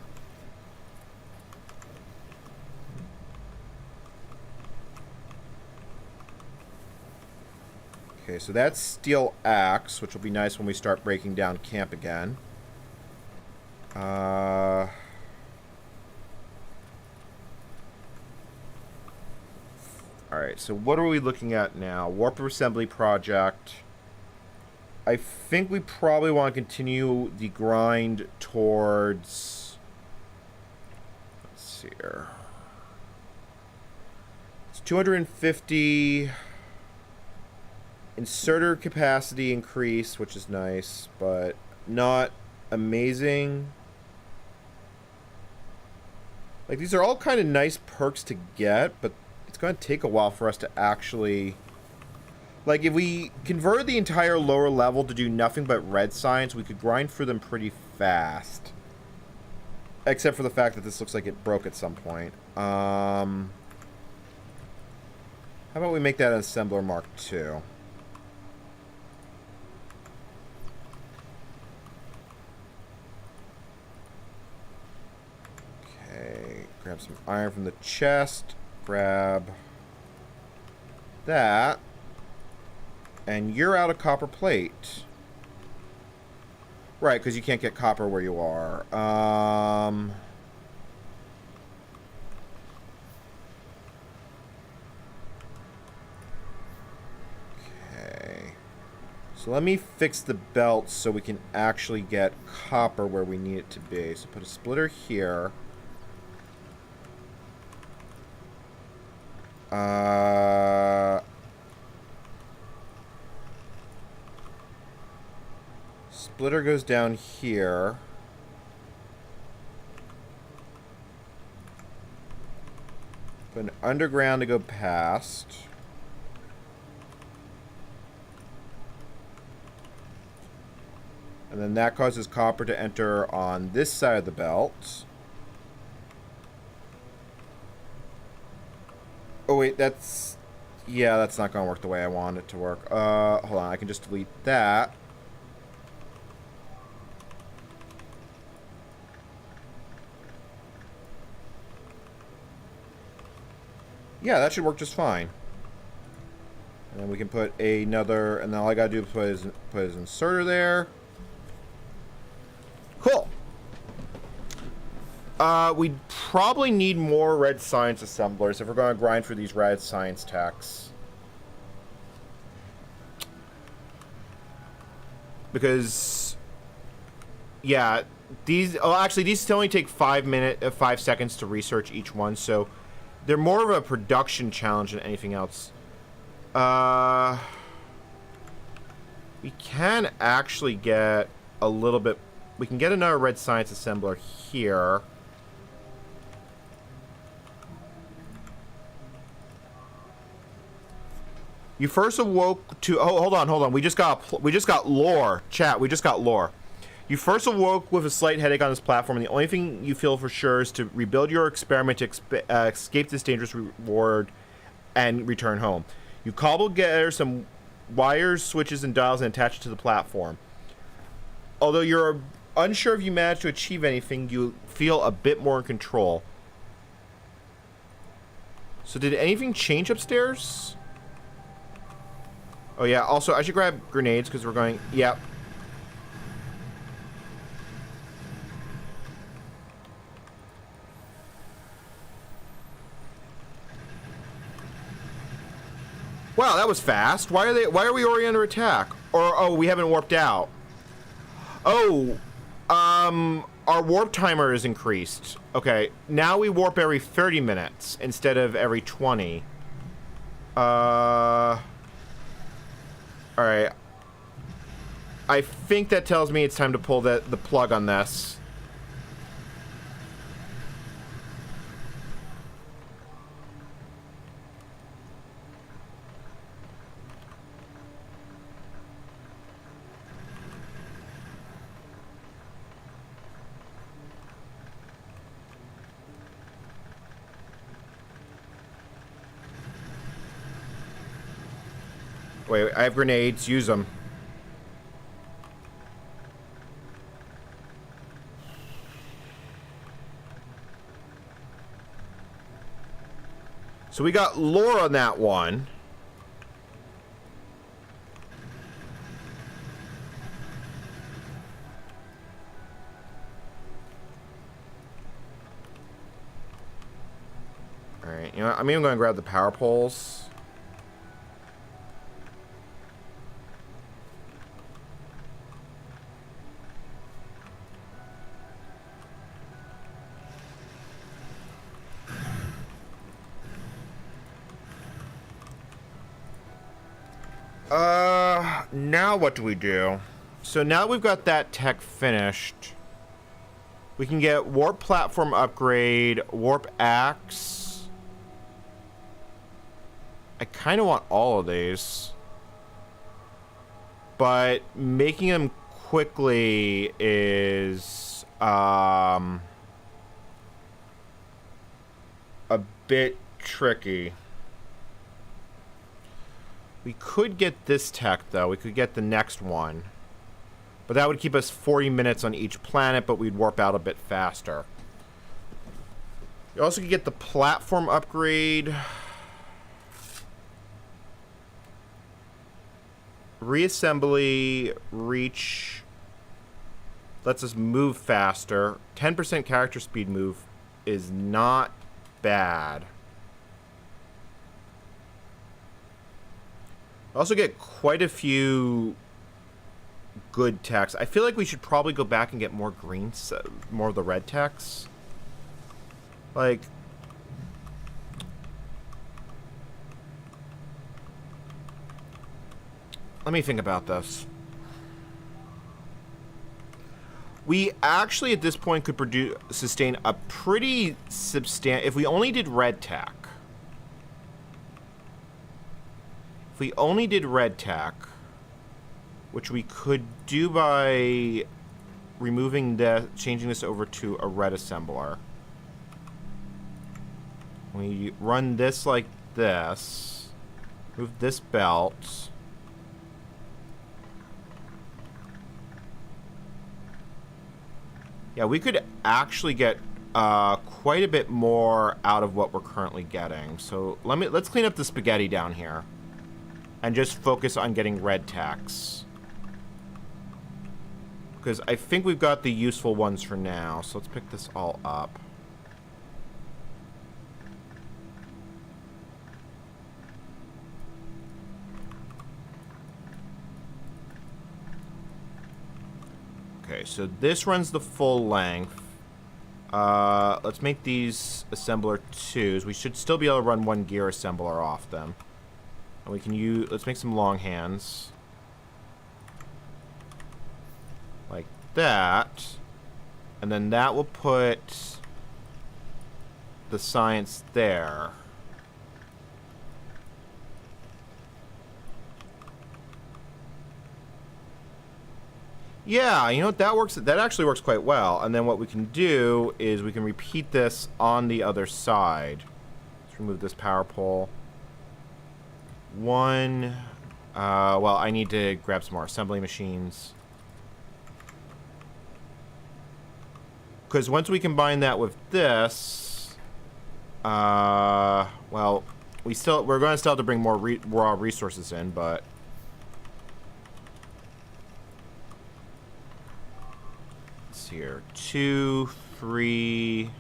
Okay, so that's steel axe, which will be nice when we start breaking down camp again. Alright, so what are we looking at now? Warp assembly project. I think we probably want to continue the grind towards... Let's see here. It's 250... Inserter capacity increase, which is nice, but not amazing. Like, these are all kind of nice perks to get, but it's going to take a while for us to actually... Like, if we converted the entire lower level to do nothing but red signs, we could grind for them pretty fast. Except for the fact that this looks like it broke at some point. How about we make that an Assembler Mark II? Okay, grab some iron from the chest. Grab that. And you're out of copper plate. Right, because you can't get copper where you are. Okay. So let me fix the belt so we can actually get copper where we need it to be. So put a splitter here. Splitter goes down here. Put an underground to go past. And then that causes copper to enter on this side of the belt. Oh wait, that's... Yeah, that's not going to work the way I want it to work. Hold on, I can just delete that. Yeah, that should work just fine. And then we can put another, and then all I gotta do is put his inserter there. Cool. We probably need more red science assemblers if we're going to grind for these red science techs. Because, yeah, these, oh, actually, these only take 5 seconds to research each one, so they're more of a production challenge than anything else. We can actually get a little bit... We can get another red science assembler here. You first awoke to... Oh, hold on. We just got lore. Chat, we just got lore. You first awoke with a slight headache on this platform, and the only thing you feel for sure is to rebuild your experiment to escape this dangerous reward and return home. You cobble together some wires, switches, and dials and attach it to the platform. Although you're unsure if you managed to achieve anything, you feel a bit more in control. So did anything change upstairs? Oh yeah, also I should grab grenades because we're going... Yep. Wow, that was fast. Why are we already under attack? Or, oh, we haven't warped out. Oh, our warp timer is increased. Okay, now we warp every 30 minutes instead of every 20. Alright. I think that tells me it's time to pull the plug on this. Wait, I have grenades. Use them. So we got lore on that one. point. You know, I'm even going to grab the power poles. Now what do we do? So now we've got that tech finished. We can get warp platform upgrade, warp axe. I kind of want all of these. But making them quickly is a bit tricky. We could get this tech, though. We could get the next one. But that would keep us 40 minutes on each planet, but we'd warp out a bit faster. You also could get the platform upgrade. Reassembly, reach. Lets us move faster. 10% character speed move is not bad. Also get quite a few good techs. I feel like we should probably go back and get more green, more of the red techs. Like, let me think about this. We actually at this point could sustain a pretty substantial, if we only did red tech. If we only did red tech, which we could do by removing the, changing this over to a red assembler. We run this like this, move this belt. Yeah, we could actually get quite a bit more out of what we're currently getting. So let's clean up the spaghetti down here and just focus on getting red techs. Because I think we've got the useful ones for now. So let's pick this all up. Okay, so this runs the full length. Let's make these assembler 2s. We should still be able to run one gear assembler off them. And we can use, let's make some long hands. Like that. And then that will put the science there. Yeah, you know what, that works. That actually works quite well. And then what we can do is we can repeat this on the other side. Let's remove this power pole. One. Well, I need to grab some more assembly machines. Because once we combine that with this, well, we're going to still have to bring more raw resources in, but. Here 2, 3.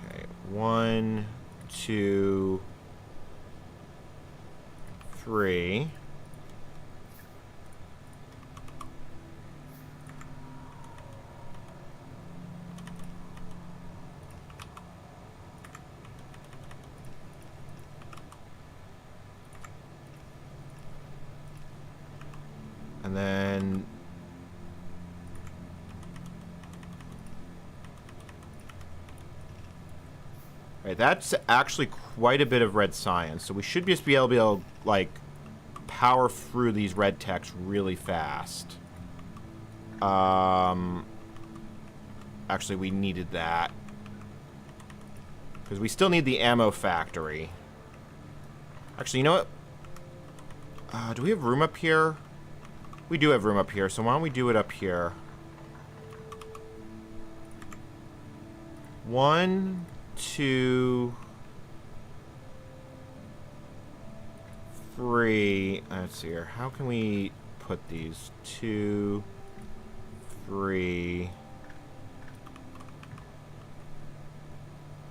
Okay, 1, 2, 3. And then right, that's actually quite a bit of red science. So we should just be able to like power through these red techs really fast. Actually, we needed that because we still need the ammo factory. Actually, you know what? Do we have room up here? We do have room up here, so why don't we do it up here? 1, 2, 3. Let's see here. How can we put these? 2, 3.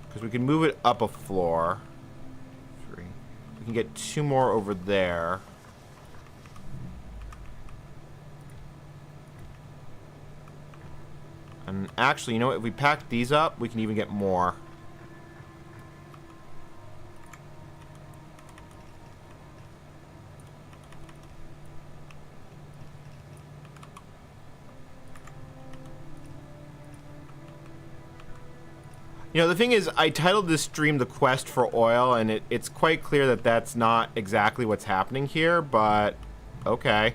Because we can move it up a floor. 3. We can get 2 more over there. And actually, you know what? If we pack these up, we can even get more. You know, the thing is, I titled this stream The Quest for Oil, and it's quite clear that that's not exactly what's happening here, but okay.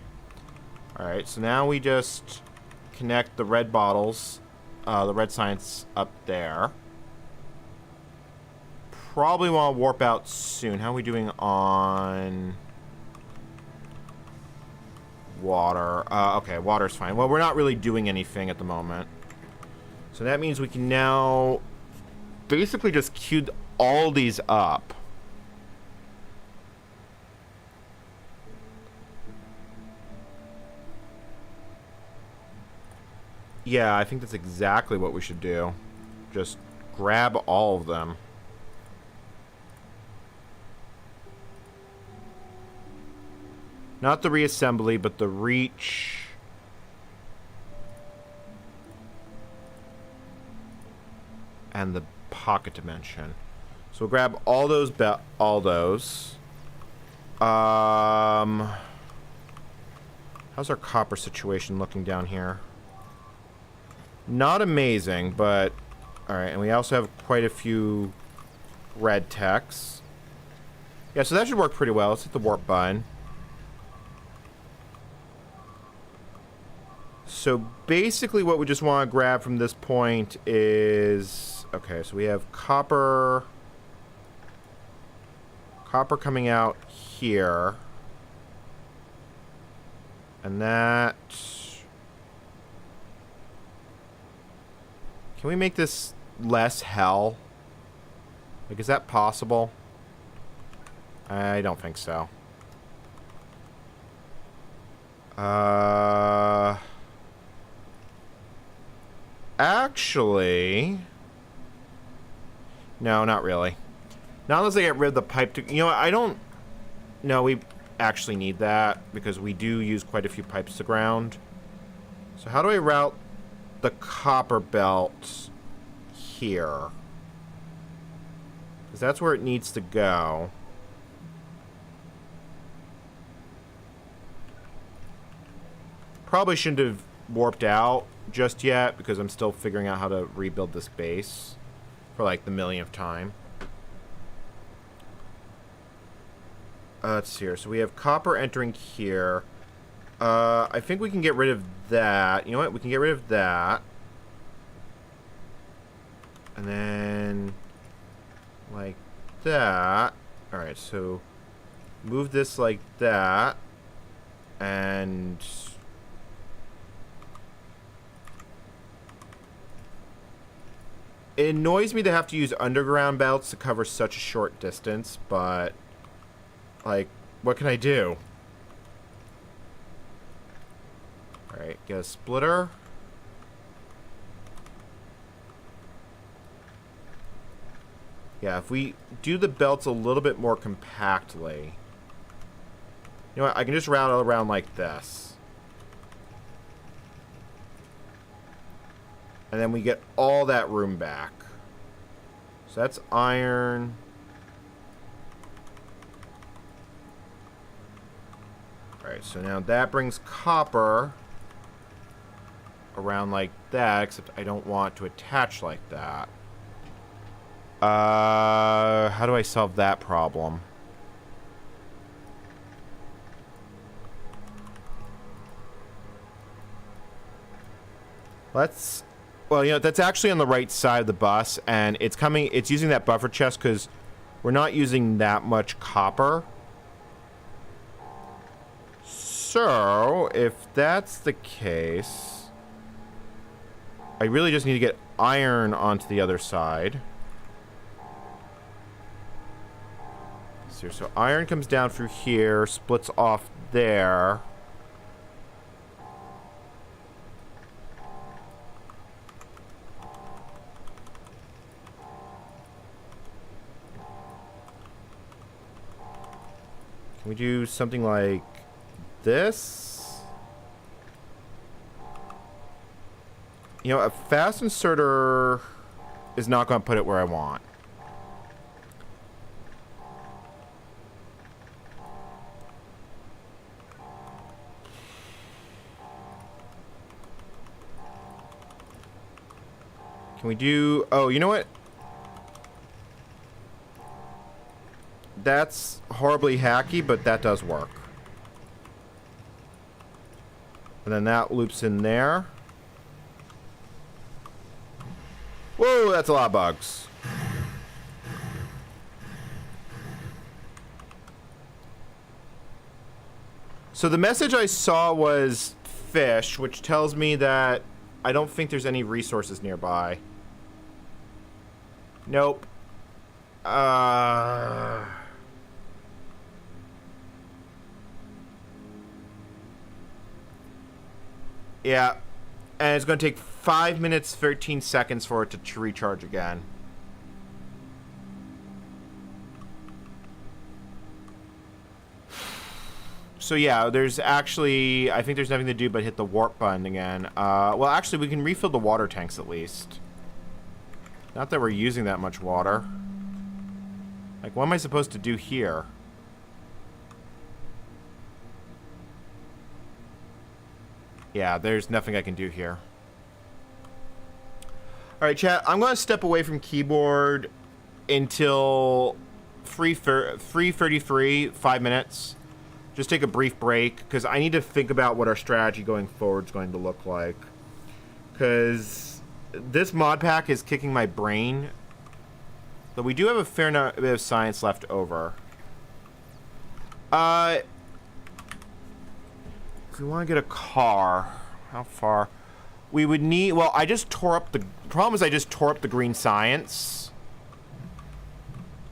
Alright, so now we just connect the red bottles, the red science up there. Probably want to warp out soon. How are we doing on water? Okay, water's fine. Well, we're not really doing anything at the moment. So that means we can now basically just queue all these up. Yeah, I think that's exactly what we should do. Just grab all of them. Not the reassembly, but the reach. And the pocket dimension. So we'll grab all those, how's our copper situation looking down here? Not amazing, but alright, and we also have quite a few red techs. Yeah, so that should work pretty well. Let's hit the warp button. So basically what we just want to grab from this point is, okay, so we have copper coming out here, and that, can we make this less hell? Like, is that possible? I don't think so. Actually, no, not really. Not unless I get rid of the pipe to, you know what, I don't, no, we actually need that because we do use quite a few pipes to ground. So how do I route the copper belt here? Because that's where it needs to go. Probably shouldn't have warped out just yet because I'm still figuring out how to rebuild this base for like the millionth time. Let's see here. So we have copper entering here. I think we can get rid of that. You know what? We can get rid of that. And then like that. Alright, so move this like that. And it annoys me to have to use underground belts to cover such a short distance, but like, what can I do? Alright, get a splitter. Yeah, if we do the belts a little bit more compactly. You know what, I can just route it around like this. And then we get all that room back. So that's iron. Alright, so now that brings copper around like that, except I don't want to attach like that. How do I solve that problem? Let's... Well, you know, that's actually on the right side of the bus, and it's using that buffer chest because we're not using that much copper. So, if that's the case, I really just need to get iron onto the other side. So iron comes down through here, splits off there. we do something like this? You know, a fast inserter is not going to put it where I want. Can we do... Oh, you know what? That's horribly hacky, but that does work. And then that loops in there. Whoa, that's a lot of bugs. So the message I saw was fish, which tells me that I don't think there's any resources nearby. Nope. Yeah, and it's going to take 5 minutes, 13 seconds for it to recharge again. So yeah, there's actually, I think there's nothing to do but hit the warp button again. Well, actually, we can refill the water tanks at least. Not that we're using that much water. Like, what am I supposed to do here? Yeah, there's nothing I can do here. Alright, chat, I'm going to step away from keyboard until 3:33, 5 minutes. Just take a brief break, because I need to think about what our strategy going forward is going to look like. Because this mod pack is kicking my brain. But we do have a fair bit of science left over. If we want to get a car, how far? We would need... Well, I just tore up the... problem is I just tore up the green science.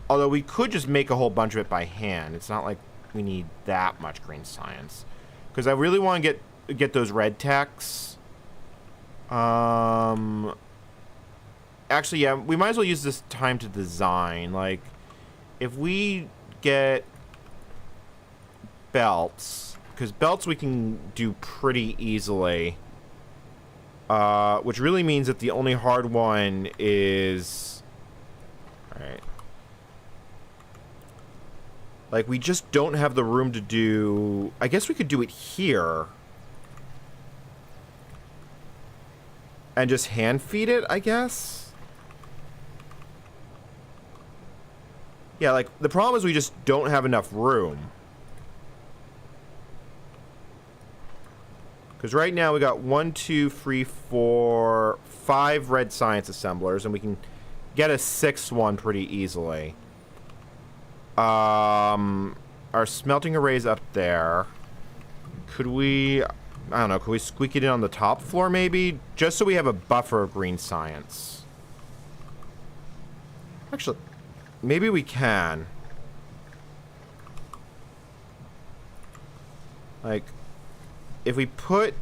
Although we could just make a whole bunch of it by hand. It's not like we need that much green science. Because I really want to get those red techs. Actually, yeah, we might as well use this time to design. Like, if we get belts, because belts we can do pretty easily, which really means that the only hard one is... Alright. Like, we just don't have the room to do... I guess we could do it here. And just hand feed it, I guess? Yeah, like, the problem is we just don't have enough room. Because right now we got 1, 2, 3, 4, 5 red science assemblers, and we can get a 6th one pretty easily. Our smelting array's up there. Could we... I don't know, could we squeak it in on the top floor, maybe? Just so we have a buffer of green science. Actually, maybe we can. Like, if we put...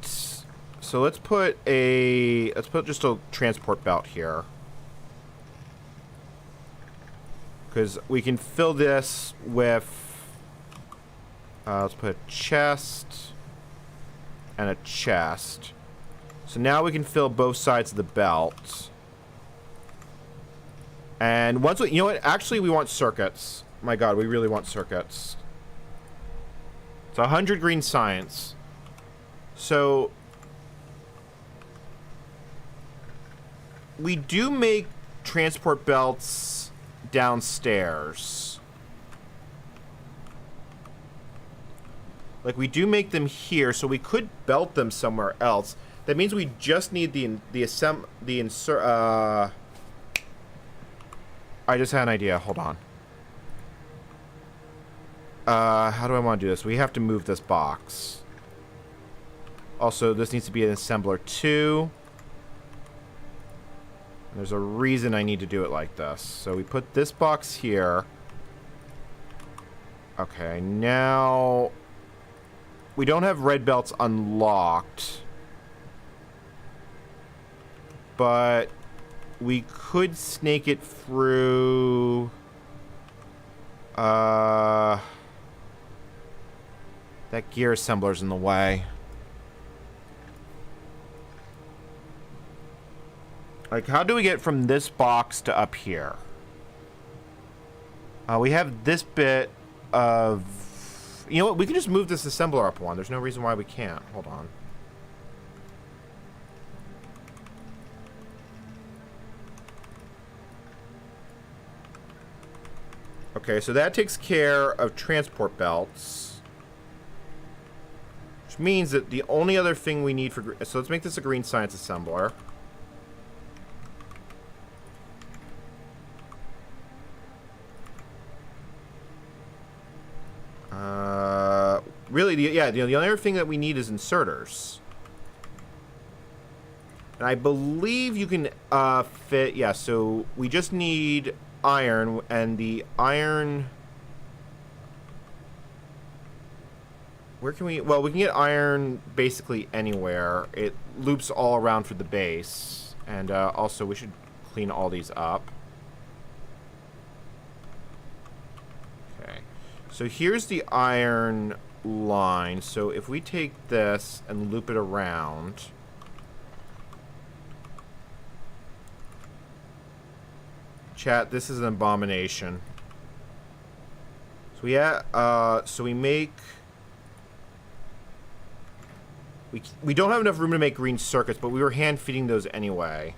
So let's put just a transport belt here. Because we can fill this with... let's put a chest... and a chest. So now we can fill both sides of the belt. And once we... You know what? Actually, we want circuits. My god, we really want circuits. It's 100 green science. So... we do make transport belts downstairs. Like, we do make them here, so we could belt them somewhere else. That means we just need the insert... I just had an idea. Hold on. How do I want to do this? We have to move this box. Also, this needs to be an assembler too. There's a reason I need to do it like this. So we put this box here. Okay, now... we don't have red belts unlocked. But we could snake it through... that gear assembler's in the way. Like, how do we get from this box to up here? We have this bit of... You know what? We can just move this assembler up one. There's no reason why we can't. Hold on. Okay, so that takes care of transport belts. Which means that the only other thing we need for... So let's make this a green science assembler. Really, the only other thing that we need is inserters. And I believe you can fit... Yeah, so we just need iron, and the iron... Where can we... Well, we can get iron basically anywhere. It loops all around for the base. And also, we should clean all these up. Okay. So here's the iron line. So if we take this and loop it around... Chat, this is an abomination. So we make... We don't have enough room to make green circuits, but we were hand feeding those anyway.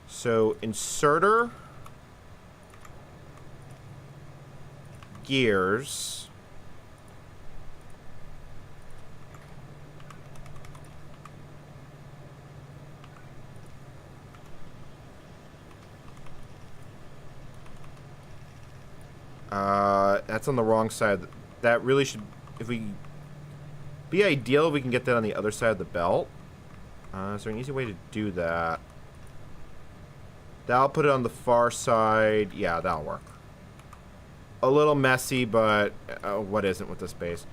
So inserter, gears, that's on the wrong side. That really should, if we, be ideal if we can get that on the other side of the belt. Is there an easy way to do that? That'll put it on the far side. Yeah, that'll work. A little messy, but what isn't with this base?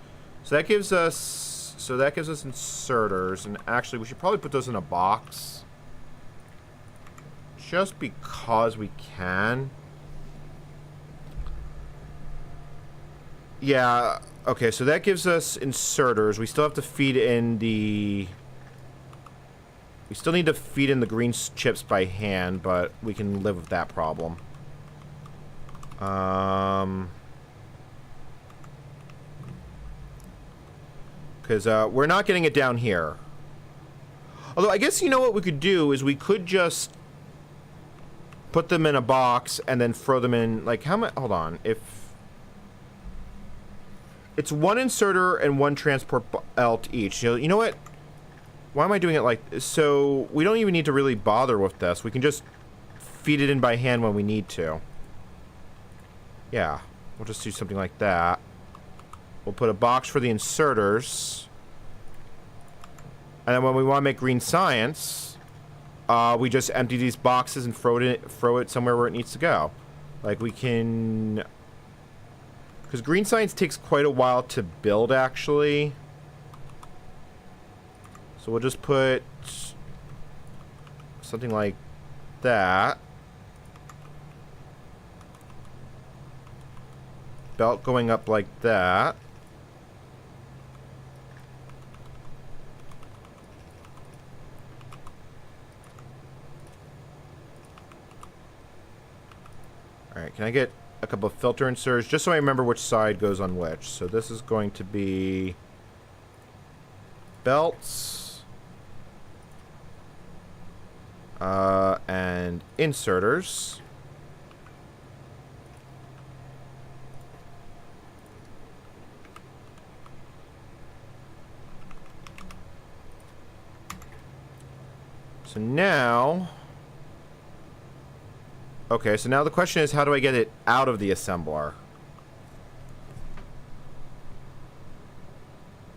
So that gives us, inserters, and actually we should probably put those in a box. Just because we can. Yeah, okay, so that gives us inserters. We still have to feed in the... We still need to feed in the green chips by hand, but we can live with that problem. Because we're not getting it down here. Although, I guess you know what we could do is we could just put them in a box and then throw them in, like, how much... Hold on, if... It's one inserter and one transport belt each. So, you know what? Why am I doing it like this? So, we don't even need to really bother with this. We can just feed it in by hand when we need to. Yeah. We'll just do something like that. We'll put a box for the inserters. And then when we want to make green science, we just empty these boxes and throw it somewhere where it needs to go. Like, we can... Because green science takes quite a while to build, actually. So we'll just put something like that. Belt going up like that. Alright, can I get a couple of filter inserts, just so I remember which side goes on which. So this is going to be belts and inserters. So now... Okay, so now the question is, how do I get it out of the assembler?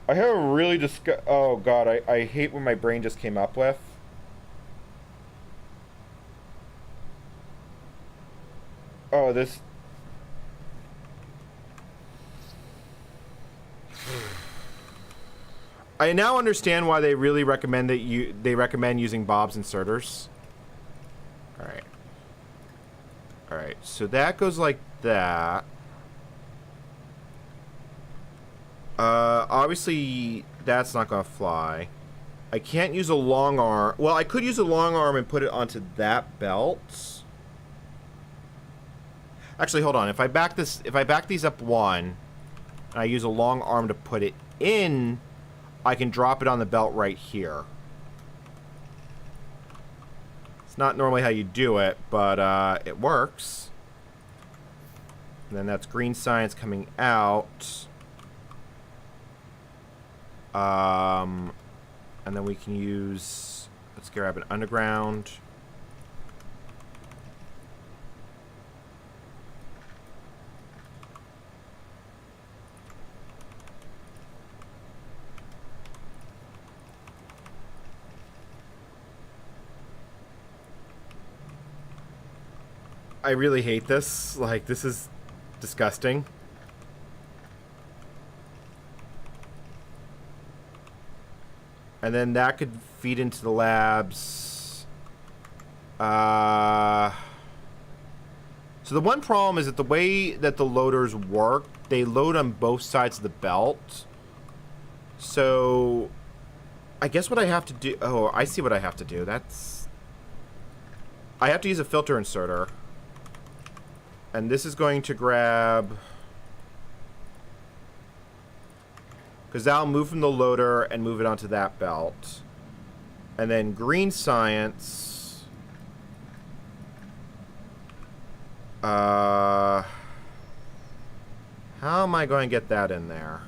I have a really oh god, I hate what my brain just came up with. Oh, this... I now understand why they really recommend that they recommend using Bob's inserters. Alright. Alright, so that goes like that. Obviously, that's not going to fly. I can't use a long arm. Well, I could use a long arm and put it onto that belt. Actually, hold on. If I back these up one, and I use a long arm to put it in, I can drop it on the belt right here. It's not normally how you do it, but it works. And then that's green science coming out. And then we can use, let's grab an underground. I really hate this. Like, this is disgusting. And then that could feed into the labs. So the one problem is that the way that the loaders work, they load on both sides of the belt. So I guess what I have to do... Oh, I see what I have to do. I have to use a filter inserter. And this is going to grab... Because that'll move from the loader and move it onto that belt. And then green science. How am I going to get that in there?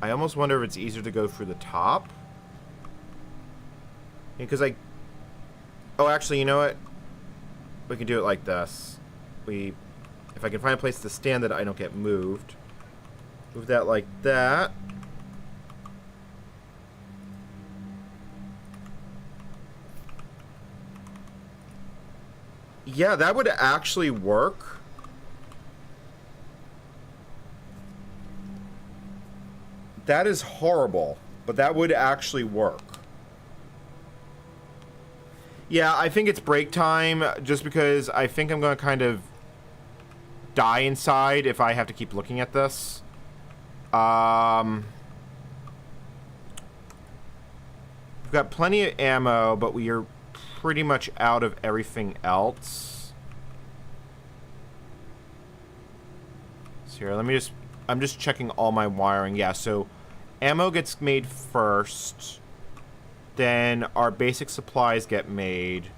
I almost wonder if it's easier to go through the top. Because Oh, actually, you know what? We can do it like this. If I can find a place to stand that I don't get moved. Move that like that. Yeah, that would actually work. That is horrible, but that would actually work. Yeah, I think it's break time, just because I think I'm going to kind of die inside if I have to keep looking at this. We've got plenty of ammo, but we are pretty much out of everything else. So here, I'm just checking all my wiring. Yeah, so ammo gets made first. Then our basic supplies get made.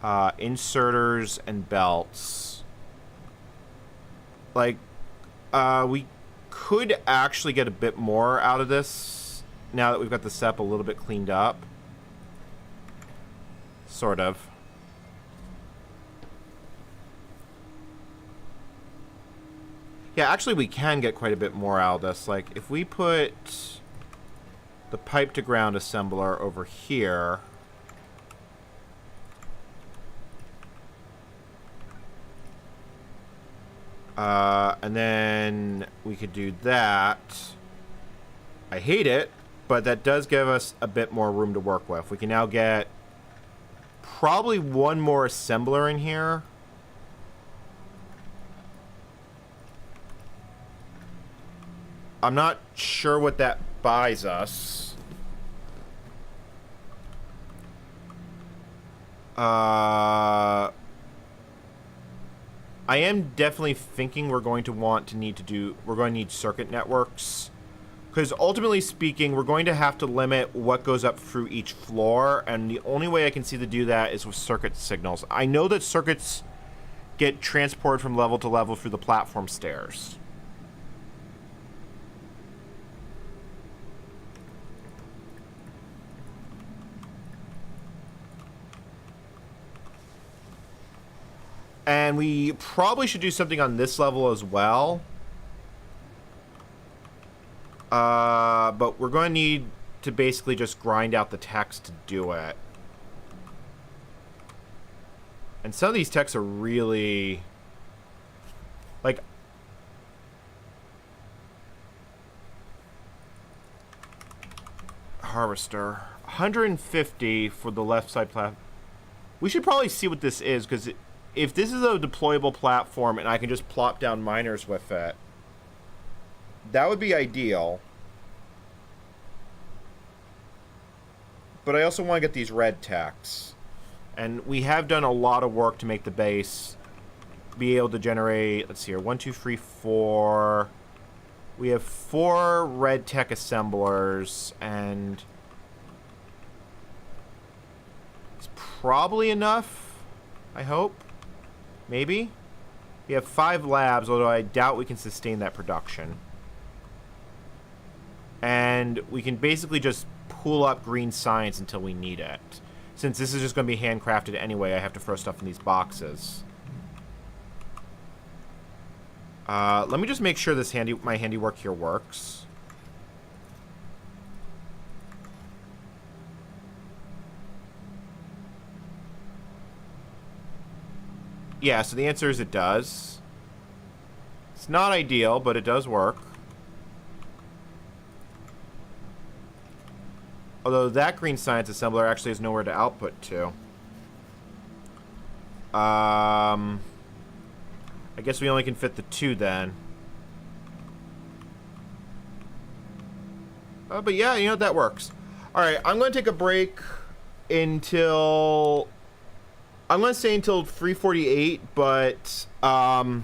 Inserters and belts. Like, we could actually get a bit more out of this now that we've got the SEP a little bit cleaned up. Sort of. Yeah, actually we can get quite a bit more out of this. Like, if we put the pipe to ground assembler over here... and then we could do that. I hate it, but that does give us a bit more room to work with. We can now get probably one more assembler in here. I'm not sure what that buys us. I am definitely thinking we're going to need circuit networks. Because ultimately speaking, we're going to have to limit what goes up through each floor, and the only way I can see to do that is with circuit signals. I know that circuits get transported from level to level through the platform stairs. And we probably should do something on this level as well. But we're going to need to basically just grind out the text to do it. And some of these texts are really... like... Harvester. 150 for the left side platform. We should probably see what this is, because if this is a deployable platform and I can just plop down miners with it, that would be ideal. But I also want to get these red techs. And we have done a lot of work to make the base be able to generate, let's see here, 1, 2, 3, 4. We have 4 red tech assemblers, and it's probably enough, I hope. Maybe. We have 5 labs, although I doubt we can sustain that production. And we can basically just pool up green science until we need it. Since this is just going to be handcrafted anyway, I have to throw stuff in these boxes. Let me just make sure this my handiwork here works. Yeah, so the answer is it does. It's not ideal, but it does work. Although that green science assembler actually has nowhere to output to. I guess we only can fit the 2 then. But yeah, you know, that works. Alright, I'm going to take a break until... I'm going to stay until 3:48, but I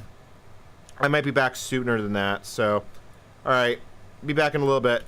might be back sooner than that. So, alright, be back in a little bit.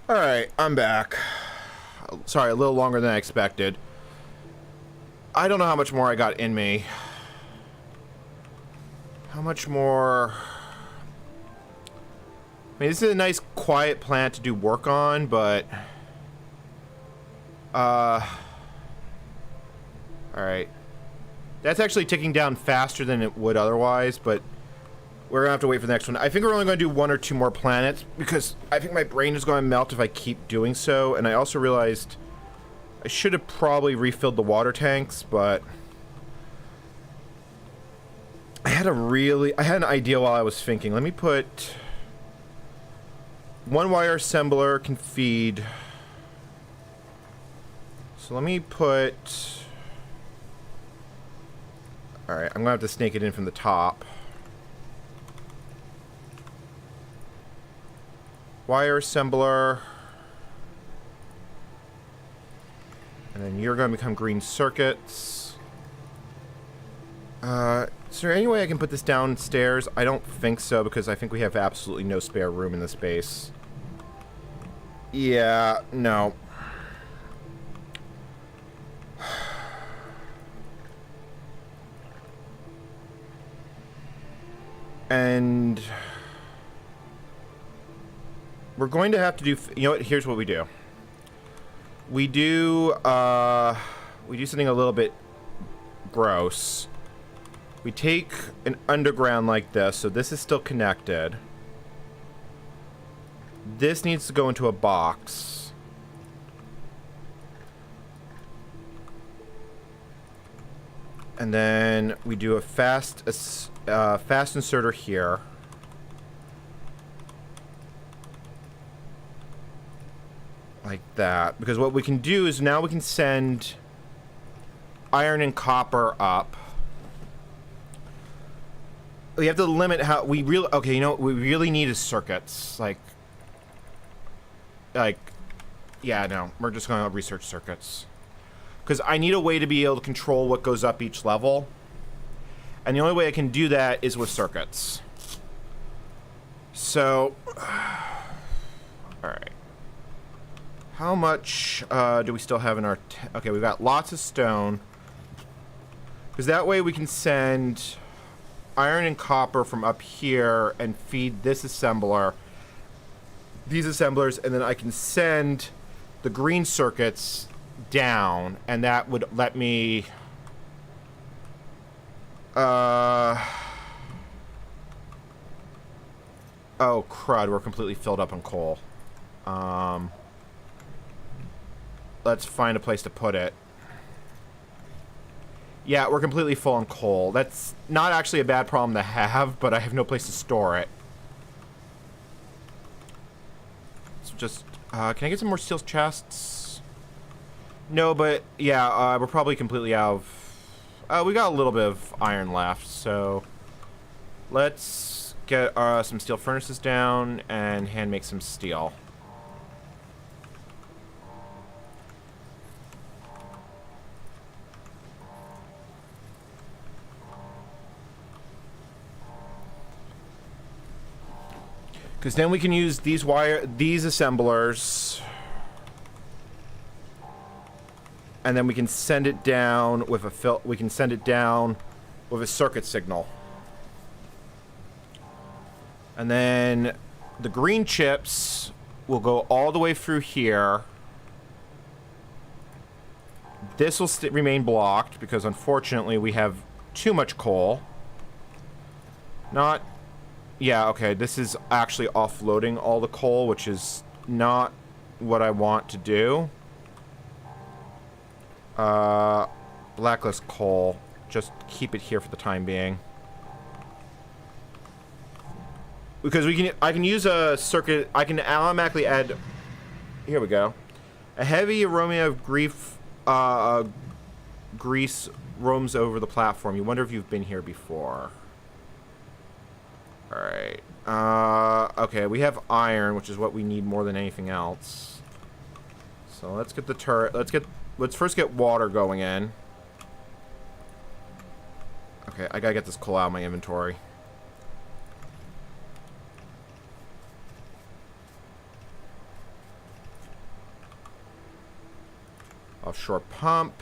Alright, I'm back. Sorry, a little longer than I expected. I don't know how much more I got in me. How much more... I mean, this is a nice, quiet plant to do work on, but... Alright. That's actually ticking down faster than it would otherwise, but... We're gonna have to wait for the next one. I think we're only gonna do 1 or 2 more planets, because I think my brain is gonna melt if I keep doing so, and I also realized... I should have probably refilled the water tanks, but... I had an idea while I was thinking. Let me put... 1 wire assembler can feed... So let me put... Alright, I'm gonna have to snake it in from the top. Wire assembler. And then you're gonna become green circuits. Is there any way I can put this downstairs? I don't think so, because I think we have absolutely no spare room in this base. Yeah, no. And... we're going to have to do... You know what? Here's what we do. We do something a little bit gross. We take an underground like this, so this is still connected. This needs to go into a box. And then we do a fast inserter here. Like that. Because what we can do is now we can send iron and copper up. We have to limit how we really... Okay, you know what we really need is circuits. Like, yeah, no. We're just going to research circuits. Because I need a way to be able to control what goes up each level. And the only way I can do that is with circuits. So... Alright. How much do we still have in our... Okay, we've got lots of stone. Because that way we can send iron and copper from up here and feed this assembler. These assemblers, and then I can send the green circuits down, and that would let me... Oh, crud, we're completely filled up on coal. Let's find a place to put it. Yeah, we're completely full on coal. That's not actually a bad problem to have, but I have no place to store it. So just, can I get some more steel chests? No, but yeah, we're probably completely out of... we got a little bit of iron left, so... Let's get some steel furnaces down and hand make some steel. Because then we can use these assemblers, and then we can send it down with a circuit signal. And then the green chips will go all the way through here. This will remain blocked because unfortunately we have too much coal. Yeah, okay, this is actually offloading all the coal, which is not what I want to do. Blacklist coal. Just keep it here for the time being. Because I can use a circuit, I can automatically add, here we go. A heavy aroma of grease roams over the platform. You wonder if you've been here before. Alright. Okay, we have iron, which is what we need more than anything else. So let's get the turret. Let's first get water going in. Okay, I gotta get this coal out of my inventory. offshore pump.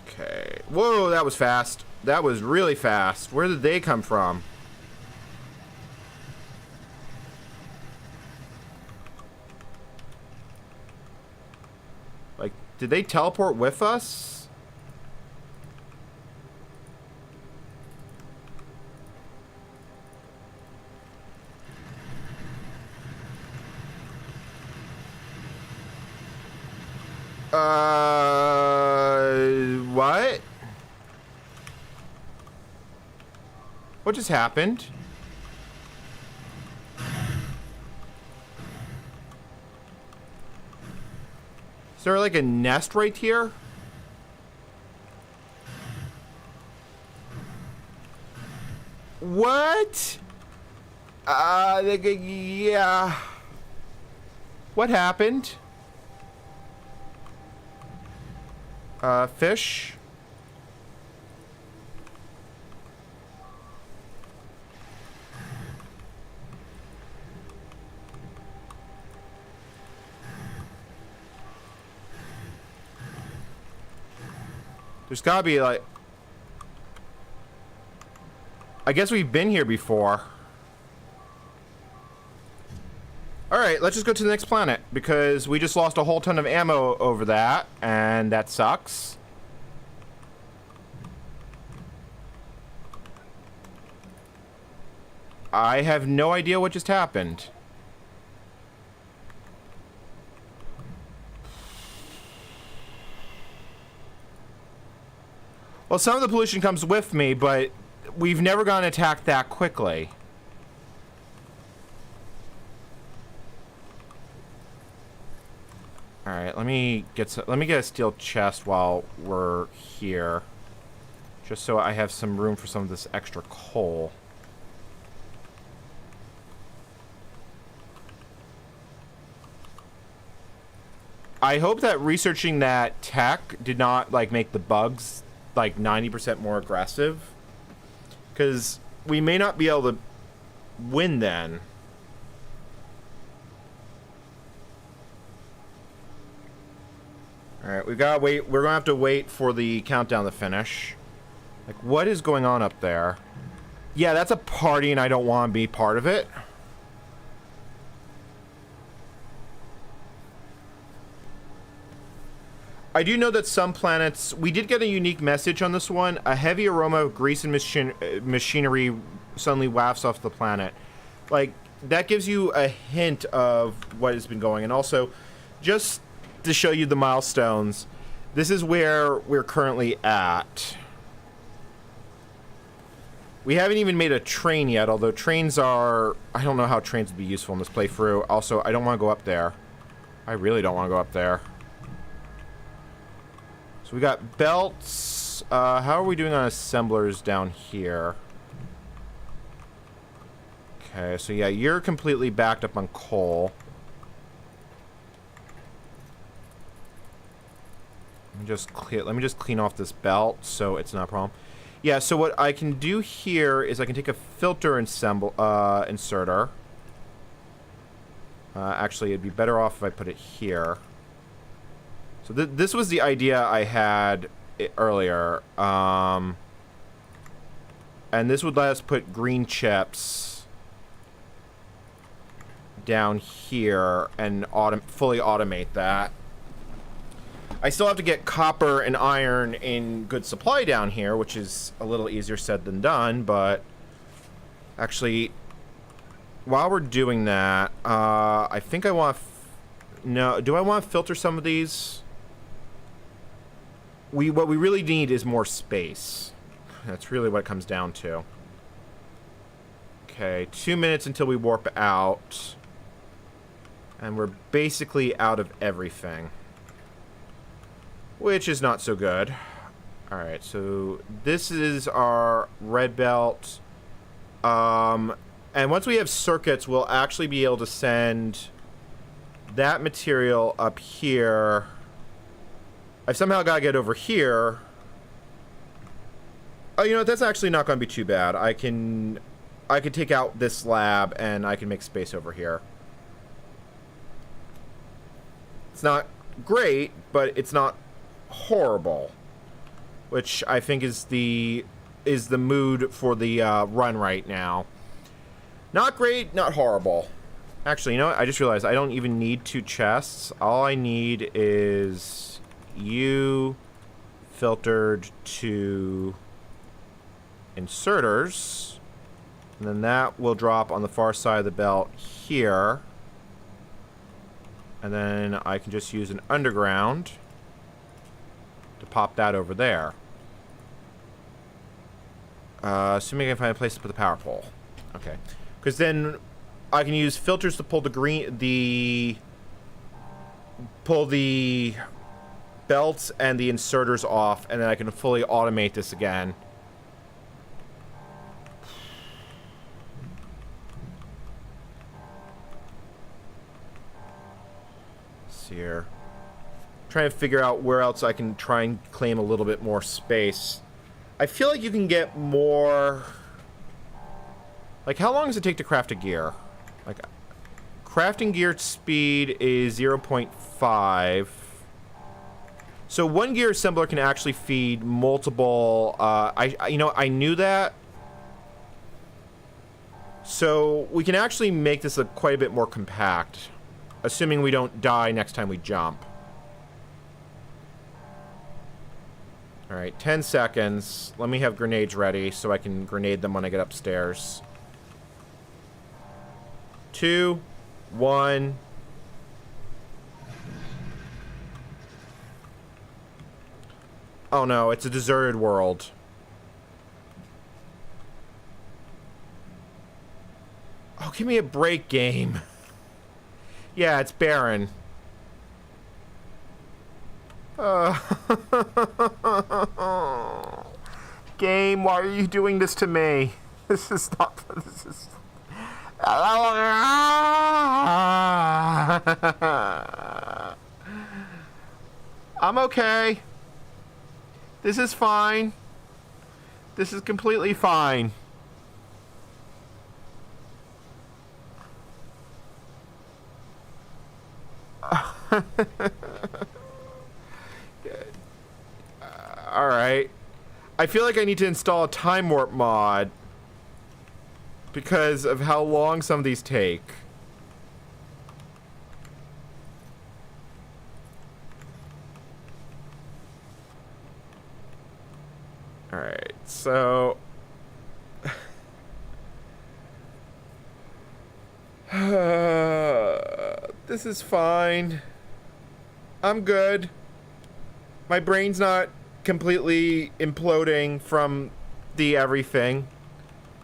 Okay. Whoa, that was fast. That was really fast. Where did they come from? Like, did they teleport with us? What? What just happened? Is there like a nest right here? What? Yeah. What happened? Fish? There's gotta be like... I guess we've been here before. Alright, let's just go to the next planet, because we just lost a whole ton of ammo over that, and that sucks. I have no idea what just happened. Well, some of the pollution comes with me, but we've never gotten attacked that quickly. All right, let me get a steel chest while we're here, just so I have some room for some of this extra coal. I hope that researching that tech did not like make the bugs like 90% more aggressive, because we may not be able to win then. All right, we gotta wait. We're gonna have to wait for the countdown to finish. Like, what is going on up there? Yeah, that's a party, and I don't want to be part of it. I do know that some planets... We did get a unique message on this one. A heavy aroma of grease and machinery suddenly wafts off the planet. Like, that gives you a hint of what has been going. And also, just to show you the milestones, this is where we're currently at. We haven't even made a train yet, although trains are... I don't know how trains would be useful in this playthrough. Also, I don't want to go up there. I really don't want to go up there. So we got belts. How are we doing on assemblers down here? Okay, so yeah, you're completely backed up on coal. Let me just clean off this belt so it's not a problem. Yeah, so what I can do here is I can take a filter inserter. Actually, it'd be better off if I put it here. So this was the idea I had earlier. And this would let us put green chips down here and fully automate that. I still have to get copper and iron in good supply down here, which is a little easier said than done, but actually, while we're doing that, I think I want no, do I want to filter some of these? What we really need is more space. That's really what it comes down to. Okay, 2 minutes until we warp out. And we're basically out of everything. Which is not so good. Alright, so this is our red belt. And once we have circuits, we'll actually be able to send that material up here. I've somehow got to get over here. Oh, you know what? That's actually not going to be too bad. I can take out this slab and I can make space over here. It's not great, but it's not horrible, which I think is the mood for the run right now. Not great, not horrible. Actually, you know what? I just realized I don't even need 2 chests. All I need is you filtered to inserters, and then that will drop on the far side of the belt here. And then I can just use an underground to pop that over there. Assuming I can find a place to put the power pole. Okay. Because then I can use filters to pull pull the belts and the inserters off, and then I can fully automate this again. Here, trying to figure out where else I can try and claim a little bit more space. I feel like you can get more. Like, how long does it take to craft a gear? Like, crafting gear speed is 0.5. So 1 gear assembler can actually feed multiple. I knew that. So we can actually make this quite a bit more compact. Assuming we don't die next time we jump. Alright, 10 seconds. Let me have grenades ready so I can grenade them when I get upstairs. 2, 1. Oh no, it's a deserted world. Oh, give me a break, game. Yeah, it's barren. Game, why are you doing this to me? This is not... This is... I'm okay. This is fine. This is completely fine. Alright. I feel like I need to install a time warp mod because of how long some of these take. Alright, so... This is fine. I'm good. My brain's not completely imploding from the everything.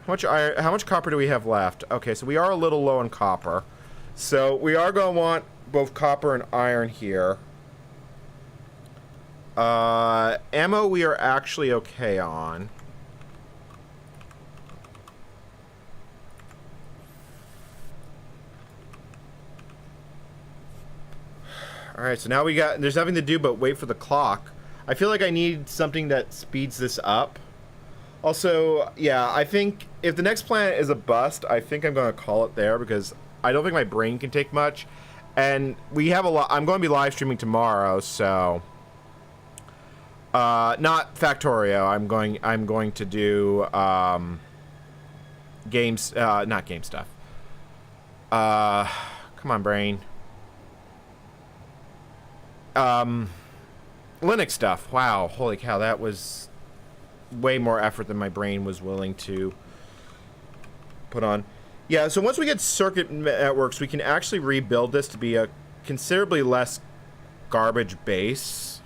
How much copper do we have left? Okay, so we are a little low on copper. So we are going to want both copper and iron here. Ammo we are actually okay on. Alright, so now we got... There's nothing to do but wait for the clock. I feel like I need something that speeds this up. Also, yeah, I think if the next planet is a bust, I think I'm going to call it there because I don't think my brain can take much. And we have a lot... I'm going to be live streaming tomorrow, so... not Factorio. I'm going to do, games... not game stuff. Come on, brain. Linux stuff. Wow, holy cow, that was way more effort than my brain was willing to put on. Yeah, so once we get circuit networks, we can actually rebuild this to be a considerably less garbage base.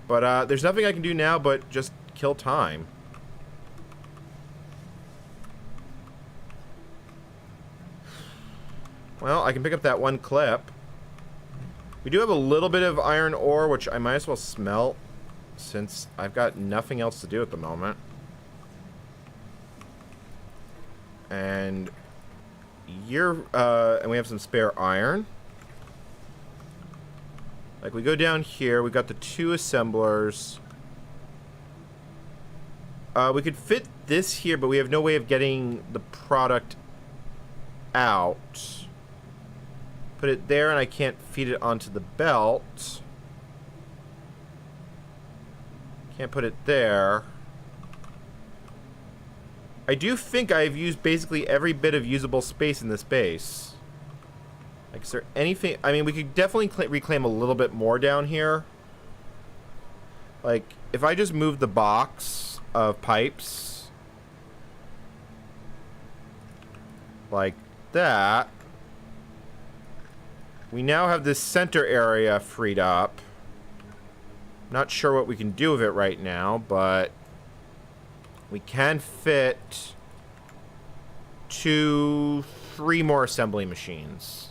But there's nothing I can do now but just kill time. Well, I can pick up that one clip. We do have a little bit of iron ore, which I might as well smelt, since I've got nothing else to do at the moment. And and we have some spare iron. Like, we go down here, we got the 2 assemblers. We could fit this here, but we have no way of getting the product out. put it there, and I can't feed it onto the belt. Can't put it there. I do think I've used basically every bit of usable space in this base. Like, is there anything... I mean, we could definitely reclaim a little bit more down here. Like, if I just move the box of pipes like that, we now have this center area freed up. Not sure what we can do with it right now, but we can fit 3 more assembly machines.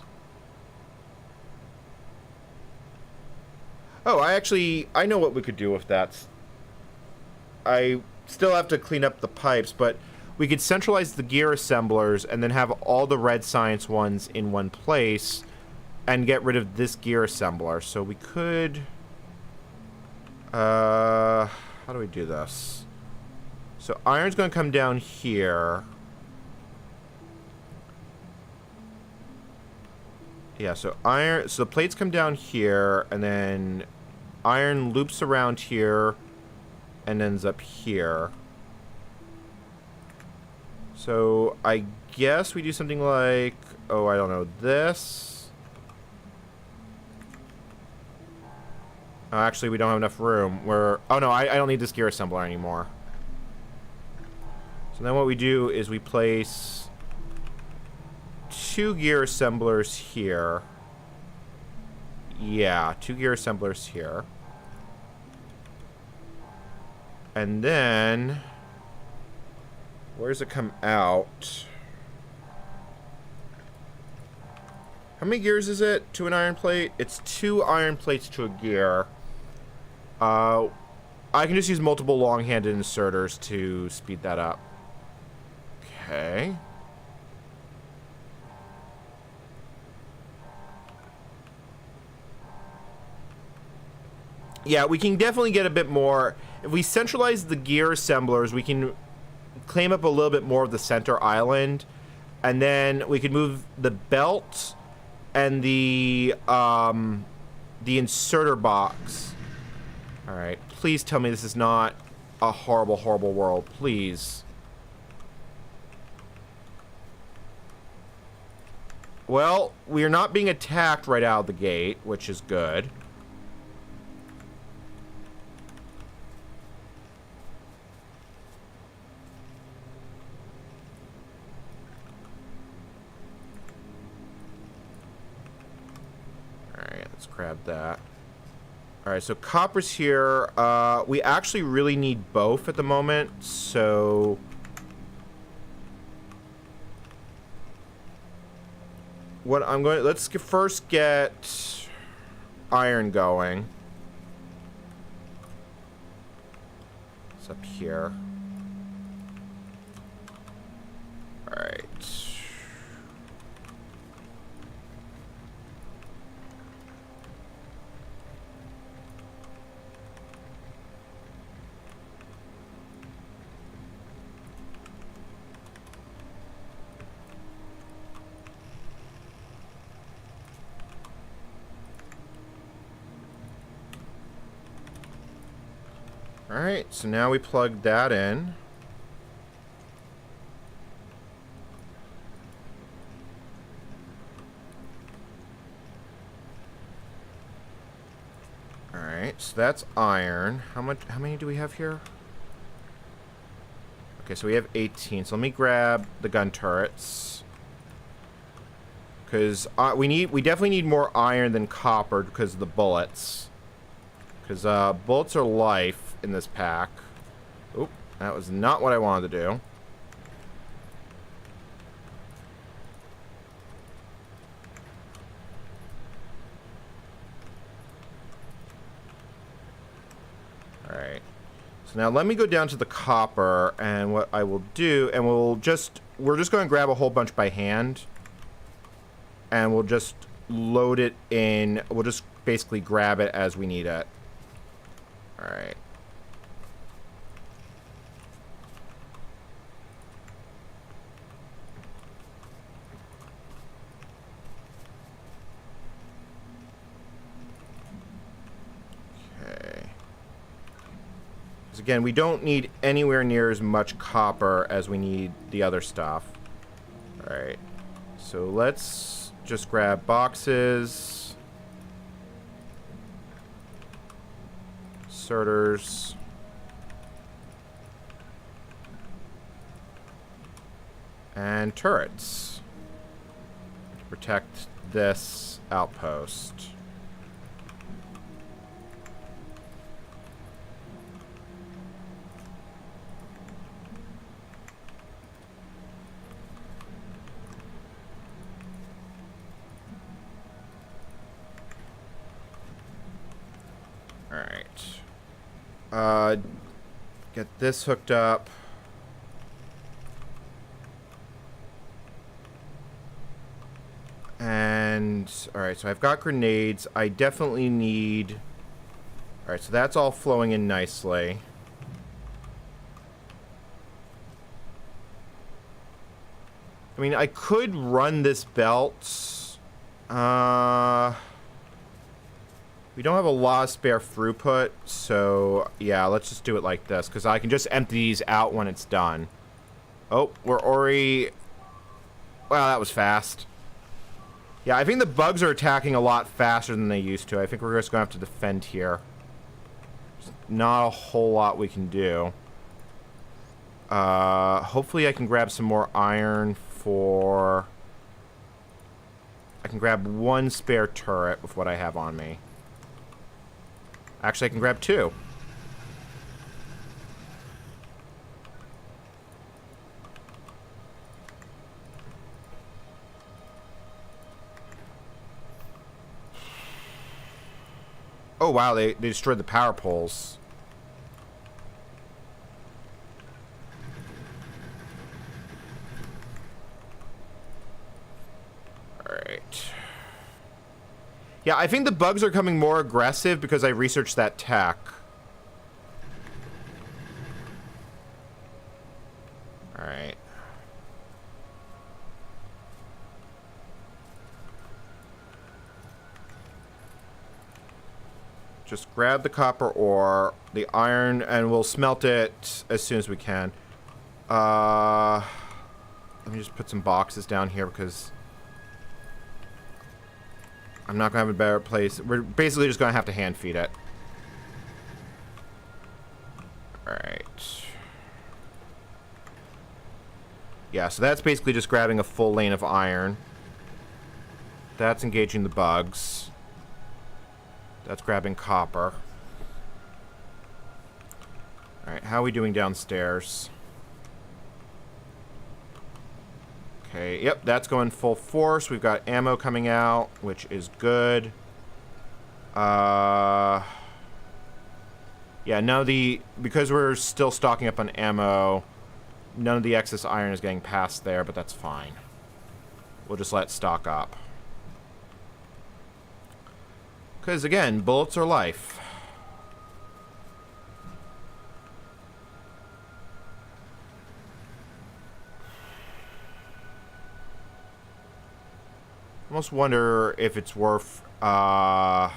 Oh, I know what we could do with that. I still have to clean up the pipes, but we could centralize the gear assemblers and then have all the red science ones in one place and get rid of this gear assembler. So we could... how do we do this? So iron's going to come down here. Yeah, so the plates come down here, and then iron loops around here and ends up here. So I guess we do something like, oh, I don't know, this. Oh, actually, we don't have enough room. Oh no, I don't need this gear assembler anymore. So then what we do is we place 2 gear assemblers here. Yeah, 2 gear assemblers here. And then, where does it come out? How many gears is it to an iron plate? It's 2 iron plates to a gear. I can just use multiple long-handed inserters to speed that up. Okay. Yeah, we can definitely get a bit more. If we centralize the gear assemblers, we can claim up a little bit more of the center island. And then we could move the belt and the inserter box. Alright, please tell me this is not a horrible, horrible world. Please. Well, we are not being attacked right out of the gate, which is good. Alright, let's grab that. Alright, so copper's here. We actually really need both at the moment, so... let's first get iron going. It's up here. Alright. Alright, so now we plug that in. Alright, so that's iron. How many do we have here? Okay, so we have 18. So let me grab the gun turrets. Because we definitely need more iron than copper because of the bullets. Because bullets are life in this pack. Oop, that was not what I wanted to do. Alright. So now let me go down to the copper, and what I will do, and we're just going to grab a whole bunch by hand. And we'll just load it in. We'll just basically grab it as we need it. Alright. Again, we don't need anywhere near as much copper as we need the other stuff. Alright. So let's just grab boxes. Inserters. And turrets. To protect this outpost. Get this hooked up. And, alright, so I've got grenades. I definitely need... Alright, so that's all flowing in nicely. I mean, I could run this belt. We don't have a lot of spare throughput, so yeah, let's just do it like this, because I can just empty these out when it's done. Oh, we're already... Wow, that was fast. Yeah, I think the bugs are attacking a lot faster than they used to. I think we're just going to have to defend here. There's not a whole lot we can do. Hopefully I can grab some more iron for... I can grab one spare turret with what I have on me. Actually, I can grab two. Oh, wow, they destroyed the power poles. Alright. Yeah, I think the bugs are coming more aggressive because I researched that tech. Alright. Just grab the copper ore, the iron, and we'll smelt it as soon as we can. Let me just put some boxes down here because... I'm not going to have a better place. We're basically just going to have to hand feed it. Alright. Yeah, so that's basically just grabbing a full lane of iron. That's engaging the bugs. That's grabbing copper. Alright, how are we doing downstairs? Okay, yep, that's going full force. We've got ammo coming out, which is good. Yeah, no, because we're still stocking up on ammo, none of the excess iron is getting past there, but that's fine. We'll just let it stock up. Because, again, bullets are life. Almost wonder if it's worth, almost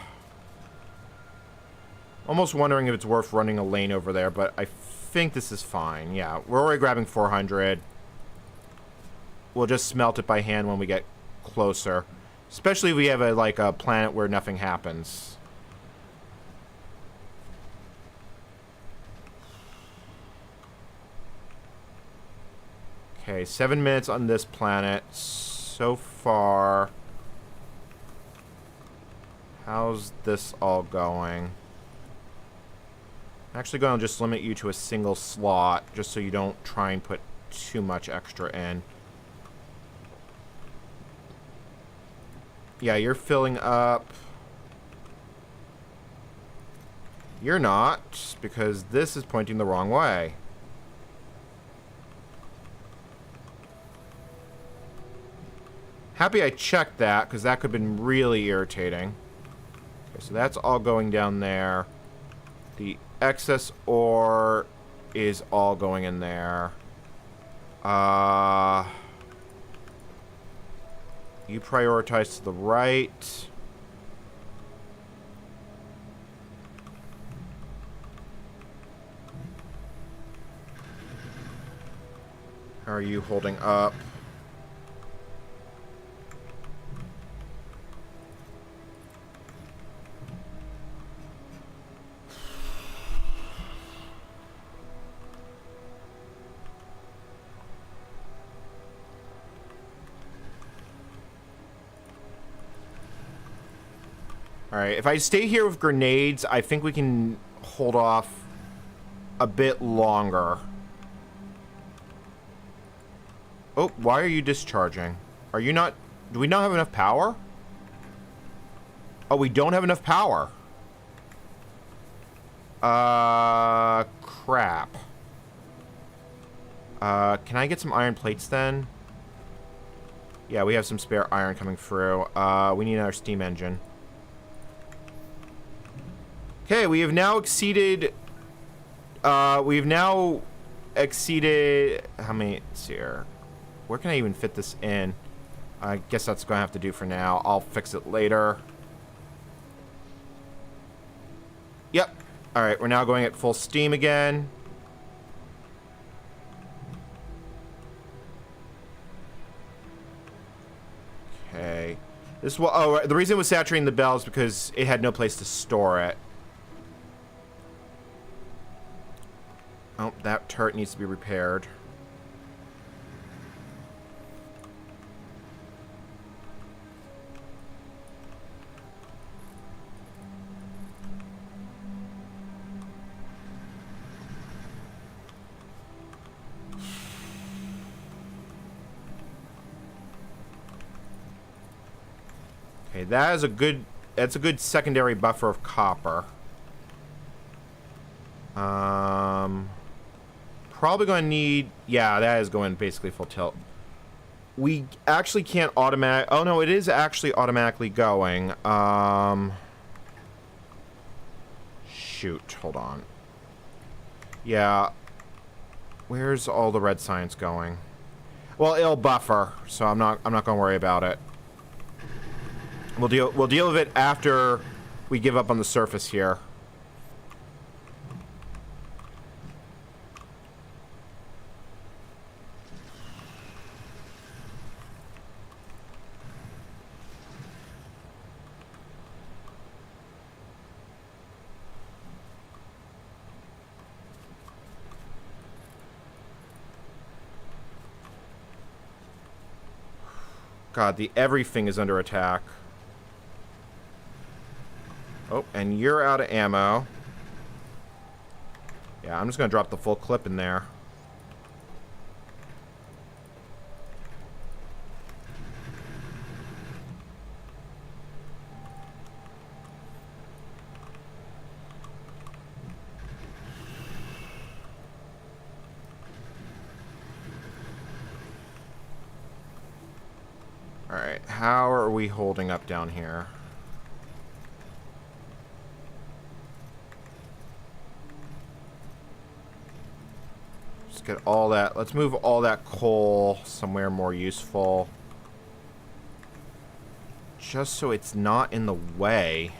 wondering if it's worth running a lane over there, but I think this is fine. Yeah, we're already grabbing 400. We'll just smelt it by hand when we get closer. Especially if we have a planet where nothing happens. Okay, 7 minutes on this planet. So far... How's this all going? I'm actually going to just limit you to a single slot, just so you don't try and put too much extra in. Yeah, you're filling up. You're not, because this is pointing the wrong way. Happy I checked that, because that could have been really irritating. Okay, so that's all going down there. The excess ore is all going in there. You prioritize to the right. are you holding up? Alright, if I stay here with grenades, I think we can hold off a bit longer. Oh, why are you discharging? Are you not... Do we not have enough power? Oh, we don't have enough power. Crap. Can I get some iron plates then? Yeah, we have some spare iron coming through. We need another steam engine. Okay, we have now exceeded... we've now exceeded... How many... Let's see here. Where can I even fit this in? I guess that's going to have to do for now. I'll fix it later. Yep. Alright, we're now going at full steam again. Okay. This will... Oh, the reason it was saturating the bell is because it had no place to store it. Oh, that turret needs to be repaired. Okay, that is a good... That's a good secondary buffer of copper. Probably going to need... Yeah, that is going basically full tilt. We actually can't automatic... Oh, no, it is actually automatically going. Shoot, hold on. Yeah. Where's all the red science going? Well, it'll buffer, so I'm not going to worry about it. We'll deal with it after we give up on the surface here. God, everything is under attack. Oh, and you're out of ammo. Yeah, I'm just gonna drop the full clip in there. Alright, how are we holding up down here? Just get all that. Let's move all that coal somewhere more useful. Just so it's not in the way.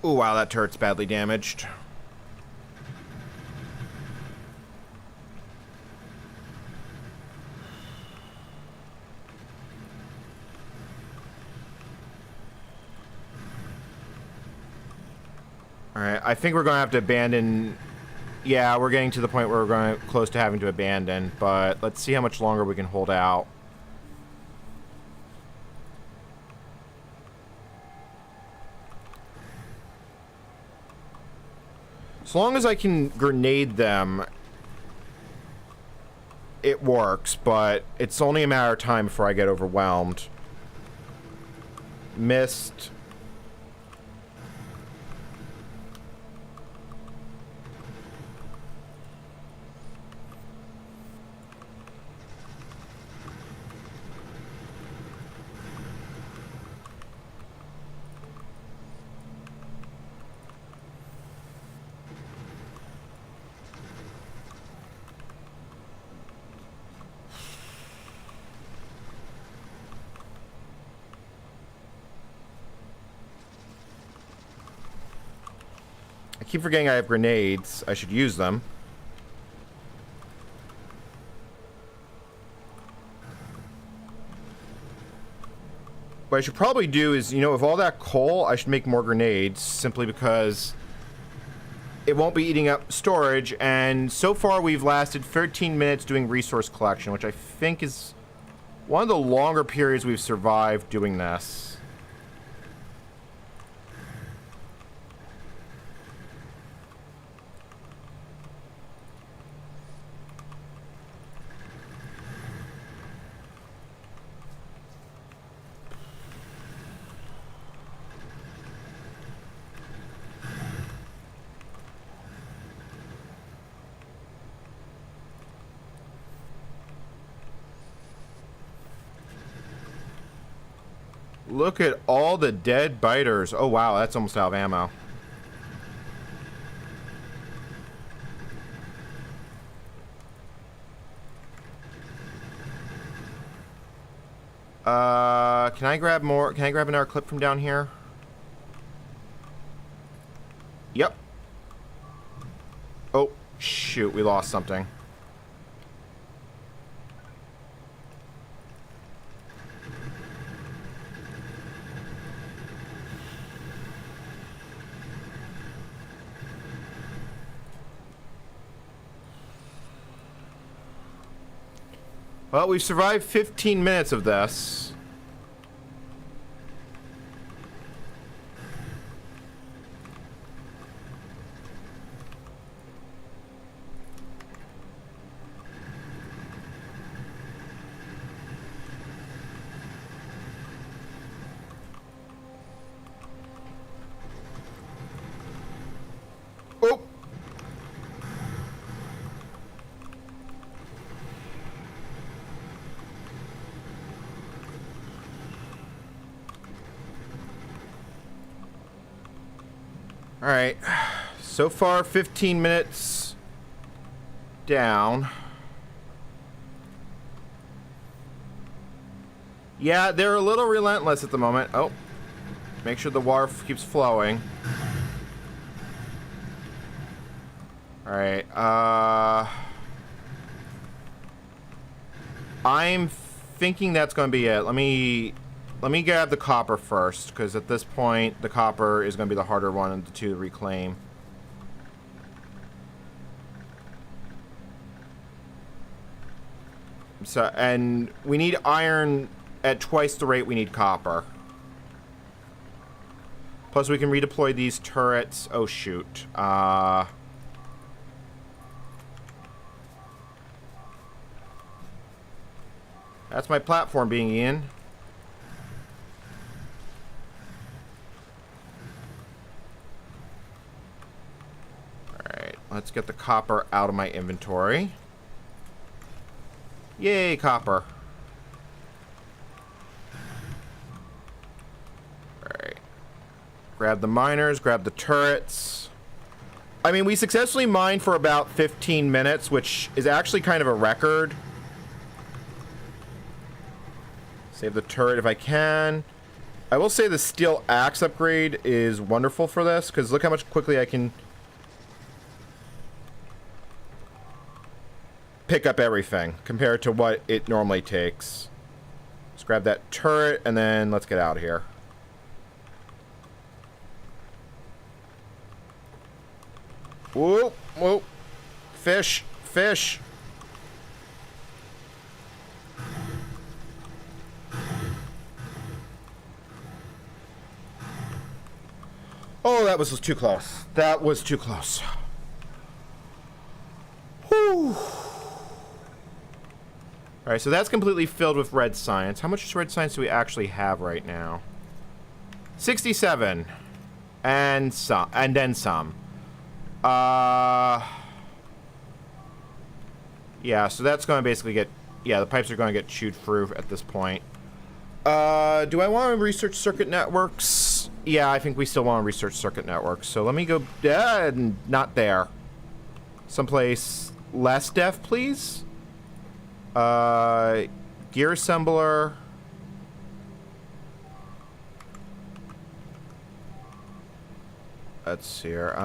Oh, wow, that turret's badly damaged. Alright, I think we're going to have to abandon... Yeah, we're getting to the point where we're going close to having to abandon, but let's see how much longer we can hold out. As long as I can grenade them, it works, but it's only a matter of time before I get overwhelmed. Missed. I keep forgetting I have grenades. I should use them. What I should probably do is, you know, with all that coal, I should make more grenades, simply because it won't be eating up storage, and so far we've lasted 13 minutes doing resource collection, which I think is one of the longer periods we've survived doing this. Look at all the dead biters. Oh, wow, that's almost out of ammo. Can I grab more? Can I grab another clip from down here? Yep. Oh, shoot, we lost something. Well, we've survived 15 minutes of this. Oh! Alright, so far 15 minutes down. Yeah, they're a little relentless at the moment. Oh, make sure the water keeps flowing. Alright, I'm thinking that's going to be it. Let me grab the copper first, because at this point, the copper is going to be the harder one to reclaim. So, and we need iron at twice the rate we need copper. Plus, we can redeploy these turrets. Oh, shoot. That's my platform being in. Let's get the copper out of my inventory. Yay, copper. Alright. Grab the miners, grab the turrets. I mean, we successfully mined for about 15 minutes, which is actually kind of a record. Save the turret if I can. I will say the steel axe upgrade is wonderful for this, because look how much quickly I can pick up everything compared to what it normally takes. Let's grab that turret and then let's get out of here. Whoa, whoa. Fish, fish. Oh, that was too close. That was too close. Whew. Alright, so that's completely filled with red science. How much red science do we actually have right now? 67. And some. And then some. Yeah, so that's going to basically get... Yeah, the pipes are going to get chewed through at this point. Do I want to research circuit networks? Yeah, I think we still want to research circuit networks. So let me go... not there. Someplace less def, please? Gear assembler. let's see here.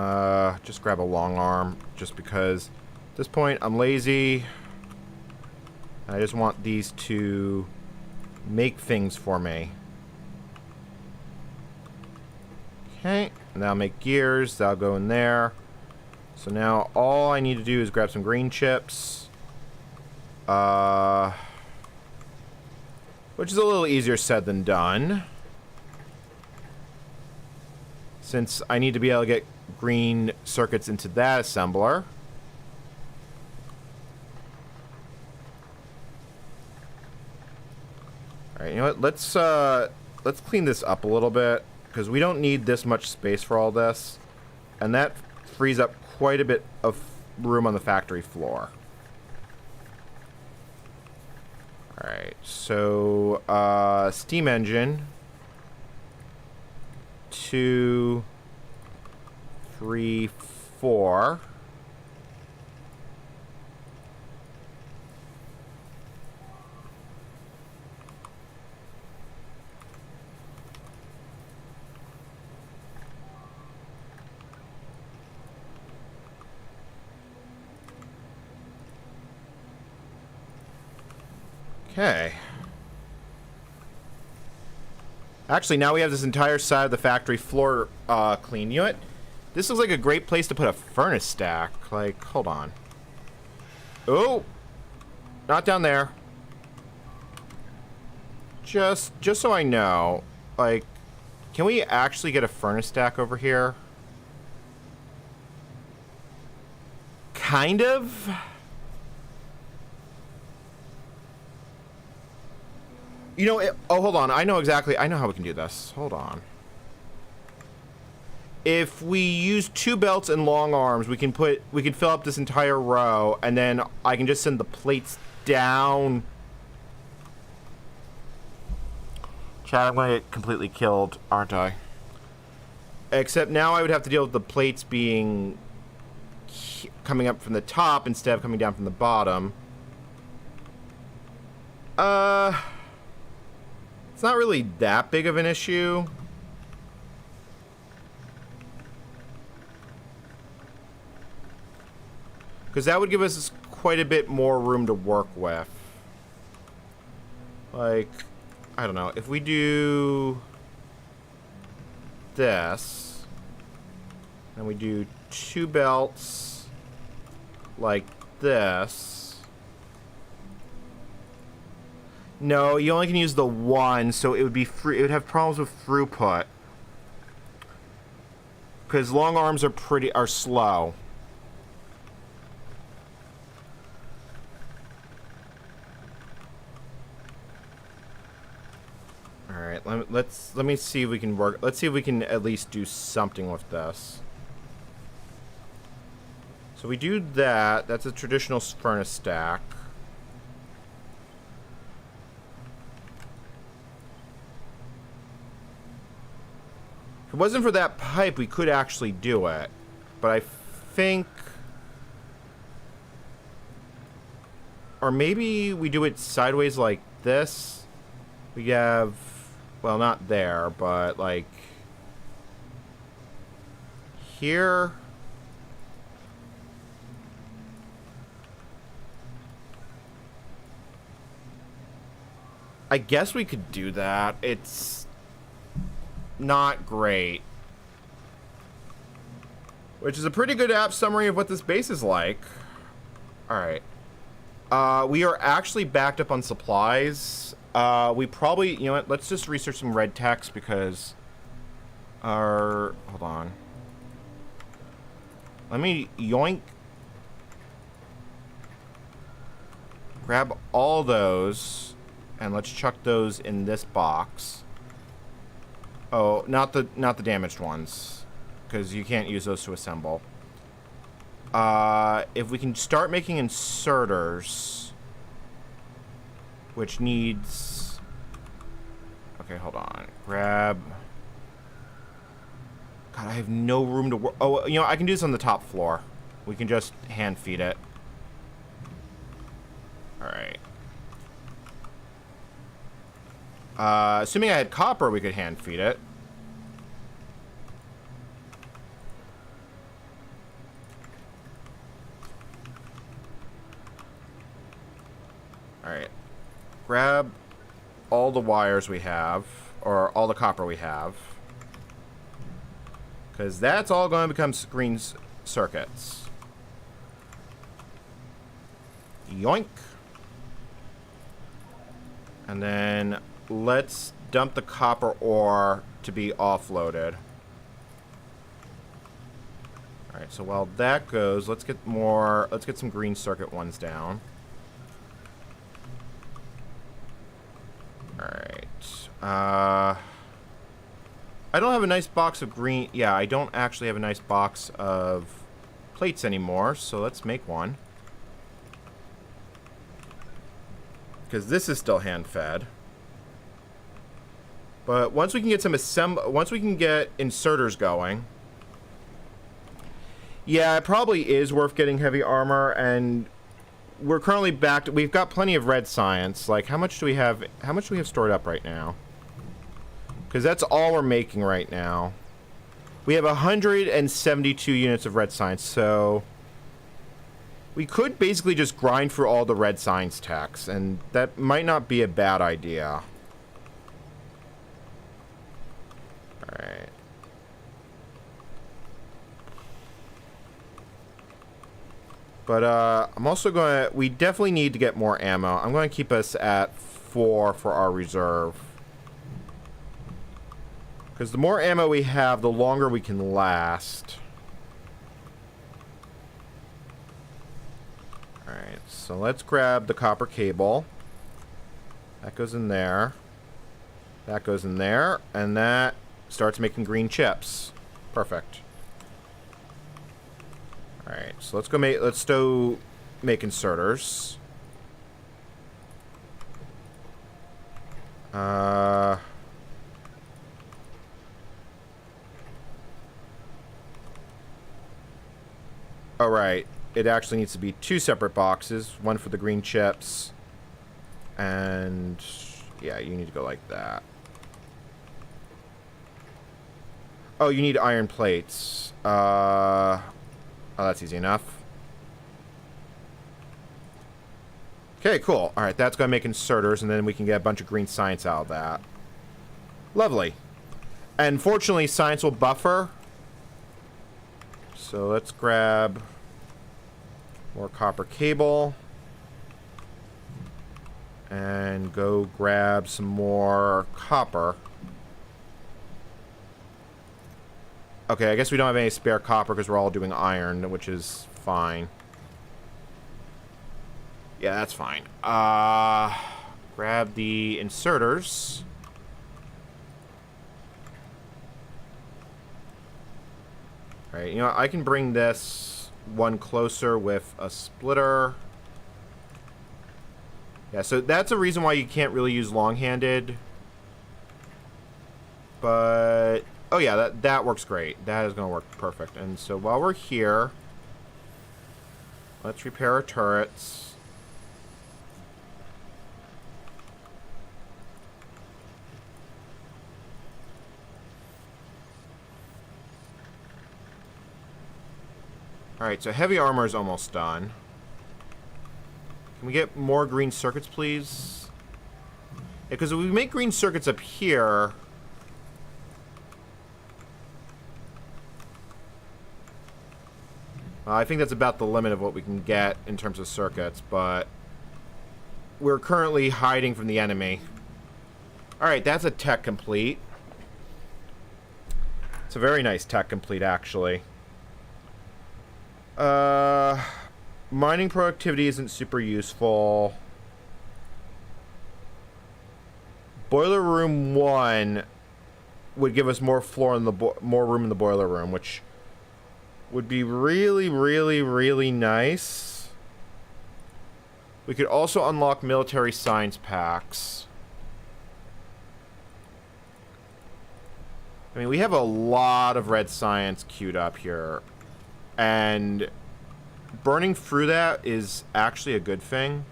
Just grab a long arm, just because at this point I'm lazy. I just want these to make things for me. Okay, now make gears. That'll go in there. So now all I need to do is grab some green chips. Which is a little easier said than done, since I need to be able to get green circuits into that assembler. Alright, you know what? Let's clean this up a little bit, because we don't need this much space for all this. And that frees up quite a bit of room on the factory floor. Alright, so steam engine. 2, 3, 4. Okay. Actually, now we have this entire side of the factory floor clean. You know what? This looks like a great place to put a furnace stack. Like, hold on. Oh! Not down there. Just so I know, like, can we actually get a furnace stack over here? Kind of. You know, oh, hold on. I know how we can do this. Hold on. If we use 2 belts and long arms, we can fill up this entire row, and then I can just send the plates down. Chad, I'm going to get completely killed, aren't I? Except now I would have to deal with the plates coming up from the top instead of coming down from the bottom. It's not really that big of an issue. Because that would give us quite a bit more room to work with. Like, I don't know. If we do this, and we do 2 belts like this. No, you only can use the 1, so it would be free. It would have problems with throughput, because long arms are slow. All right, let me see if we can work. Let's see if we can at least do something with this. So we do that. That's a traditional furnace stack. If it wasn't for that pipe, we could actually do it. But I think... Or maybe we do it sideways like this. We have... Well, not there, but like... Here... I guess we could do that. It's... not great. Which is a pretty good app summary of what this base is like. Alright. We are actually backed up on supplies. We probably, you know what, let's just research some red text because hold on. Let me yoink. Grab all those and let's chuck those in this box. Oh, not the damaged ones, because you can't use those to assemble. If we can start making inserters, which needs... Okay, hold on. Grab... God, I have no room to work... Oh, you know, I can do this on the top floor. We can just hand feed it. Alright. Assuming I had copper, we could hand feed it. Alright. Grab all the wires we have, or all the copper we have. Because that's all going to become green circuits. Yoink. And then let's dump the copper ore to be offloaded. Alright, so while that goes, let's get some green circuit ones down. Alright. I don't have a nice box of green... Yeah, I don't actually have a nice box of plates anymore, so let's make one. Because this is still hand-fed. But once we can get once we can get inserters going... Yeah, it probably is worth getting heavy armor, and we're currently back to... We've got plenty of red science. Like, how much do we have stored up right now? Because that's all we're making right now. We have 172 units of red science, so... We could basically just grind through all the red science techs, and that might not be a bad idea. Alright. But, I'm also gonna... We definitely need to get more ammo. I'm gonna keep us at 4 for our reserve. Because the more ammo we have, the longer we can last. Alright, so let's grab the copper cable. That goes in there. That goes in there. And that starts making green chips. Perfect. Alright, so let's make inserters. Alright. It actually needs to be 2 separate boxes. One for the green chips. And... yeah, you need to go like that. Oh, you need iron plates. Oh, that's easy enough. Okay, cool. Alright, that's going to make inserters, and then we can get a bunch of green science out of that. Lovely. And fortunately, science will buffer. So let's grab... more copper cable. And go grab some more copper. Okay, I guess we don't have any spare copper because we're all doing iron, which is fine. Yeah, that's fine. Grab the inserters. Alright, you know what? I can bring this one closer with a splitter. Yeah, so that's a reason why you can't really use long-handed. But... oh yeah, that works great. That is going to work perfect. And so while we're here, let's repair our turrets. Alright, so heavy armor is almost done. Can we get more green circuits, please? Yeah, because if we make green circuits up here... I think that's about the limit of what we can get in terms of circuits, but... we're currently hiding from the enemy. Alright, that's a tech complete. It's a very nice tech complete, actually. Mining productivity isn't super useful. Boiler room 1 would give us more floor in the more room in the boiler room, which would be really, really, really nice. We could also unlock military science packs. I mean, we have a lot of red science queued up here. And burning through that is actually a good thing.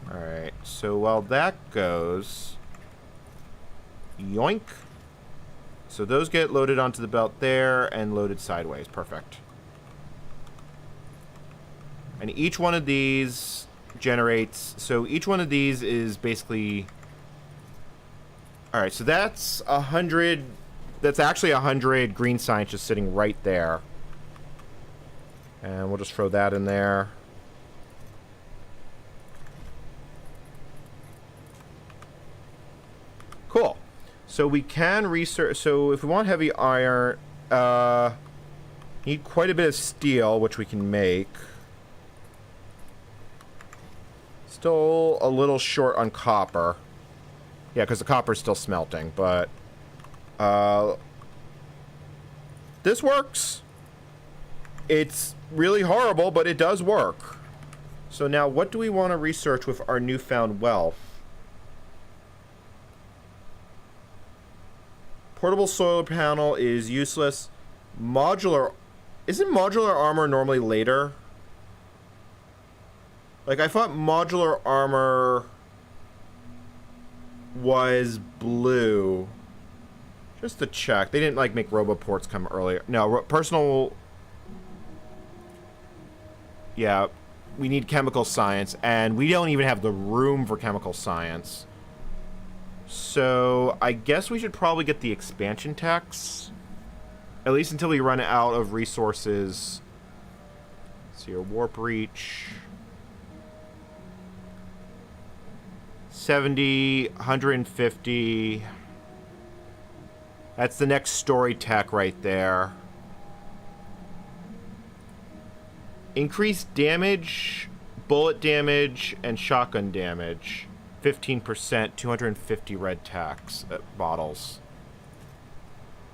Alright, so while that goes... yoink. So those get loaded onto the belt there and loaded sideways. Perfect. And each one of these generates... So each one of these is basically... Alright, so that's 100... That's actually 100 green science just sitting right there. And we'll just throw that in there. Cool. So we can research... So if we want heavy iron... need quite a bit of steel, which we can make. Still a little short on copper. Yeah, because the copper's still smelting, but... this works. It's really horrible, but it does work. So now, what do we want to research with our newfound wealth? Portable solar panel is useless. Modular... Isn't modular armor normally later? Like, I thought modular armor was blue. Just to check. They didn't, like, make roboports come earlier. No, personal... Yeah, we need chemical science, and we don't even have the room for chemical science. So, I guess we should probably get the expansion tax. At least until we run out of resources. Let's see, our warp reach. 70, 150. That's the next story tech right there. Increased damage, bullet damage, and shotgun damage. 15%, 250 red tax bottles.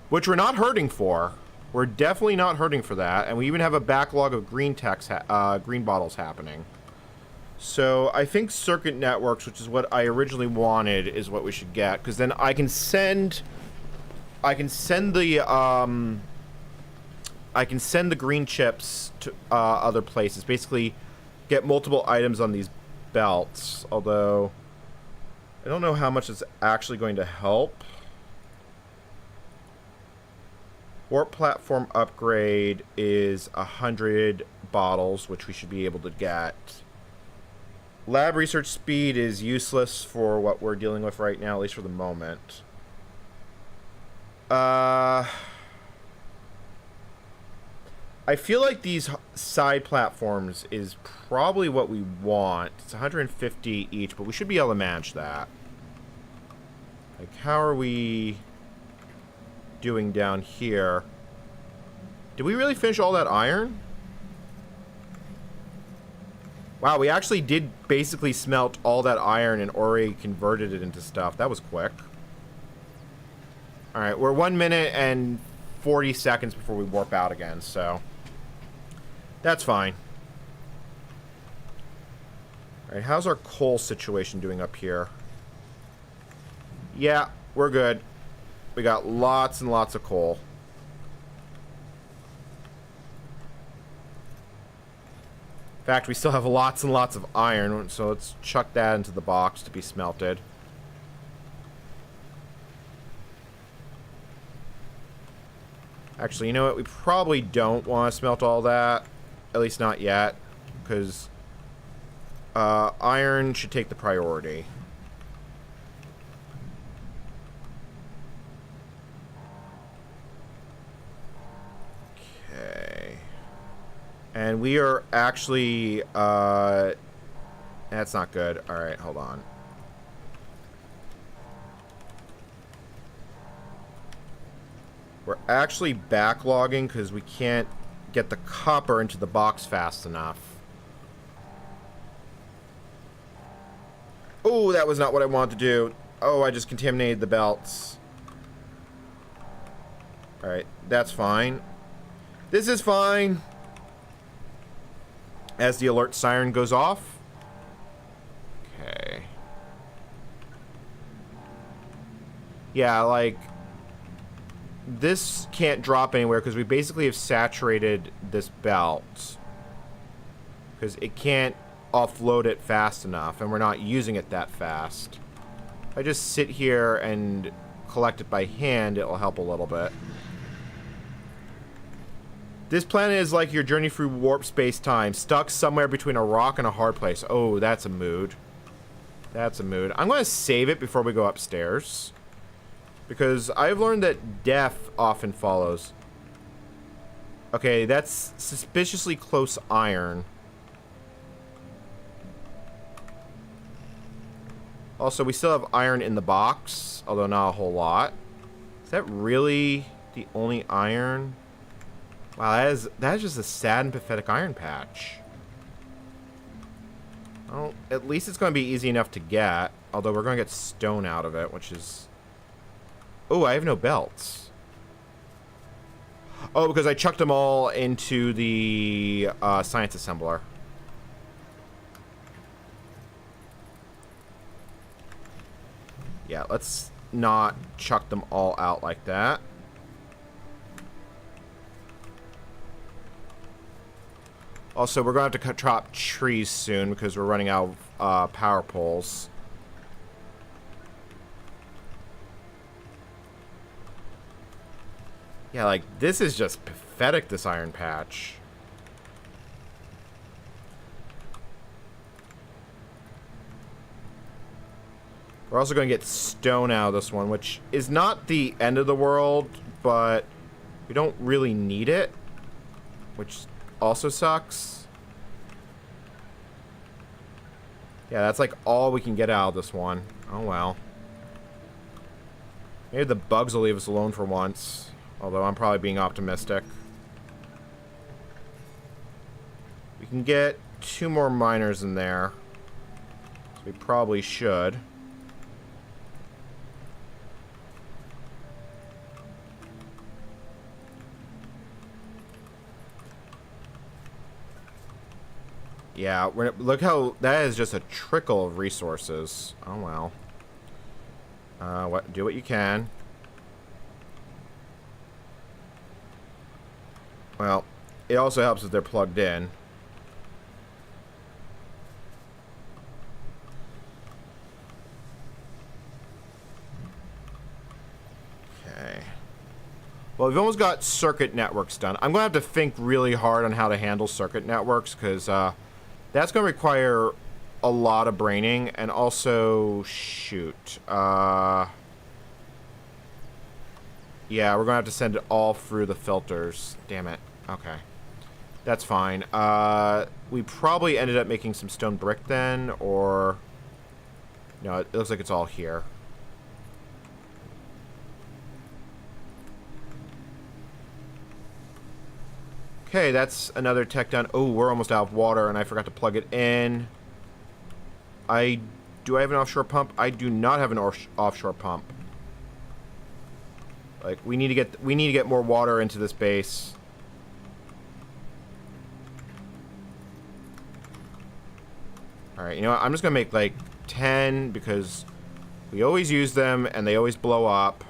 Which we're not hurting for. We're definitely not hurting for that. And we even have a backlog of green green bottles happening. So I think circuit networks, which is what I originally wanted, is what we should get. Because then I can send the green chips to other places. Basically, get multiple items on these belts. Although, I don't know how much it's actually going to help. Warp platform upgrade is 100 bottles, which we should be able to get. Lab research speed is useless for what we're dealing with right now, at least for the moment. I feel like these side platforms is probably what we want. It's 150 each, but we should be able to manage that. Like, how are we doing down here? Did we really finish all that iron? Wow, we actually did basically smelt all that iron and already converted it into stuff. That was quick. Alright, we're 1 minute and 40 seconds before we warp out again, so that's fine. Alright, how's our coal situation doing up here? Yeah, we're good. We got lots and lots of coal. In fact, we still have lots and lots of iron, so let's chuck that into the box to be smelted. Actually, you know what? We probably don't want to smelt all that. At least not yet. Because iron should take the priority. Okay. And we are actually... that's not good. Alright, hold on. We're actually backlogging because we can't get the copper into the box fast enough. Oh, that was not what I wanted to do. Oh, I just contaminated the belts. Alright, that's fine. This is fine. As the alert siren goes off. Okay. Yeah, like... This can't drop anywhere because we basically have saturated this belt. Because it can't offload it fast enough, and we're not using it that fast. If I just sit here and collect it by hand, it'll help a little bit. This planet is like your journey through warp space-time, stuck somewhere between a rock and a hard place. Oh, that's a mood. That's a mood. I'm going to save it before we go upstairs. Because I've learned that death often follows. Okay, that's suspiciously close iron. Also, we still have iron in the box, although not a whole lot. Is that really the only iron? Wow, that is just a sad and pathetic iron patch. Well, at least it's going to be easy enough to get. Although we're going to get stone out of it, which is... Oh, I have no belts. Oh, because I chucked them all into the science assembler. Yeah, let's not chuck them all out like that. Also, we're going to have to chop trees soon because we're running out of power poles. Yeah, like, this is just pathetic, this iron patch. We're also going to get stone out of this one, which is not the end of the world, but we don't really need it, which also sucks. Yeah, that's like all we can get out of this one. Oh, well. Maybe the bugs will leave us alone for once, although I'm probably being optimistic. We can get 2 more miners in there, so we probably should. Yeah, look how that is just a trickle of resources. Oh well. Do what you can. Well, it also helps if they're plugged in. Okay. Well, we've almost got circuit networks done. I'm going to have to think really hard on how to handle circuit networks because that's going to require a lot of braining, and also, shoot. Yeah, we're going to have to send it all through the filters. Damn it. Okay. That's fine. We probably ended up making some stone brick then, or... No, it looks like it's all here. Okay, that's another tech done. Oh, we're almost out of water, and I forgot to plug it in. Do I have an offshore pump? I do not have an offshore pump. Like, we need to get more water into this base. All right, you know what? I'm just gonna make like 10 because we always use them and they always blow up.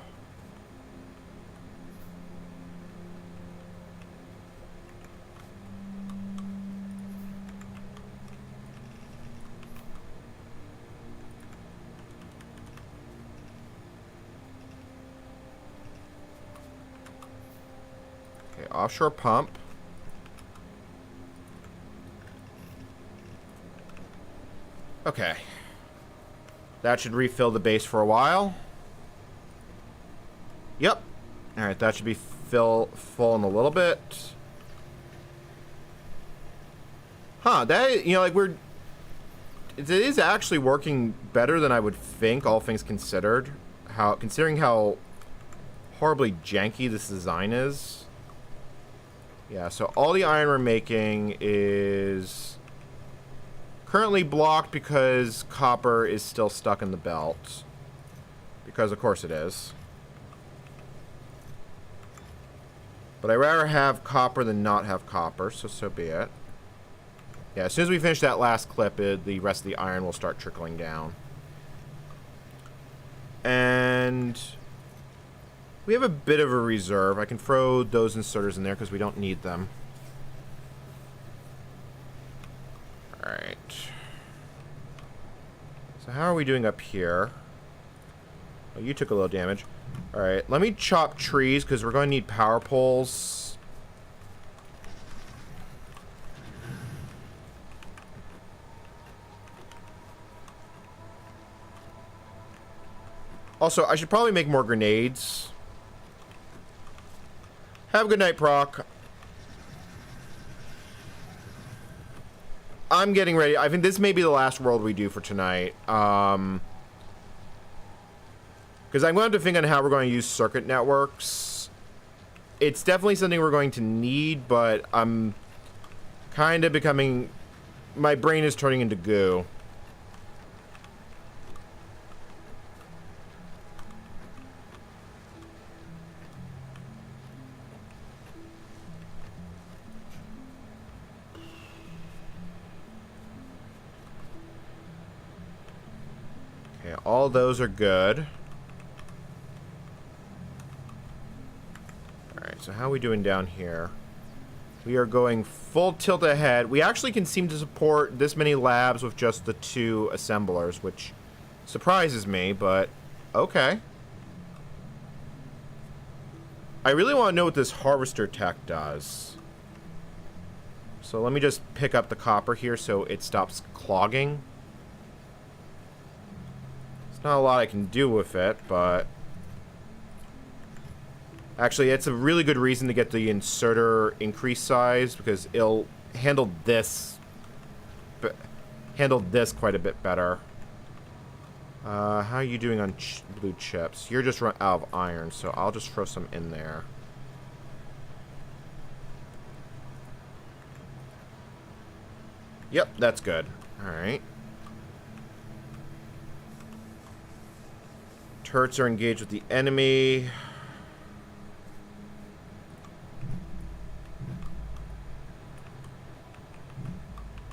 Offshore pump. Okay. That should refill the base for a while. Yep. Alright, that should be full in a little bit. Huh, that, you know, like it is actually working better than I would think, all things considered. Considering how horribly janky this design is. Yeah, so all the iron we're making is currently blocked because copper is still stuck in the belt. Because of course it is. But I'd rather have copper than not have copper, so be it. Yeah, as soon as we finish that last clip, the rest of the iron will start trickling down. And... we have a bit of a reserve. I can throw those inserters in there because we don't need them. Alright. So how are we doing up here? Oh, you took a little damage. Alright, let me chop trees because we're going to need power poles. Also, I should probably make more grenades. Have a good night, Proc. I'm getting ready. I think this may be the last world we do for tonight. Because I'm going to have to think on how we're going to use circuit networks. It's definitely something we're going to need, but I'm kind of becoming... My brain is turning into goo. Okay, all those are good. Alright, so how are we doing down here? We are going full tilt ahead. We actually can seem to support this many labs with just the 2 assemblers, which surprises me, but okay. I really want to know what this harvester tech does. So let me just pick up the copper here so it stops clogging. There's not a lot I can do with it, but... Actually, it's a really good reason to get the inserter increased size, because it'll handle this quite a bit better. How are you doing on blue chips? You're just run out of iron, so I'll just throw some in there. Yep, that's good. Alright. Turrets are engaged with the enemy.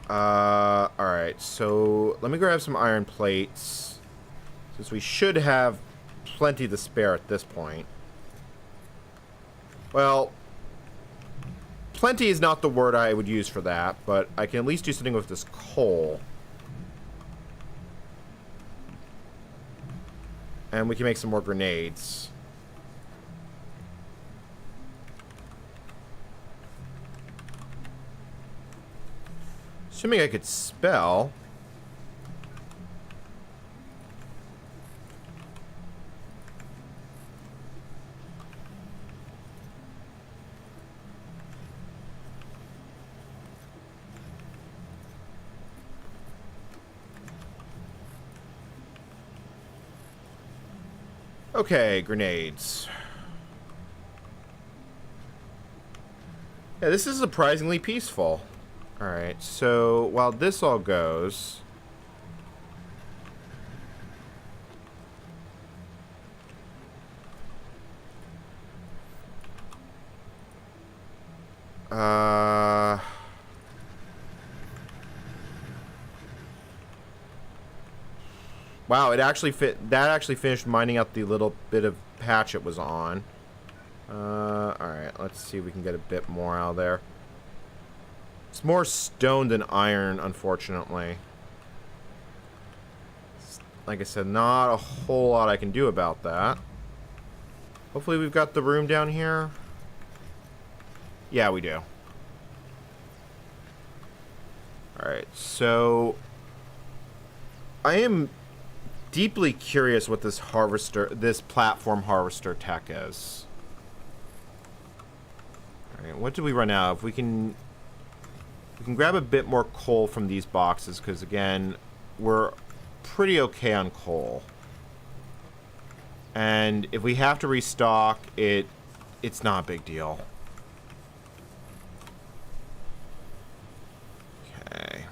Alright, so let me grab some iron plates, since we should have plenty to spare at this point. Well, plenty is not the word I would use for that, but I can at least do something with this coal. And we can make some more grenades. Assuming I could spell. Okay, grenades. Yeah, this is surprisingly peaceful. Alright, so while this all goes... Wow, it actually that actually finished mining out the little bit of patch it was on. Alright, let's see if we can get a bit more out of there. It's more stone than iron, unfortunately. Like I said, not a whole lot I can do about that. Hopefully we've got the room down here. Yeah, we do. Alright, so... I am deeply curious what this platform harvester tech is. Alright, what do we run out of? We can grab a bit more coal from these boxes, because again, we're pretty okay on coal. And if we have to restock, it's not a big deal. Okay.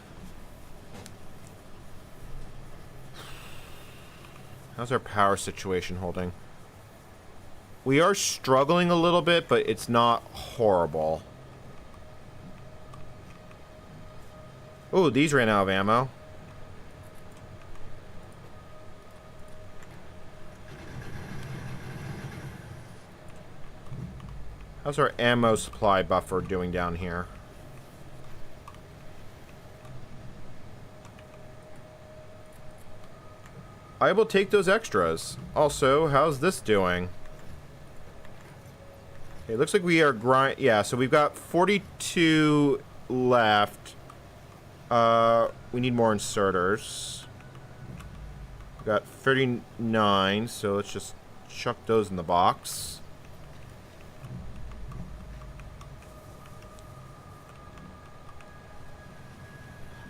How's our power situation holding? We are struggling a little bit, but it's not horrible. Oh, these ran out of ammo. How's our ammo supply buffer doing down here? I will take those extras. Also, how's this doing? Okay, looks like we are yeah, so we've got 42 left. We need more inserters. Got 39, so let's just chuck those in the box.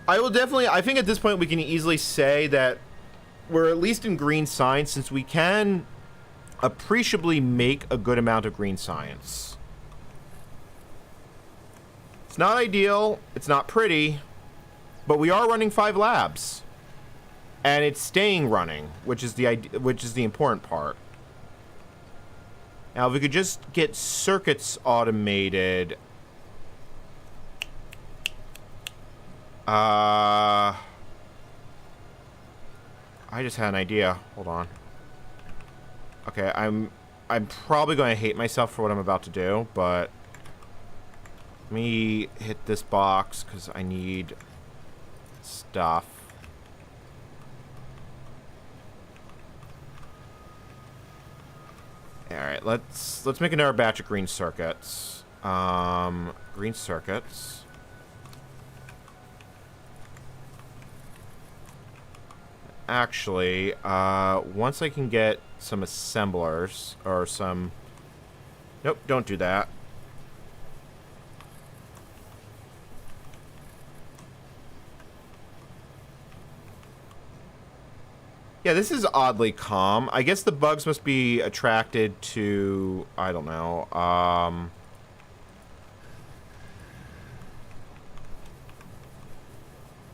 I think at this point we can easily say that we're at least in green science, since we can appreciably make a good amount of green science. It's not ideal, it's not pretty, but we are running 5 labs. And it's staying running, which is the important part. Now, if we could just get circuits automated. I just had an idea. Hold on. Okay, I'm probably going to hate myself for what I'm about to do, but let me hit this box because I need stuff. All right, let's make another batch of green circuits. Green circuits. Actually, once I can get some assemblers or some... Nope, don't do that. Yeah, this is oddly calm. I guess the bugs must be attracted to... I don't know.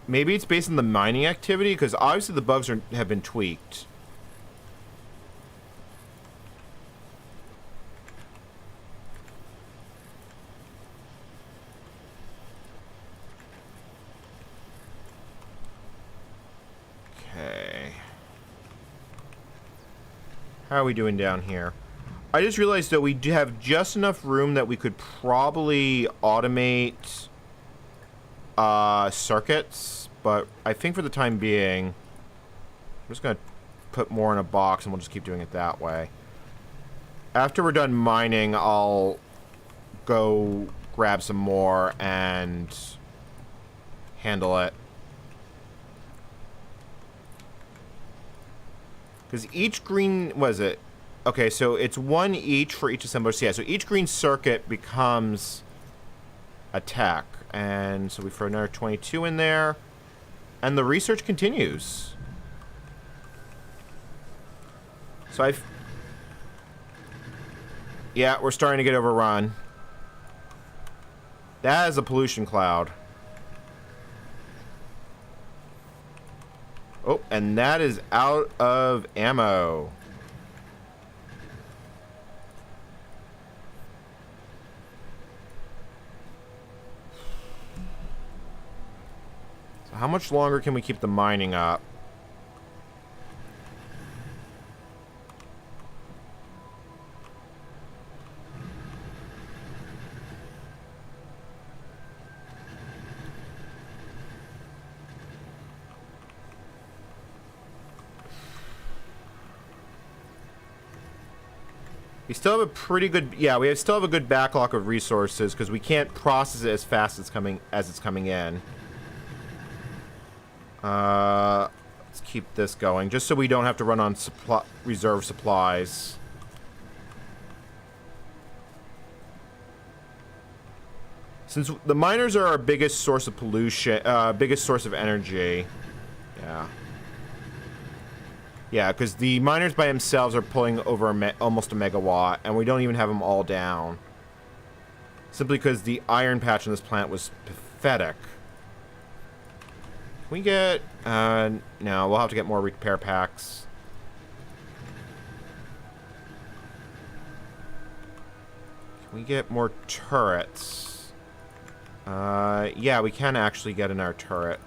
Maybe it's based on the mining activity, because obviously the bugs have been tweaked. Okay. How are we doing down here? I just realized that we do have just enough room that we could probably automate circuits, but I think for the time being, I'm just going to put more in a box and we'll just keep doing it that way. After we're done mining, I'll go grab some more and handle it. Because each green, what is it? Okay, so it's 1 each for each assembler. So yeah, so each green circuit becomes a tech. And so we throw another 22 in there. And the research continues. So yeah, we're starting to get overrun. That is a pollution cloud. Oh, and that is out of ammo. So how much longer can we keep the mining up? We still have a pretty good, yeah, we still have a good backlog of resources because we can't process it as fast as it's coming in. Let's keep this going just so we don't have to run on reserve supplies. Since the miners are our biggest source of pollution, biggest source of energy. Yeah. Yeah, because the miners by themselves are pulling over almost a megawatt, and we don't even have them all down. Simply because the iron patch in this plant was pathetic. Can we get... no, we'll have to get more repair packs. Can we get more turrets? Yeah, we can actually get another turret.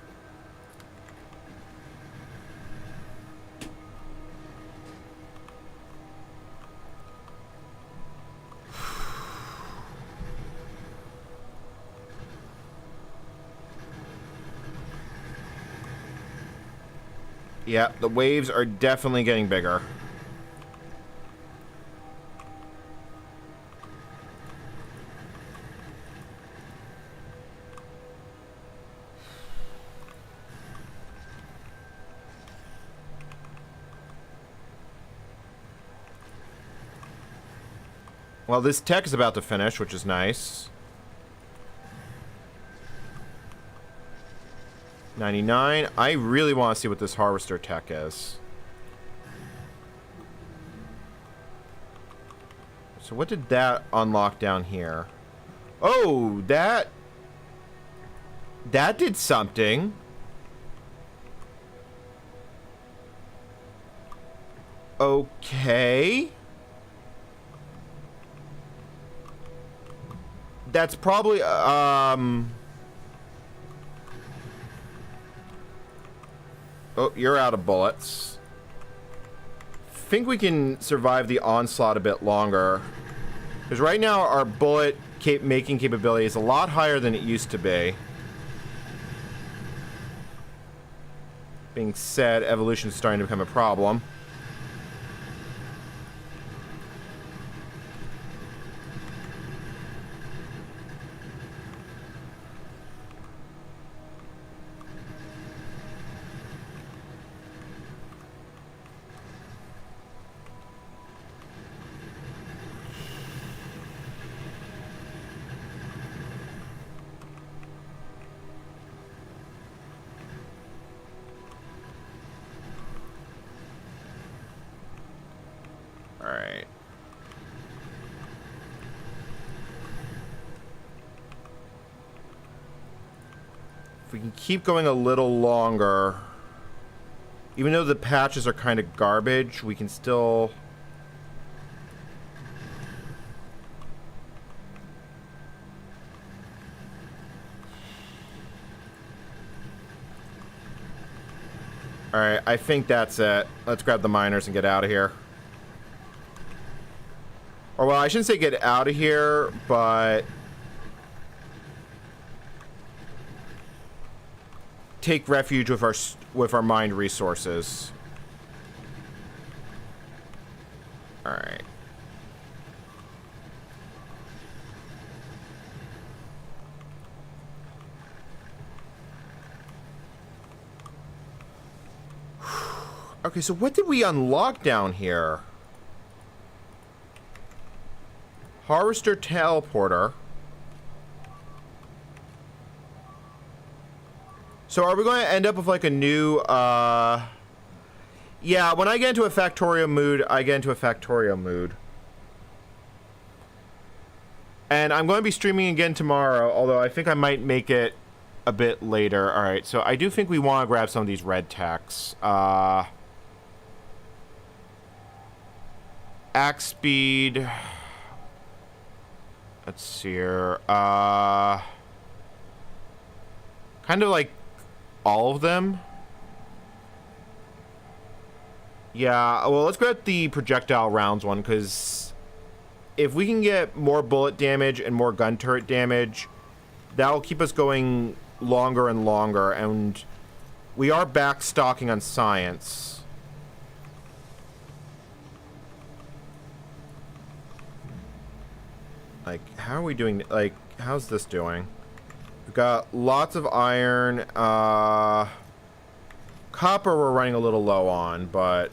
Yeah, the waves are definitely getting bigger. Well, this tech is about to finish, which is nice. 99. I really want to see what this harvester tech is. So what did that unlock down here? Oh, that did something. Okay. That's probably oh, you're out of bullets. Think we can survive the onslaught a bit longer. Because right now our bullet making capability is a lot higher than it used to be. Being said, evolution is starting to become a problem. Alright. If we can keep going a little longer, even though the patches are kind of garbage, we can still... Alright, I think that's it. Let's grab the miners and get out of here. Or, well, I shouldn't say get out of here, but... take refuge with our mined resources. Alright. Okay, so what did we unlock down here? Harvester teleporter. So are we going to end up with like a new, yeah, when I get into a Factorio mood, I get into a Factorio mood. And I'm going to be streaming again tomorrow, although I think I might make it a bit later. Alright, so I do think we want to grab some of these red techs. Axe speed. Let's see here. Kind of like all of them. Yeah, well, let's grab the projectile rounds one, because if we can get more bullet damage and more gun turret damage, that'll keep us going longer and longer, and we are back stocking on science. Like, how are we doing? Like, how's this doing? We've got lots of iron. Copper we're running a little low on, but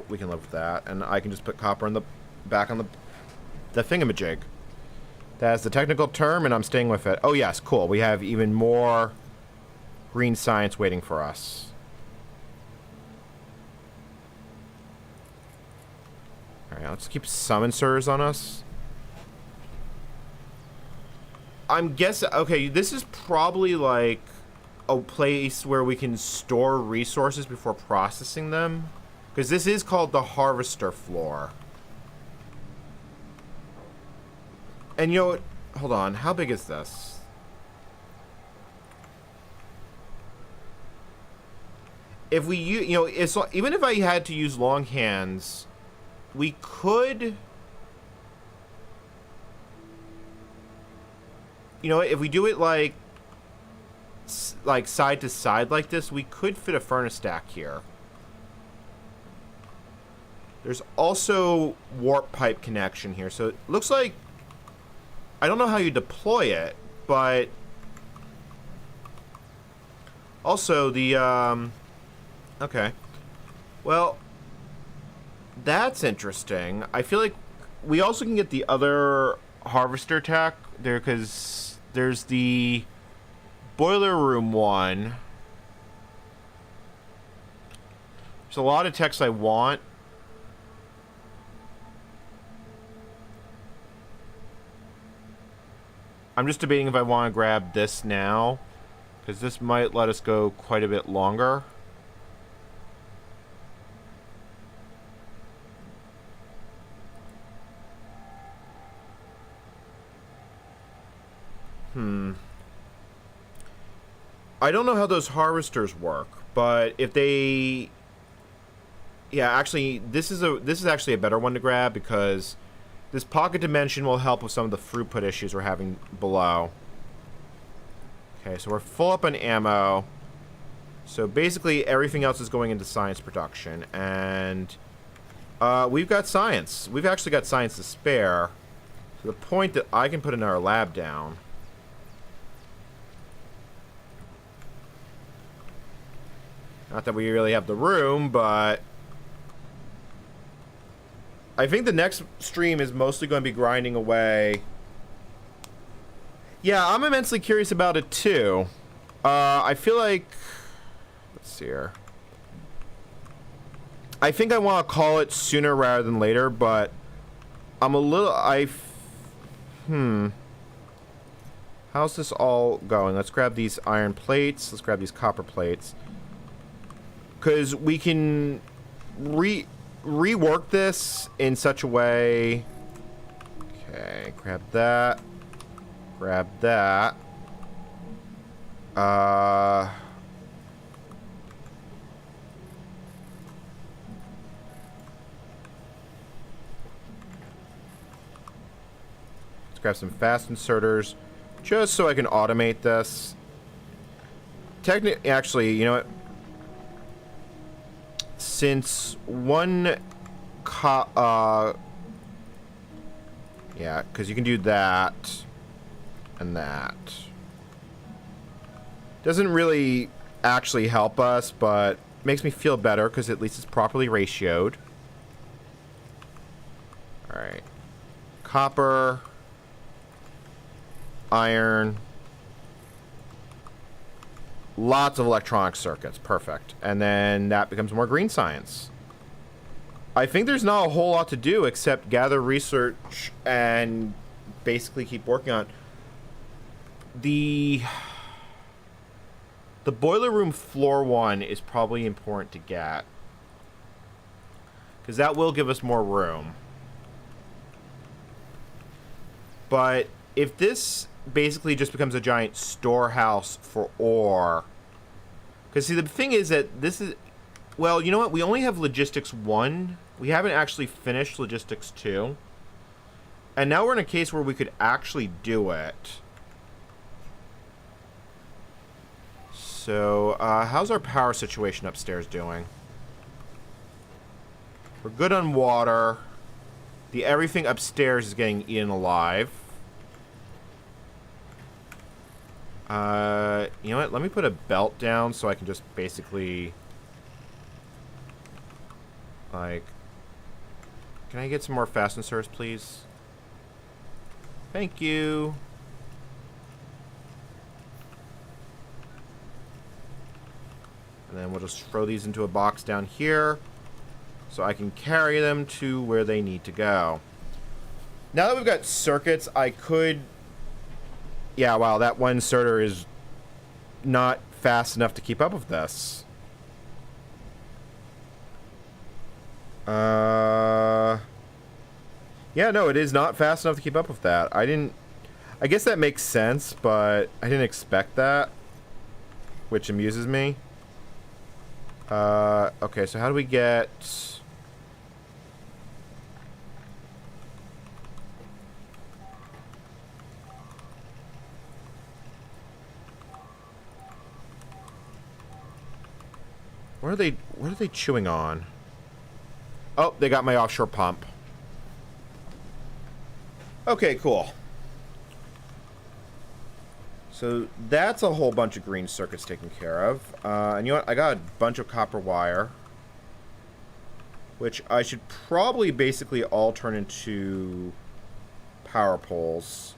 we can live with that. And I can just put copper in the back on the thingamajig. That's the technical term, and I'm staying with it. Oh, yes, cool. We have even more green science waiting for us. Alright, let's keep some inserters on us. I'm guessing, okay, this is probably like a place where we can store resources before processing them. Because this is called the harvester floor. And you know what? Hold on, how big is this? If we use, you know, it's even if I had to use long hands, we could... You know, if we do it like side to side like this, we could fit a furnace stack here. There's also warp pipe connection here, so it looks like, I don't know how you deploy it, but also the okay, well, that's interesting. I feel like we also can get the other harvester tech there, because there's the boiler room one. There's a lot of techs I want. I'm just debating if I want to grab this now, because this might let us go quite a bit longer. I don't know how those harvesters work, but if they... Yeah, actually, this is actually a better one to grab, because this pocket dimension will help with some of the throughput issues we're having below. Okay, so we're full up on ammo. So basically, everything else is going into science production, and we've got science. We've actually got science to spare, to the point that I can put another lab down. Not that we really have the room, but I think the next stream is mostly going to be grinding away. Yeah, I'm immensely curious about it too. I feel like... Let's see here. I think I want to call it sooner rather than later, but I'm a little... How's this all going? Let's grab these iron plates. Let's grab these copper plates. Because we can rework this in such a way. Okay, grab that. Grab that. Let's grab some fast inserters, just so I can automate this. Actually, you know what? Since one yeah, because you can do that and that. Doesn't really actually help us, but makes me feel better because at least it's properly ratioed. Alright. Copper. Iron. Lots of electronic circuits. Perfect. And then that becomes more green science. I think there's not a whole lot to do except gather research and basically keep working on the boiler room floor one is probably important to get, because that will give us more room. But if this basically just becomes a giant storehouse for ore, because see, the thing is that this is, well, you know what, we only have logistics 1. We haven't actually finished logistics 2, and now we're in a case where we could actually do it. So how's our power situation upstairs doing? We're good on water. The everything upstairs is getting eaten alive. You know what? Let me put a belt down so I can just basically, like, can I get some more fast inserts, please? Thank you. And then we'll just throw these into a box down here so I can carry them to where they need to go. Now that we've got circuits, I could... Yeah, wow, that one inserter is not fast enough to keep up with this. Yeah, no, it is not fast enough to keep up with that. I guess that makes sense, but I didn't expect that, which amuses me. Okay, so how do we get... What are they chewing on? Oh, they got my offshore pump. Okay, cool. So that's a whole bunch of green circuits taken care of. And you know what? I got a bunch of copper wire. which I should probably basically all turn into power poles.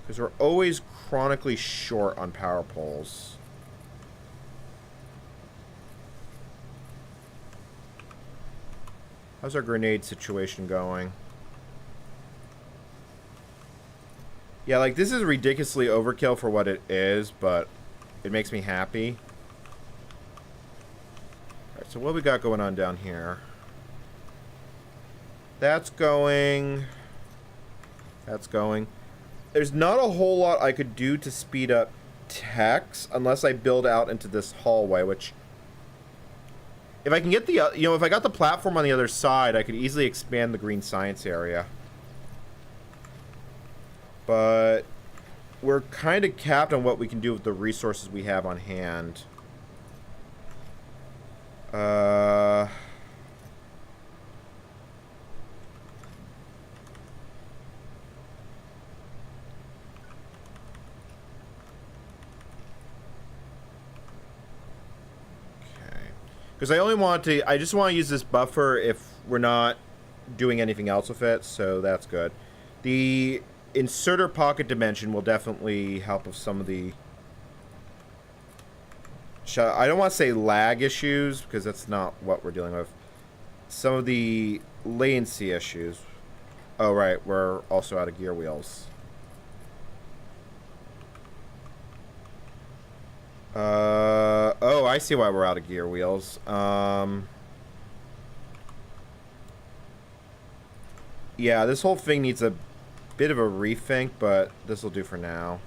Because we're always chronically short on power poles. How's our grenade situation going? Yeah, like, this is ridiculously overkill for what it is, but it makes me happy. Alright, so what we got going on down here? That's going. That's going. There's not a whole lot I could do to speed up techs unless I build out into this hallway, which... If I can get the, you know, if I got the platform on the other side, I could easily expand the green science area. But we're kind of capped on what we can do with the resources we have on hand. Because I just want to use this buffer if we're not doing anything else with it, so that's good. The inserter pocket dimension will definitely help with some of the... I don't want to say lag issues, because that's not what we're dealing with. Some of the latency issues. Oh, right, we're also out of gear wheels. Oh, I see why we're out of gear wheels. Yeah, this whole thing needs a bit of a rethink, but this will do for now.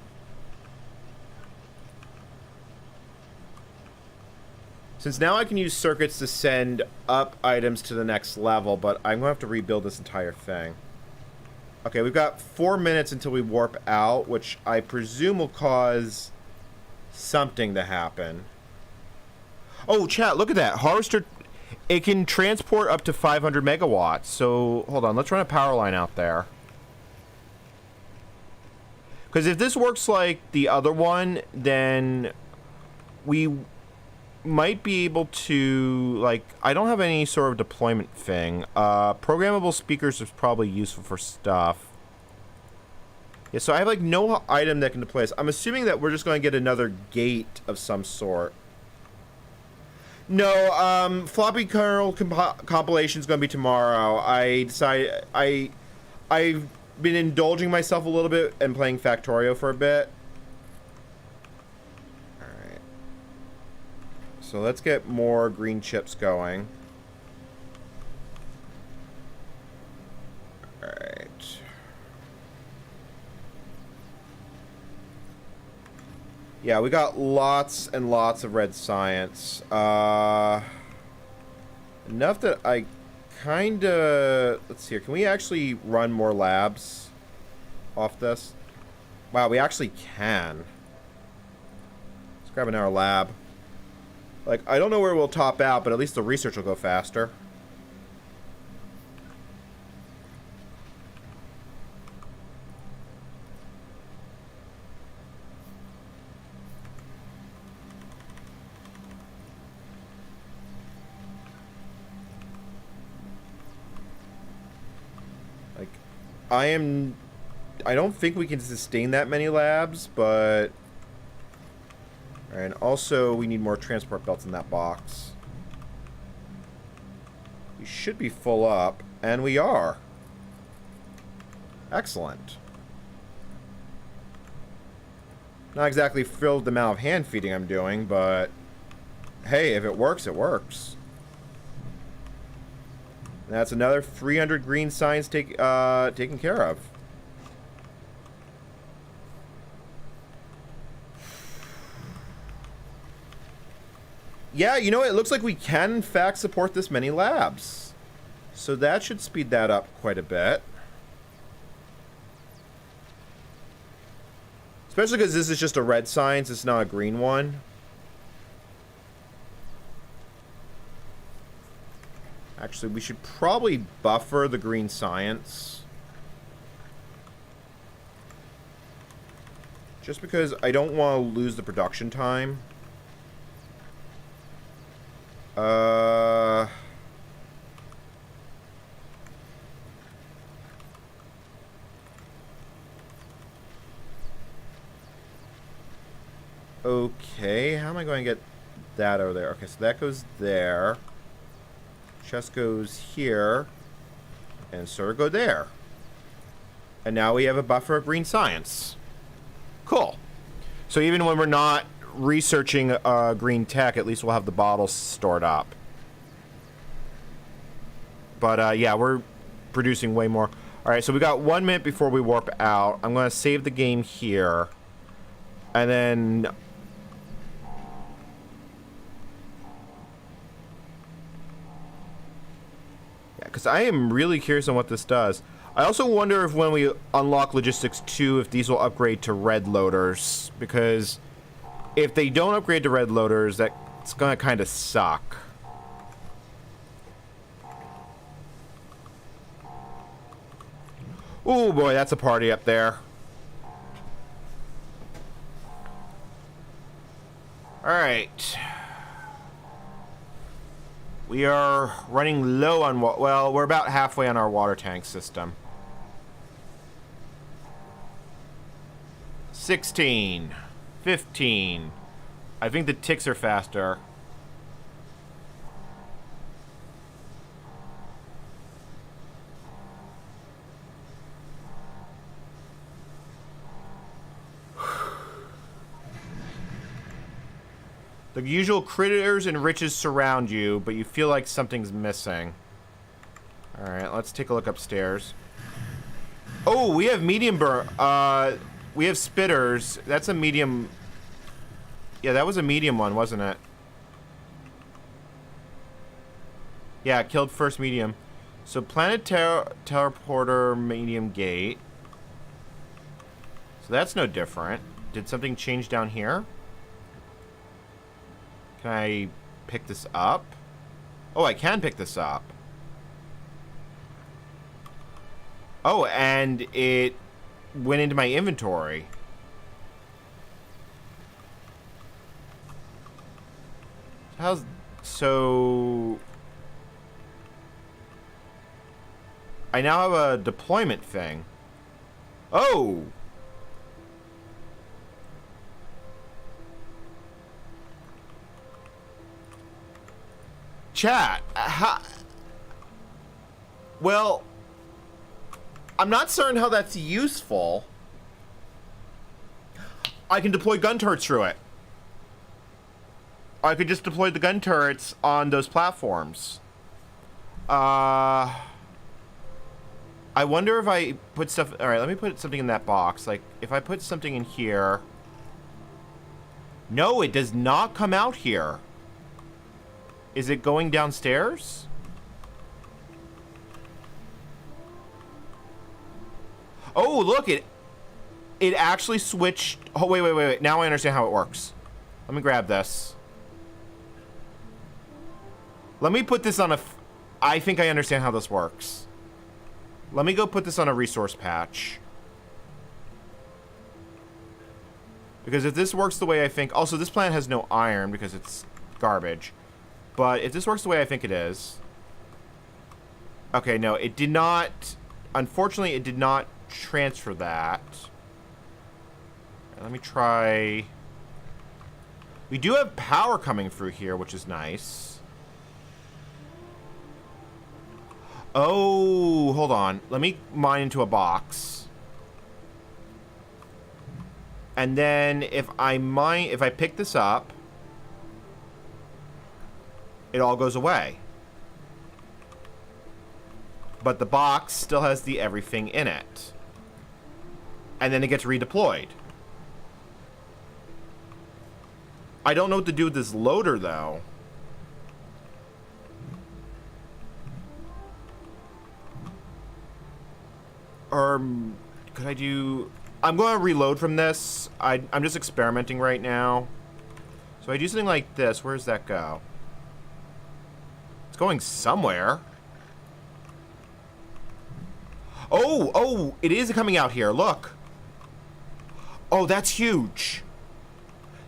Since now I can use circuits to send up items to the next level, but I'm going to have to rebuild this entire thing. Okay, we've got 4 minutes until we warp out, which I presume will cause something to happen. Oh, chat, look at that. Harvester, it can transport up to 500 megawatts. So, hold on, let's run a power line out there. Because if this works like the other one, then we might be able to, like, I don't have any sort of deployment thing. Programmable speakers is probably useful for stuff. Yeah, so I have, like, no item that can deploy this. I'm assuming that we're just going to get another gate of some sort. No, floppy kernel compilation is going to be tomorrow. I decided I've been indulging myself a little bit and playing Factorio for a bit. Alright. So let's get more green chips going. Alright. Yeah, we got lots and lots of red science. Enough that I kinda... Let's see here. Can we actually run more labs off this? Wow, we actually can. Let's grab another lab. Like, I don't know where we'll top out, but at least the research will go faster. I don't think we can sustain that many labs, but... And also, we need more transport belts in that box. We should be full up, and we are. Excellent. Not exactly thrilled with the amount of hand feeding I'm doing, but... Hey, if it works, it works. That's another 300 green signs taken care of. Yeah, you know, it looks like we can, in fact, support this many labs. So that should speed that up quite a bit. Especially because this is just a red science, it's not a green one. Actually, we should probably buffer the green science. Just because I don't want to lose the production time. Uh... Okay, how am I going to get that over there? Okay, so that goes there. Chest goes here. And sort of go there. And now we have a buffer of green science. Cool. So even when we're not researching green tech, at least we'll have the bottles stored up. But yeah, we're producing way more. Alright, so we got 1 minute before we warp out. I'm going to save the game here. And then... because I am really curious on what this does. I also wonder if when we unlock Logistics 2, if these will upgrade to red loaders. Because if they don't upgrade to red loaders, that's going to kind of suck. Oh boy, that's a party up there. Alright. We are running low on well, we're about halfway on our water tank system. 16. 15. I think the ticks are faster. The usual critters and riches surround you, but you feel like something's missing. Alright, let's take a look upstairs. Oh, we have medium we have spitters. That's a medium. Yeah, that was a medium one, wasn't it? Yeah, it killed first medium. So planet teleporter medium gate. So that's no different. Did something change down here? Can I pick this up? Oh, I can pick this up. Oh, and it went into my inventory. So I now have a deployment thing. Oh! Chat, well, I'm not certain how that's useful. I can deploy gun turrets through it. I could just deploy the gun turrets on those platforms. I wonder if I put stuff... Alright, let me put something in that box. Like, if I put something in here... No, it does not come out here. Is it going downstairs? Oh, look, it actually switched. Oh, wait. Now I understand how it works. Let me grab this. Let me put this on a... I think I understand how this works. Let me go put this on a resource patch. Because if this works the way I think... Also, this planet has no iron because it's garbage. But if this works the way I think it is... Okay, no, it did not... Unfortunately, it did not transfer that. Let me try... We do have power coming through here, which is nice. Oh, hold on. Let me mine into a box. And then if I pick this up, it all goes away. But the box still has the everything in it. And then it gets redeployed. I don't know what to do with this loader, though. Could I do... I'm going to reload from this. I'm just experimenting right now. So I do something like this. Where does that go? It's going somewhere. Oh, it is coming out here. Look. Oh, that's huge.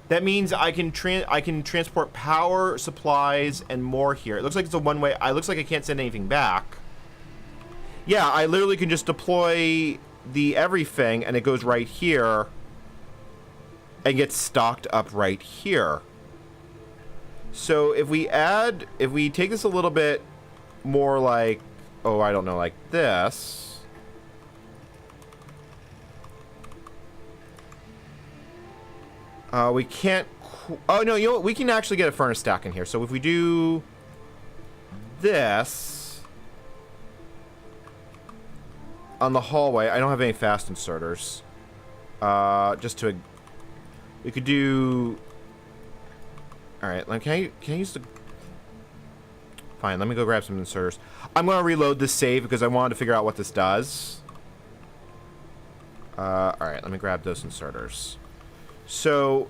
That means I can transport power, supplies, and more here. It looks like it's a one-way. It looks like I can't send anything back. Yeah, I literally can just deploy the everything, and it goes right here and gets stocked up right here. So if we take this a little bit more like, oh, I don't know, like this. We can't... Oh, no, you know what? We can actually get a furnace stack in here. So if we do this on the hallway... I don't have any fast inserters. We could do... Alright, can I use the... Fine, let me go grab some inserters. I'm going to reload this save because I wanted to figure out what this does. Alright, let me grab those inserters. So,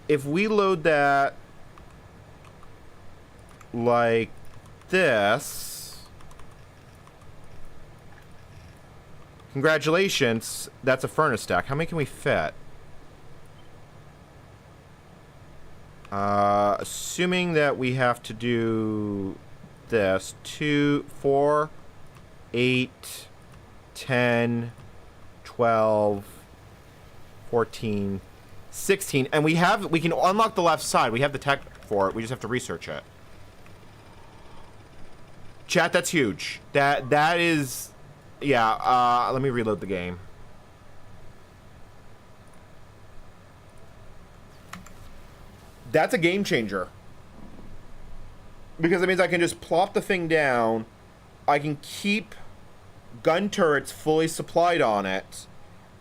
if we load that like this, congratulations, that's a furnace stack. How many can we fit? Assuming that we have to do this, 2, 4, 8, 10, 12, 14, 16, and we can unlock the left side. We have the tech for it. We just have to research it. Chat, that's huge. That is, yeah. Let me reload the game. That's a game changer. Because it means I can just plop the thing down. I can keep gun turrets fully supplied on it,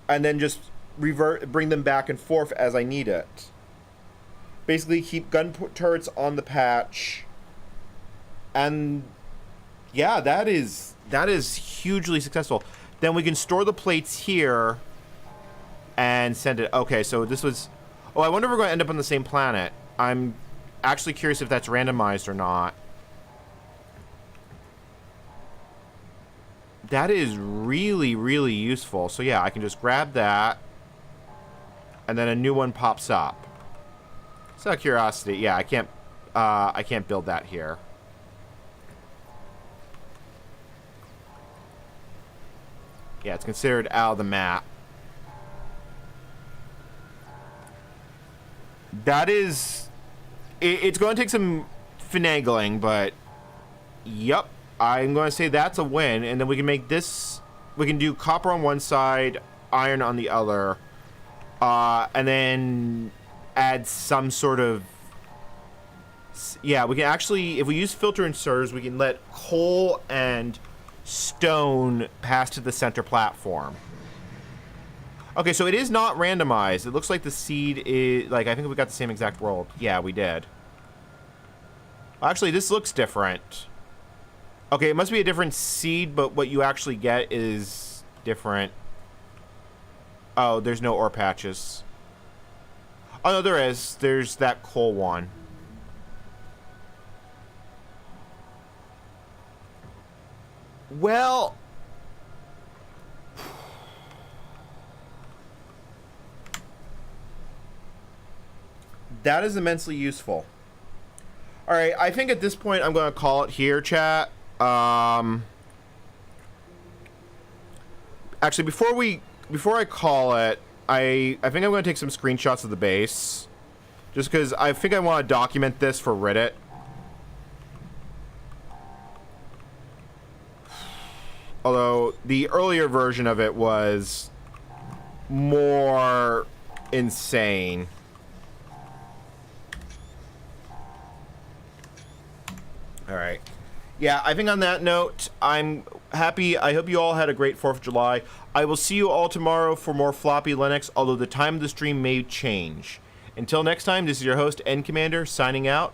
and then just bring them back and forth as I need it. Basically, keep gun turrets on the patch, and yeah, that is hugely successful. Then we can store the plates here and send it. Okay, so this was... Oh, I wonder if we're going to end up on the same planet. I'm actually curious if that's randomized or not. That is really, really useful. So yeah, I can just grab that, and then a new one pops up. Just out of curiosity, yeah, I can't build that here. Yeah, it's considered out of the map. That is... It's going to take some finagling, but... Yep. I'm going to say that's a win. And then we can make this... We can do copper on one side, iron on the other. And then add some sort of... Yeah, we can actually... If we use filter inserters, we can let coal and stone pass to the center platform. Okay, so it is not randomized. It looks like the seed is... Like, I think we got the same exact world. Yeah, we did. Actually, this looks different. Okay, it must be a different seed, but what you actually get is different. Oh, there's no ore patches. Oh, no, there is. There's that coal one. Well... That is immensely useful. All right, I think at this point I'm going to call it here, chat. Actually, before I call it, I think I'm going to take some screenshots of the base, just because I think I want to document this for Reddit. Although the earlier version of it was more insane. All right. Yeah, I think on that note, I'm happy. I hope you all had a great 4th of July. I will see you all tomorrow for more floppy Linux, although the time of the stream may change. Until next time, this is your host, NCommander, signing out.